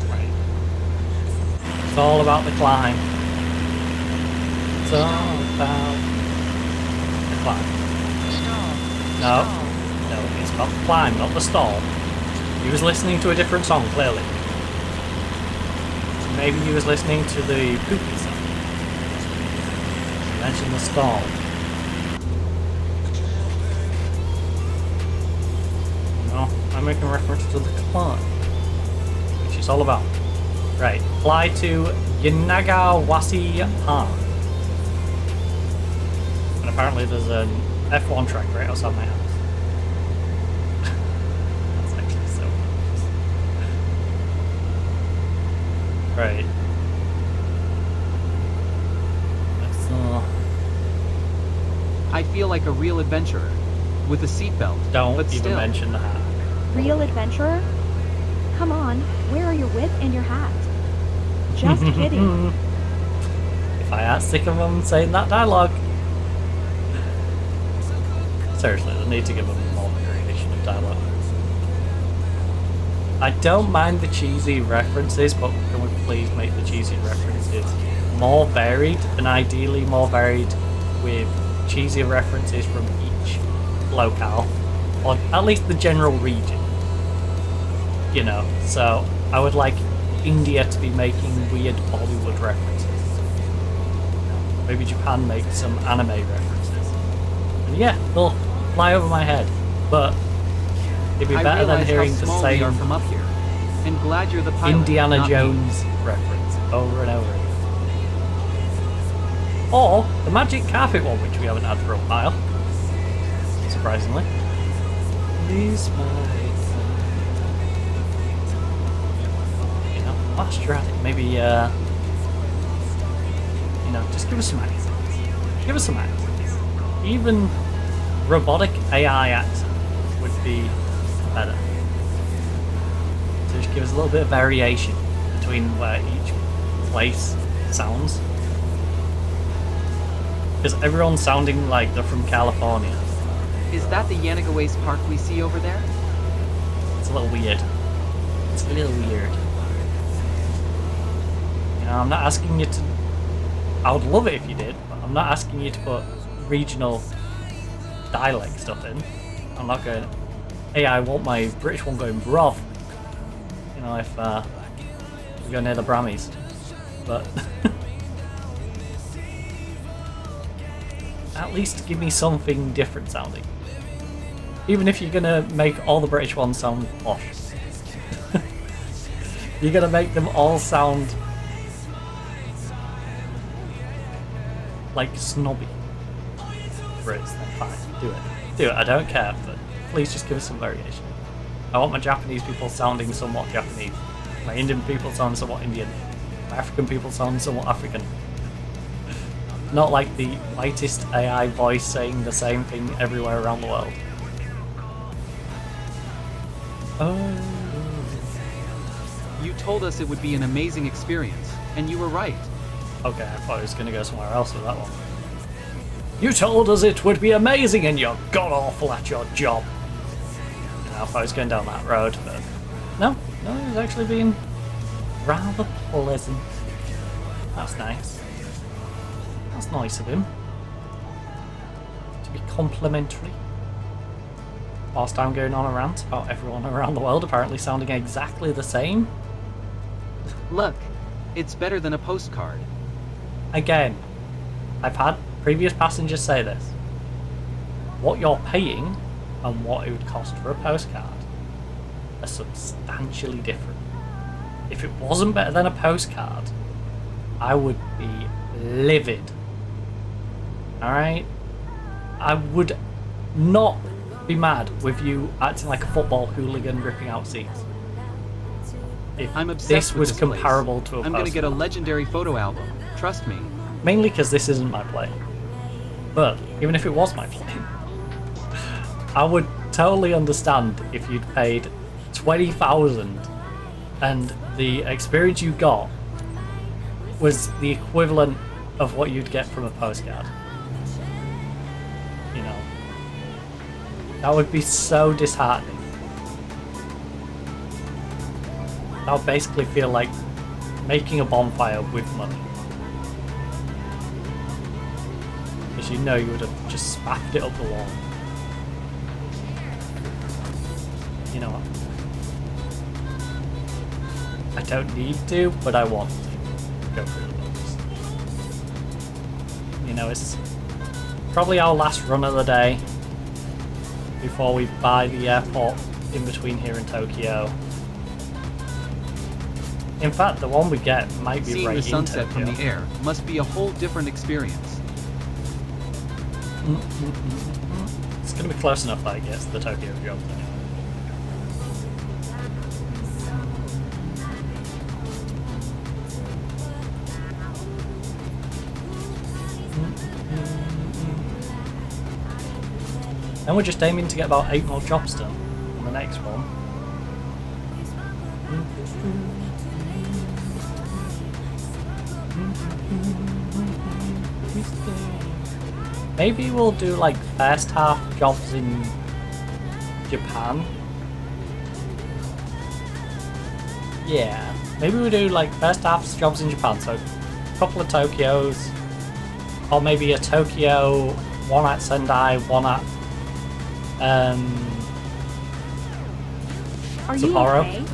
Right. It's all about the climb. It's all about the climb. No, it's not the climb, not the stall. He was listening to a different song, clearly. Maybe he was listening to the poopy song. He mentioned the stall. No, I'm making reference to the climb, which it's all about. Right, fly to Yanagawasi Park. And apparently there's an F1 track right outside my house. That's actually so nice. Right. Let's I feel like a real adventurer. With a seatbelt. Don't but even still. mention the hat. Real adventurer? Come on, where are your whip and your hat? Just kidding. If I ain't sick of them saying that dialogue. Seriously, they need to give them more variation of dialogue. I don't mind the cheesy references, but can we please make the cheesy references more varied, and ideally more varied with cheesy references from each locale, or at least the general region. You know, so I would like India to be making weird Bollywood references. Maybe Japan make some anime references. And yeah, they'll fly over my head, but it'd be better than hearing the same are from up here. And glad you're the pilot, Indiana not Jones me. reference over and over again. Or the magic carpet one, which we haven't had for a while, surprisingly. These might, you know, whilst you're at it, maybe you know, just give us some accents. Give us some accents. Even robotic AI accent would be better. So just give us a little bit of variation between where each place sounds. Because everyone's sounding like they're from California. Is that the Yanagaways Park we see over there? It's a little weird. It's a little weird. You know, I'm not asking you to... I would love it if you did, but I'm not asking you to put regional dialect stuff in. I'm not going, hey, I want my British one going, bruv. You know, if we go near the Brummies. But at least give me something different sounding. Even if you're gonna make all the British ones sound posh. You're gonna make them all sound like snobby Brits, then fine, do it. Do it, I don't care, but please just give us some variation. I want my Japanese people sounding somewhat Japanese. My Indian people sound somewhat Indian. My African people sound somewhat African. Not like the whitest AI voice saying the same thing everywhere around the world. Oh. You told us it would be an amazing experience, and you were right. Okay, I thought I was going to go somewhere else with that one. You told us it would be amazing and you're god-awful at your job. You know, I thought I was going down that road, but no, it was actually being rather pleasant. That's nice. That's nice of him. to be complimentary. Whilst I'm going on a rant about everyone around the world apparently sounding exactly the same. Look, it's better than a postcard. Again, I've had previous passengers say this. What you're paying and what it would cost for a postcard are substantially different. If it wasn't better than a postcard, I would be livid. Alright? I would not be mad with you acting like a football hooligan ripping out seats. If I'm obsessed this with was this comparable place. to a I'm postcard. gonna get a legendary photo album. Trust me. Mainly because this isn't my plane. But even if it was my plane, I would totally understand if you'd paid 20,000 and the experience you got was the equivalent of what you'd get from a postcard. You know, that would be so disheartening. That would basically feel like making a bonfire with money. Because you know you would have just spaffed it up the wall. You know what? I don't need to, but I want to go through the books. You know, it's probably our last run of the day before we buy the airport in between here and Tokyo. In fact, the one we get might be Seeing right the sunset in Tokyo. from the air must be a whole different experience. It's going to be close enough, I guess, the Tokyo job. And we're just aiming to get about 8 more jobs done on the next one. Maybe we'll do like first half jobs in Japan. Yeah, maybe we'll do like first half jobs in Japan, so a couple of Tokyos, or maybe a Tokyo, one at Sendai, one at Are you Sapporo. okay?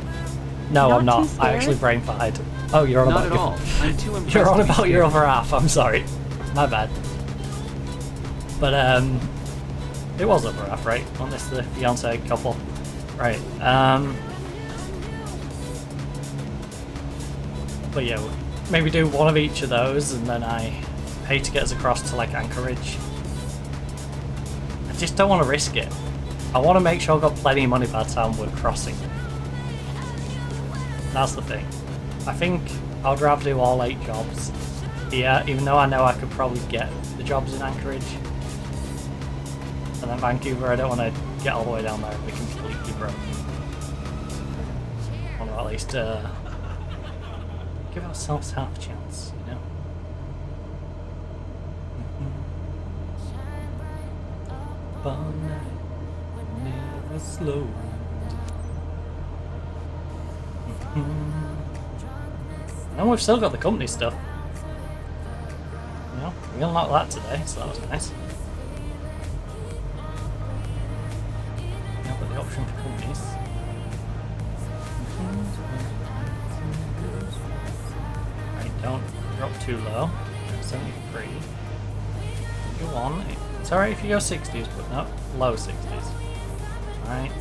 No, Not I'm not. too scared? I actually brain fired. Oh, you're on Not about at all. I'm too impressed. You're on to be about your scared. other half. I'm sorry. My bad. But it was other half, right? Wasn't this the fiance couple? Right. But yeah, maybe do one of each of those, and then I pay to get us across to like Anchorage. I just don't want to risk it. I want to make sure I've got plenty of money by the time we're crossing. That's the thing. I think I'd rather do all 8 jobs here, even though I know I could probably get the jobs in Anchorage. And then Vancouver, I don't want to get all the way down there and be completely broke. I want to at least give ourselves half a chance, you know? Never slow. And we've still got the company stuff. You know, we unlocked that today, so that was nice. Now got the option for companies. Right, don't drop too low. 73. Go on. It's alright if you go 60s, but not low 60s. Alright.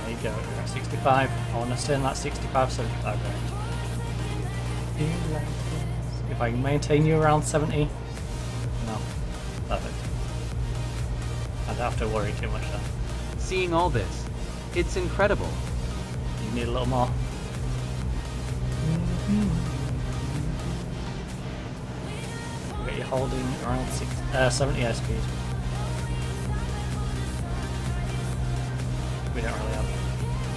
There you go, you're at 65. I want to stay in that 65, 75 range. If I can maintain you around 70, no. Perfect. I don't have to worry too much then. Seeing all this, it's incredible. You need a little more. But you're holding around 70 airspeed. We don't really have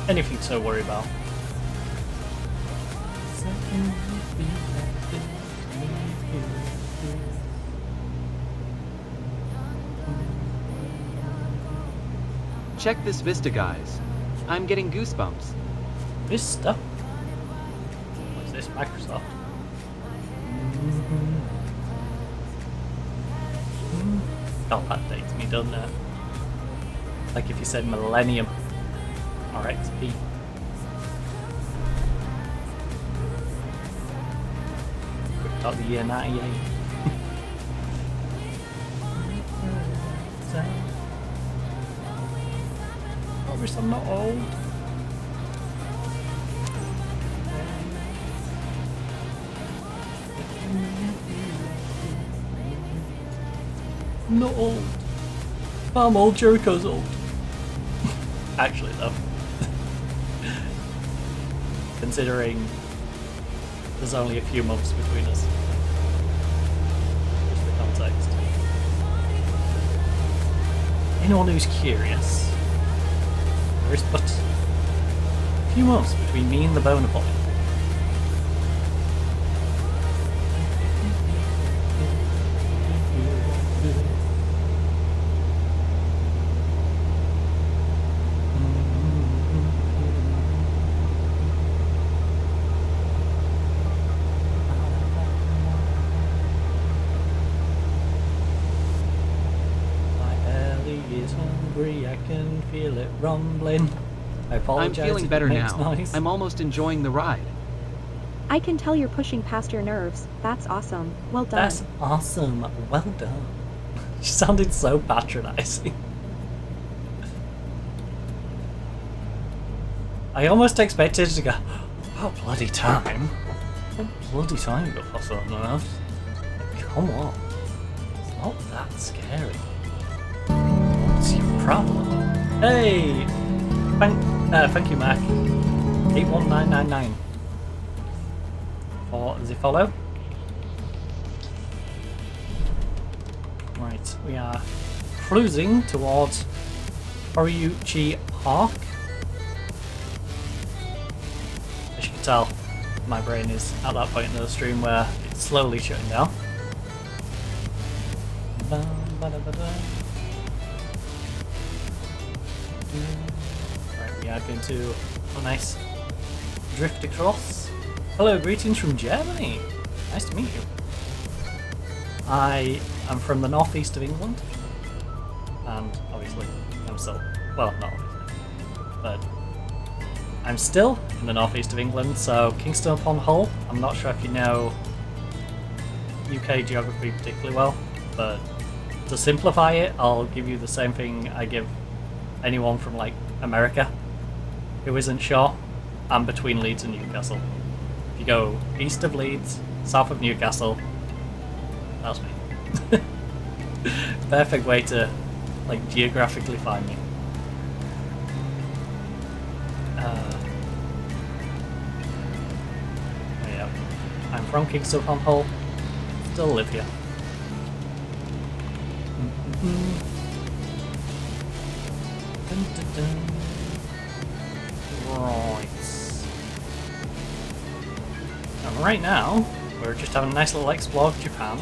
anything to worry about. Check this vista, guys. I'm getting goosebumps. Vista? What is this, Microsoft? Oh, that dates me, doesn't it? Like if you said millennium or XP. Got the year 98. I wish I'm not old. I'm not old. I'm old, Jericho's old. Actually though. Considering there's only a few months between us. Just for context. Anyone who's curious, there is but a few months between me and the boner boy. I can feel it rumbling. I apologize. I'm feeling better now. Noise. I'm almost enjoying the ride. I can tell you're pushing past your nerves. That's awesome. Well done. That's awesome. Well done. She sounded so patronizing. I almost expected to go, oh bloody time. What bloody time you got for something else? Come on. It's not that scary. What's your problem? Hey! Thank you, Mac. 81999 for the follow. Right, we are cruising towards Horiuchi Park. As you can tell, my brain is at that point in the stream where it's slowly shutting down. Right, we are going to a nice drift across. Hello, greetings from Germany. Nice to meet you. I am from the northeast of England, and obviously I'm still, well, not obviously, but I'm still in the northeast of England, so Kingston upon Hull. I'm not sure if you know UK geography particularly well, but to simplify it, I'll give you the same thing I give anyone from like America who isn't sure. I'm between Leeds and Newcastle. If you go east of Leeds, south of Newcastle, that's me. Perfect way to like geographically find me. Yeah, I'm from Kingston upon Hull. Still live here. Right. And right now, we're just having a nice little explore of Japan.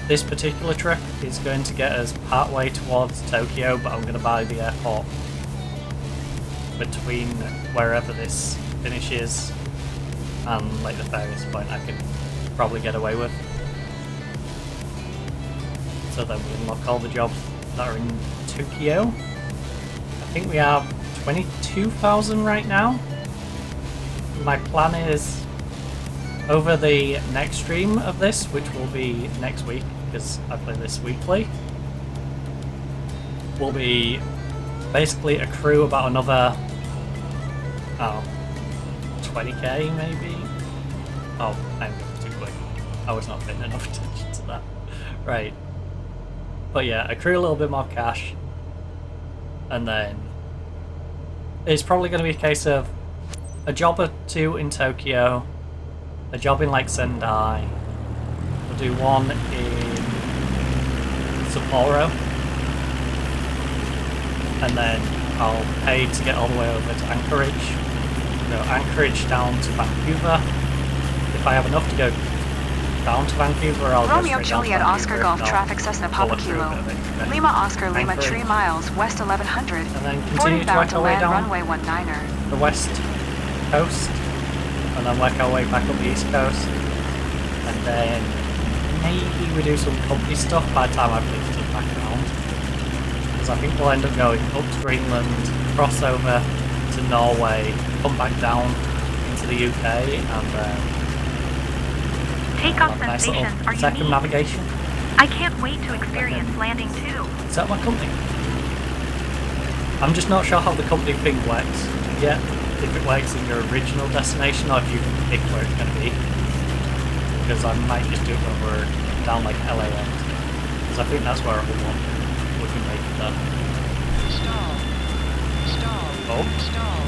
This particular trip is going to get us partway towards Tokyo, but I'm going to buy the airport between wherever this finishes and like the furthest point I can probably get away with. So then we unlock all the jobs that are in Tokyo. I think we have 22,000 right now. My plan is over the next stream of this, which will be next week because I play this weekly, will be basically accrue about another 20k maybe. Oh, I'm too quick. I was not paying enough attention to that. Right. But yeah, accrue a little bit more cash, and then it's probably going to be a case of a job or two in Tokyo, a job in like Sendai, we'll do one in Sapporo, and then I'll pay to get all the way over to Anchorage, go Anchorage down to Vancouver. If I have enough to go down to Vancouver, I'll Romeo go Juliet Oscar Golf Traffic Cessna Papa Kilo. Lima Oscar Lima 3 miles west 1100. And then continue to work our way down runway 19er. The west coast, and then work our way back up the east coast, and then maybe we do some company stuff by the time I finish the back around. Because I think we'll end up going up to Greenland, cross over to Norway, come back down into the UK, and takeoff nice sensations are second unique. navigation. I can't wait to experience landing too. Set my company. I'm just not sure how the company thing works yet. If it works in your original destination or if you can pick where it's going to be. Because I might just do it when we're down like LA end. Because I think that's where we can make it then. Stall. Stall. Oh. Stall.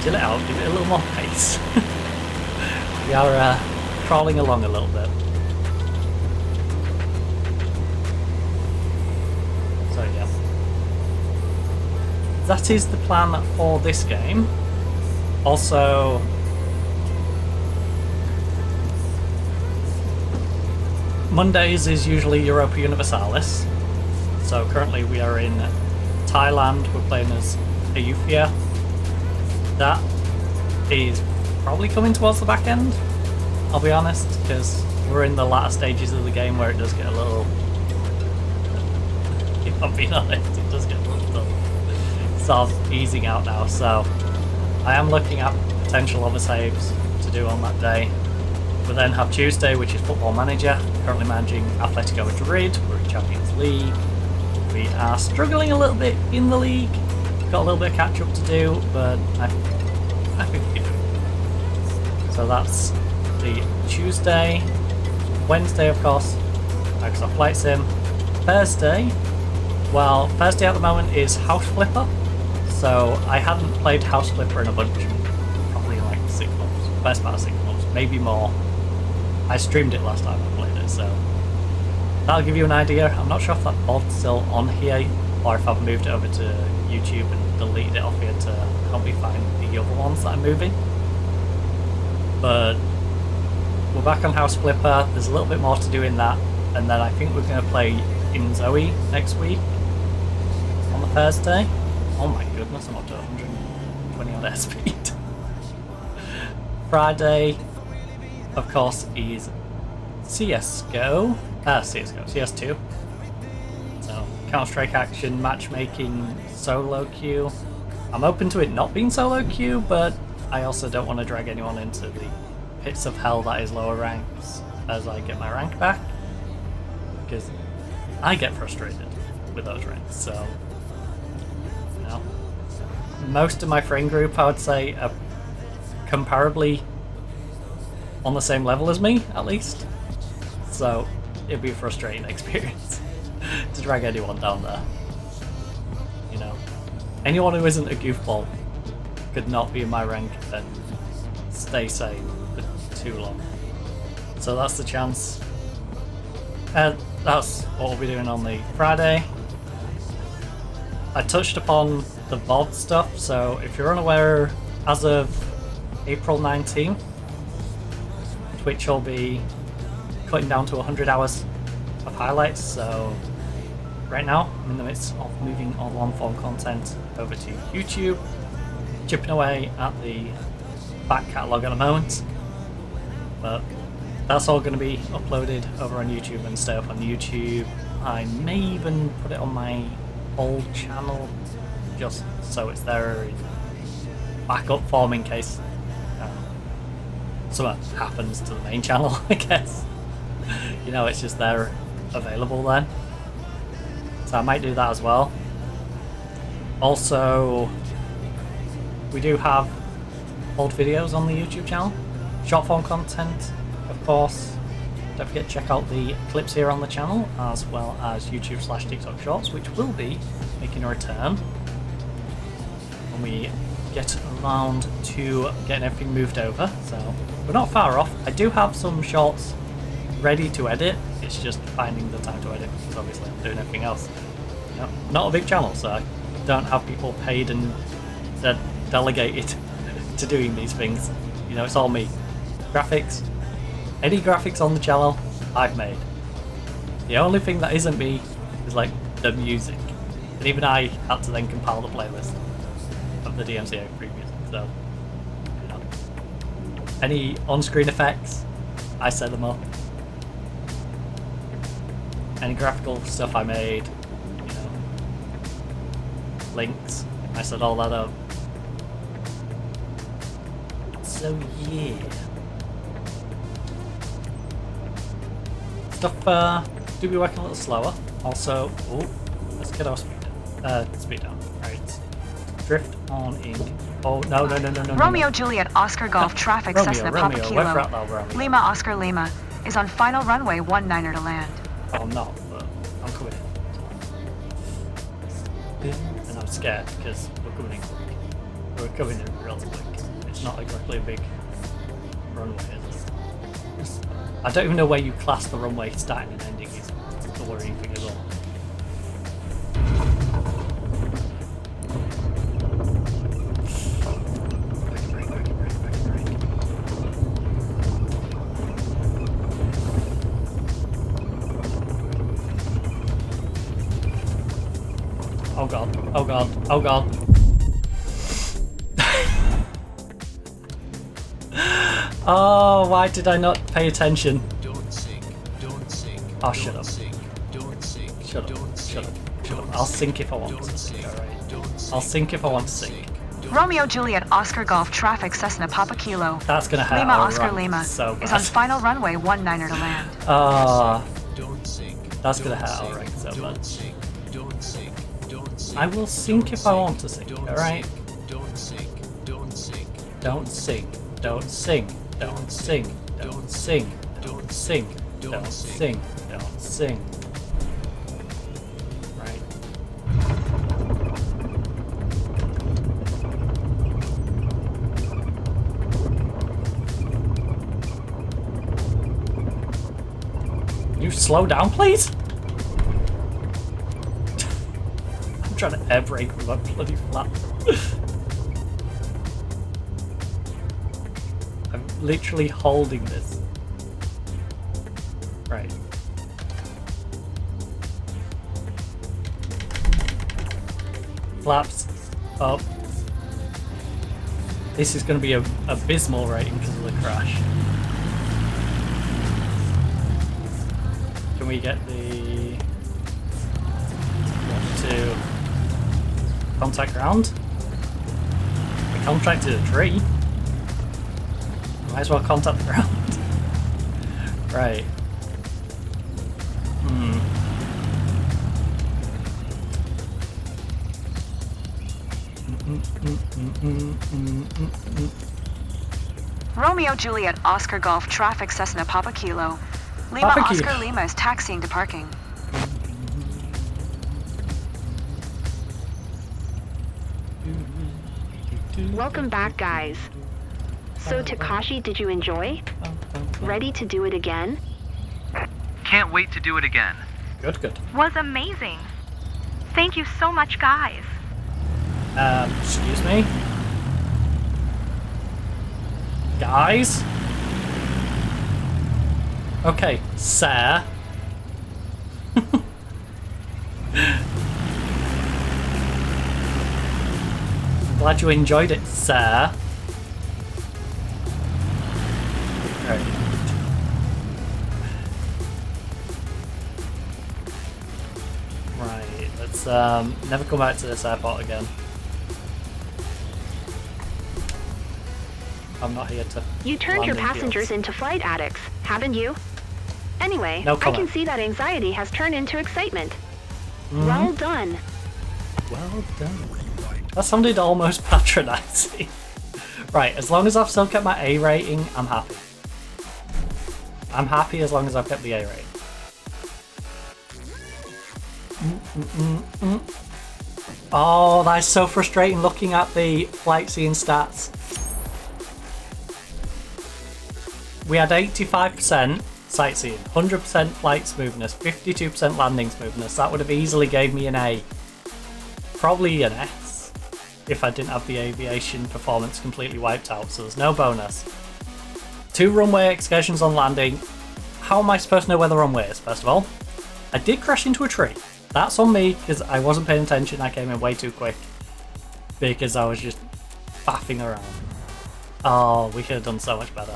Chill it out, give it a little more pace. We are crawling along a little bit. So yeah. That is the plan for this game. Also, Mondays is usually Europa Universalis. So currently we are in Thailand, we're playing as Ayuthia. That is probably coming towards the back end, I'll be honest, because we're in the latter stages of the game where it does get a little, if I'm being honest, it does get a little dull. Sort of easing out now, so I am looking at potential other saves to do on that day. We then have Tuesday, which is Football Manager, currently managing Atletico Madrid, we're in Champions League. We are struggling a little bit in the league, got a little bit of catch up to do, but I think we can do it. So that's the Tuesday. Wednesday, of course, Microsoft Flight Sim. Thursday, well, Thursday at the moment is House Flipper. So I hadn't played House Flipper in a bunch, probably in like 6 months, best part of 6 months, maybe more. I streamed it last time I played it, so that'll give you an idea. I'm not sure if that VOD's still on here, or if I've moved it over to YouTube and deleted it off here to help me find the other ones that I'm moving. But we're back on House Flipper, there's a little bit more to do in that, and then I think we're going to play in Zoe next week on the Thursday. Oh my goodness, I'm up to 120 odd airspeed. Friday, of course, is CS2. So, Counter-Strike action, matchmaking, solo queue. I'm open to it not being solo queue, but I also don't want to drag anyone into the pits of hell that is lower ranks as I get my rank back. Because I get frustrated with those ranks, so... You know. Most of my friend group, I would say, are comparably on the same level as me, at least. So, it'd be a frustrating experience to drag anyone down there. You know, anyone who isn't a goofball could not be in my rank and stay sane for too long. So that's the chance. That's what we'll be doing on the Friday. I touched upon the VOD stuff, so if you're unaware, as of April 19th, Twitch will be cutting down to 100 hours of highlights, so right now I'm in the midst of moving all long-form content over to YouTube, chipping away at the back catalogue at the moment, but that's all going to be uploaded over on YouTube and stay up on YouTube. I may even put it on my old channel just so it's there in backup form in case something happens to the main channel, I guess. You know, it's just there available then. So I might do that as well. Also, we do have old videos on the YouTube channel. Short form content, of course. Don't forget to check out the clips here on the channel, as well as YouTube/TikTok Shorts, which will be making a return when we get around to getting everything moved over. So we're not far off. I do have some shorts ready to edit. It's just finding the time to edit because obviously I'm doing everything else. You know, not a big channel, so I don't have people paid and delegated to doing these things. You know, it's all me. Graphics. Any graphics on the channel, I've made. The only thing that isn't me is like the music. And even I had to then compile the playlist of the DMCA free music, so you know. Any on-screen effects, I set them up. Any graphical stuff I made, you know, links, I set all that up. So yeah. Stuff do be working a little slower. Also, oh, let's get our speed down. Right. Drift on in. Oh, no. Romeo Juliet Oscar Golf Traffic Cessna Papa Kilo. Lima Oscar Lima is on final runway 19er to land. Oh, I'm not, but I'm coming in. And I'm scared because we're coming in quick. We're coming in real quick. It's not exactly a big runway, is it? I don't even know where you class the runway starting and ending is the worrying thing as well. Oh god, oh god, oh god. Oh, why did I not pay attention? Don't sink, don't sink. Oh, shut up. Don't sink. Shut up, shut up, shut up. I'll sink if I want to sink, alright? I'll sink if I want to sink. Romeo Juliet Oscar Golf Traffic Cessna Papa Kilo. That's gonna hurt. Lima Oscar Lima so is on final runway 19er to land. That's gonna hurt alright, so bad. I will sink if I want to sink, alright? Don't sink, don't sink. Don't sink, don't sing, don't sing, don't sing, don't sing, don't sing, don't sing. Right. Can you slow down, please? I'm trying to air brake with my bloody flap. I'm literally holding this. Right. Flaps up. This is going to be a abysmal rating because of the crash. Can we get the... to contact ground? We contacted a tree. Might as well contact the ground. Right. Romeo Juliet Oscar Golf Traffic Cessna Papa Kilo. Lima Oscar Lima is taxiing to parking. Welcome back, guys. So, Takashi, did you enjoy? Ready to do it again? Can't wait to do it again. Good, good. Was amazing. Thank you so much, guys. Excuse me? Guys? Okay, sir. I'm glad you enjoyed it, sir. Right. Right, let's never come back to this airport again. I'm not here to... You turned your passengers into flight addicts, haven't you? Anyway, no I can see that anxiety has turned into excitement. Well done. Well done. That sounded almost patronizing. Right, as long as I've still kept my A rating, I'm happy. I'm happy as long as I've kept the A rating. Oh, that's so frustrating looking at the flight scene stats. We had 85% sightseeing, 100% flight smoothness, 52% landing smoothness. That would have easily gave me an A. Probably an S if I didn't have the aviation performance completely wiped out, so there's no bonus. 2 runway excursions on landing. How am I supposed to know where the runway is, first of all? I did crash into a tree. That's on me because I wasn't paying attention. I came in way too quick because I was just faffing around. Oh, we could have done so much better.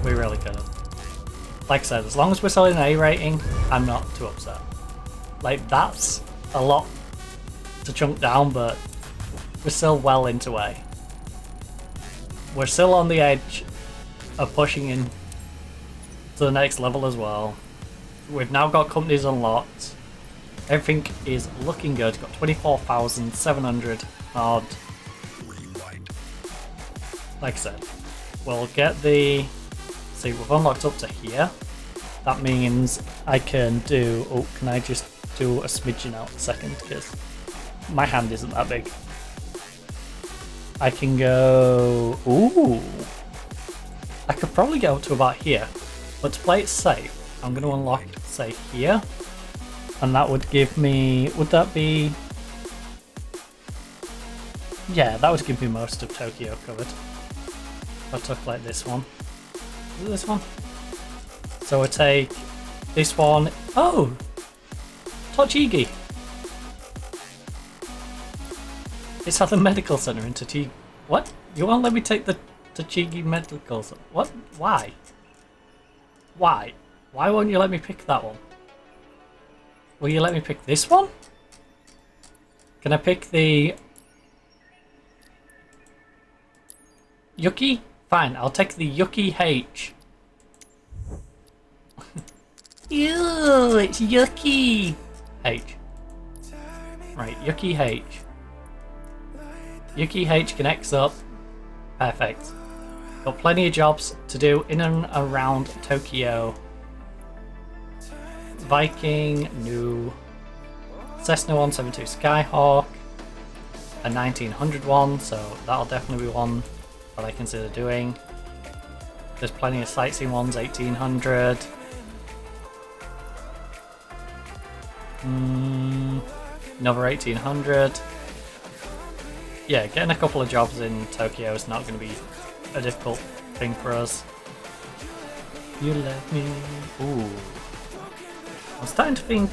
We really could have. Like I said, as long as we're selling an A rating, I'm not too upset. Like, that's a lot to chunk down, but we're still well into A. We're still on the edge of pushing in to the next level as well. We've now got companies unlocked. Everything is looking good. Got 24,700 odd. Like I said, we'll get the... See, we've unlocked up to here. That means I can do... Oh, can I just do a smidgen out a second? Because my hand isn't that big. I can go... Ooh! I could probably go up to about here. But to play it safe, I'm going to unlock, say, here. And that would give me... Would that be... Yeah, that would give me most of Tokyo covered. If I took, like, this one. Is it this one? So I take this one. Oh! Tochigi! It's at the medical center in Tochigi. What? You won't let me take the Tochigi medical center? What? Why? Why? Why won't you let me pick that one? Will you let me pick this one? Can I pick the... Yuki? Fine, I'll take the Yuki H. Ew, it's Yuki H. Right, Yuki H. Yuki H connects up. Perfect. Got plenty of jobs to do in and around Tokyo. Viking, new. Cessna 172 Skyhawk. A 1900 one, so that'll definitely be one that I consider doing. There's plenty of sightseeing ones, 1800. Another 1800. Yeah, getting a couple of jobs in Tokyo is not going to be a difficult thing for us. You let me... Ooh. I'm starting to think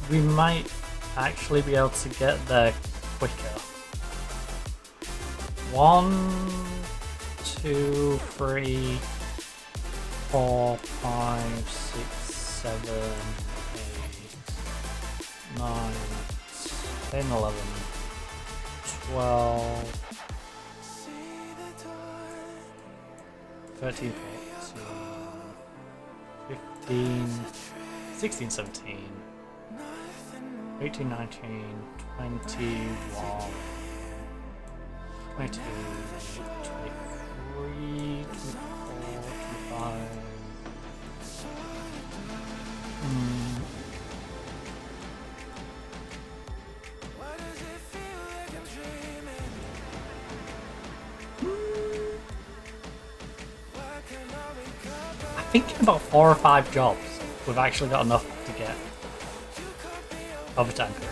we might actually be able to get there quicker. 1, 2, 3, 4, 5, 6, 7, 8, 9, 10, 11, 12, 13, 14, 15, 16, 17, 18, 19, 21, 22, 23, 24, 25. I think in about 4 or 5 jobs, we've actually got enough to get over to Anchorage.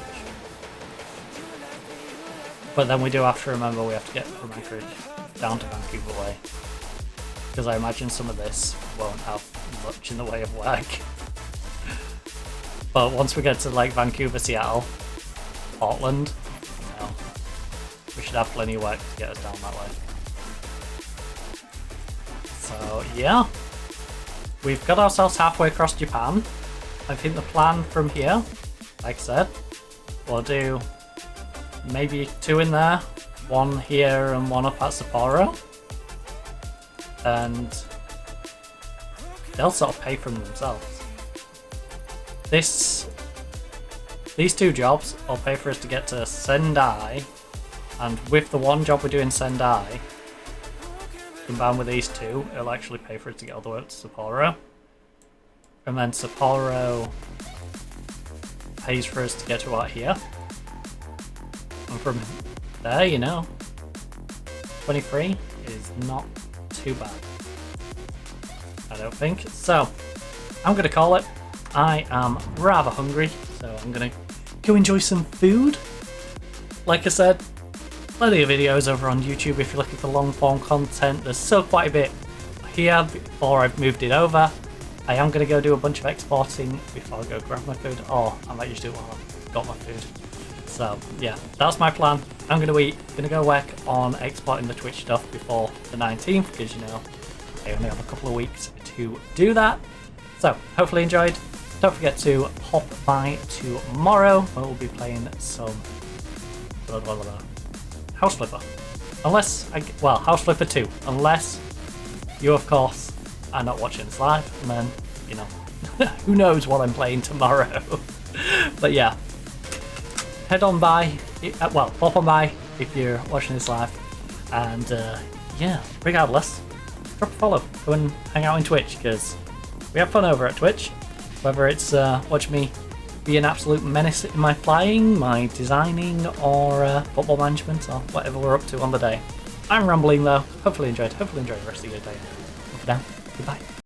But then we do have to remember we have to get from Anchorage down to Vancouver way. Because I imagine some of this won't have much in the way of work. But once we get to like Vancouver, Seattle, Portland, you know, we should have plenty of work to get us down that way. So yeah, we've got ourselves halfway across Japan. I think the plan from here, like I said, we'll do maybe 2 in there, 1 here and 1 up at Sapporo. And they'll sort of pay for them themselves. These 2 jobs will pay for us to get to Sendai, and with the 1 job we're doing Sendai, combined with these 2, it'll actually pay for us to get all the way up to Sapporo. And then Sapporo pays for us to get to out here. And from there, you know, 23 is not too bad, I don't think. So, I'm going to call it. I am rather hungry, so I'm going to go enjoy some food. Like I said, plenty of videos over on YouTube if you're looking for long form content. There's still quite a bit here before I've moved it over. I am going to go do a bunch of exporting before I go grab my food. Or I might just do it while I've got my food. So yeah, that's my plan. I'm gonna go work on exporting the Twitch stuff before the 19th, because you know I only have a couple of weeks to do that. So hopefully you enjoyed. Don't forget to pop by tomorrow where we'll be playing some House Flipper. House Flipper 2. Unless you, of course, are not watching this live, and then, you know, who knows what I'm playing tomorrow. But yeah, head on by, pop on by if you're watching this live. And yeah, regardless, drop a follow. Go and hang out on Twitch, because we have fun over at Twitch. Whether it's watch me be an absolute menace in my flying, my designing, or football management, or whatever we're up to on the day. I'm rambling though. Hopefully enjoyed. Hopefully enjoy the rest of your day. But for now, goodbye.